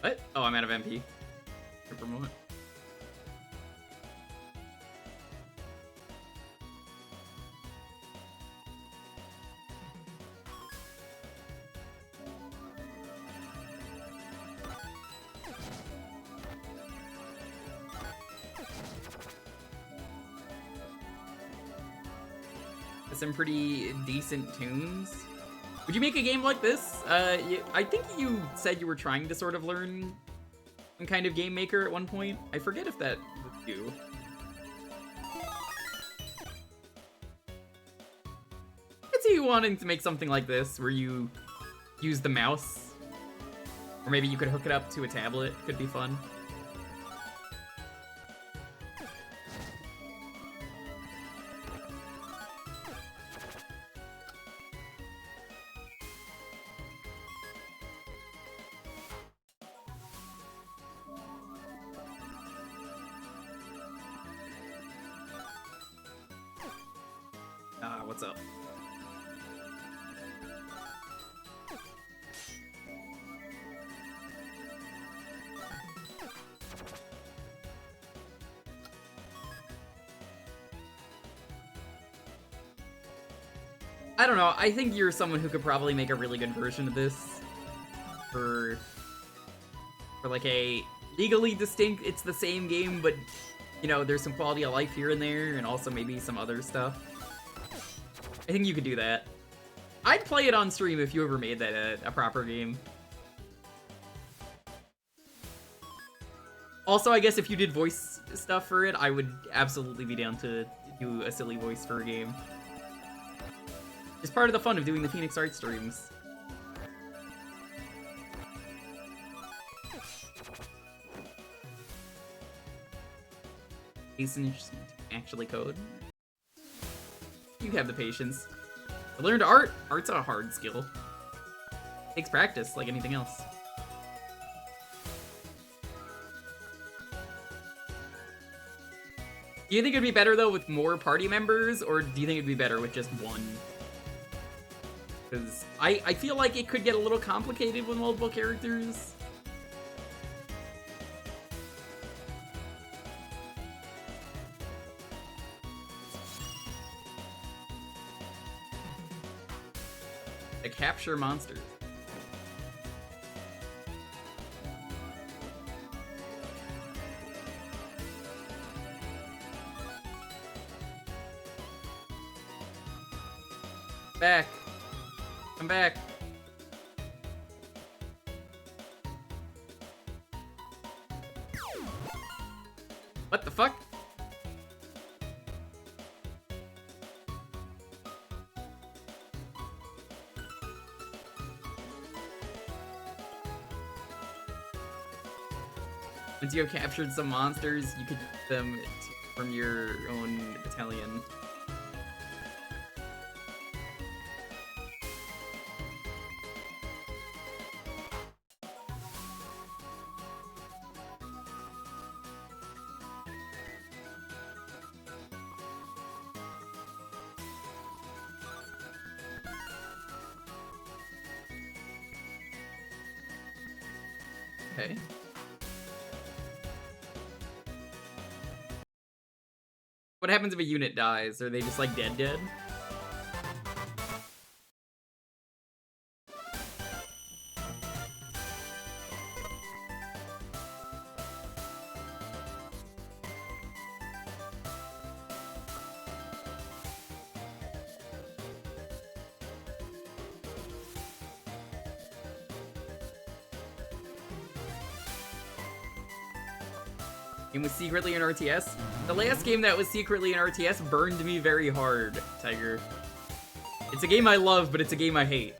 Speaker 4: What? Oh, I'm out of MP. For a moment. Some pretty decent tunes. Would you make a game like this? I think you said you were trying to sort of learn some kind of game maker at one point. I forget if that was you. I could see you wanting to make something like this where you use the mouse. Or maybe you could hook it up to a tablet. Could be fun. What's up? I don't know, I think you're someone who could probably make a really good version of this. For like a legally distinct, it's the same game, but, you know, there's some quality of life here and there, and also maybe some other stuff. I think you could do that. I'd play it on stream if you ever made that a proper game. Also, I guess if you did voice stuff for it, I would absolutely be down to do a silly voice for a game. It's part of the fun of doing the Phoenix Art streams. Jason actually code. You have the patience. I learned art. Art's a hard skill. Takes practice, like anything else. Do you think it'd be better though with more party members, or do you think it'd be better with just one? Because I feel like it could get a little complicated with multiple characters. To capture monsters. Back. Come back. What the fuck? Once you have captured some monsters, you could use them from your own battalion. Okay. What happens if a unit dies? Are they just like dead? Game was secretly an RTS. The last game that was secretly an RTS burned me very hard, Tiger. It's a game I love, but it's a game I hate.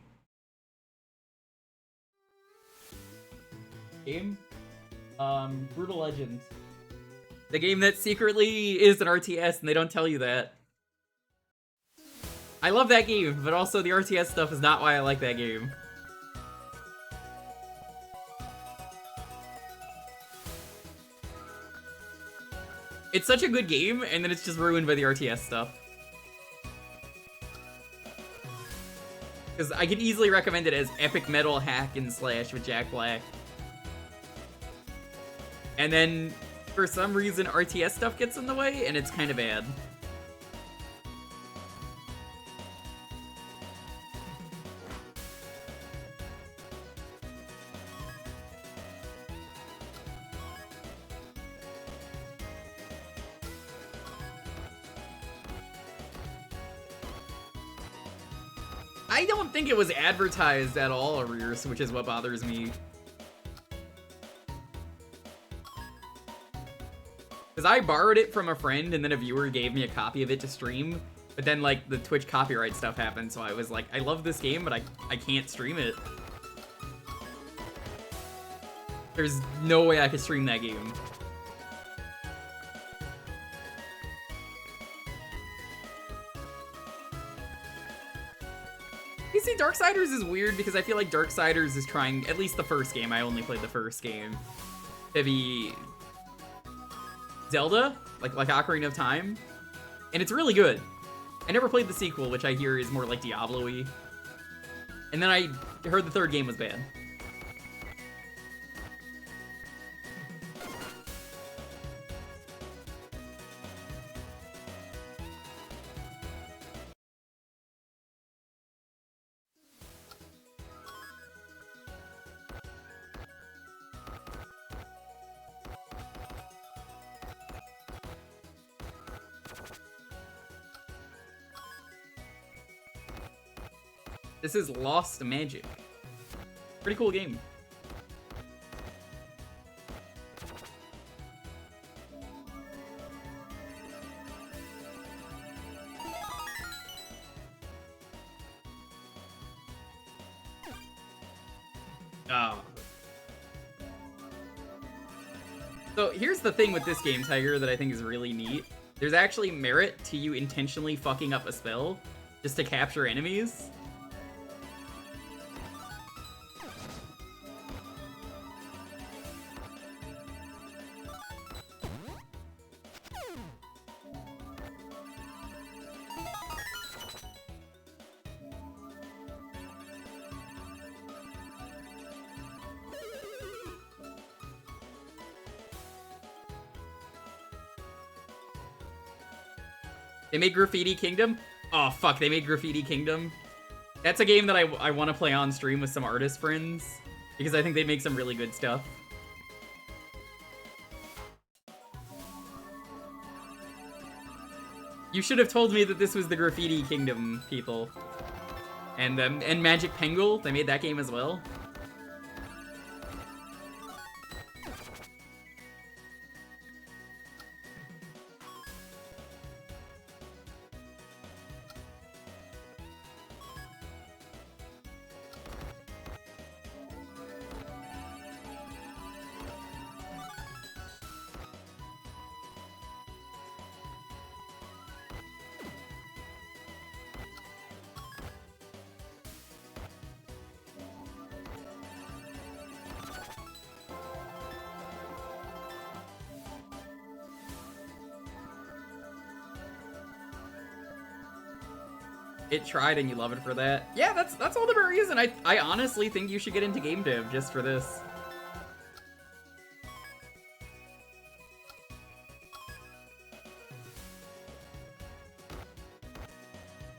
Speaker 4: Game? Brutal Legend. The game that secretly is an RTS and they don't tell you that. I love that game, but also the RTS stuff is not why I like that game. It's such a good game, and then it's just ruined by the RTS stuff. Because I could easily recommend it as epic metal hack and slash with Jack Black. And then, for some reason, RTS stuff gets in the way, and it's kind of bad. I don't think it was advertised at all, Arrears, which is what bothers me. Because I borrowed it from a friend, and then a viewer gave me a copy of it to stream, but then, like, the Twitch copyright stuff happened, so I was like, I love this game, but I can't stream it. There's no way I could stream that game. You see, Darksiders is weird because I feel like Darksiders is trying, at least the first game, I only played the first game, to be Zelda, like Ocarina of Time, and it's really good. I never played the sequel, which I hear is more like Diablo-y, and then I heard the third game was bad. This is LostMagic. Pretty cool game. Oh. So here's the thing with this game, Tiger, that I think is really neat. There's actually merit to you intentionally fucking up a spell just to capture enemies. They made Graffiti Kingdom? Oh, fuck, they made Graffiti Kingdom. That's a game that I want to play on stream with some artist friends, because I think they make some really good stuff. You should have told me that this was the Graffiti Kingdom people. And Magic Penguin, they made that game as well. It tried and you love it for that. Yeah, that's all the more reason. I honestly think you should get into game dev just for this.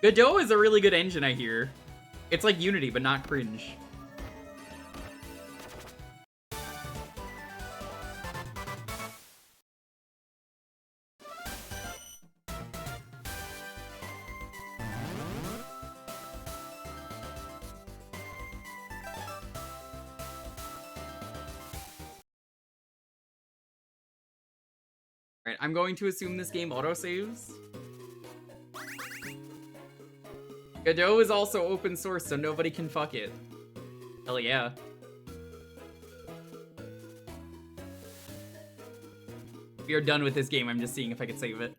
Speaker 4: Godot is a really good engine, I hear. It's like Unity, but not cringe. Alright, I'm going to assume this game autosaves. Godot is also open source, so nobody can fuck it. Hell yeah. We are done with this game, I'm just seeing if I can save it.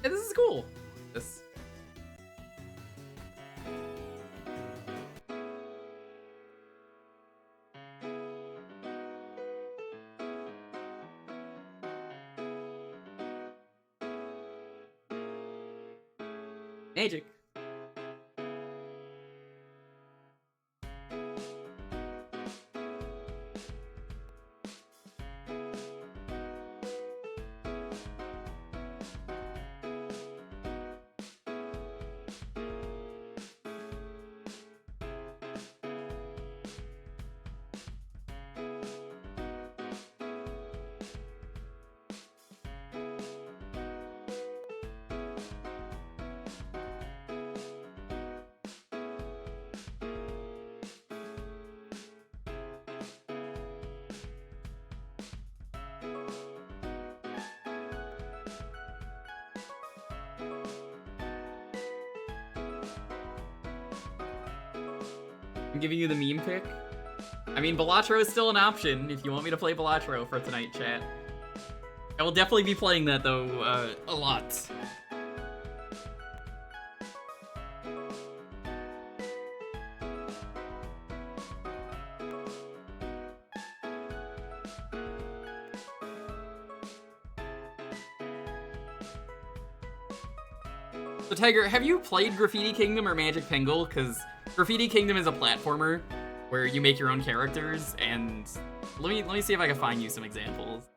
Speaker 4: Yeah, this is cool. This. Magic. I'm giving you the meme pick. I mean, Balatro is still an option if you want me to play Balatro for tonight, chat. I will definitely be playing that, though, a lot. So, Tiger, have you played Graffiti Kingdom or Magic Penguin? Because Graffiti Kingdom is a platformer where you make your own characters, and let me see if I can find you some examples.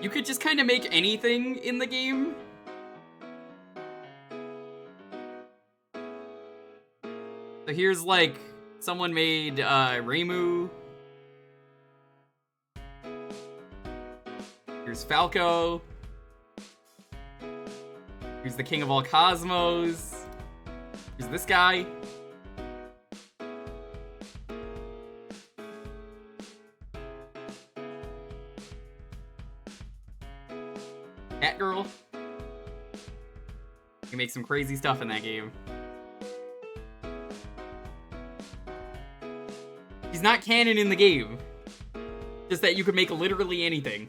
Speaker 4: You could just kind of make anything in the game. So here's like, someone made Reimu. Here's Falco. Here's the King of all Cosmos. Here's this guy. Catgirl. You can make some crazy stuff in that game. He's not canon in the game. Just that you could make literally anything.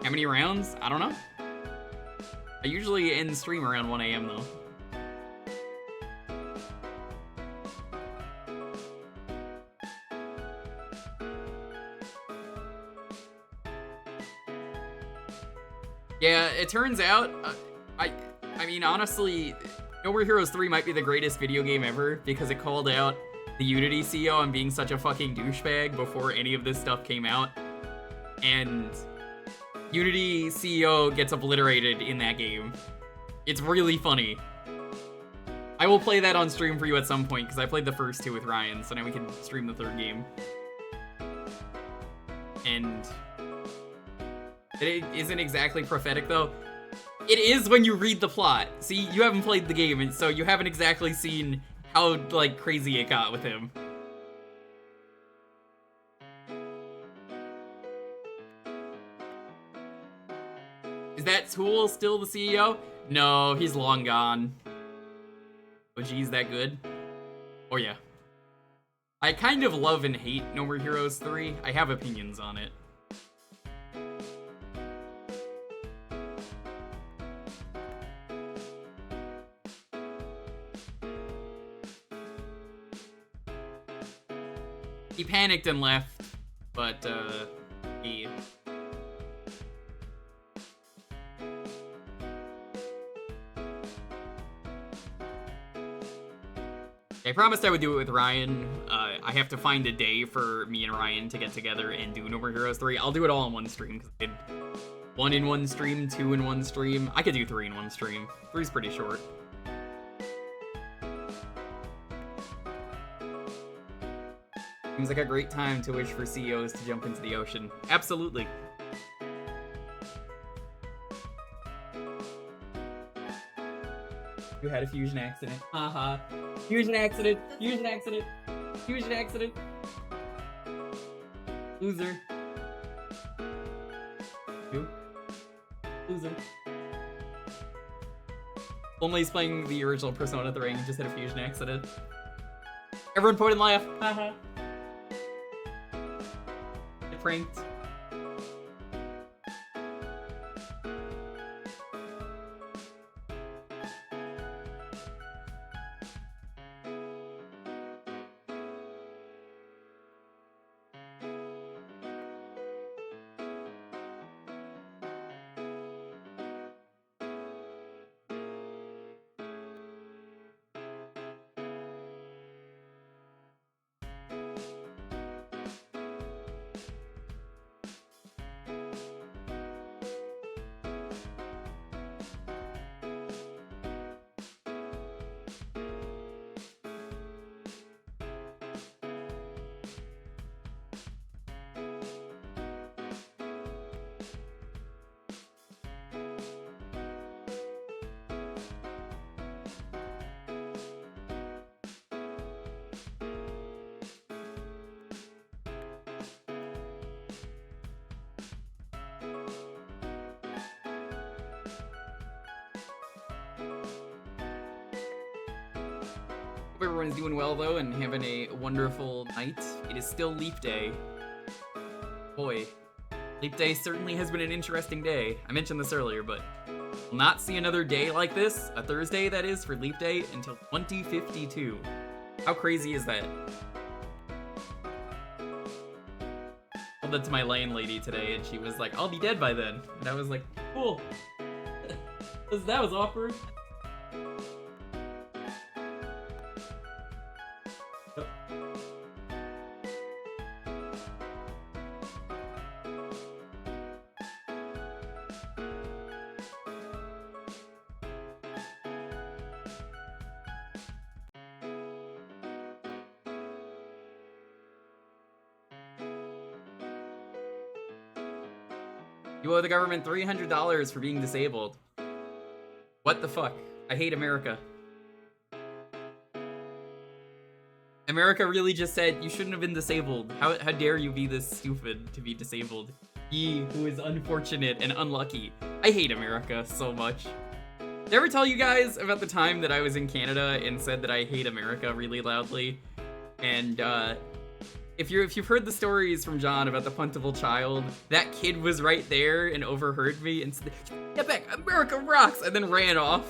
Speaker 4: How many rounds? I don't know. I usually end stream around 1 AM though. Yeah, it turns out, I mean, honestly, No More Heroes 3 might be the greatest video game ever because it called out the Unity CEO on being such a fucking douchebag before any of this stuff came out. And Unity CEO gets obliterated in that game. It's really funny. I will play that on stream for you at some point because I played the first two with Ryan, so now we can stream the third game. And it isn't exactly prophetic though. It is when you read the plot. See, you haven't played the game, and so you haven't exactly seen how, like, crazy it got with him. Is that Tool still the CEO? No, he's long gone. Oh, geez, that good? Oh, yeah. I kind of love and hate No More Heroes 3. I have opinions on it. He panicked and left, but, he... I promised I would do it with Ryan. I have to find a day for me and Ryan to get together and do No More Heroes 3. I'll do it all in one stream, because I did 1 in one stream, 2 in one stream. I could do 3 in one stream. 3's pretty short. Seems like a great time to wish for CEOs to jump into the ocean. Absolutely. You had a fusion accident. Haha. Fusion accident. Fusion accident. Fusion accident. Loser. You. Loser. Only he's playing the original Persona 3 and just had a fusion accident. Everyone point and laugh. Haha. Get pranked. Hope everyone's doing well though and having a wonderful night. It is still Leap Day. Boy, Leap Day certainly has been an interesting day. I mentioned this earlier, but we'll not see another day like this, a Thursday that is, for Leap Day until 2052. How crazy is that? I told that to my landlady today and she was like, I'll be dead by then. And I was like, cool. That was awkward. You owe the government $300 for being disabled. What the fuck? I hate America. America really just said you shouldn't have been disabled. How dare you be this stupid to be disabled? Ye who is unfortunate and unlucky. I hate America so much. Did I ever tell you guys about the time that I was in Canada and said that I hate America really loudly? And if you've heard the stories from John about the puntable child, that kid was right there and overheard me and said, "Get back, America rocks!" and then ran off.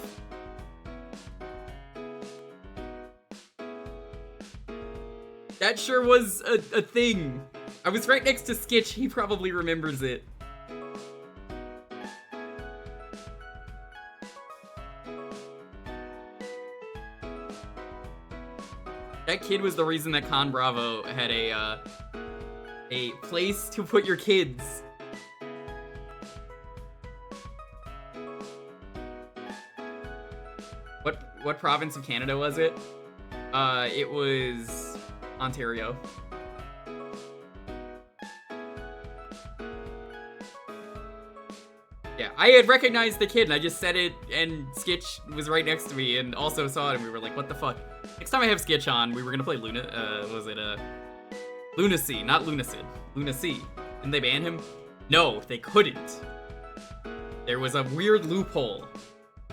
Speaker 4: That sure was a thing. I was right next to Skitch, he probably remembers it. That kid was the reason that Con Bravo had a place to put your kids. What province of Canada was it? It was Ontario. Yeah, I had recognized the kid and I just said it and Skitch was right next to me and also saw it and we were like, what the fuck? Next time I have Skitch on, we were gonna play Lunacy, not Lunacid. Lunacy. Didn't they ban him? No, they couldn't. There was a weird loophole.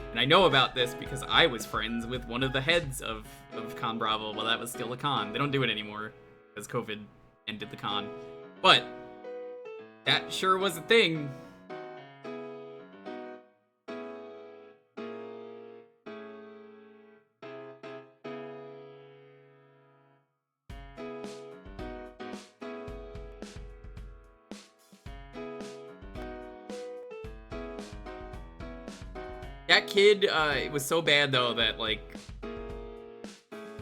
Speaker 4: And I know about this because I was friends with one of the heads of Con Bravo while that was still a con. They don't do it anymore because COVID ended the con. But that sure was a thing. That kid, it was so bad though that like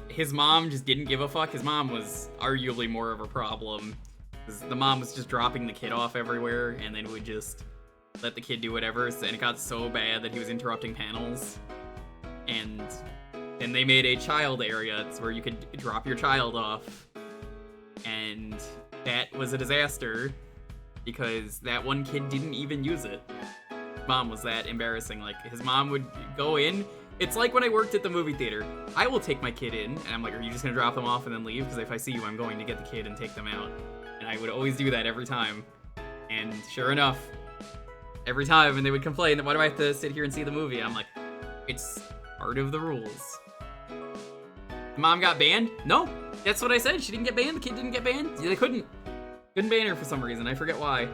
Speaker 4: his mom just didn't give a fuck. His mom was arguably more of a problem because the mom was just dropping the kid off everywhere and then would just let the kid do whatever. And it got so bad that he was interrupting panels. And then they made a child area where you could drop your child off. And And that was a disaster because that one kid didn't even use it. Mom was that embarrassing. Like, his mom would go in. It's like when I worked at the movie theater. I will take my kid in, and I'm like, are you just gonna drop them off and then leave? Because if I see you, I'm going to get the kid and take them out. And I would always do that every time. And sure enough, every time, and they would complain, why do I have to sit here and see the movie? And I'm like, it's part of the rules. Mom got banned? No, that's what I said. She didn't get banned. The kid didn't get banned. They couldn't ban her for some reason. I forget why.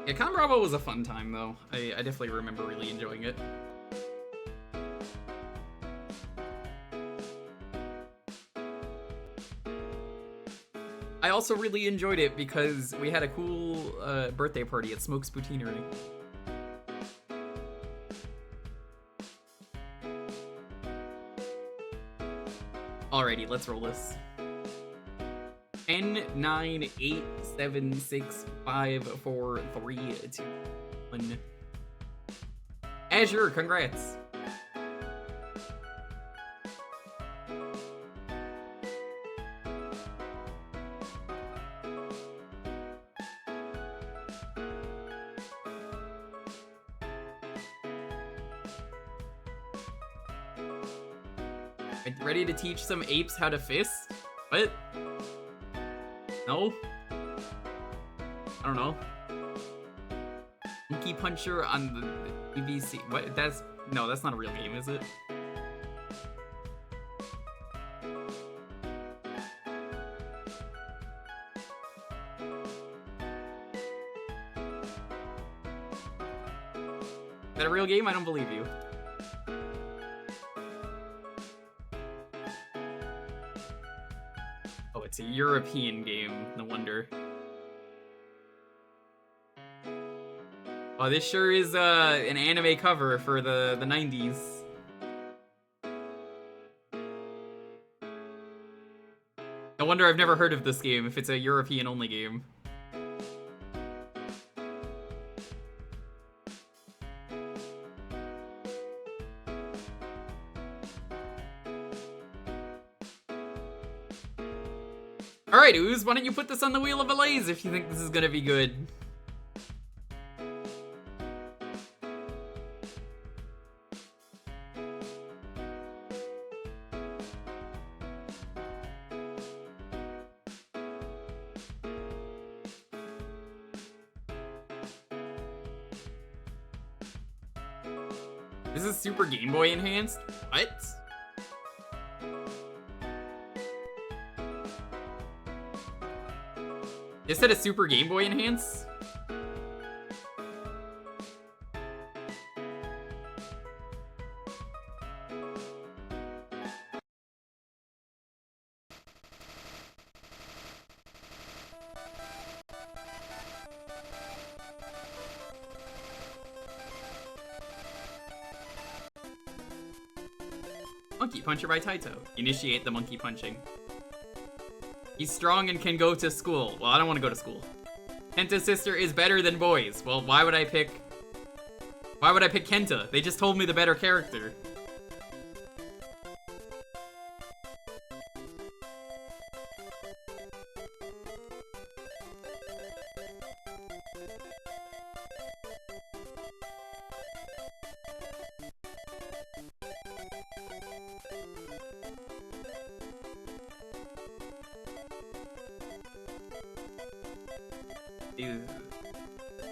Speaker 4: Yeah, Con Bravo was a fun time, though. I definitely remember really enjoying it. I also really enjoyed it because we had a cool birthday party at Smoke's Poutineery. Alrighty, let's roll this. 10, 9, 8, 7, 6, 5, 4, 3, 2, 1. Azure, congrats! Ready to teach some apes how to fist? What? No? I don't know. Monkey Puncher on the BBC. What? No, that's not a real game, is it? Is that a real game? I don't believe you. Oh, it's a European game. No wonder. Oh, this sure is an anime cover for the 90s. No wonder I've never heard of this game if it's a European-only game. Alright, Ooze, why don't you put this on the Wheel of Malaise if you think this is gonna be good? This is Super Game Boy enhanced? What? This had a Super Game Boy enhance? Monkey Puncher by Taito. Initiate the monkey punching. He's strong and can go to school. Well, I don't want to go to school. Kenta's sister is better than boys. Well, why would I pick Kenta? They just told me the better character.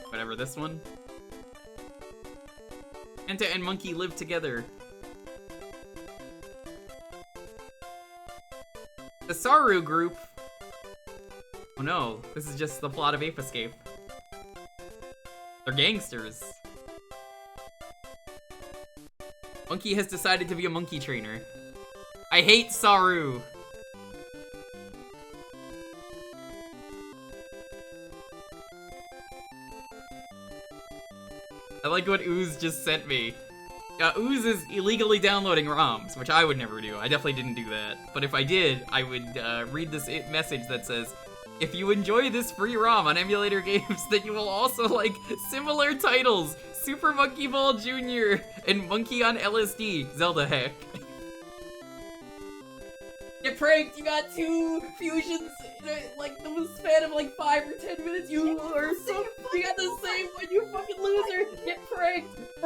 Speaker 4: Whatever, this one. Kenta and Monkey live together. The Saru group. Oh no, this is just the plot of Ape Escape. They're gangsters. Monkey has decided to be a monkey trainer. I hate Saru. I like what Ooze just sent me. Ooze is illegally downloading ROMs, which I would never do. I definitely didn't do that. But if I did, I would read this message that says, if you enjoy this free ROM on emulator games, then you will also like similar titles, Super Monkey Ball Jr. and Monkey on LSD, Zelda hack. Get pranked, you got 2 fusions in like the span of like 5 or 10 minutes, you are so, you got the same one, you fucking loser! Get pranked!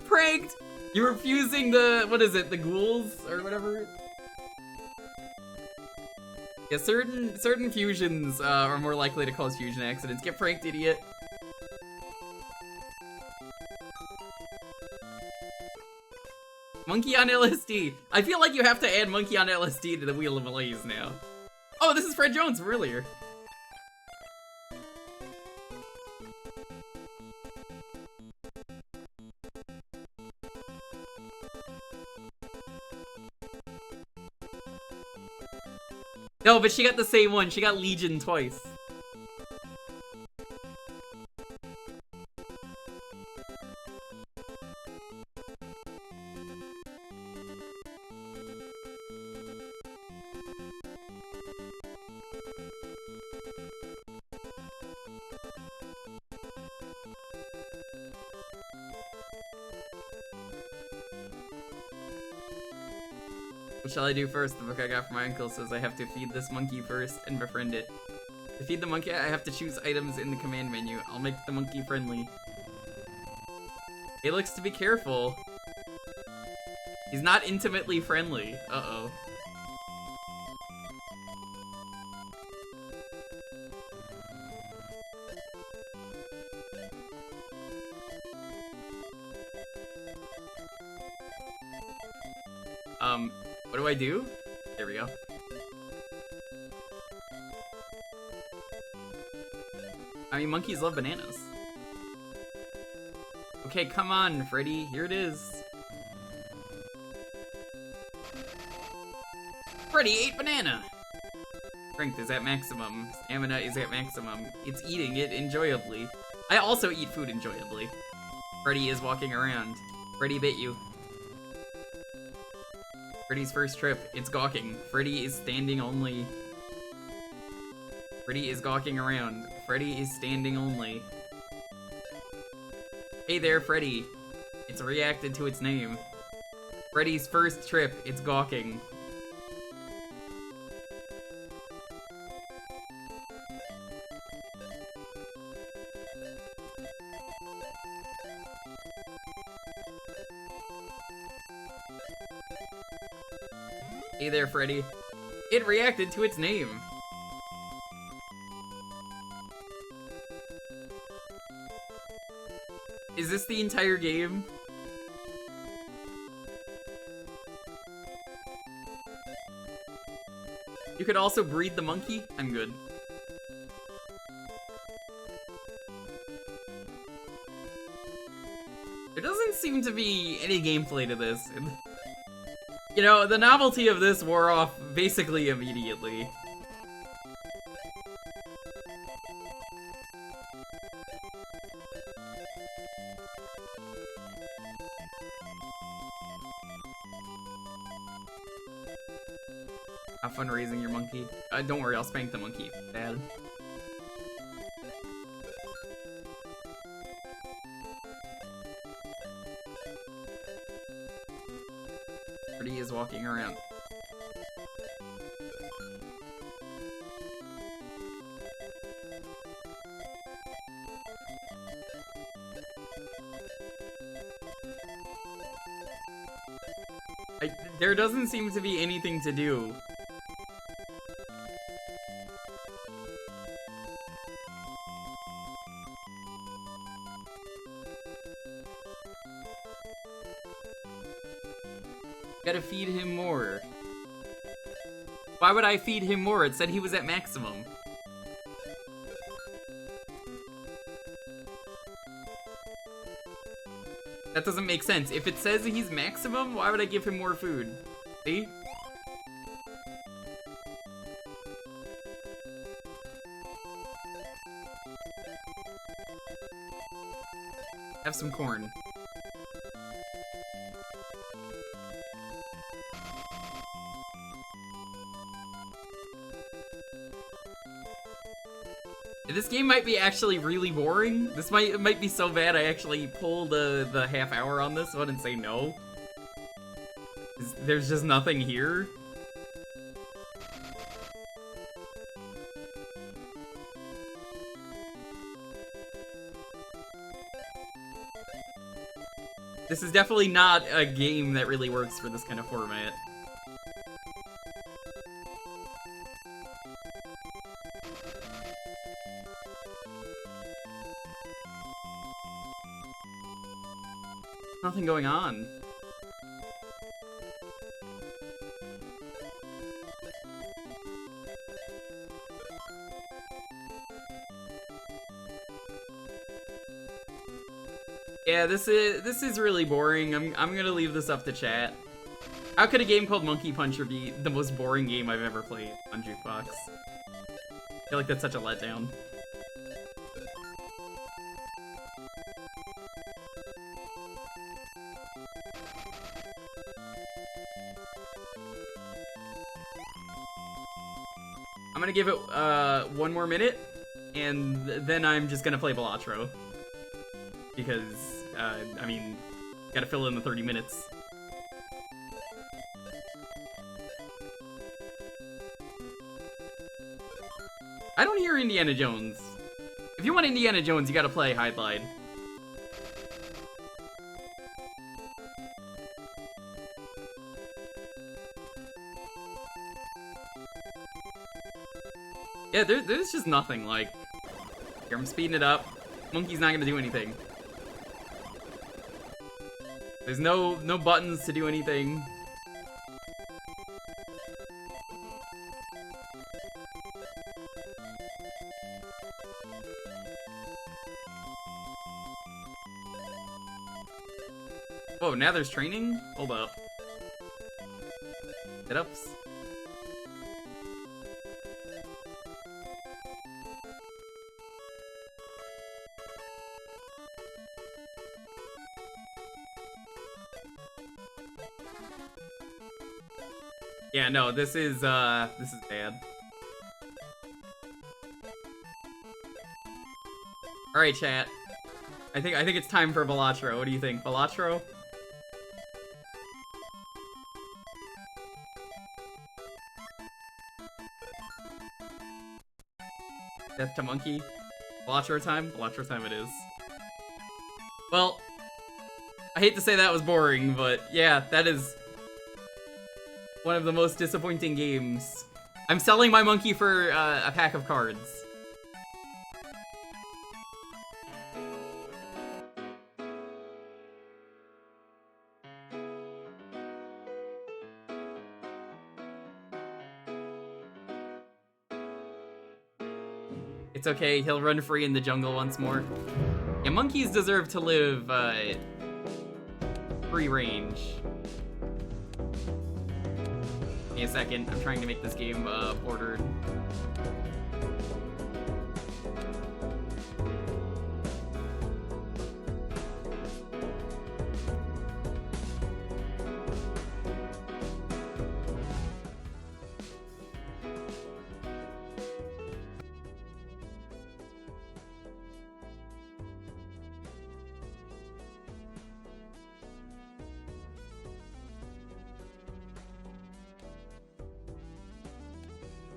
Speaker 4: Pranked! You're fusing the, what is it, the ghouls, or whatever? Yeah, certain fusions are more likely to cause fusion accidents. Get pranked, idiot. Monkey on LSD. I feel like you have to add Monkey on LSD to the Wheel of Malaise now. Oh, this is Fred Jones from earlier. No, but she got the same one. She got Legion twice. What shall I do first? The book I got from my uncle says I have to feed this monkey first and befriend it. To feed the monkey, I have to choose items in the command menu. I'll make the monkey friendly. He looks to be careful. He's not intimately friendly. Uh-oh. What do I do? There we go. I mean, monkeys love bananas. Okay, come on, Freddy. Here it is. Freddy ate banana! Strength is at maximum. Stamina is at maximum. It's eating it enjoyably. I also eat food enjoyably. Freddy is walking around. Freddy bit you. Freddy's first trip. It's gawking. Freddy is standing only. Freddy is gawking around. Freddy is standing only. Hey there, Freddy. It's reacted to its name. Freddy's first trip. It's gawking. Hey there, Freddy. It reacted to its name. Is this the entire game? You could also breed the monkey? I'm good. There doesn't seem to be any gameplay to this. You know, the novelty of this wore off basically immediately. Have fun raising your monkey. Don't worry, I'll spank the monkey. Bad. Freddy is walking around. There doesn't seem to be anything to do. Gotta feed him more. Why would I feed him more? It said he was at maximum. That doesn't make sense. If it says he's maximum, why would I give him more food? See? Have some corn. This game might be actually really boring. This might be so bad I actually pull the half hour on this one and say no. There's just nothing here. This is definitely not a game that really works for this kind of format. Nothing going on. Yeah, this is really boring. I'm gonna leave this up to chat. How could a game called Monkey Puncher be the most boring game I've ever played on Jewkbox? I feel like that's such a letdown. I'm gonna give it 1 more minute, and then I'm just gonna play Balatro. Because, I mean, gotta fill in the 30 minutes. I don't hear Indiana Jones. If you want Indiana Jones, you gotta play Hide Lied. Yeah, there's just nothing, like... Here, I'm speeding it up. Monkey's not gonna do anything. There's no buttons to do anything. Oh, now there's training? Hold up. Sit-ups? Yeah, no, this is bad. Alright, chat. I think it's time for Balatro. What do you think? Balatro? Death to Monkey? Balatro time? Balatro time it is. Well, I hate to say that was boring, but yeah, that is one of the most disappointing games. I'm selling my monkey for a pack of cards. It's okay, he'll run free in the jungle once more. Yeah, monkeys deserve to live free range. Give me a second, I'm trying to make this game ordered.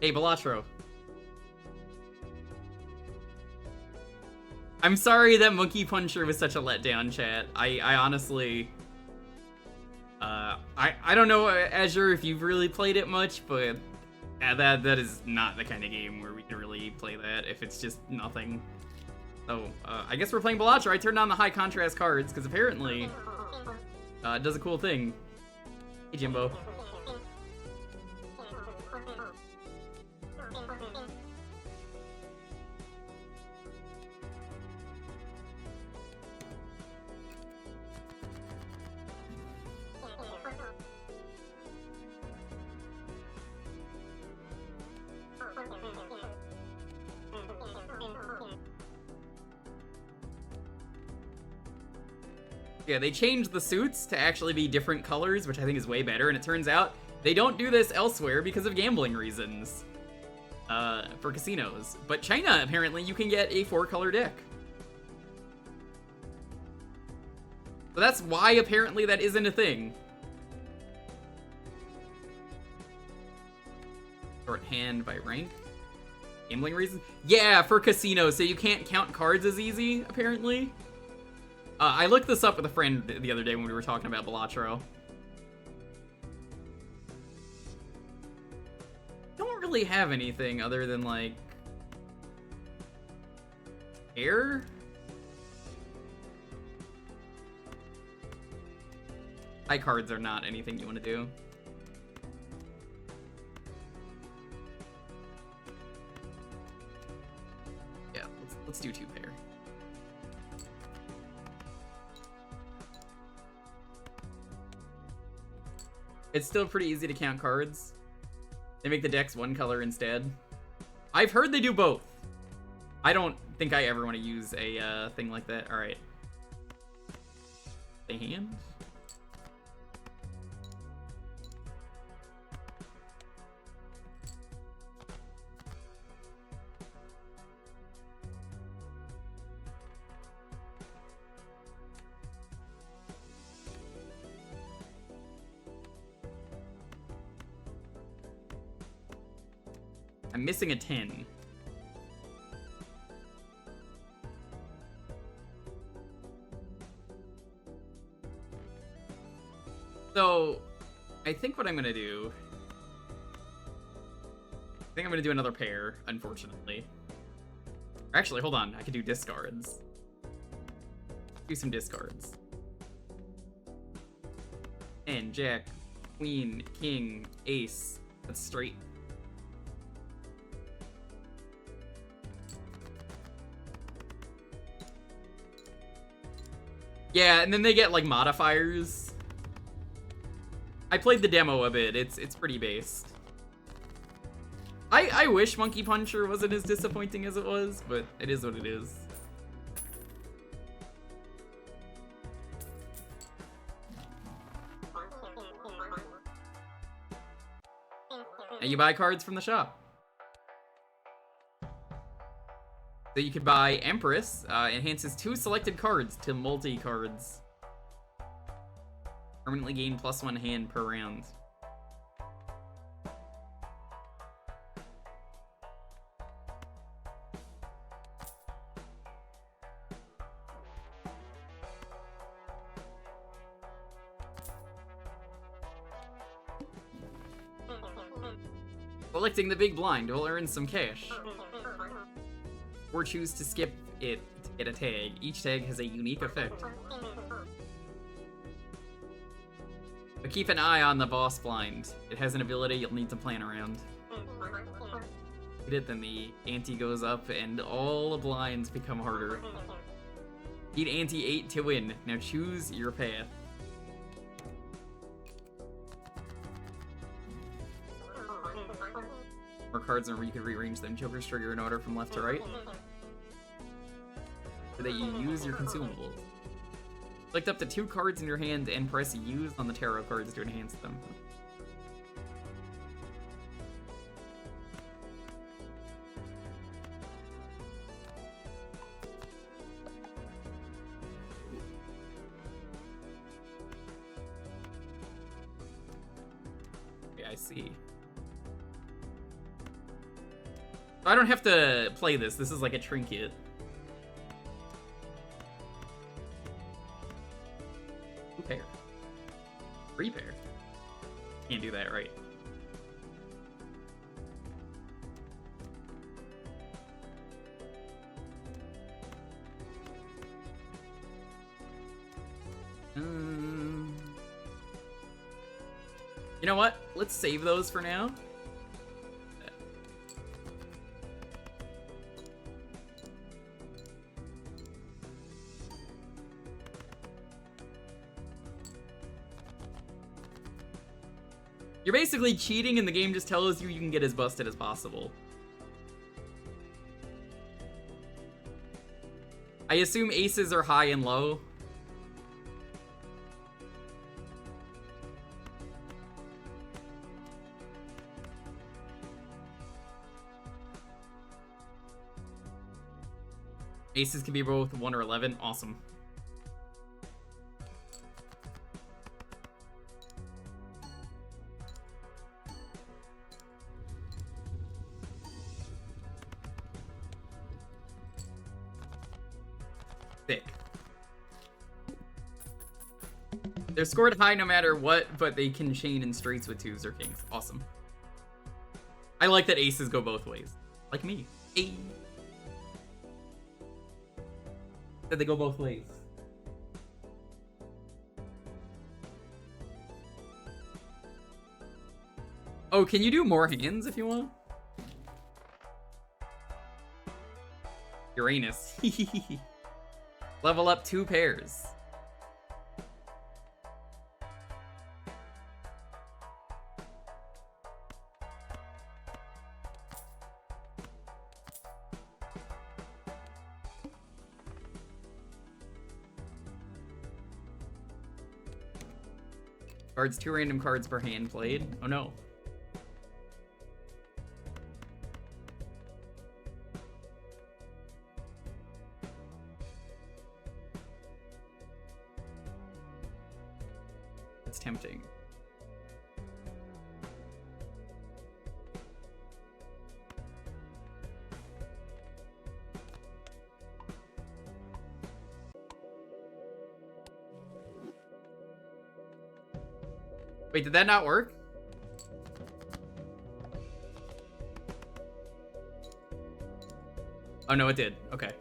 Speaker 4: Hey, Balatro. I'm sorry that Monkey Puncher was such a letdown, chat. I honestly... I don't know, Azure, if you've really played it much, but that is not the kind of game where we can really play that if it's just nothing. So, I guess we're playing Balatro. I turned on the high contrast cards, because apparently it does a cool thing. Hey, Jimbo. Yeah, they changed the suits to actually be different colors, which I think is way better, and it turns out they don't do this elsewhere because of gambling reasons. For casinos. But China, apparently, you can get a 4-color deck. So that's why, apparently, that isn't a thing. Shorthand by rank? Gambling reasons? Yeah, for casinos, so you can't count cards as easy, apparently. I looked this up with a friend the other day when we were talking about Balatro. Don't really have anything other than, like, air? High cards are not anything you want to do. Yeah, let's do 2 pair. It's still pretty easy to count cards. They make the decks 1 color instead. I've heard they do both. I don't think I ever want to use a thing like that. Alright. The hand? I'm missing a 10. So, I think what I'm gonna do... I think I'm gonna do another pair, unfortunately. Actually, hold on. I could do discards. Do some discards. And Jack, Queen, King, Ace. That's straight. Yeah, and then they get, like, modifiers. I played the demo a bit. It's pretty based. I wish Monkey Puncher wasn't as disappointing as it was, but it is what it is. And you buy cards from the shop. So you could buy Empress, enhances 2 selected cards to multi-cards. Permanently gain +1 hand per round. Collecting the big blind will earn some cash. Or choose to skip it to get a tag. Each tag has a unique effect. But keep an eye on the boss blind. It has an ability you'll need to plan around. Hit it, then the ante goes up and all the blinds become harder. Need ante 8 to win. Now choose your path. More cards and you can rearrange them. Jokers trigger in order from left to right. So that you use your consumables. Select up to 2 cards in your hand and press use on the tarot cards to enhance them. Okay, I see. I don't have to play this. This is like a trinket. 2 pair. 3 pair. Can't do that, right? You know what? Let's save those for now. You're basically cheating and the game just tells you you can get as busted as possible. I assume aces are high and low. Aces can be both 1 or 11. Awesome. Thick. They're scored high no matter what, but they can chain in straights with 2s or kings. Awesome. I like that aces go both ways. Like me. Hey. That they go both ways. Oh, can you do more hands if you want? Uranus. Level up 2 pairs. Cards 2 random cards per hand played. Oh no. It's tempting. Wait, did that not work? Oh no, it did. Okay.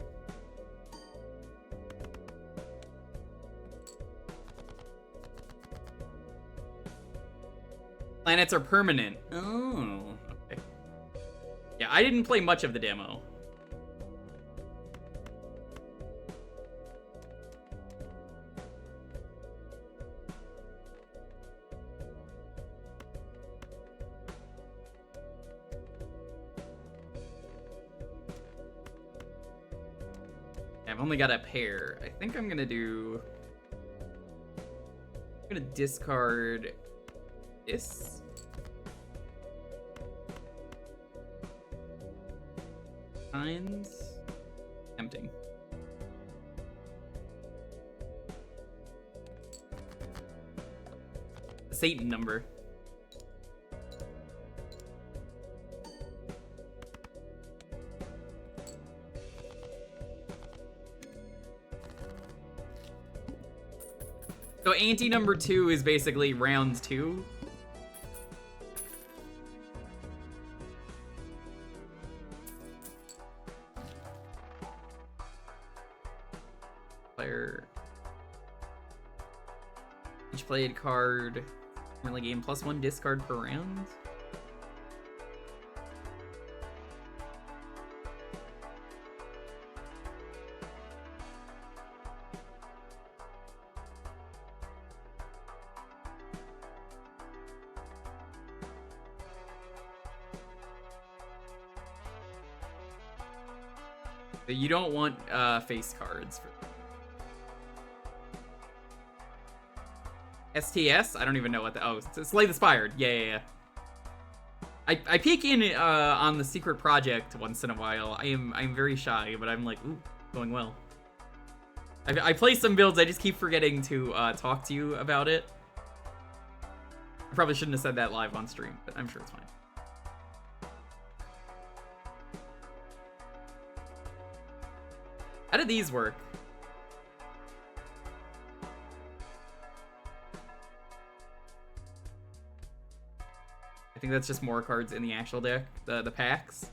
Speaker 4: Planets are permanent. Oh, okay. Yeah, I didn't play much of the demo. I've only got a pair. I think I'm gonna do... I'm gonna discard this. Signs. Tempting. The Satan number. So ante number 2 is basically round 2. Player. Each played card. Early game +1 discard per round. But you don't want face cards for STS? I don't even know what the... Oh, Slay the Spired. Yeah. I peek in on the secret project once in a while. I'm very shy, but I'm like, ooh, going well. I play some builds, I just keep forgetting to talk to you about it. I probably shouldn't have said that live on stream, but I'm sure it's fine. How did these work? I think that's just more cards in the actual deck, the packs.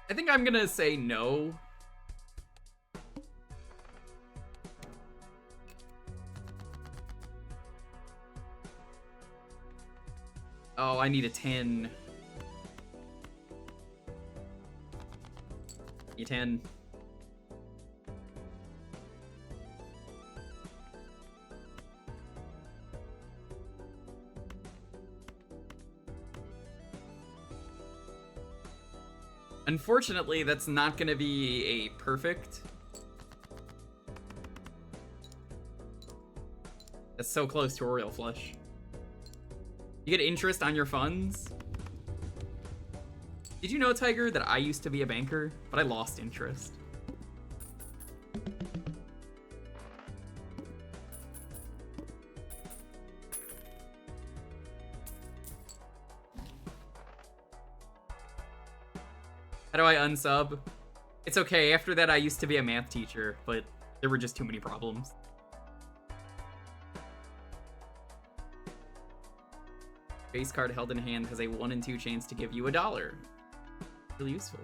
Speaker 4: I think I'm gonna say no. Oh, I need a 10. You 10. Unfortunately, that's not gonna be a perfect. That's so close to a royal flush. You get interest on your funds? Did you know, Tiger, that I used to be a banker, but I lost interest? How do I unsub? It's okay, after that I used to be a math teacher, but there were just too many problems. Base card held in hand has a 1 in 2 chance to give you $1. Really useful.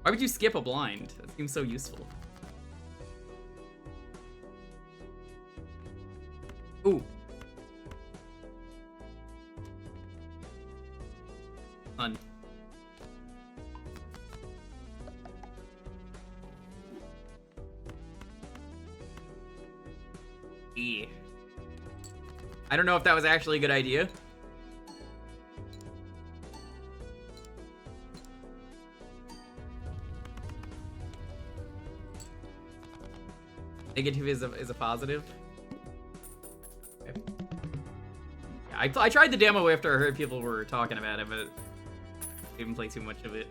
Speaker 4: Why would you skip a blind? That seems so useful. Ooh. Fun. E. I don't know if that was actually a good idea. Negative is a positive. Okay. Yeah, I tried the demo after I heard people were talking about it, but I didn't play too much of it.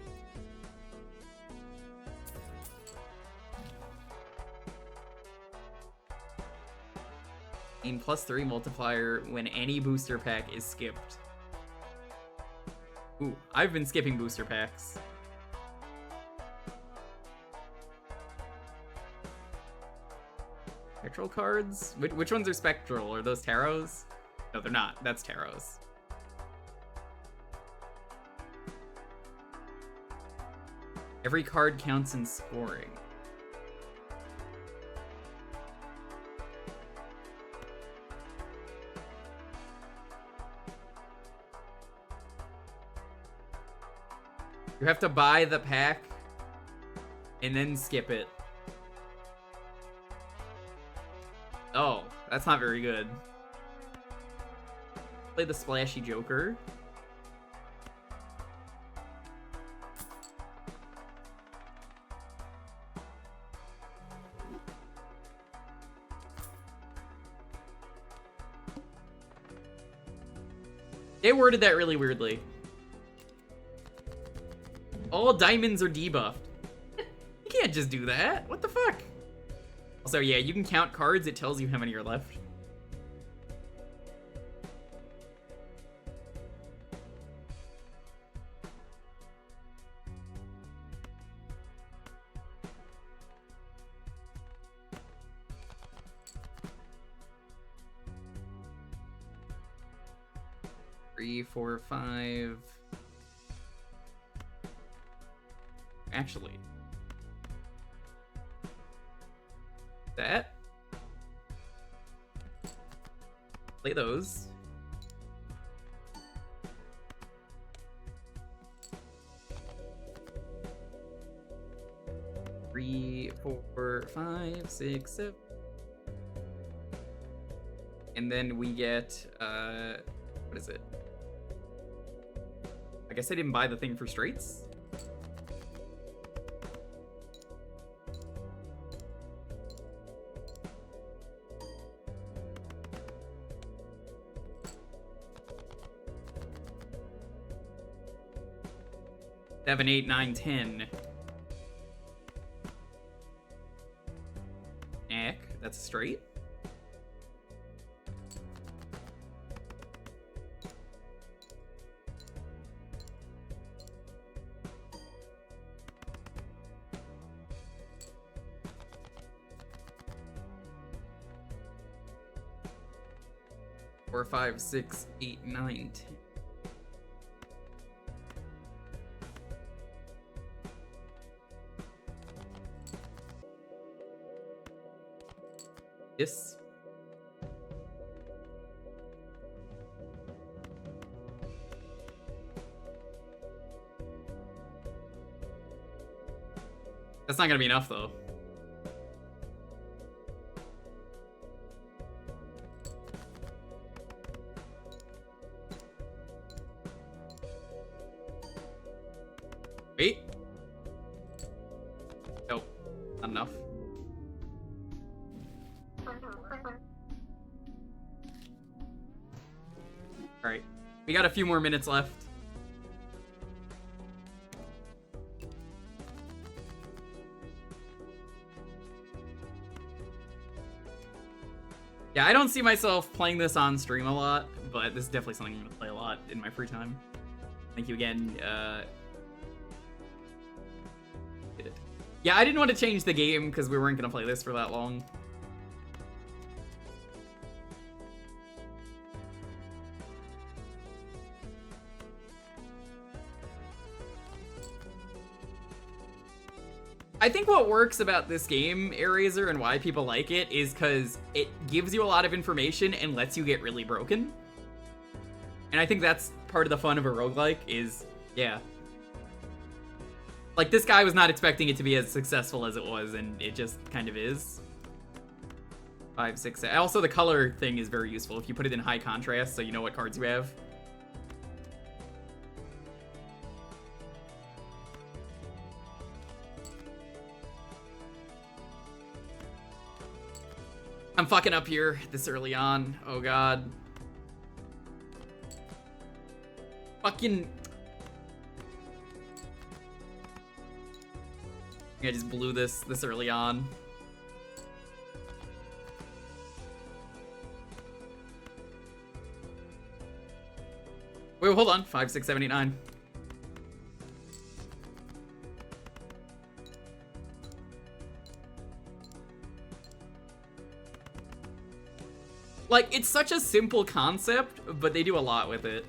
Speaker 4: In +3 multiplier when any booster pack is skipped. Ooh, I've been skipping booster packs. Spectral cards? Which ones are spectral? Are those taros? No, they're not. That's taros. Every card counts in scoring. You have to buy the pack and then skip it. Oh, that's not very good. Play the splashy Jewker. They worded that really weirdly. All diamonds are debuffed. You can't just do that. What the fuck? Also, yeah, you can count cards. It tells you how many are left. Three, 4, 5. Actually. That. Play those. Three, 4, 5, 6, 7. And then we get, what is it? I guess I didn't buy the thing for straights. Seven, 8, 9, 10. Eck, that's straight. Four, 5, 6, 8, 9, 10. Yes. That's not gonna be enough, though. Wait. Nope. Not enough. Alright. We got a few more minutes left. Yeah, I don't see myself playing this on stream a lot, but this is definitely something I'm going to play a lot in my free time. Thank you again. Yeah, I didn't want to change the game because we weren't going to play this for that long. I think what works about this game, Eraser, and why people like it is because it gives you a lot of information and lets you get really broken. And I think that's part of the fun of a roguelike is, yeah. Like, this guy was not expecting it to be as successful as it was, and it just kind of is. 5, 6, 7. Also, the color thing is very useful if you put it in high contrast so you know what cards you have. I'm fucking up here this early on. Oh god. Fucking... I just blew this early on. Wait, hold on. 5, 6, 7, 8, 9. Like, it's such a simple concept, but they do a lot with it.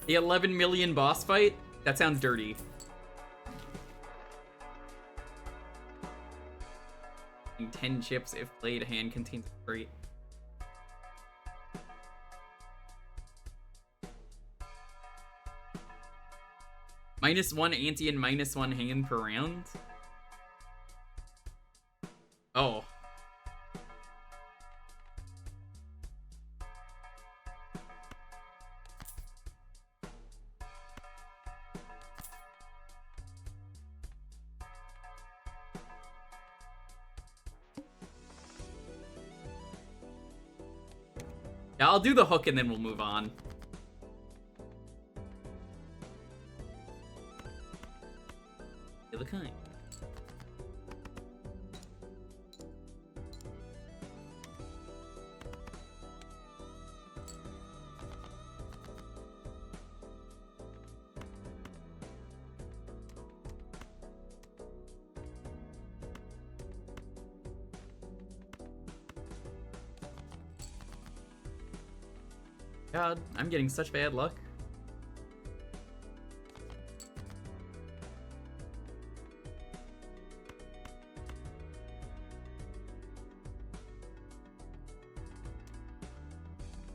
Speaker 4: The 11 million boss fight? That sounds dirty. And 10 chips if played, hand contains a crate. -1 ante and -1 hand per round? Oh. Yeah, I'll do the hook and then we'll move on. The kind. God, I'm getting such bad luck.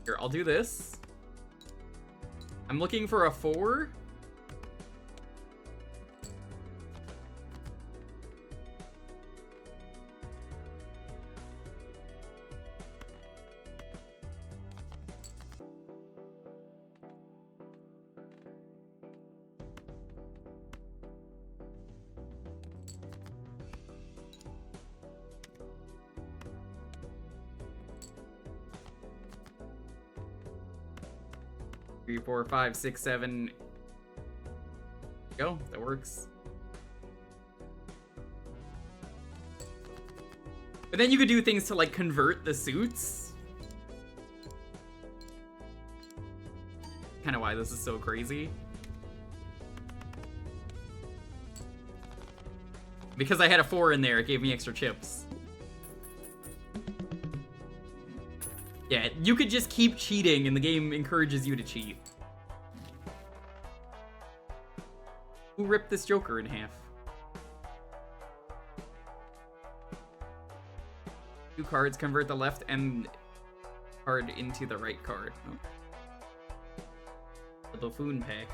Speaker 4: Here, I'll do this. I'm looking for a 4. Three, 4, 5, 6, 7. Go. That works. But then you could do things to, like, convert the suits. Kind of why this is so crazy. Because I had a 4 in there, it gave me extra chips. Yeah, you could just keep cheating and the game encourages you to cheat. Who ripped this Joker in half? 2 cards convert the left end card into the right card. Oh. The buffoon pack.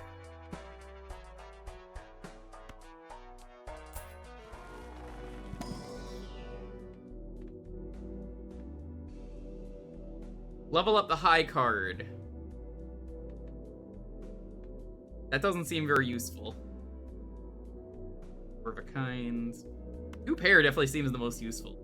Speaker 4: Level up the high card. That doesn't seem very useful. Four of a kind. 2 pair definitely seems the most useful.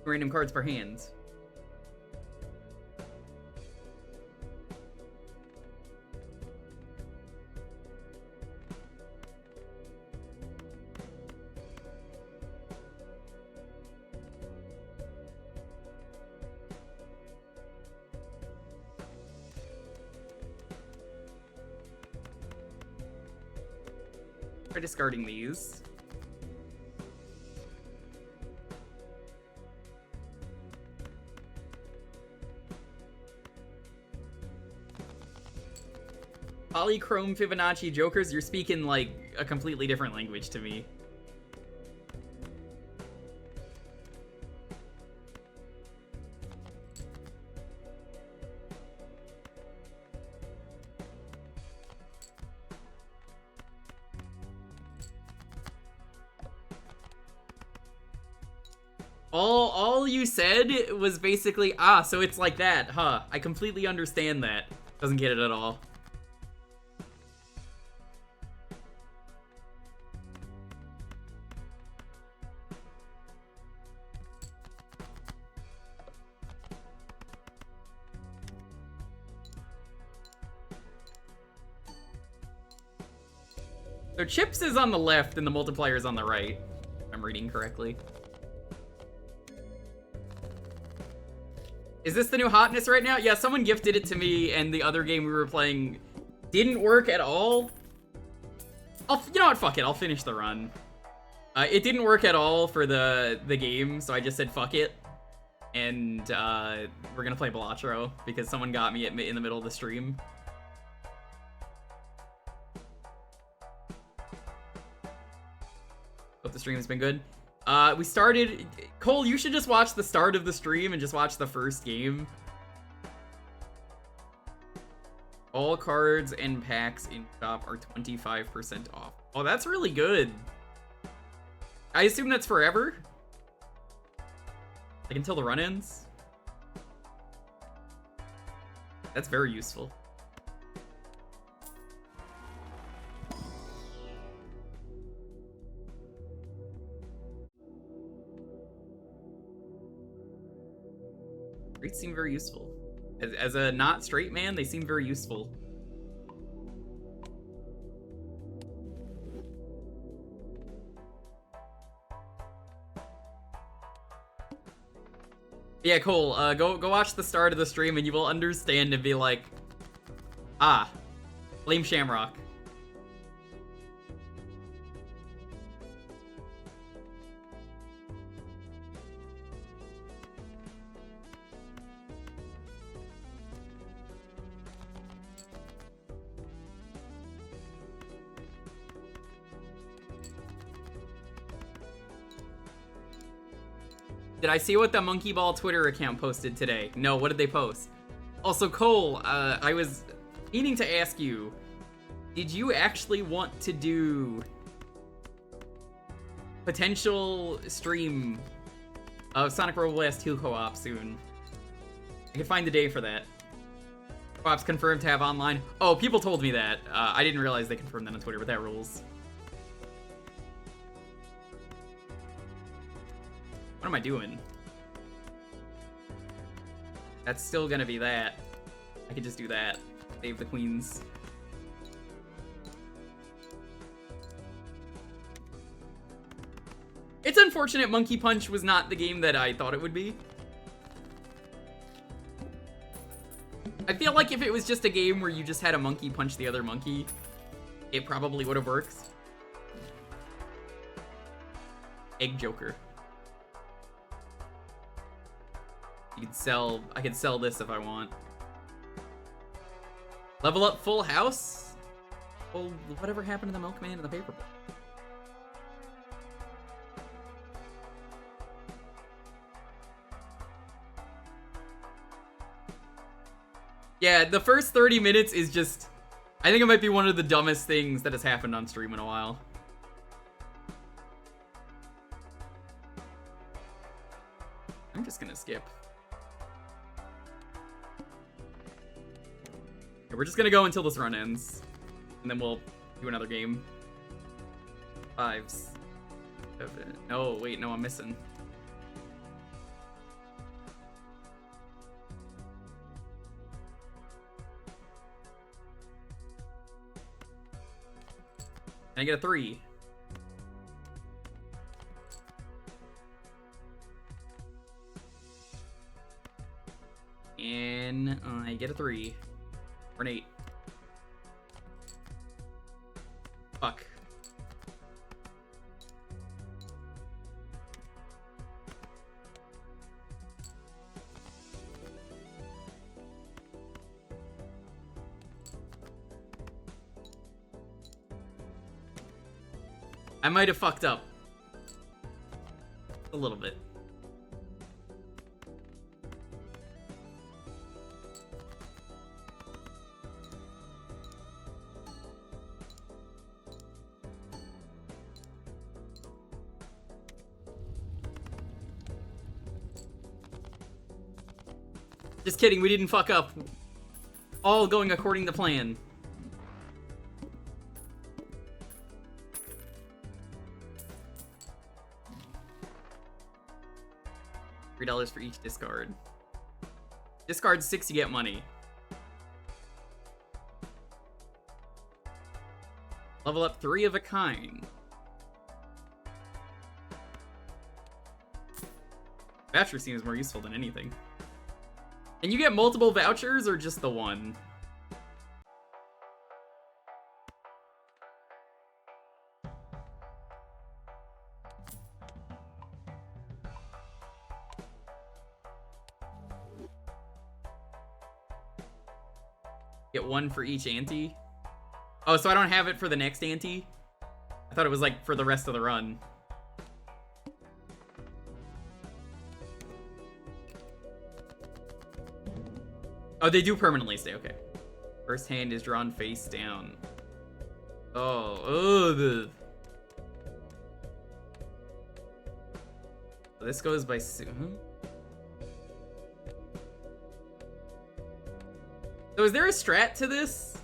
Speaker 4: Random cards per hand. Try discarding these. Polychrome Fibonacci Jokers, you're speaking like a completely different language to me. All you said was basically, ah, so it's like that, huh? I completely understand that. Doesn't get it at all. So chips is on the left and the multiplier is on the right. If I'm reading correctly. Is this the new hotness right now? Yeah, someone gifted it to me and the other game we were playing didn't work at all. You know what, fuck it, I'll finish the run. It didn't work at all for the game, so I just said fuck it. And we're gonna play Balatro because someone got me in the middle of the stream. Hope the stream has been good. We started... Cole, you should just watch the start of the stream and just watch the first game. All cards and packs in shop are 25% off. Oh, that's really good. I assume that's forever? Like until the run ends? That's very useful. Rates seem very useful. As a not straight man, they seem very useful. Yeah, Cole, go watch the start of the stream and you will understand and be like, ah, Flame Shamrock. Did I see what the Monkey Ball Twitter account posted today? No, what did they post? Also, Cole, I was meaning to ask you, did you actually want to do potential stream of Sonic Robo Blast 2 co-op soon? I can find the day for that. Co-op's confirmed to have online. Oh, people told me that. I didn't realize they confirmed that on Twitter, but that rules. What am I doing? That's still gonna be that. I could just do that. Save the queens. It's unfortunate Monkey Punch was not the game that I thought it would be. I feel like if it was just a game where you just had a monkey punch the other monkey, it probably would have worked. Egg Joker. I could sell this if I want. Level up full house? Well, whatever happened to the milkman and the paper boy? Yeah, the first 30 minutes is just... I think it might be one of the dumbest things that has happened on stream in a while. I'm just gonna skip. Yeah, we're just gonna go until this run ends. And then we'll do another game. 5, 7... No, wait, no, I'm missing. I get a 3. And I get a 3. Or an 8. Fuck. I might have fucked up. A little bit. Just kidding, we didn't fuck up. All going according to plan. $3 for each discard. Discard 6, you get money. Level up 3 of a kind. Voucher seems more useful than anything. And you get multiple vouchers or just the one? Get 1 for each ante? Oh, so I don't have it for the next ante? I thought it was like for the rest of the run. Oh, they do permanently stay, okay. First hand is drawn face down. Oh, ugh. This goes by soon. So is there a strat to this?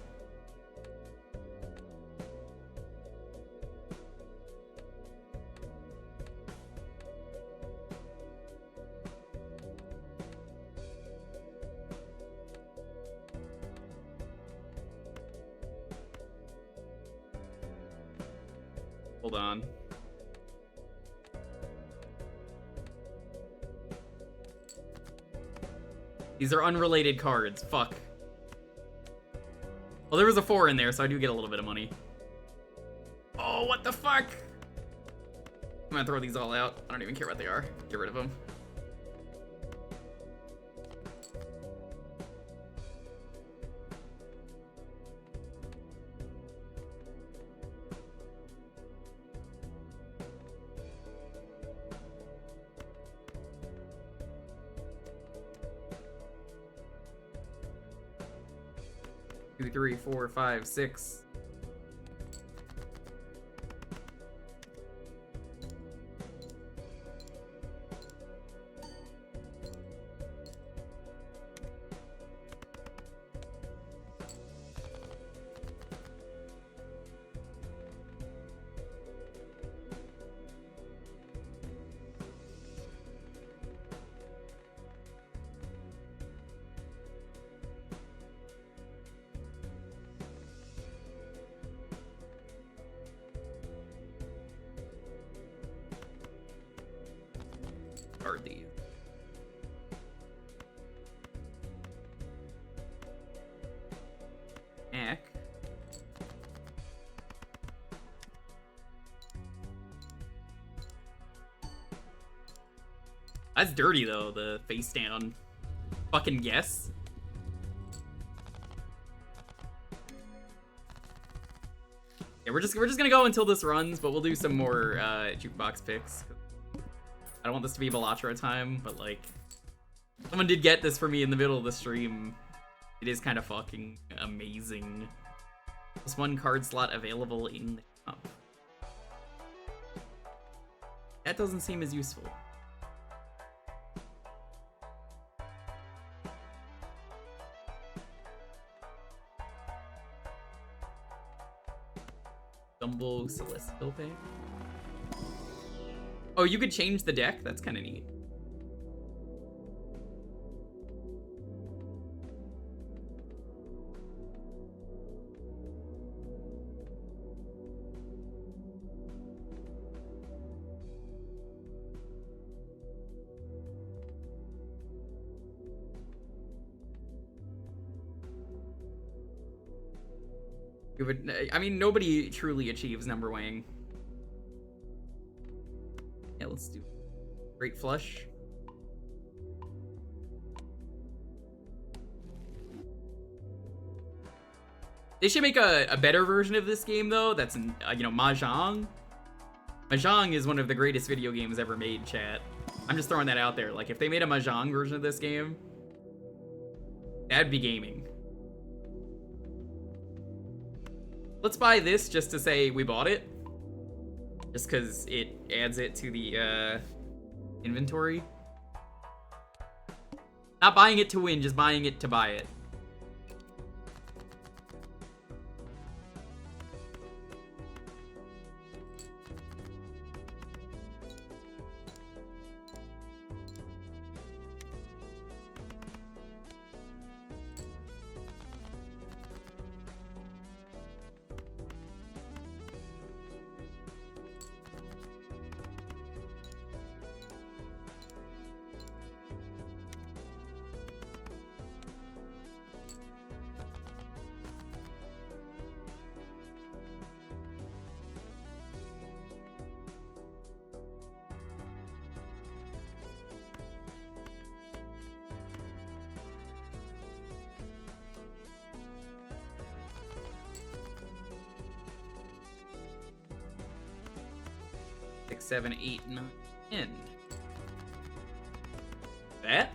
Speaker 4: Hold on. These are unrelated cards. Fuck. Well, there was a 4 in there, so I do get a little bit of money. Oh, what the fuck? I'm gonna throw these all out. I don't even care what they are. Get rid of them. Two, 3, 4, 5, 6. Are these? Eck. That's dirty though, the face down. Fucking guess. Yeah, we're just gonna go until this runs, but we'll do some more jukebox picks. I don't want this to be Balatro time, but like, someone did get this for me in the middle of the stream. It is kind of fucking amazing. Plus 1 card slot available in the shop. That doesn't seem as useful. Dumbo Celestial Pay. Oh, you could change the deck? That's kind of neat. I mean, nobody truly achieves number weighing. Yeah, let's do Great Flush. They should make a better version of this game, though. That's, you know, Mahjong. Mahjong is one of the greatest video games ever made, chat. I'm just throwing that out there. Like, if they made a Mahjong version of this game, that'd be gaming. Let's buy this just to say we bought it. Just because it adds it to the inventory. Not buying it to win, just buying it to buy it. Six, 7, 8, 9, 10. That?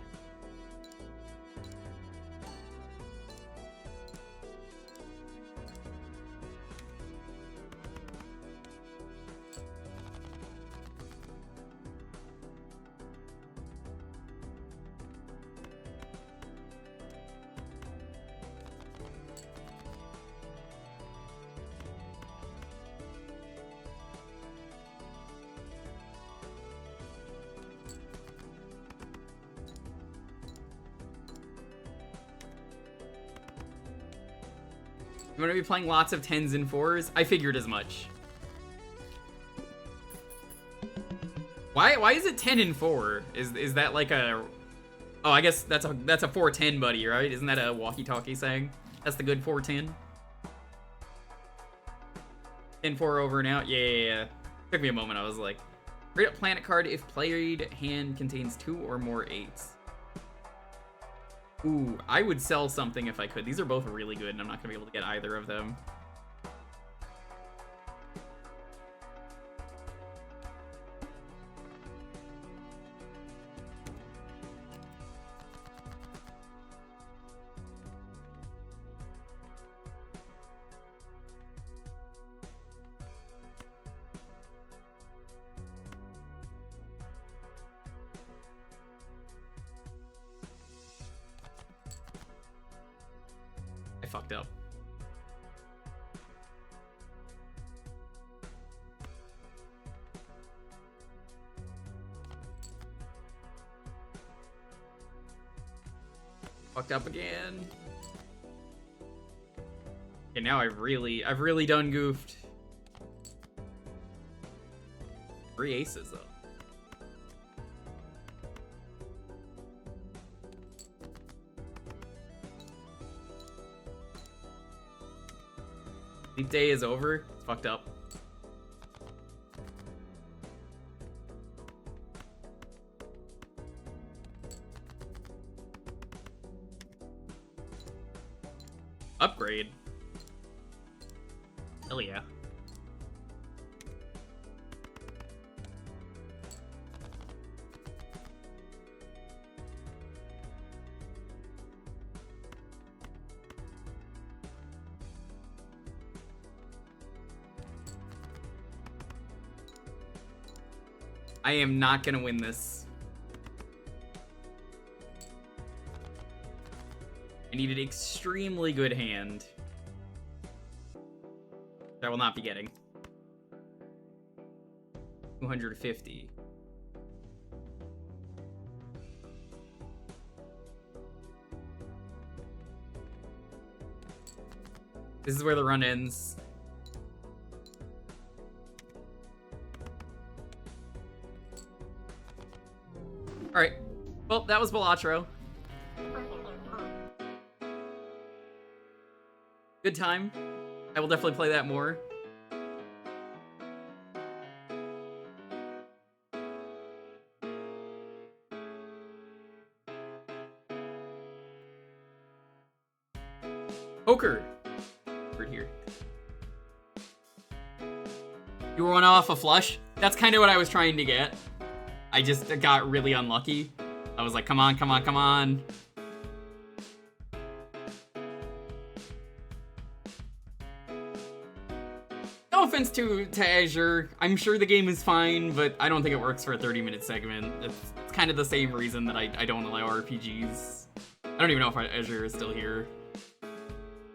Speaker 4: I'm gonna be playing lots of 10s and 4s. I figured as much. Why is it 10 and 4? Is that like a... Oh, I guess that's a 410 buddy, right? Isn't that a walkie-talkie saying? That's the good 410. 10-4 over and out. Yeah. Took me a moment. I was like, trade up planet card if played hand contains 2 or more 8s. Ooh, I would sell something if I could. These are both really good, and I'm not gonna be able to get either of them. Fucked up. Fucked up again. Okay, now I've really done goofed. 3 aces though. Sleep day is over. It's fucked up. Upgrade. Hell yeah. I am not gonna win this. I need an extremely good hand. That I will not be getting. 250. This is where the run ends. Alright. Well, that was Balatro. Good time. I will definitely play that more. Poker. Right here. You were one off a flush? That's kind of what I was trying to get. I just got really unlucky. I was like, come on, come on, come on. No offense to Azure. I'm sure the game is fine, but I don't think it works for a 30-minute segment. It's kind of the same reason that I don't allow RPGs. I don't even know if Azure is still here.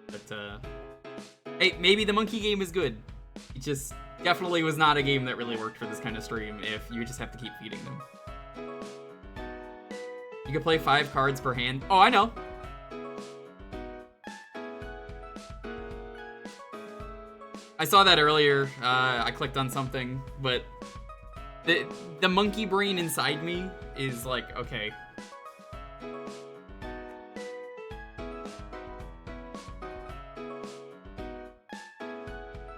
Speaker 4: But, hey, maybe the monkey game is good. It just definitely was not a game that really worked for this kind of stream if you just have to keep feeding them. You can play 5 cards per hand. Oh, I know. I saw that earlier. I clicked on something, but the monkey brain inside me is like, okay.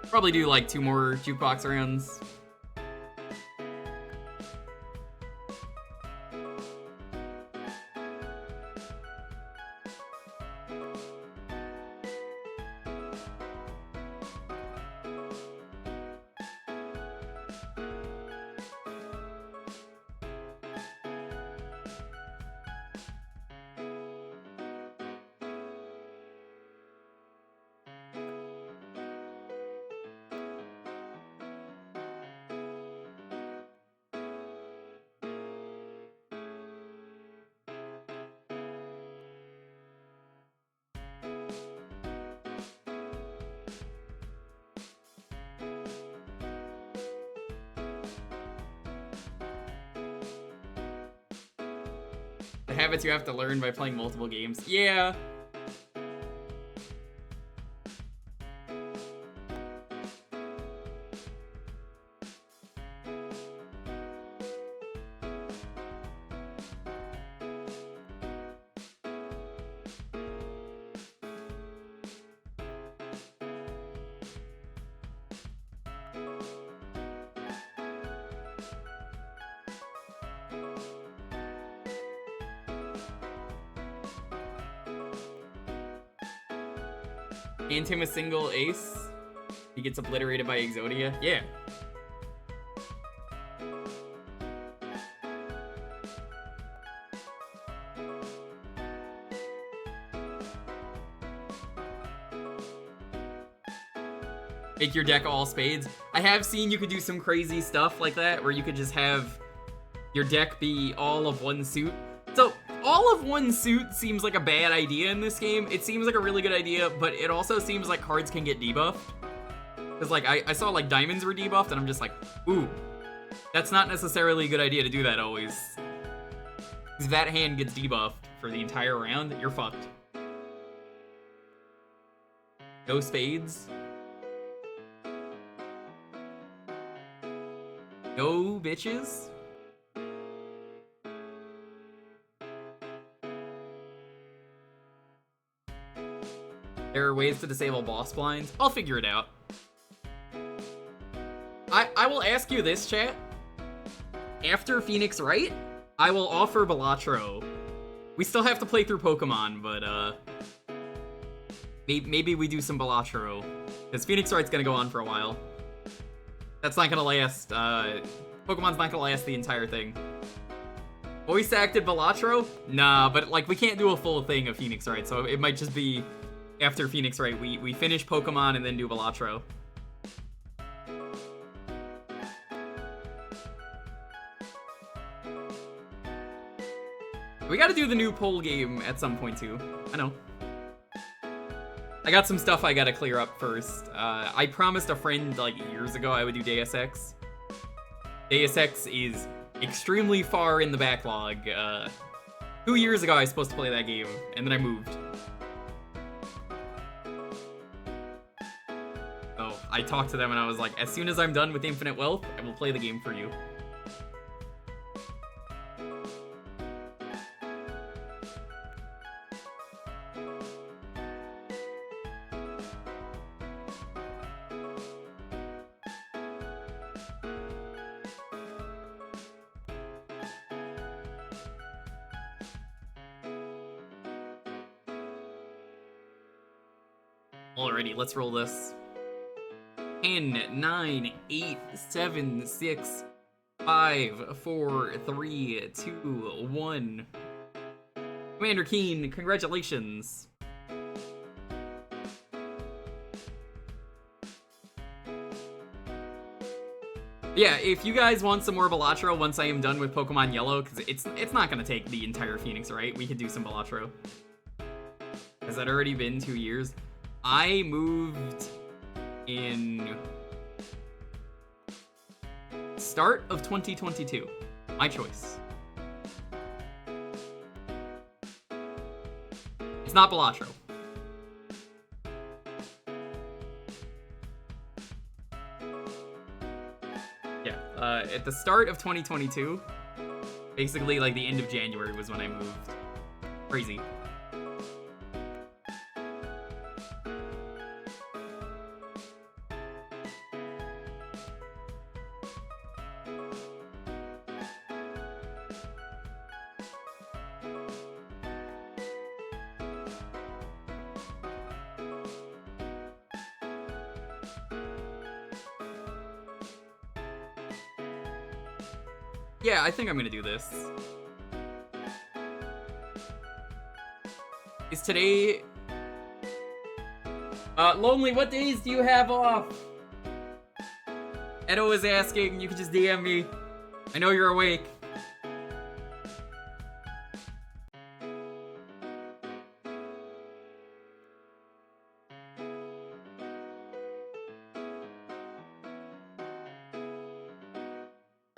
Speaker 4: Probably do like 2 more Jewkbox rounds. The habits you have to learn by playing multiple games. Yeah. Hand him a single ace. He gets obliterated by Exodia. Yeah. Make your deck all spades. I have seen you could do some crazy stuff like that, where you could just have your deck be all of one suit. So, all of one suit seems like a bad idea in this game. It seems like a really good idea, but it also seems like cards can get debuffed. Because, like, I saw, like, diamonds were debuffed, and I'm just like, ooh. That's not necessarily a good idea to do that always. Because that hand gets debuffed for the entire round, you're fucked. No spades. No bitches. There are ways to disable boss blinds. I'll figure it out. I will ask you this, chat. After Phoenix Wright, I will offer Balatro. We still have to play through Pokemon, but maybe we do some Balatro. Because Phoenix Wright's gonna go on for a while. That's not gonna last. Pokemon's not gonna last the entire thing. Voice acted Balatro? Nah, but like we can't do a full thing of Phoenix Wright, so it might just be after Phoenix Wright, we finish Pokemon and then do Balatro. We gotta do the new poll game at some point too. I know. I got some stuff I gotta clear up first. I promised a friend like years ago I would do Deus Ex. Deus Ex is extremely far in the backlog. 2 years ago I was supposed to play that game, and then I moved. So I talked to them and I was like, as soon as I'm done with Infinite Wealth, I will play the game for you. Alrighty, let's roll this. 10, 9, 8, 7, 6, 5, 4, 3, 2, 1. Commander Keen, congratulations. Yeah, if you guys want some more Balatro once I am done with Pokemon Yellow, because it's not gonna take the entire Phoenix, right? We could do some Balatro. Has that already been 2 years? I moved in start of 2022. My choice. It's not Balatro. Yeah, at the start of 2022, basically like the end of January was when I moved. Crazy. Yeah, I think I'm gonna do this. Is today... Lonely, what days do you have off? Edo is asking, you can just DM me. I know you're awake.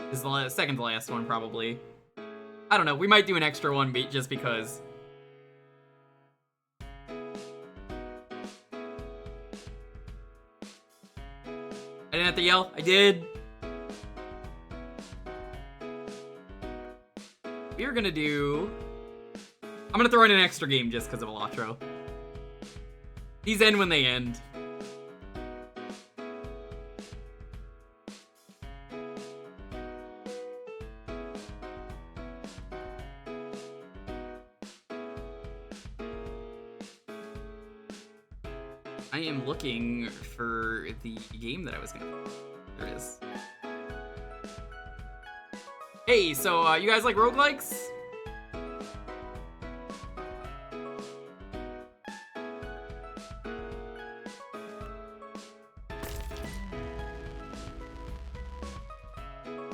Speaker 4: This is the second to last one, probably. I don't know, we might do an extra one just because. I didn't have to yell, I did. We're gonna do... I'm gonna throw in an extra game just because of Balatro. These end when they end. I am looking for the game that I was gonna... There it is. Hey, so you guys like roguelikes?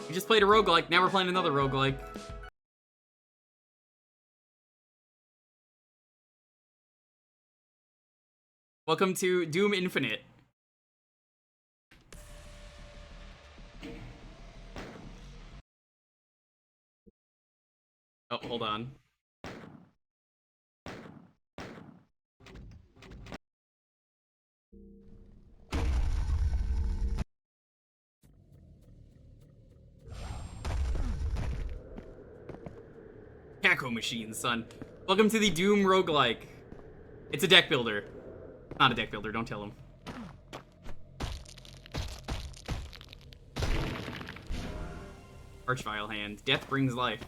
Speaker 4: We just played a roguelike, now we're playing another roguelike. Welcome to Doom Infinite. Oh, hold on. Caco machine, son. Welcome to the Doom roguelike. It's a deck builder. Not a deck builder, don't tell him. Archvile hand. Death brings life.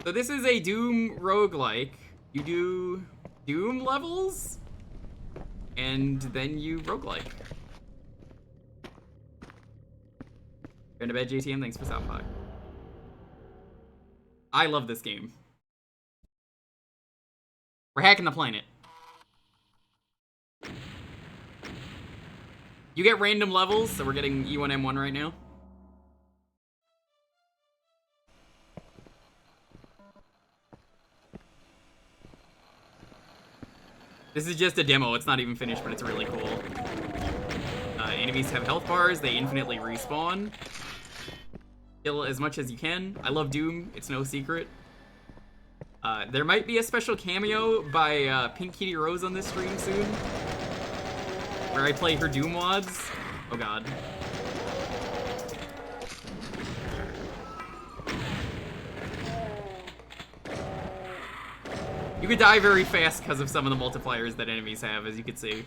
Speaker 4: So this is a Doom roguelike. You do Doom levels, and then you roguelike. Going to bed, JTM. Thanks for stopping by. I love this game. We're hacking the planet. You get random levels, so we're getting E1M1 right now. This is just a demo. It's not even finished, but it's really cool. Enemies have health bars. They infinitely respawn. Kill as much as you can. I love Doom. It's no secret. There might be a special cameo by Pink Kitty Rose on this stream soon, where I play her Doom wads. Oh god. You could die very fast because of some of the multipliers that enemies have, as you can see.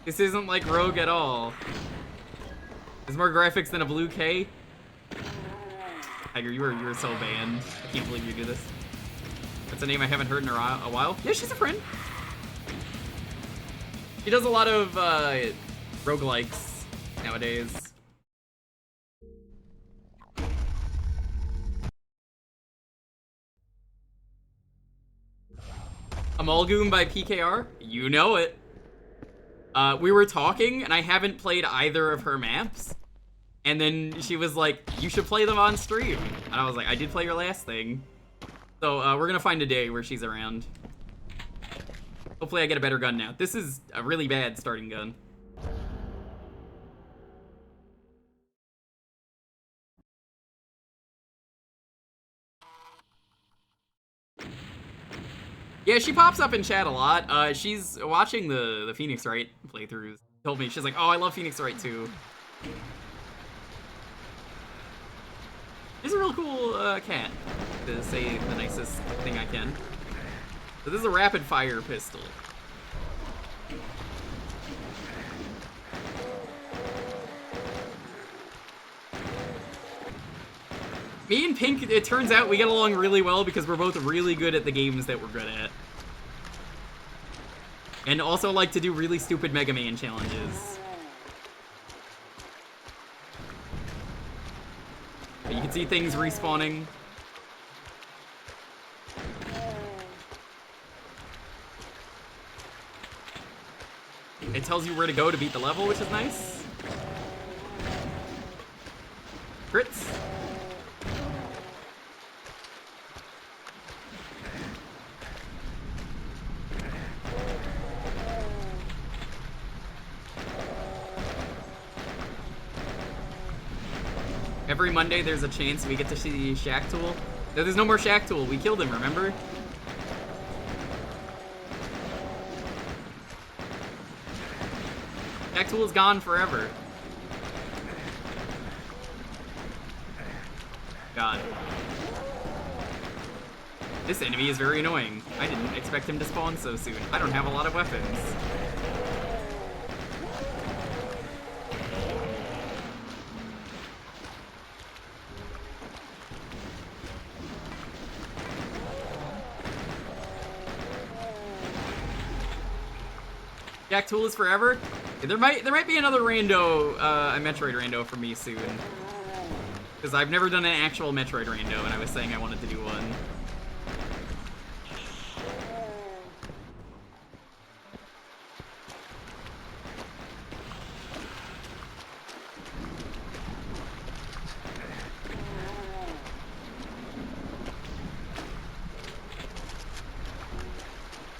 Speaker 4: This isn't like Rogue at all. There's more graphics than a blue K. Tiger, you were so banned. I can't believe you do this. That's a name I haven't heard in a while. Yeah, she's a friend. She does a lot of roguelikes nowadays. Amalgam by PKR? You know it. We were talking, and I haven't played either of her maps. And then she was like, you should play them on stream. And I was like, I did play your last thing. So we're gonna find a day where she's around. Hopefully I get a better gun now. This is a really bad starting gun. Yeah, she pops up in chat a lot. She's watching the Phoenix Wright playthroughs. Told me, she's like, oh, I love Phoenix Wright too. She's a real cool cat, to say the nicest thing I can. So this is a rapid fire pistol. Me and Pink, it turns out we get along really well because we're both really good at the games that we're good at. And also like to do really stupid Mega Man challenges. But you can see things respawning. It tells you where to go to beat the level, which is nice. Crits. Every Monday there's a chance we get to see Shack Tool. No, there's no more Shack Tool. We killed him, remember? Shack Tool is gone forever. God. This enemy is very annoying. I didn't expect him to spawn so soon. I don't have a lot of weapons. Jack Tool is forever. There might be another rando, a Metroid rando for me soon. Because I've never done an actual Metroid rando, and I was saying I wanted to do one.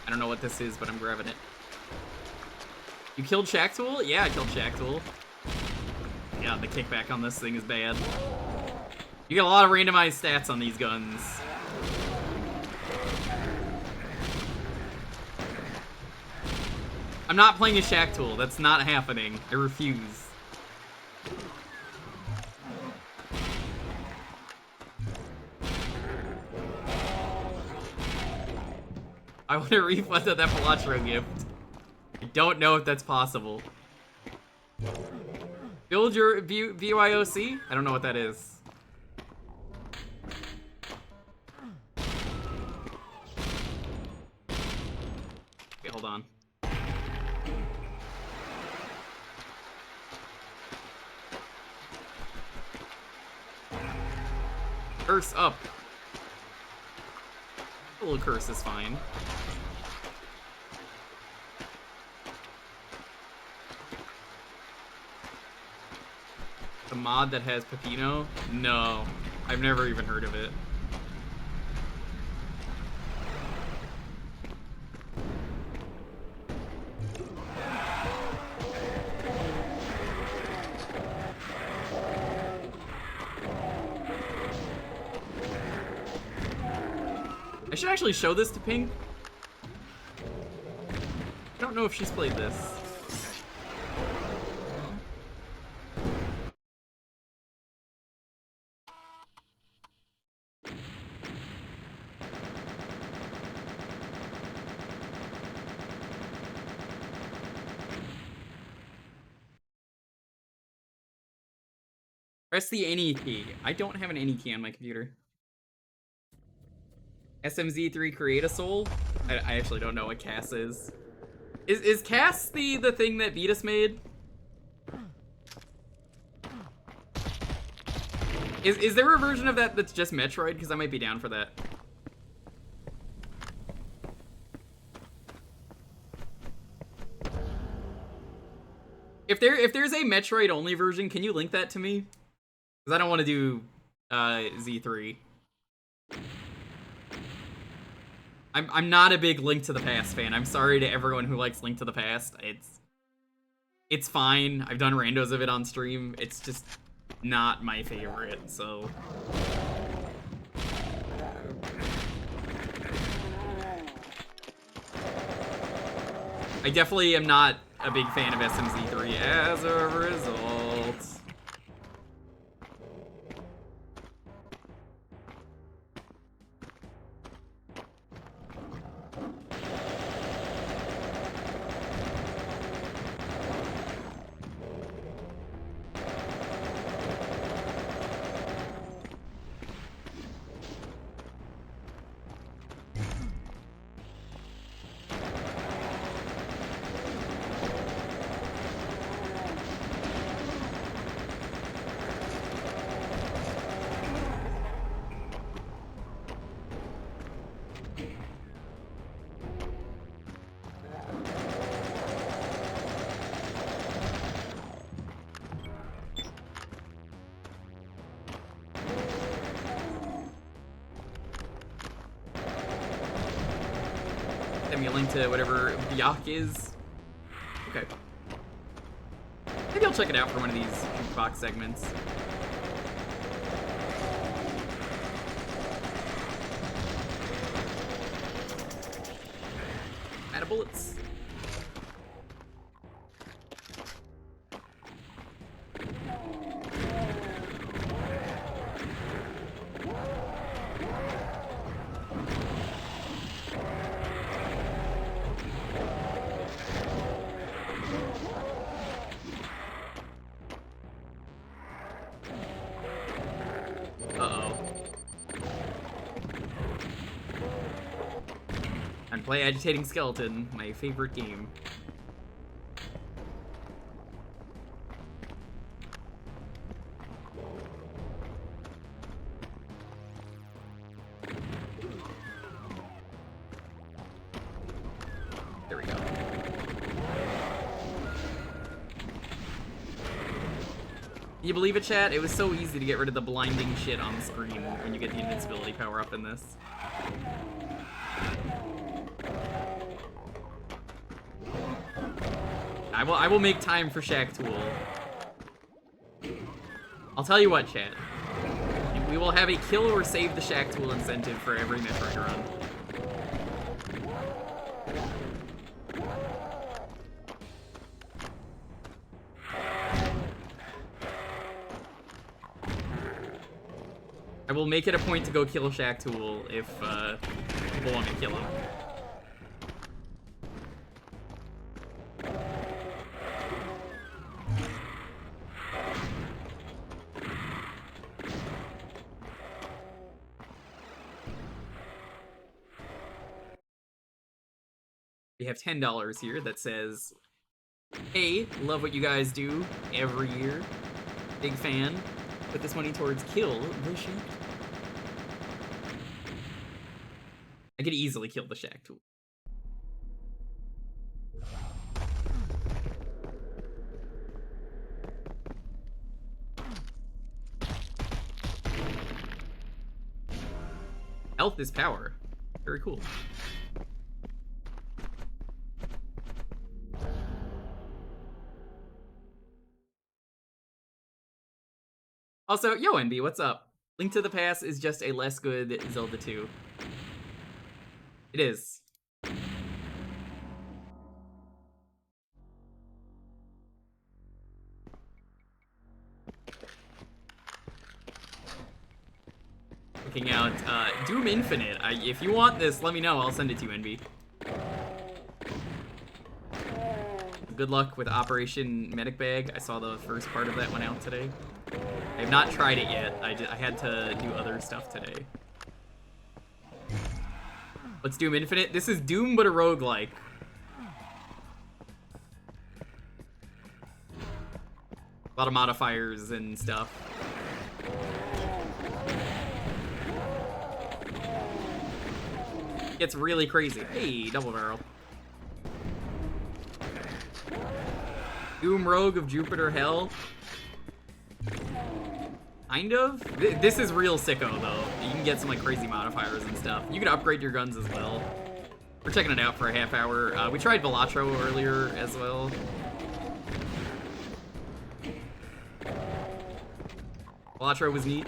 Speaker 4: I don't know what this is, but I'm grabbing it. You killed Shack Tool? Yeah, I killed Shack Tool. Yeah, the kickback on this thing is bad. You get a lot of randomized stats on these guns. I'm not playing a Shack Tool. That's not happening. I refuse. I want a refund of that Balatro gift. I don't know if that's possible. Build your VYOC? I don't know what that is. Okay, hold on. Curse up. A little curse is fine. The mod that has Pepino? No. I've never even heard of it. I should actually show this to Pink. I don't know if she's played this. Press the any key. I don't have an any key on my computer. SMZ3 create a soul? I actually don't know what Cass is. Is Cass the thing that Vetus made? Is there a version of that that's just Metroid? Because I might be down for that. If there's a Metroid only version, can you link that to me? Because I don't want to do Z3. I'm not a big Link to the Past fan. I'm sorry to everyone who likes Link to the Past. It's fine. I've done randos of it on stream. It's just not my favorite, so. I definitely am not a big fan of SMZ3 as a result. Send me a link to whatever Byak is. Okay. Maybe I'll check it out for one of these Jewkbox segments. Out of bullets. Play Agitating Skeleton, my favorite game. There we go. Can you believe it, chat? It was so easy to get rid of the blinding shit on the screen when you get the invincibility power up in this. I will make time for Shack Tool. I'll tell you what, chat. We will have a kill or save the Shack Tool incentive for every Metroid run. I will make it a point to go kill Shack Tool if people want me to kill him. We have $10 here that says, hey, love what you guys do every year. Big fan. Put this money towards kill the Shack. I could easily kill the Shack Tool. Health is power. Very cool. Also, yo, NB, what's up? Link to the Past is just a less good Zelda 2. It is. Looking out, Doom Infinite. If you want this, let me know. I'll send it to you, NB. Good luck with Operation Medic Bag. I saw the first part of that one out today. I have not tried it yet. I had to do other stuff today. What's Doom Infinite? This is Doom, but a roguelike. A lot of modifiers and stuff. It's really crazy. Hey, double barrel. Doom Rogue of Jupiter Hell. Kind of. This is real sicko though. You can get some like crazy modifiers and stuff. You can upgrade your guns as well. We're checking it out for a half hour. We tried Balatro earlier as well. Balatro was neat.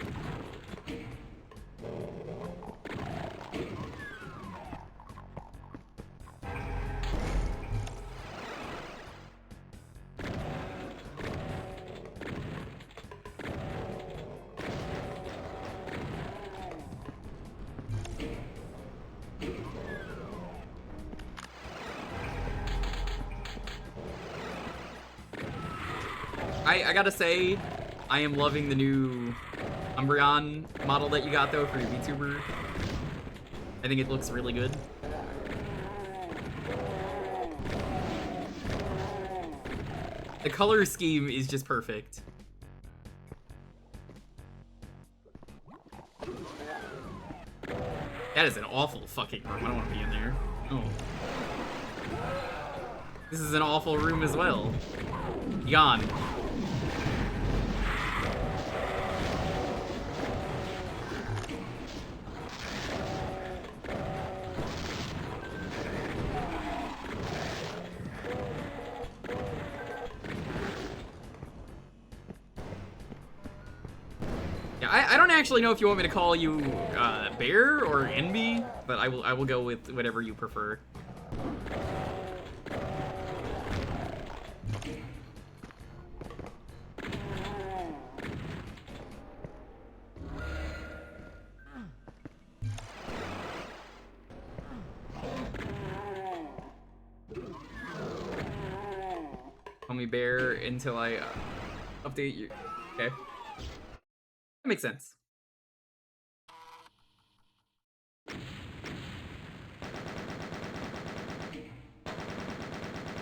Speaker 4: I gotta say, I am loving the new Umbreon model that you got though for your VTuber. I think it looks really good. The color scheme is just perfect. That is an awful fucking room. I don't want to be in there. Oh. This is an awful room as well. Yawn. I don't actually know if you want me to call you Bear or Envy, but I will go with whatever you prefer. Call me Bear until I update you. Okay. That makes sense.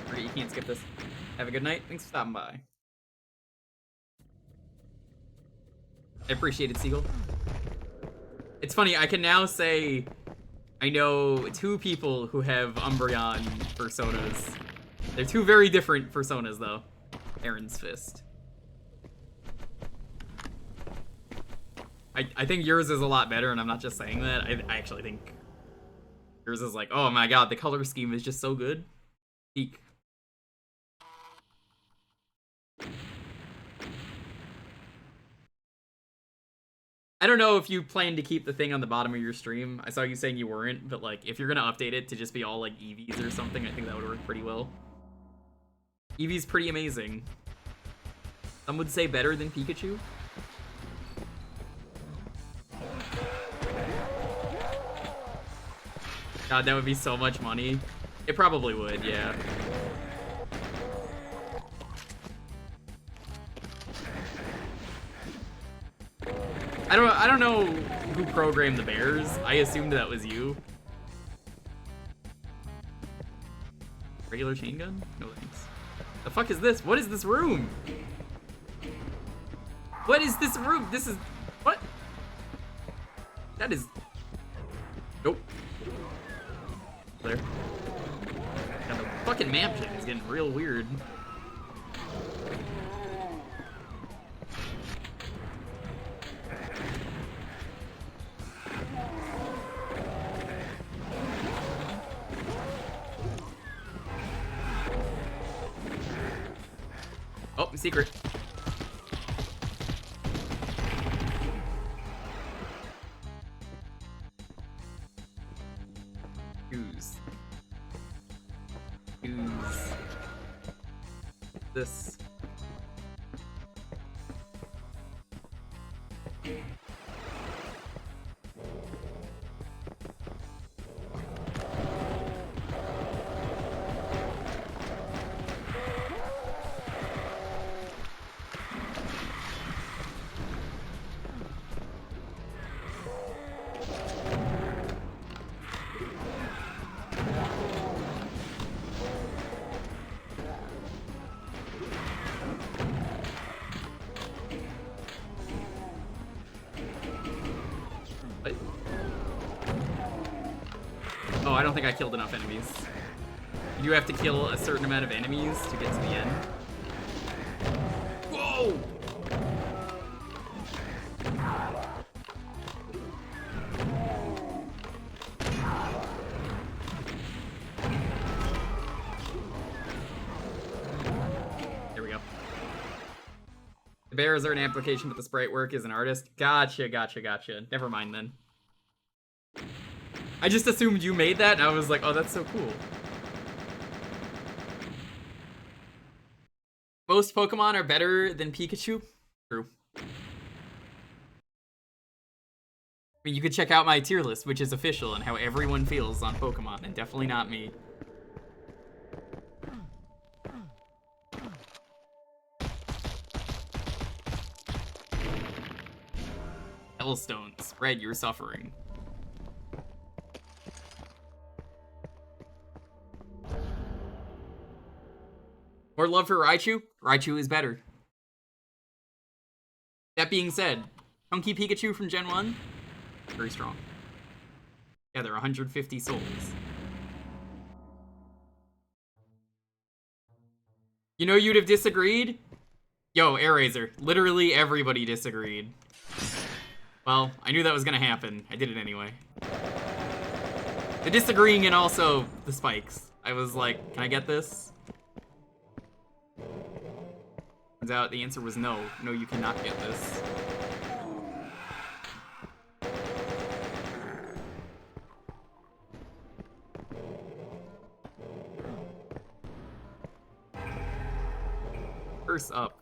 Speaker 4: Alright, you can't skip this. Have a good night. Thanks for stopping by. I appreciate it, Seagull. It's funny, I can now say I know 2 people who have Umbreon personas. They're 2 very different personas, though. Aaron's Fist. I think yours is a lot better, and I'm not just saying that. I actually think yours is like, oh my god, the color scheme is just so good. Peak. I don't know if you plan to keep the thing on the bottom of your stream. I saw you saying you weren't, but like, if you're gonna update it to just be all like EVs or something, I think that would work pretty well. Eevee's pretty amazing. Some would say better than Pikachu. God, that would be so much money. It probably would, yeah. I don't know who programmed the bears. I assumed that was you. Regular chain gun? No thanks. The fuck is this? What is this room? What is this room? This is... What? That is... Nope. There. And the fucking map shit is getting real weird. Oh, secret. Use. Use. This. Oh, I don't think I killed enough enemies. You do have to kill a certain amount of enemies to get to the end. Whoa! There we go. The bears are an application, but the sprite work is an artist. Gotcha, gotcha, gotcha. Never mind then. I just assumed you made that, and I was like, oh, that's so cool. Most Pokemon are better than Pikachu? True. I mean, you could check out my tier list, which is official, and how everyone feels on Pokemon, and definitely not me. Hellstone, spread your suffering. More love for Raichu? Raichu is better. That being said, Chunky Pikachu from Gen 1, very strong. Yeah, they're 150 souls. You know you'd have disagreed? Yo, Airraiser, literally everybody disagreed. Well, I knew that was gonna happen. I did it anyway. The disagreeing and also the spikes. I was like, can I get this? Turns out the answer was no. No, you cannot get this. Curse up.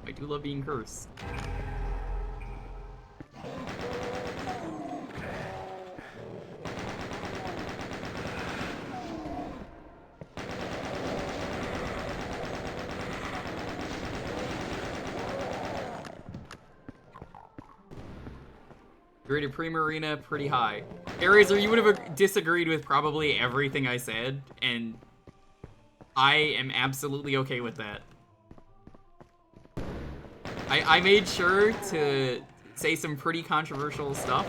Speaker 4: I do love being cursed. Rated Primarina pretty high. Airraiser, you would have disagreed with probably everything I said, and I am absolutely okay with that. I made sure to say some pretty controversial stuff,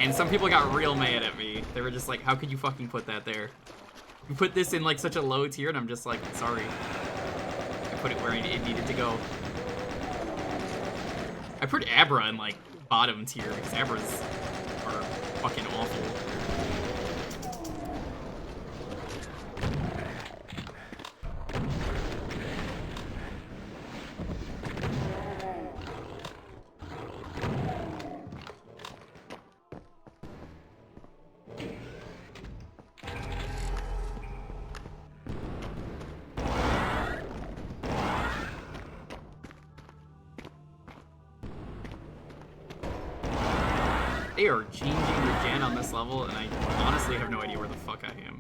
Speaker 4: and some people got real mad at me. They were just like, how could you fucking put that there? You put this in like such a low tier, and I'm just like, sorry. I put it where it needed to go. I put Abra in like bottom tier because Abras are fucking awful. They are changing the gen on this level, and I honestly have no idea where the fuck I am.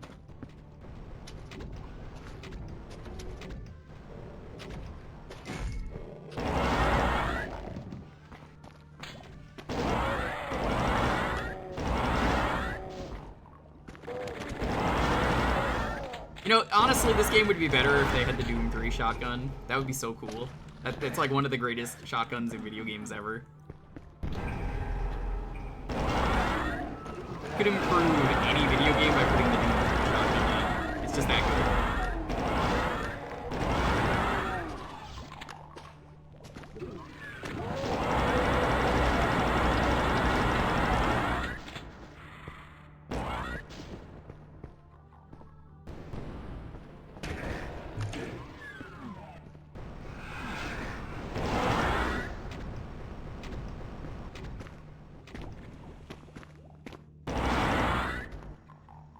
Speaker 4: You know, honestly, this game would be better if they had the Doom 3 shotgun. That would be so cool. It's like one of the greatest shotguns in video games ever. Could improve any video game by putting the Doom 3 shotgun in. It's just that good.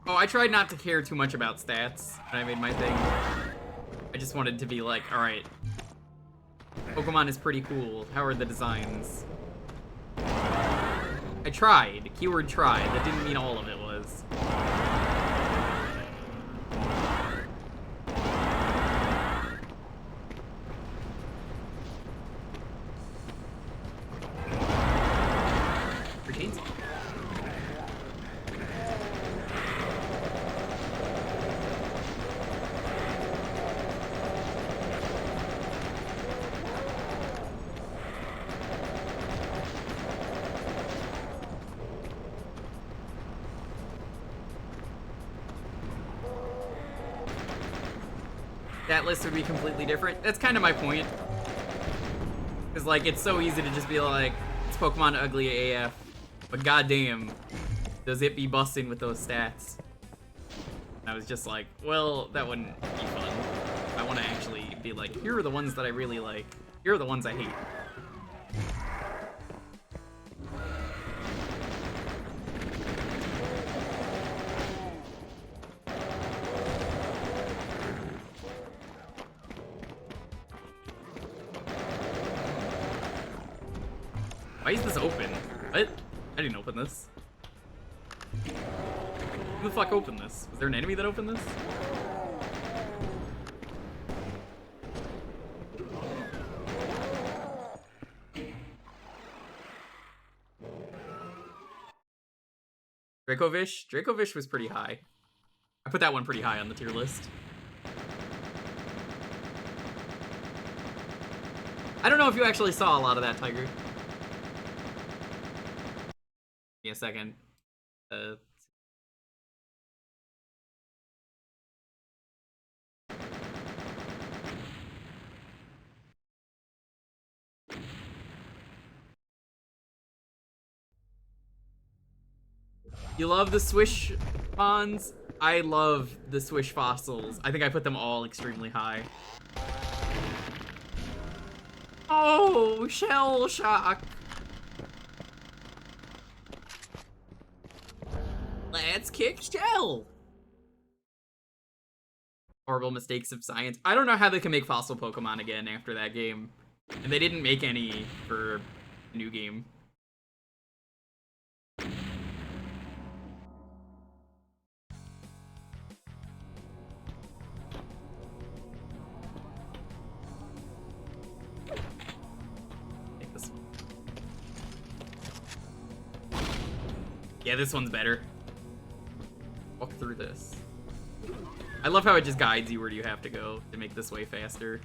Speaker 4: Oh, I tried not to care too much about stats when I made my thing. I just wanted to be like, alright. Pokemon is pretty cool. How are the designs? I tried. Keyword tried. That didn't mean all of it was. Retains. That list would be completely different. That's kind of my point. Because, like, it's so easy to just be like, it's Pokemon ugly AF. But goddamn, does it be busting with those stats? And I was just like, well, that wouldn't be fun. I want to actually be like, here are the ones that I really like. Here are the ones I hate. Why is this open? What? I didn't open this. Who the fuck opened this? Was there an enemy that opened this? Dracovish? Dracovish was pretty high. I put that one pretty high on the tier list. I don't know if you actually saw a lot of that, Tiger. Give me a second. You love the Swish Mons? I love the Swish fossils. I think I put them all extremely high. Oh, Shell Shock. Let's kick Shell. Horrible mistakes of science. I don't know how they can make fossil Pokemon again after that game. And they didn't make any for the new game. Take this one. Yeah, this one's better. Walk through this. I love how it just guides you where you have to go to make this way faster.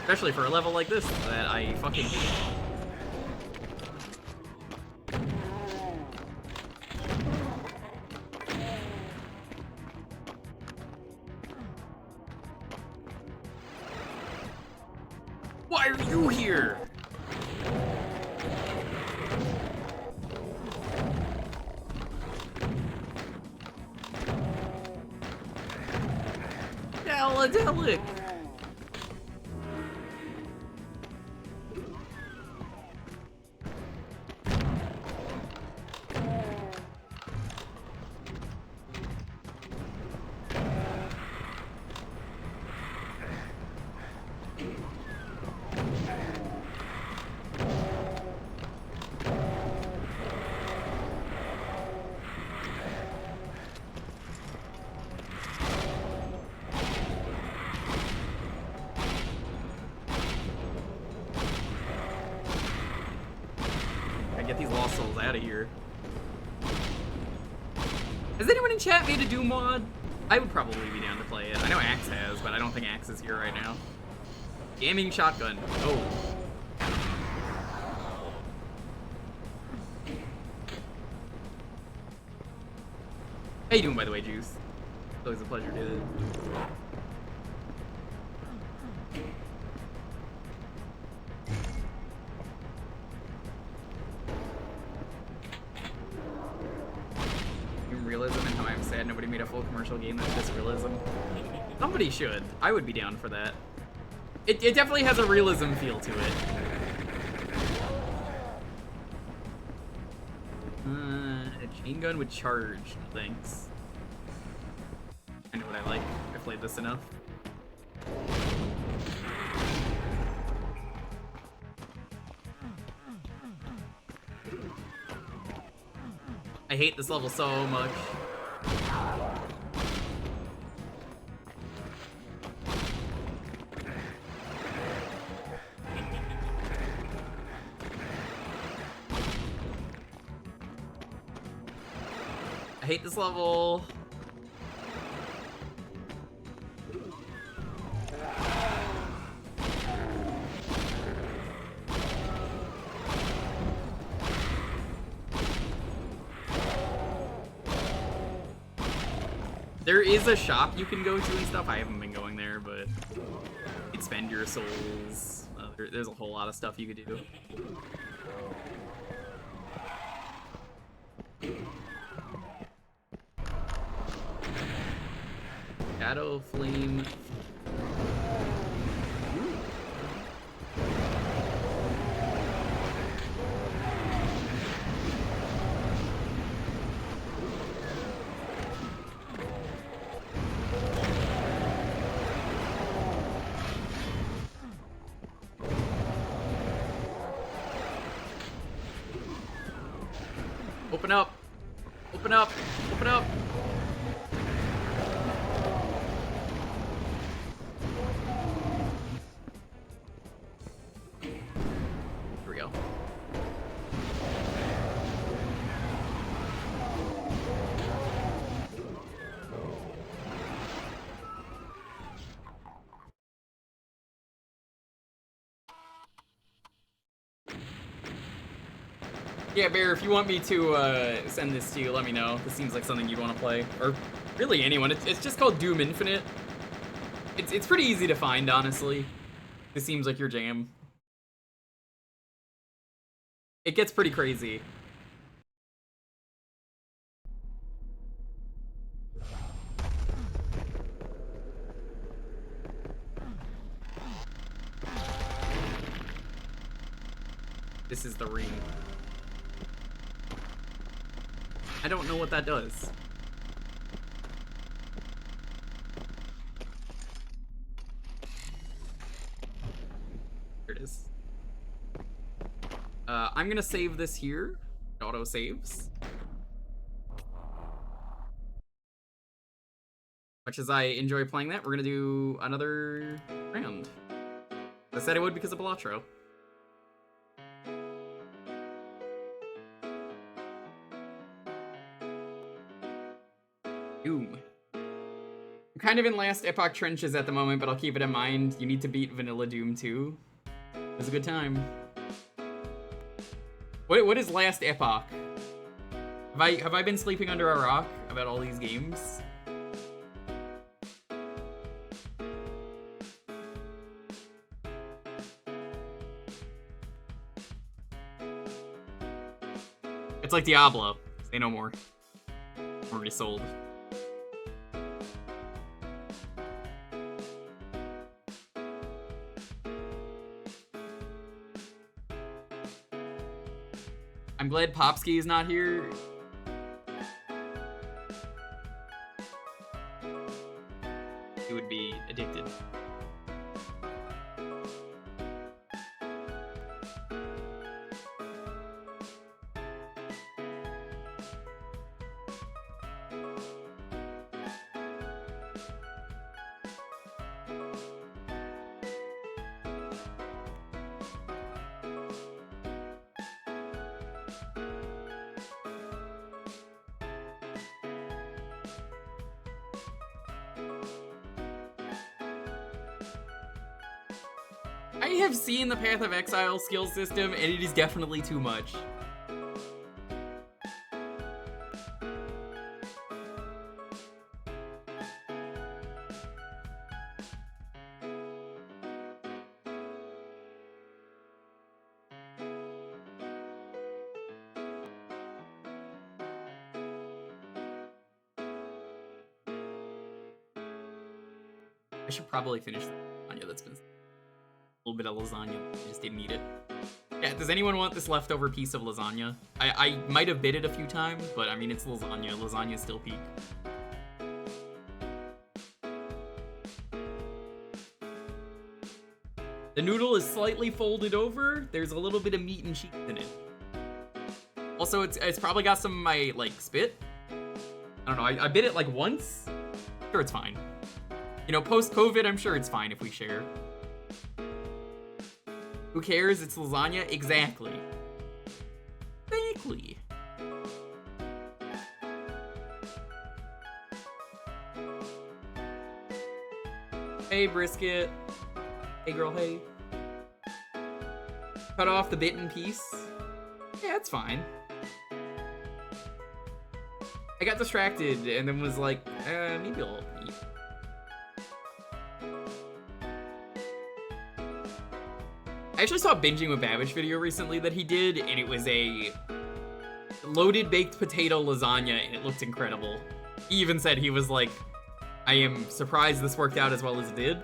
Speaker 4: Especially for a level like this that I fucking hate. Why are you here? Aladelic. Get these lost souls out of here. Has anyone in chat made a Doom mod? I would probably be down to play it. I know Axe has, but I don't think Axe is here right now. Gaming shotgun. Oh. How you doing, by the way, Juice? It's always a pleasure to... Realism and how I'm sad nobody made a full commercial game that's just realism. Somebody should. I would be down for that. It definitely has a realism feel to it. chain gun with charge. Thanks. I know what I like. I played this enough. I hate this level so much. I hate this level. There is a shop you can go to and stuff. I haven't been going there, but you could spend your souls. There's a whole lot of stuff you could do. Shadow Flame. Open up! Open up! Open up! Here we go. Yeah, Bear, if you want me to send this to you, let me know. This seems like something you'd want to play. Or really anyone. It's just called Doom Infinite. It's pretty easy to find, honestly. This seems like your jam. It gets pretty crazy. This is the ring. I don't know what that does. Here it is. I'm gonna save this here. It auto saves. Much as I enjoy playing that, we're gonna do another round. I said I would because of Balatro. Doom. I'm kind of in last epoch trenches at the moment, but I'll keep it in mind. You need to beat Vanilla Doom too. It was a good time. What is last epoch? Have I been sleeping under a rock about all these games? It's like Diablo. Say no more. Already sold. I'm glad Popsky is not here. He would be addicted. I have seen the Path of Exile skill system, and it is definitely too much. I should probably finish the lasagna that's been... A little bit of lasagna, I just didn't eat it. Yeah, does anyone want this leftover piece of lasagna? I might have bit it a few times, but I mean, it's lasagna. Lasagna's still peak. The noodle is slightly folded over. There's a little bit of meat and cheese in it. Also, it's probably got some of my, like, spit. I don't know, I bit it, like, once. Sure, it's fine. You know, post-COVID, I'm sure it's fine if we share. Who cares? It's lasagna? Exactly. Exactly. Hey, brisket. Hey, girl, hey. Cut off the bitten piece. Yeah, it's fine. I got distracted and then was like, maybe I'll eat. I actually saw a Binging with Babish video recently that he did, and it was a loaded baked potato lasagna, and it looked incredible. He even said he was like, I am surprised this worked out as well as it did.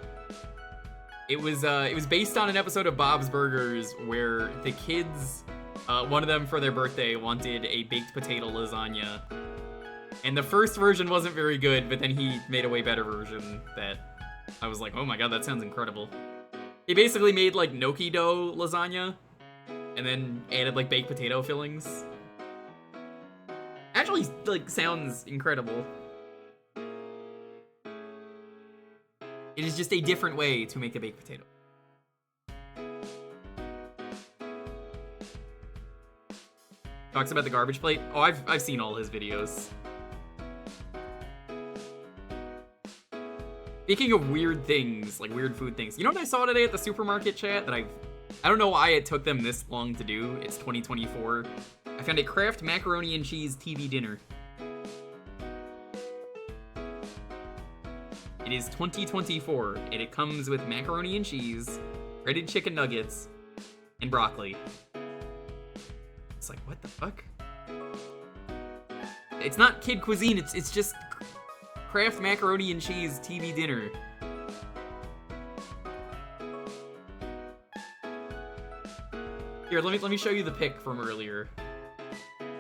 Speaker 4: It was based on an episode of Bob's Burgers where the kids, one of them for their birthday wanted a baked potato lasagna. And the first version wasn't very good, but then he made a way better version that I was like, oh my god, that sounds incredible. He basically made like gnocchi dough lasagna and then added like baked potato fillings. Actually, like, sounds incredible. It is just a different way to make a baked potato. Talks about the garbage plate. Oh, I've seen all his videos. Speaking of weird things, like weird food things, you know what I saw today at the supermarket, chat, that I don't know why it took them this long to do. It's 2024. I found a Kraft macaroni and cheese TV dinner. It is 2024, and it comes with macaroni and cheese, breaded chicken nuggets, and broccoli. It's like, what the fuck? It's not kid cuisine, it's just Kraft macaroni and cheese TV dinner. Here, let me show you the pic from earlier.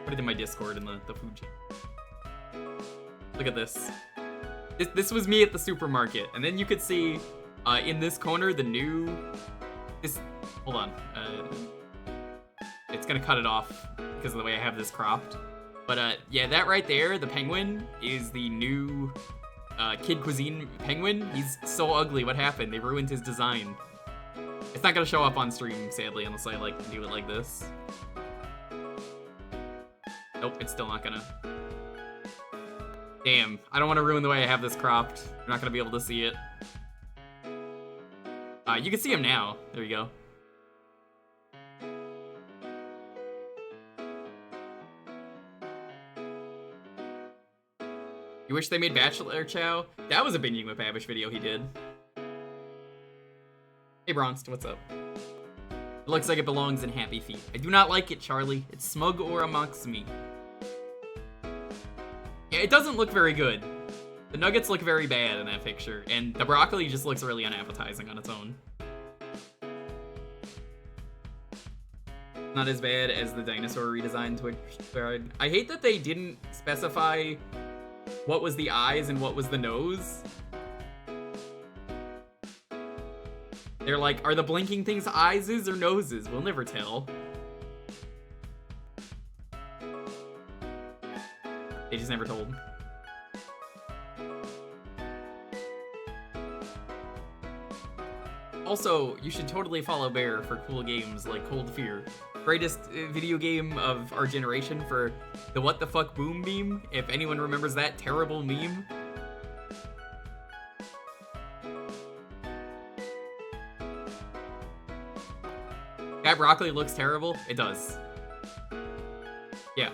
Speaker 4: Put it in my Discord in the food chat. Look at this. This was me at the supermarket, and then you could see in this corner the new. Hold on. It's gonna cut it off because of the way I have this cropped. But yeah, that right there, the penguin, is the new Kid Cuisine penguin. He's so ugly. What happened? They ruined his design. It's not gonna show up on stream, sadly, unless I like do it like this. Nope, it's still not gonna. Damn, I don't want to ruin the way I have this cropped. You're not gonna be able to see it. You can see him now. There you go. You wish they made Bachelor Chow? That was a Binging with Babish video he did. Hey Bronst, what's up? It looks like it belongs in Happy Feet. I do not like it, Charlie. It's smug or amongst me. Yeah, it doesn't look very good. The nuggets look very bad in that picture, and the broccoli just looks really unappetizing on its own. Not as bad as the dinosaur redesign Twitch. I hate that they didn't specify what was the eyes and what was the nose. They're like, are the blinking things eyes or noses? We'll never tell. They just never told. Also, you should totally follow Bear for cool games like Cold Fear. Greatest video game of our generation for the what the fuck boom meme, if anyone remembers that terrible meme. That broccoli looks terrible. It does. Yeah,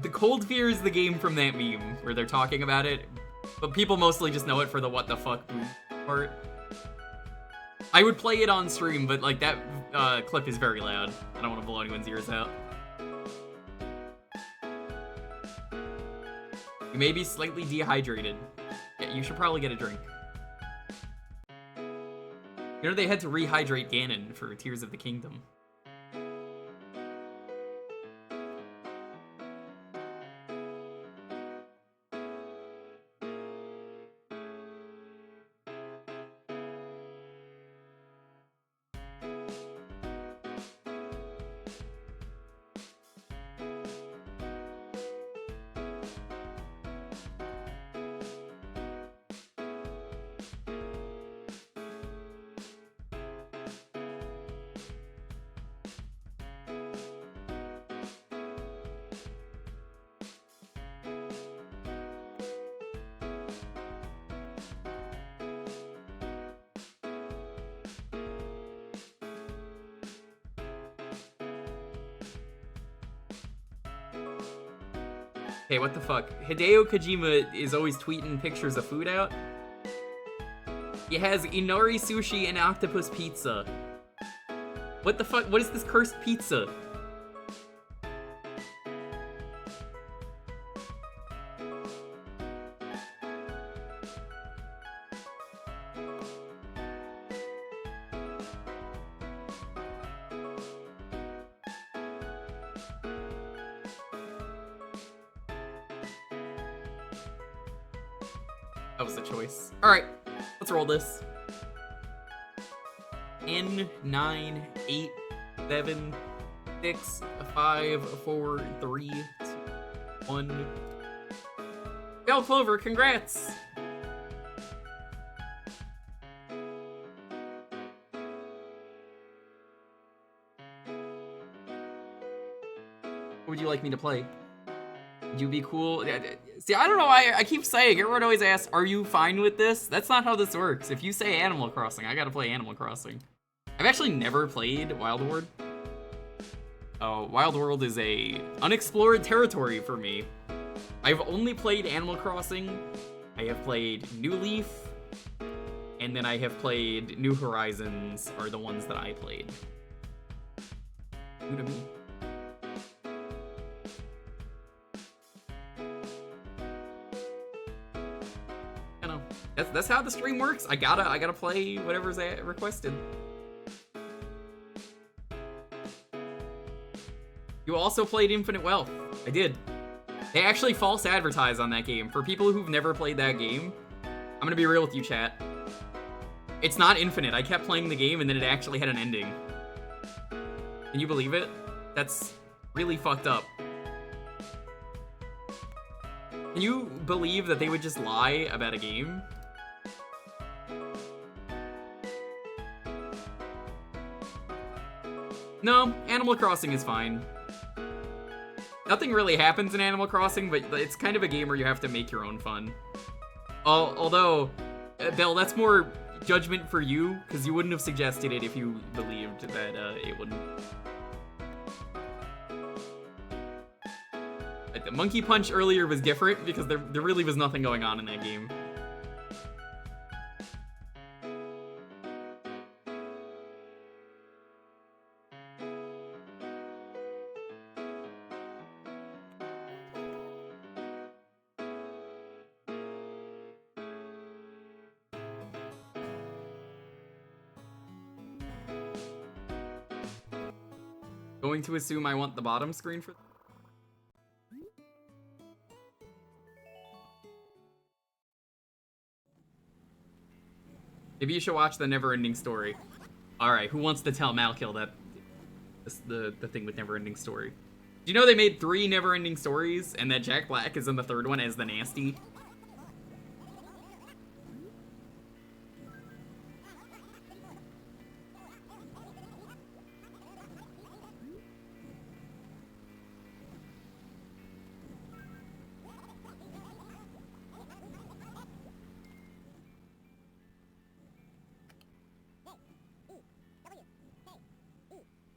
Speaker 4: the Cold Fear is the game from that meme where they're talking about it, but people mostly just know it for the what the fuck boom part. I would play it on stream, but like that clip is very loud. I don't want to blow anyone's ears out. You may be slightly dehydrated. Yeah, you should probably get a drink. You know they had to rehydrate Ganon for Tears of the Kingdom. Hey, what the fuck? Hideo Kojima is always tweeting pictures of food out. He has Inori sushi and octopus pizza. What the fuck? What is this cursed pizza? That was the choice. Alright, let's roll this. N 9 8 7 6 5 4 3 2 1. Bell Clover, congrats! What would you like me to play? Would you be cool? See, I don't know why I keep saying, everyone always asks, are you fine with this? That's not how this works. If you say Animal Crossing, I gotta play Animal Crossing. I've actually never played Wild World. Oh, Wild World is a unexplored territory for me. I've only played Animal Crossing. I have played New Leaf, and then I have played New Horizons, are the ones that I played. New to me. That's how the stream works. I gotta play whatever's requested. You also played Infinite Wealth. I did. They actually false advertise on that game. For people who've never played that game, I'm gonna be real with you, chat. It's not infinite. I kept playing the game and then it actually had an ending. Can you believe it? That's really fucked up. Can you believe that they would just lie about a game? No, Animal Crossing is fine. Nothing really happens in Animal Crossing, but it's kind of a game where you have to make your own fun. Although, Belle, that's more judgment for you, because you wouldn't have suggested it if you believed that it wouldn't. Like, the Monkey Punch earlier was different, because there really was nothing going on in that game. Going to assume I want the bottom screen for... Maybe you should watch the Never-Ending Story. Alright, who wants to tell Malkill that... the thing with Never-Ending Story? Do you know they made 3 Never-Ending Stories, and that Jack Black is in the 3rd one as the Nasty?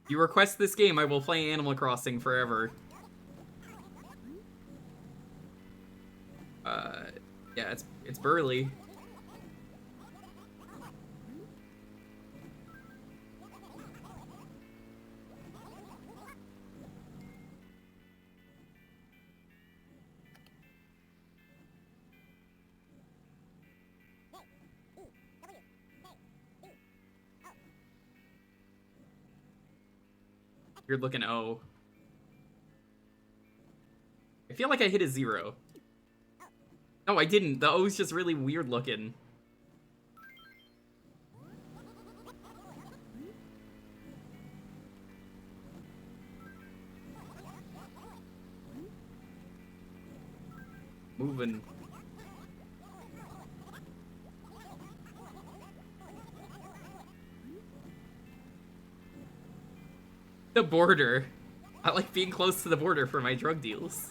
Speaker 4: You request this game, I will play Animal Crossing forever. Yeah, it's Burley. Weird looking O. I feel like I hit a 0. No, I didn't. The O's just really weird looking. Moving. The border. I like being close to the border for my drug deals.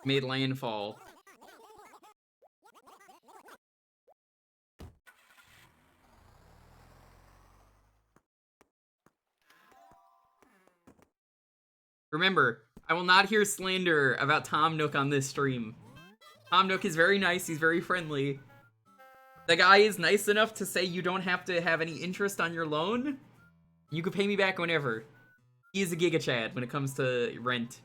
Speaker 4: made landfall. Remember, I will not hear slander about Tom Nook on this stream. Tom Nook is very nice, he's very friendly. The guy is nice enough to say you don't have to have any interest on your loan. You can pay me back whenever. He is a Giga Chad when it comes to rent.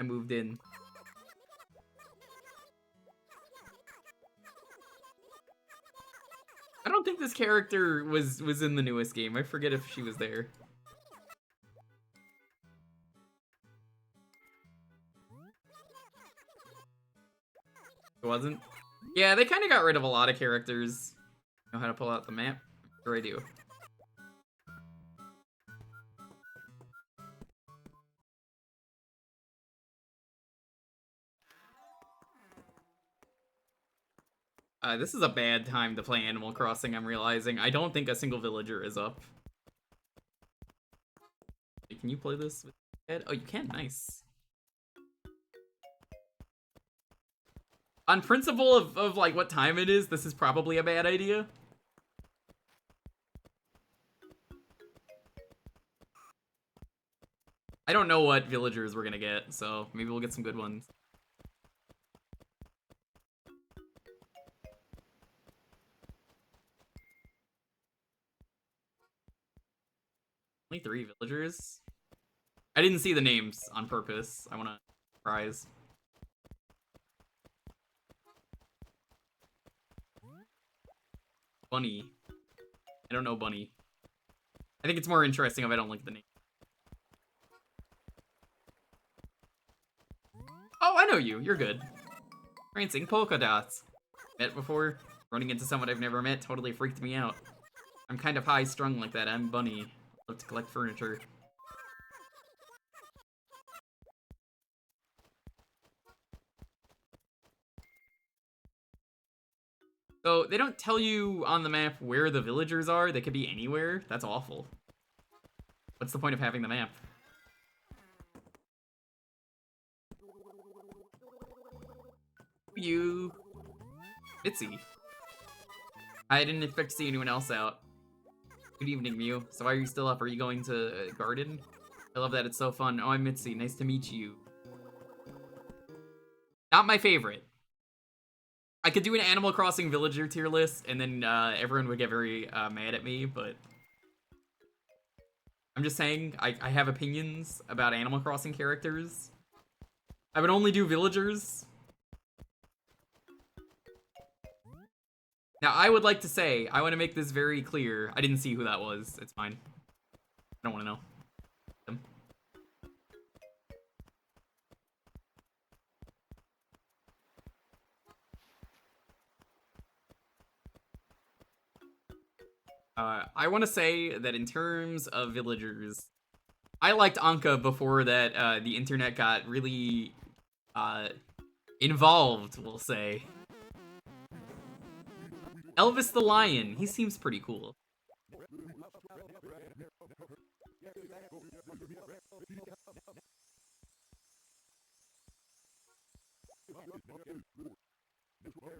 Speaker 4: I moved in. I don't think this character was in the newest game. I forget if she was there. It wasn't? Yeah, they kind of got rid of a lot of characters. Know how to pull out the map? Sure I do. This is a bad time to play Animal Crossing, I'm realizing. I don't think a single villager is up. Can you play this with Ed? Oh, you can? Nice. On principle of like what time it is, this is probably a bad idea. I don't know what villagers we're gonna get, so maybe we'll get some good ones. Only 3 villagers? I didn't see the names on purpose. I wanna surprise. Bunny. I don't know Bunny. I think it's more interesting if I don't look at the name. Oh, I know you. You're good. Prancing polka dots. Met before? Running into someone I've never met totally freaked me out. I'm kind of high-strung like that. I'm Bunny. Love to collect furniture. So, they don't tell you on the map where the villagers are. They could be anywhere. That's awful. What's the point of having the map? You... Mitzi. I didn't expect to see anyone else out. Good evening, Mew. So why are you still up? Are you going to garden? I love that, it's so fun. Oh, I'm Mitzi. Nice to meet you. Not my favorite. I could do an Animal Crossing villager tier list, and then everyone would get very mad at me, but... I'm just saying, I have opinions about Animal Crossing characters. I would only do villagers. Now, I would like to say, I want to make this very clear. I didn't see who that was. It's fine. I don't want to know. I want to say that in terms of villagers, I liked Anka before that the internet got really involved, we'll say. Elvis the Lion, he seems pretty cool.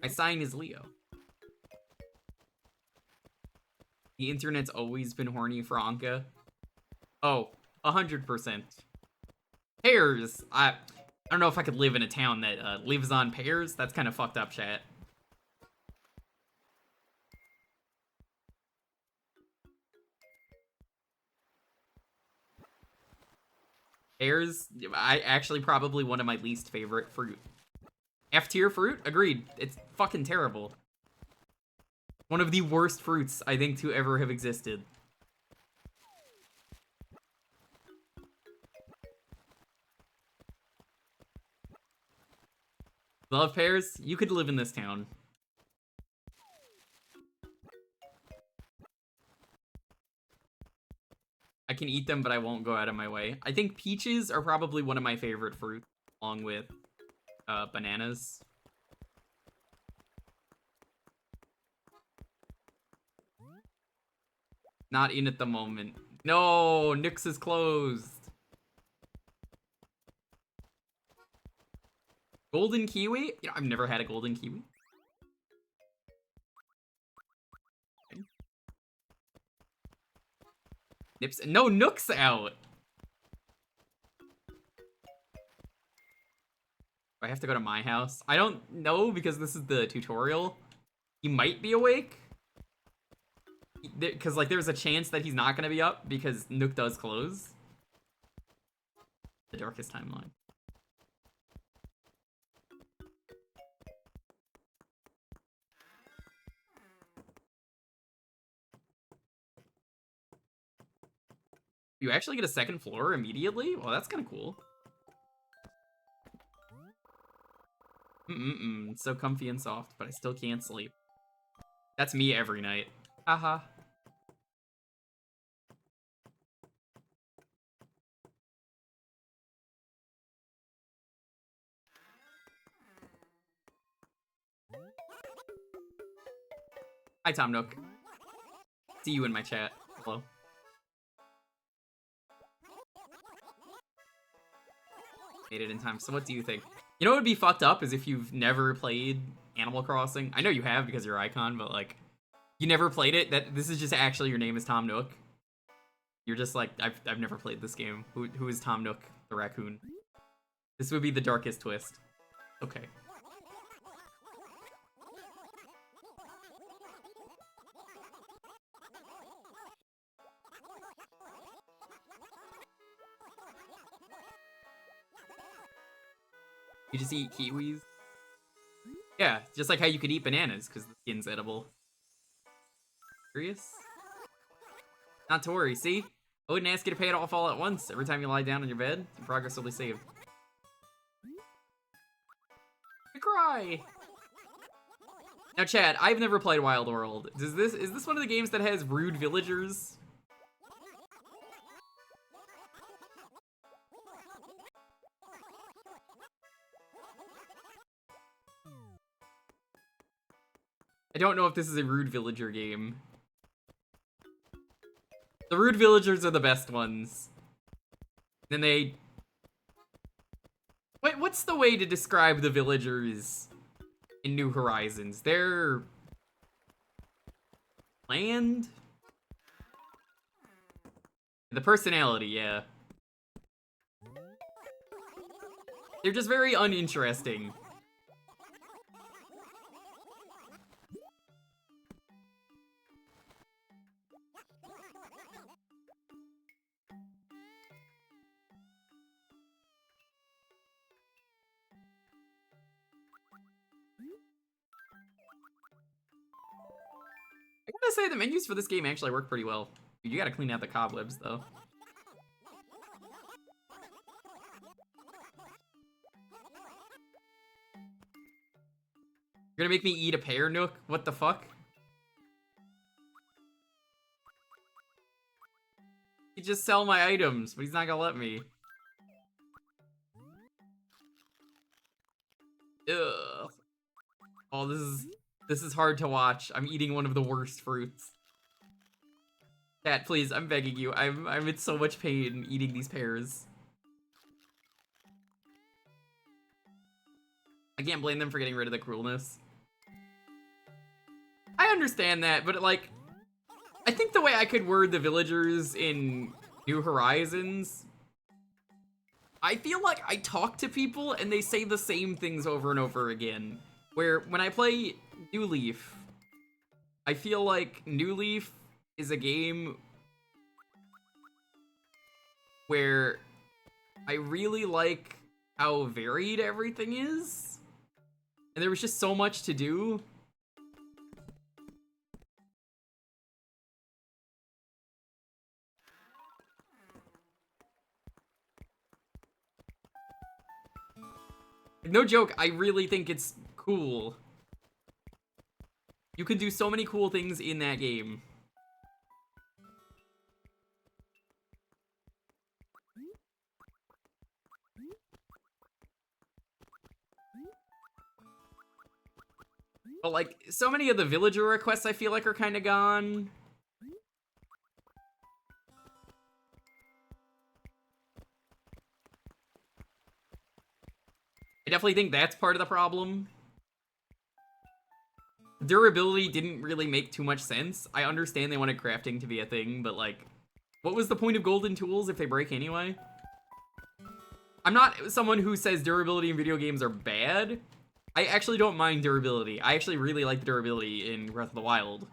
Speaker 4: My sign is Leo. The internet's always been horny for Anka. Oh, 100%. Pears! I don't know if I could live in a town that lives on pears. That's kind of fucked up, chat. Pears, I actually probably one of my least favorite fruit. F-tier fruit? Agreed. It's fucking terrible. One of the worst fruits, I think, to ever have existed. Love pears? You could live in this town. I can eat them, but I won't go out of my way. I think peaches are probably one of my favorite fruits, along with bananas. Not in at the moment. No, Nyx is closed. Golden kiwi? You know, I've never had a golden kiwi. Okay. Nips. No, Nook's out. Do I have to go to my house? I don't know because this is the tutorial. He might be awake. Because, like, there's a chance that he's not going to be up because Nook does close. The darkest timeline. You actually get a second floor immediately? Well, that's kind of cool. It's so comfy and soft, but I still can't sleep. That's me every night. Haha. Hi, Tom Nook. See you in my chat. Hello. Made it in time. So what do you think? You know what would be fucked up is if you've never played Animal Crossing. I know you have because you're Icon, but like, you never played it. That this is just actually your name is Tom Nook. You're just like, I've never played this game. Who is Tom Nook, the raccoon? This would be the darkest twist. Okay. You just eat kiwis? Yeah, just like how you could eat bananas, because the skin's edible. Serious? Not to worry, see? I wouldn't ask you to pay it off all at once. Every time you lie down on your bed, your progress will be saved. I cry! Now, Chad, I've never played Wild World. Is this one of the games that has rude villagers? I don't know if this is a rude villager game. The rude villagers are the best ones. Then they... Wait, what's the way to describe the villagers in New Horizons? They're... bland? The personality, yeah. They're just very uninteresting. I gotta say, the menus for this game actually work pretty well. Dude, you gotta clean out the cobwebs, though. You're gonna make me eat a pear, Nook? What the fuck? He just sell my items, but he's not gonna let me. Ugh. Oh, this is hard to watch. I'm eating one of the worst fruits. Cat, please, I'm begging you. I'm in so much pain eating these pears. I can't blame them for getting rid of the cruelness. I understand that, but like, I think the way I could word the villagers in New Horizons, I feel like I talk to people and they say the same things over and over again. Where when I play New Leaf, I feel like New Leaf is a game where I really like how varied everything is. And there was just so much to do. No joke, I really think it's cool. You can do so many cool things in that game. But like, so many of the villager requests I feel like are kind of gone. I definitely think that's part of the problem. Durability didn't really make too much sense. I understand they wanted crafting to be a thing, but like, what was the point of golden tools if they break anyway? I'm not someone who says durability in video games are bad. I actually don't mind durability. I actually really like the durability in Breath of the Wild.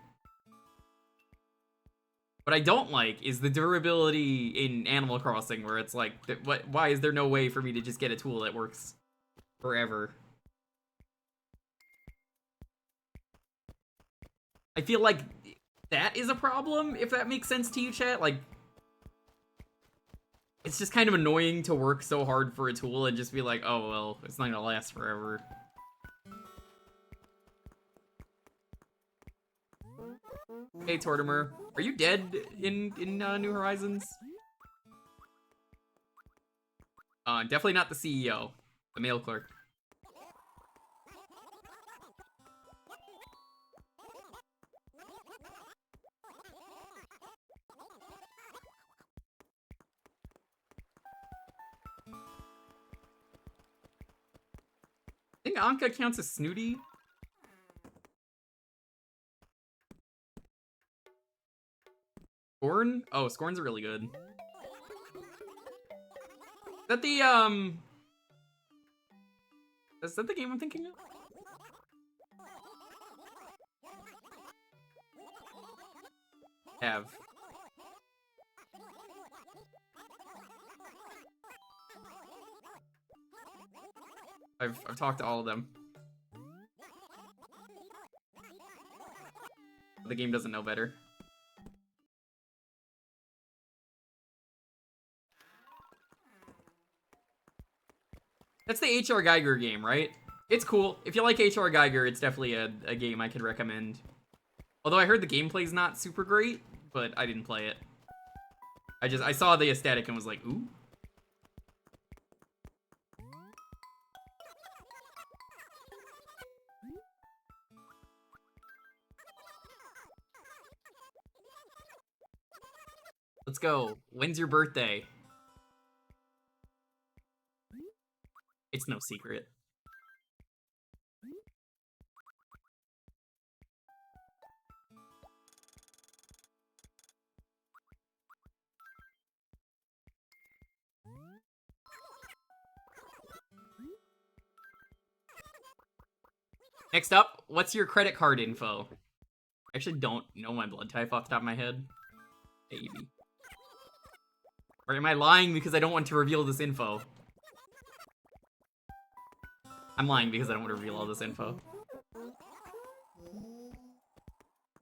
Speaker 4: What I don't like is the durability in Animal Crossing, where it's like, why is there no way for me to just get a tool that works forever? I feel like that is a problem, if that makes sense to you, chat. Like, it's just kind of annoying to work so hard for a tool and just be like, oh, well, it's not gonna last forever. Hey, Tortimer. Are you dead in New Horizons? Definitely not the CEO. The mail clerk. I think Anka counts as snooty. Scorn? Oh, Scorn's really good. Is that the, is that the game I'm thinking of? Have. I've talked to all of them. The game doesn't know better. That's the H.R. Geiger game, right? It's cool. If you like H.R. Geiger, it's definitely a game I could recommend. Although I heard the gameplay's not super great, but I didn't play it. I saw the aesthetic and was like, ooh. Let's go. When's your birthday? It's no secret. Next up, what's your credit card info? I actually don't know my blood type off the top of my head. AB. Or am I lying because I don't want to reveal this info? I'm lying because I don't want to reveal all this info.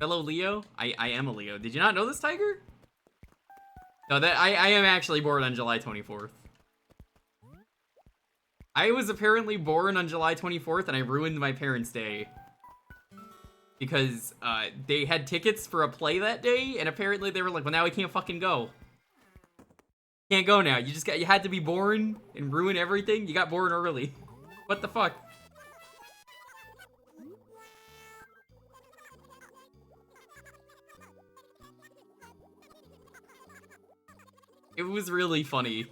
Speaker 4: Fellow Leo? I am a Leo. Did you not know this, Tiger? No, that I am actually born on July 24th. I was apparently born on July 24th and I ruined my parents' day. Because they had tickets for a play that day, and apparently they were like, well, now we can't fucking go. Can't go now. You had to be born and ruin everything. You got born early. What the fuck? It was really funny.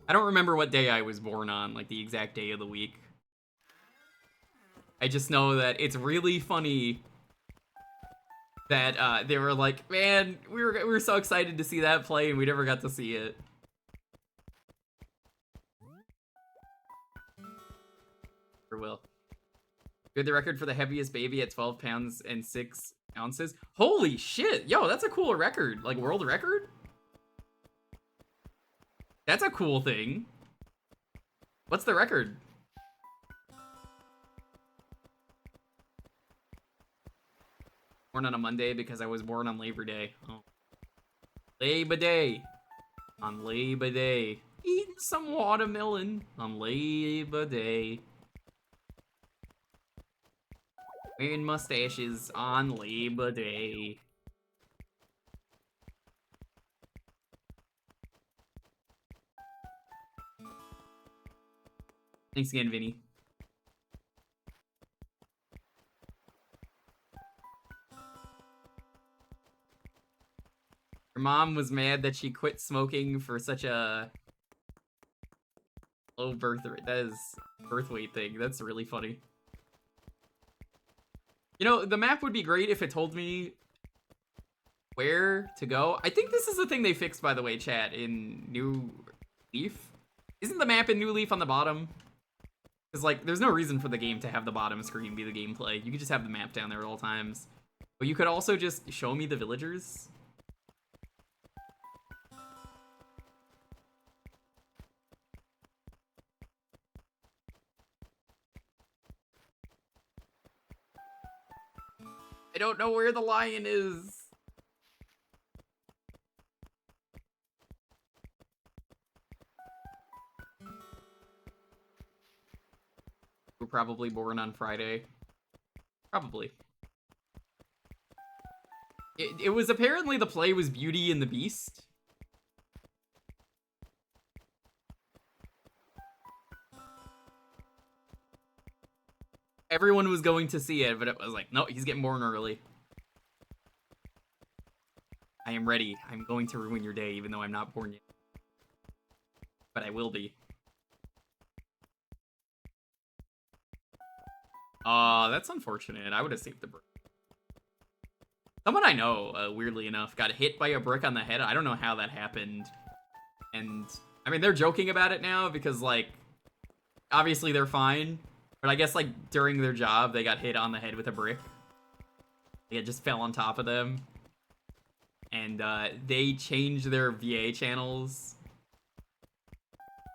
Speaker 4: I don't remember what day I was born on, like the exact day of the week. I just know that it's really funny that they were like, man, we were so excited to see that play and we never got to see it. Or will. You had the record for the heaviest baby at 12 pounds and 6 ounces. Holy shit! Yo, that's a cool record. Like, world record? That's a cool thing. What's the record? Born on a Monday because I was born on Labor Day. Oh. Labor Day. On Labor Day. Eating some watermelon on Labor Day. Wearing mustaches on Labor Day. Thanks again, Vinny. Her mom was mad that she quit smoking for such a Low birth rate. That is birth weight thing. That's really funny. You know, the map would be great if it told me where to go. I think this is the thing they fixed, by the way, chat, in New Leaf. Isn't the map in New Leaf on the bottom? Because, like, there's no reason for the game to have the bottom screen be the gameplay. You could just have the map down there at all times. But you could also just show me the villagers. I don't know where the lion is. We're probably born on Friday. Probably. It was apparently the play was Beauty and the Beast. Everyone was going to see it, but it was like, no, he's getting born early. I am ready. I'm going to ruin your day, even though I'm not born yet. But I will be. That's unfortunate. I would have saved the brick. Someone I know, weirdly enough, got hit by a brick on the head. I don't know how that happened. And, I mean, they're joking about it now because, like, obviously they're fine. But I guess, like, during their job, they got hit on the head with a brick. It just fell on top of them. And, they changed their VA channels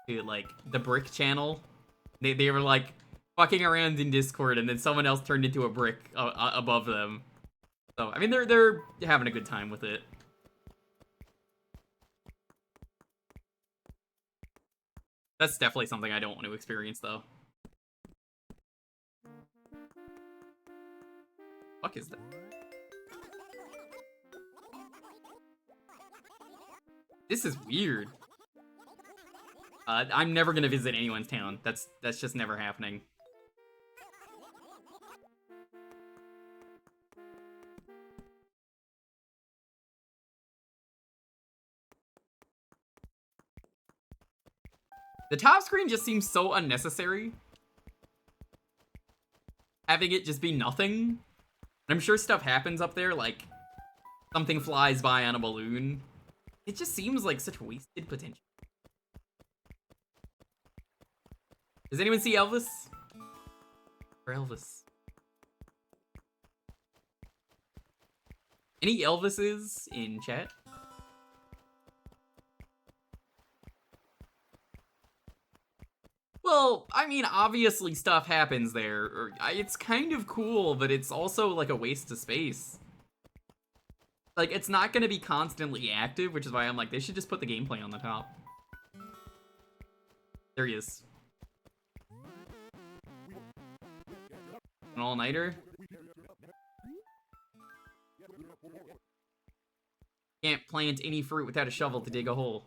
Speaker 4: to, like, the brick channel. They were, like, fucking around in Discord, and then someone else turned into a brick above them. So, I mean, they're having a good time with it. That's definitely something I don't want to experience, though. Fuck is that? This is weird. I'm never gonna visit anyone's town. That's just never happening. The top screen just seems so unnecessary. Having it just be nothing. I'm sure stuff happens up there, like something flies by on a balloon. It just seems like such wasted potential. Does anyone see Elvis? Or Elvis? Any Elvises in chat? Well, I mean, obviously stuff happens there. It's kind of cool, but it's also like a waste of space. Like, it's not going to be constantly active, which is why I'm like, they should just put the gameplay on the top. There he is. An all-nighter? Can't plant any fruit without a shovel to dig a hole.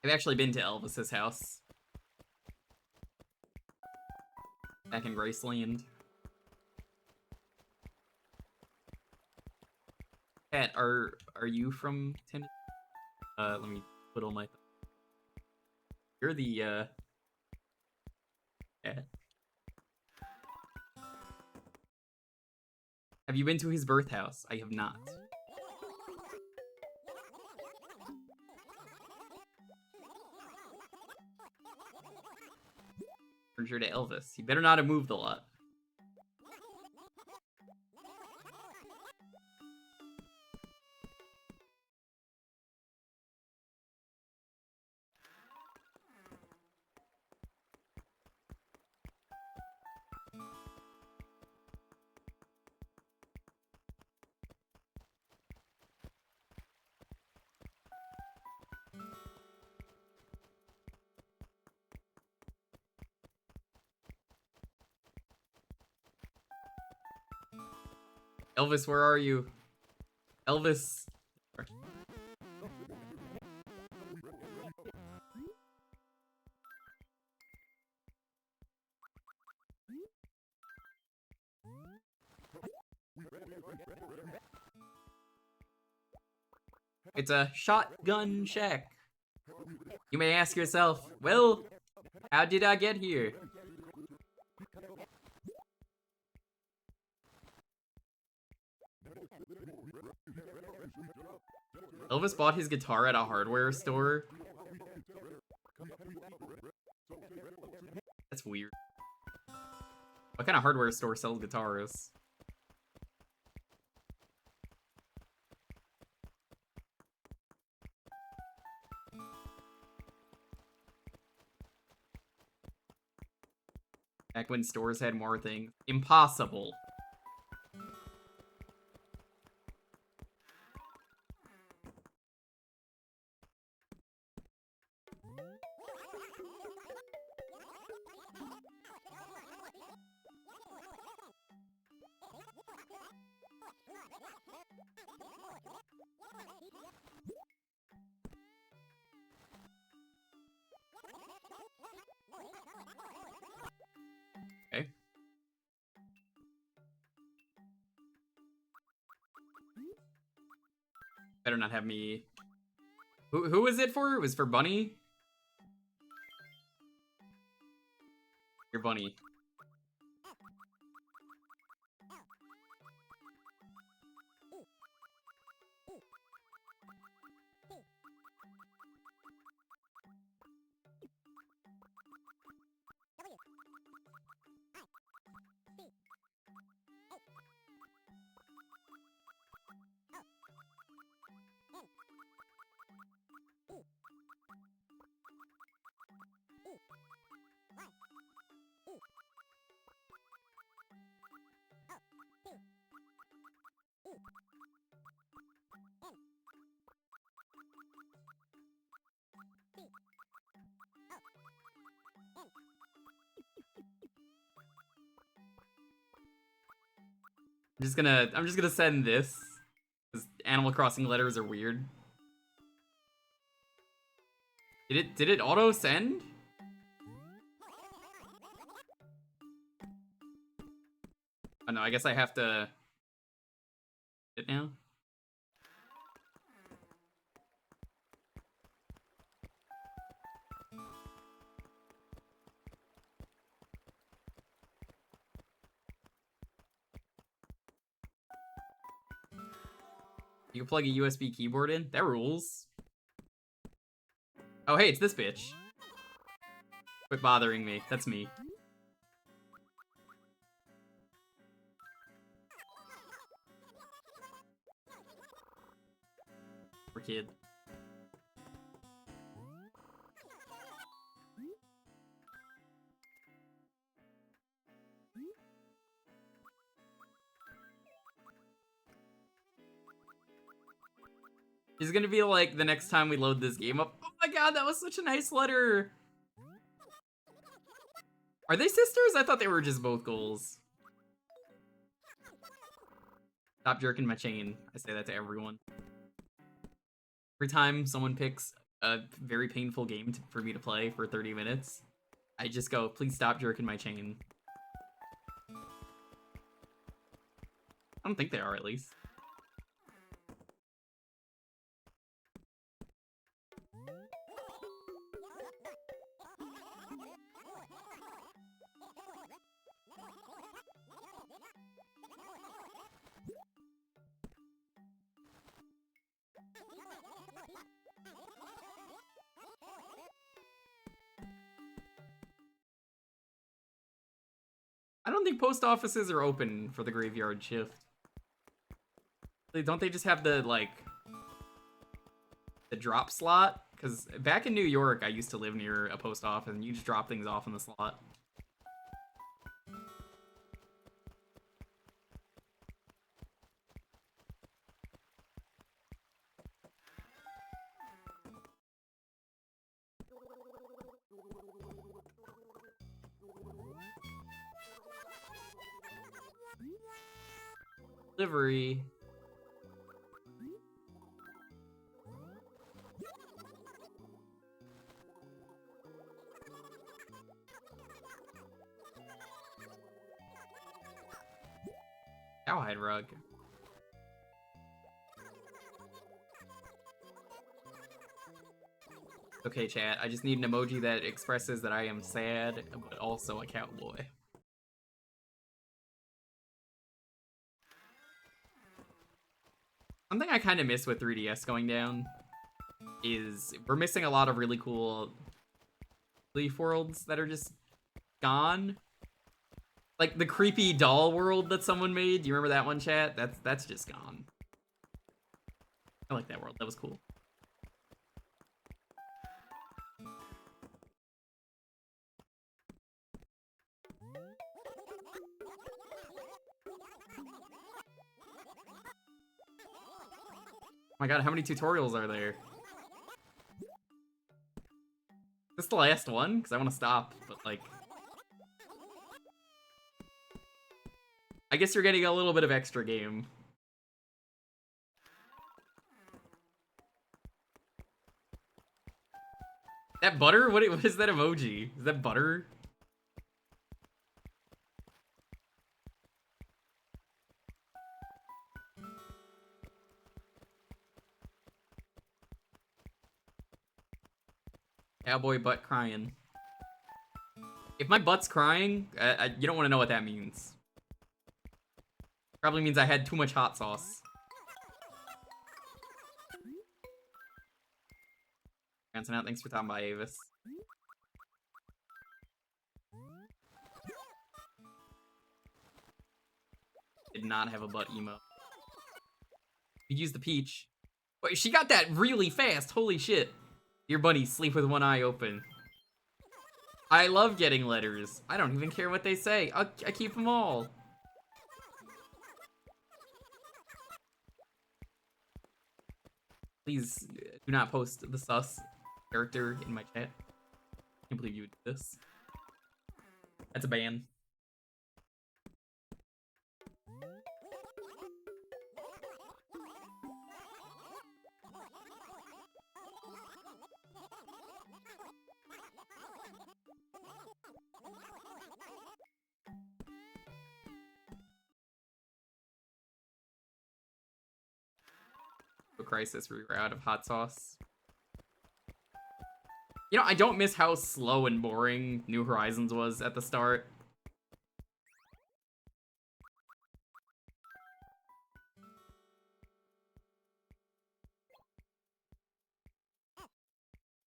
Speaker 4: I've actually been to Elvis's house. Back in Graceland. Cat, are you from Tennessee? Let me twiddle my thumb. You're the, Cat. Have you been to his birth house? I have not. Furniture to Elvis. He better not have moved a lot. Elvis, where are you? Elvis. It's a shotgun shack. You may ask yourself, well, how did I get here? Elvis bought his guitar at a hardware store. That's weird. What kind of hardware store sells guitars? Back when stores had more things. Impossible. Okay. Better not have me. Who was it for? It was for Bunny? Your Bunny. I'm just gonna send this. Because Animal Crossing letters are weird. Did it auto send? Oh no, I guess I have to it now. You can plug a USB keyboard in? That rules. Oh, hey, it's this bitch. Quit bothering me. That's me. Poor kid. He's gonna be like the next time we load this game up. Oh my god, that was such a nice letter. Are they sisters? I thought they were just both goals. Stop jerking my chain. I say that to everyone. Every time someone picks a very painful game for me to play for 30 minutes, I just go, please stop jerking my chain. I don't think they are, at least. I don't think post offices are open for the graveyard shift. Don't they just have the, like, the drop slot? Because back in New York, I used to live near a post office, and you just drop things off in the slot. Livery. Cowhide rug. Okay, chat. I just need an emoji that expresses that I am sad, but also a cowboy. Something I kind of miss with 3DS going down is we're missing a lot of really cool Leaf worlds that are just gone. Like the creepy doll world that someone made. Do you remember that one, chat? That's just gone. I like that world. That was cool. Oh my god, how many tutorials are there? Is this the last one? Because I want to stop, but like... I guess you're getting a little bit of extra game. That butter? What is that emoji? Is that butter? Cowboy butt crying. If my butt's crying, you don't want to know what that means. Probably means I had too much hot sauce. Branson out, thanks for talking about Avis. Did not have a butt emo. You use the peach. Wait, she got that really fast. Holy shit. Your bunnies sleep with one eye open. I love getting letters. I don't even care what they say. I keep them all. Please do not post the sus character in my chat. I can't believe you would do this. That's a ban. Crisis, we were out of hot sauce. You know, I don't miss how slow and boring New Horizons was at the start.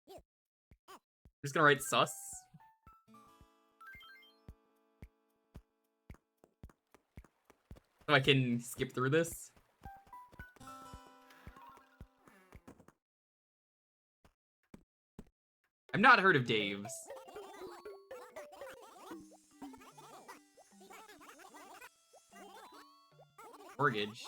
Speaker 4: I'm just gonna write sus. So I can skip through this. I've not heard of Dave's. Mortgage.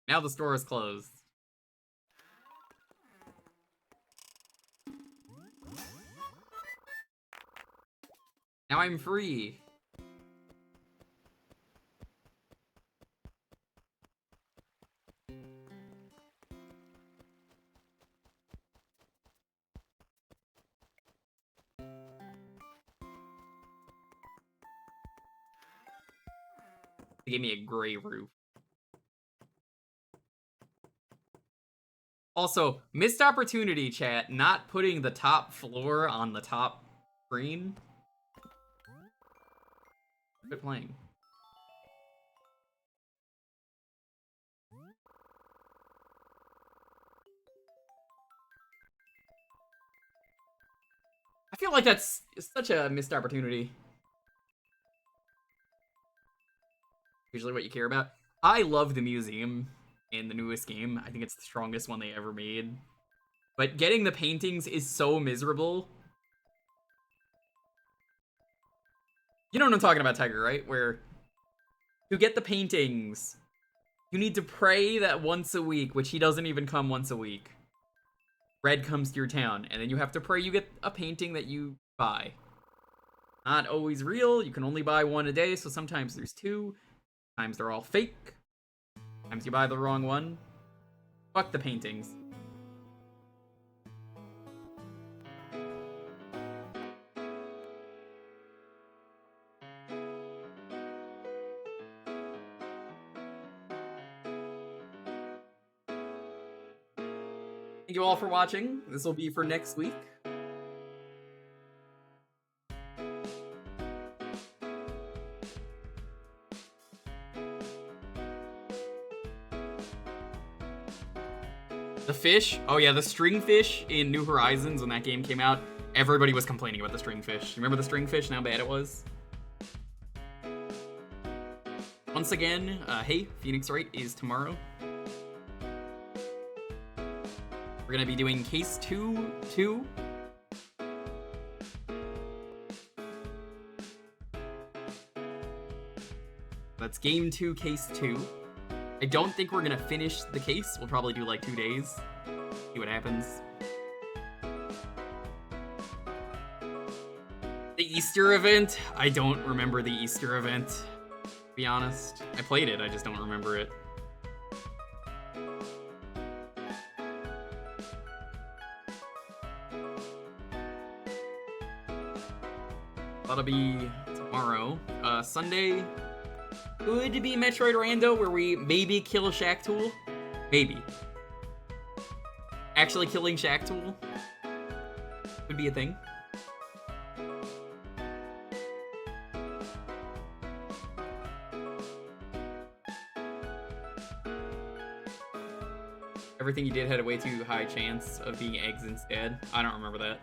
Speaker 4: Now the store is closed. Now I'm free. They gave me a gray roof. Also, missed opportunity, chat, not putting the top floor on the top screen. Quit playing. I feel like that's such a missed opportunity. Usually what you care about. I love the museum in the newest game. I think it's the strongest one they ever made. But getting the paintings is so miserable. You know what I'm talking about, Tiger, right? Where to get the paintings, you need to pray that once a week, which he doesn't even come once a week. Red comes to your town, and then you have to pray you get a painting that you buy. Not always real. You can only buy one a day, so sometimes there's two. Sometimes they're all fake. Sometimes you buy the wrong one. Fuck the paintings. Thank you all for watching. This will be for next week. The fish? Oh yeah, the string fish in New Horizons when that game came out. Everybody was complaining about the string fish. Remember the string fish and how bad it was? Once again, hey, Phoenix Wright is tomorrow. We're gonna be doing Case 2. That's Game 2, Case 2. I don't think we're gonna finish the case. We'll probably do like 2 days. See what happens. The Easter event? I don't remember the Easter event, to be honest. I played it, I just don't remember it. That'll be tomorrow. Sunday could be Metroid Rando, where we maybe kill Shack Tool. Maybe. Actually killing Shack Tool could be a thing. Everything you did had a way too high chance of being eggs instead. I don't remember that.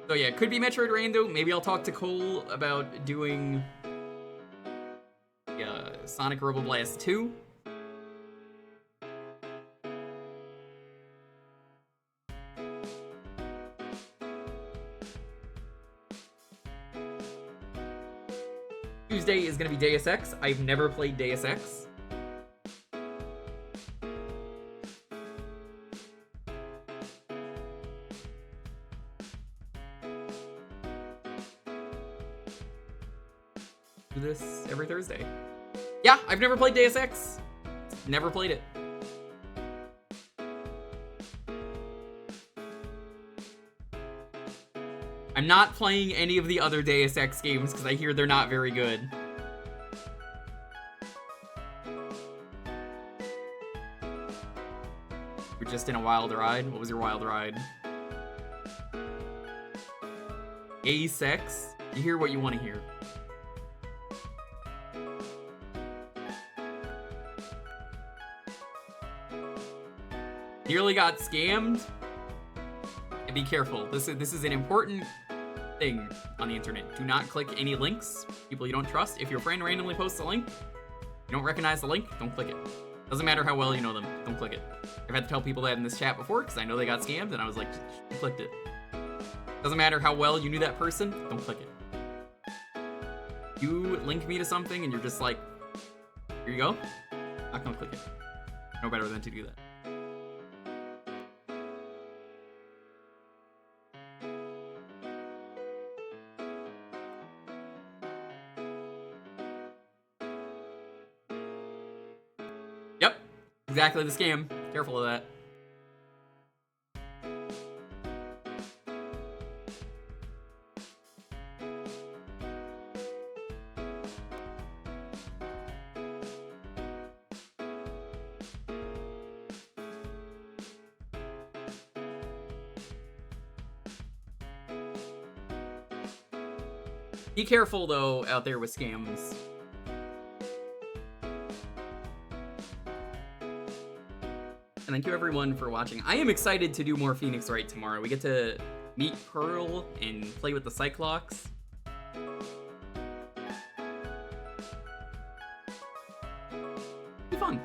Speaker 4: So yeah, it could be Metroid Rando. Maybe I'll talk to Cole about doing Sonic Robo Blast 2. Tuesday is going to be Deus Ex. I've never played Deus Ex. Do this every Thursday. Yeah, I've never played Deus Ex. Never played it. I'm not playing any of the other Deus Ex games because I hear they're not very good. We're just in a wild ride. What was your wild ride? Gay sex? You hear what you want to hear. Nearly got scammed. And be careful. This is an important thing on the internet. Do not click any links. People you don't trust. If your friend randomly posts a link, you don't recognize the link, don't click it. Doesn't matter how well you know them, don't click it. I've had to tell people that in this chat before because I know they got scammed and I was like, clicked it. Doesn't matter how well you knew that person, don't click it. You link me to something and you're just like, here you go, not gonna click it. No better than to do that. Yep, exactly the scam. Careful of that. Be careful, though, out there with scams. And thank you, everyone, for watching. I am excited to do more Phoenix Wright tomorrow. We get to meet Pearl and play with the Cyclops. Be fun.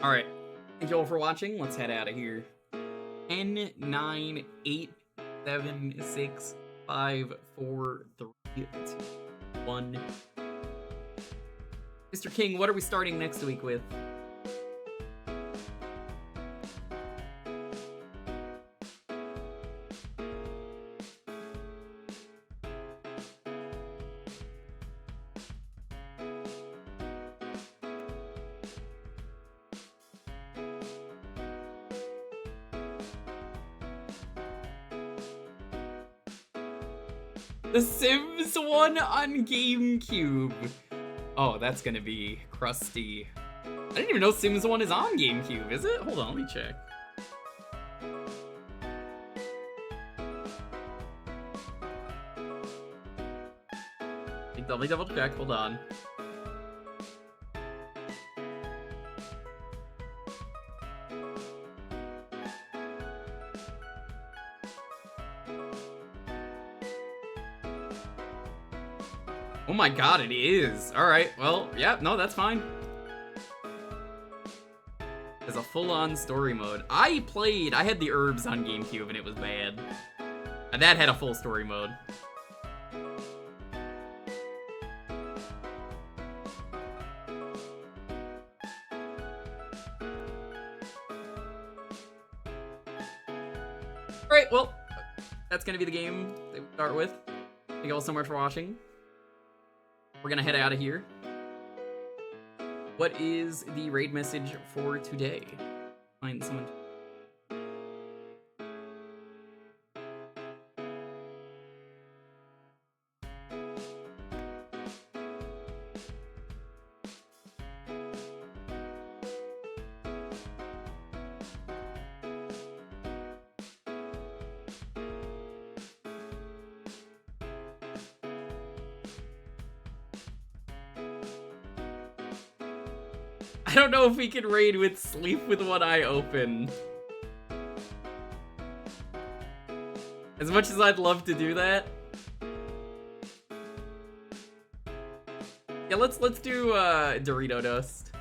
Speaker 4: Alright. Thank you all for watching. Let's head out of here. 10, 9, 8, 7, 6, 5, 4, 3, 2, 1. Mr. King, what are we starting next week with? The Sims one on GameCube. Oh, that's gonna be crusty. I didn't even know Sims 1 is on GameCube, is it? Hold on, let me check. Let me double check, hold on. Oh my god, it is. Alright, well, yeah, no, that's fine. There's a full-on story mode. I had the herbs on GameCube and it was bad. And that had a full story mode. Alright, well, that's gonna be the game that we start with. Thank you all so much for watching. We're gonna head out of here. What is the raid message for today? Find someone. I don't know if we can raid with sleep with one eye open. As much as I'd love to do that. Yeah, let's do Dorito dust.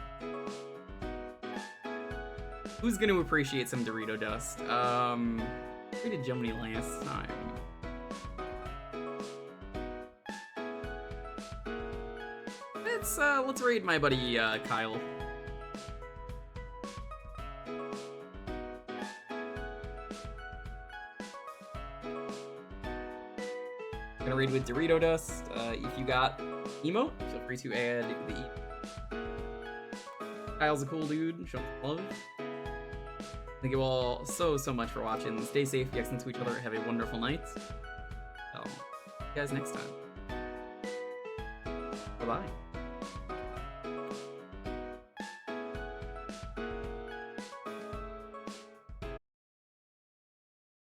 Speaker 4: Who's gonna appreciate some Dorito dust? We did Jomini last time. Let's raid my buddy Kyle. Gonna raid with Dorito dust. If you got emote, feel free to add the emote. Kyle's a cool dude. Show him love. Thank you all so much for watching. Stay safe, be excellent to each other. Have a wonderful night. See you guys next time. Bye-bye.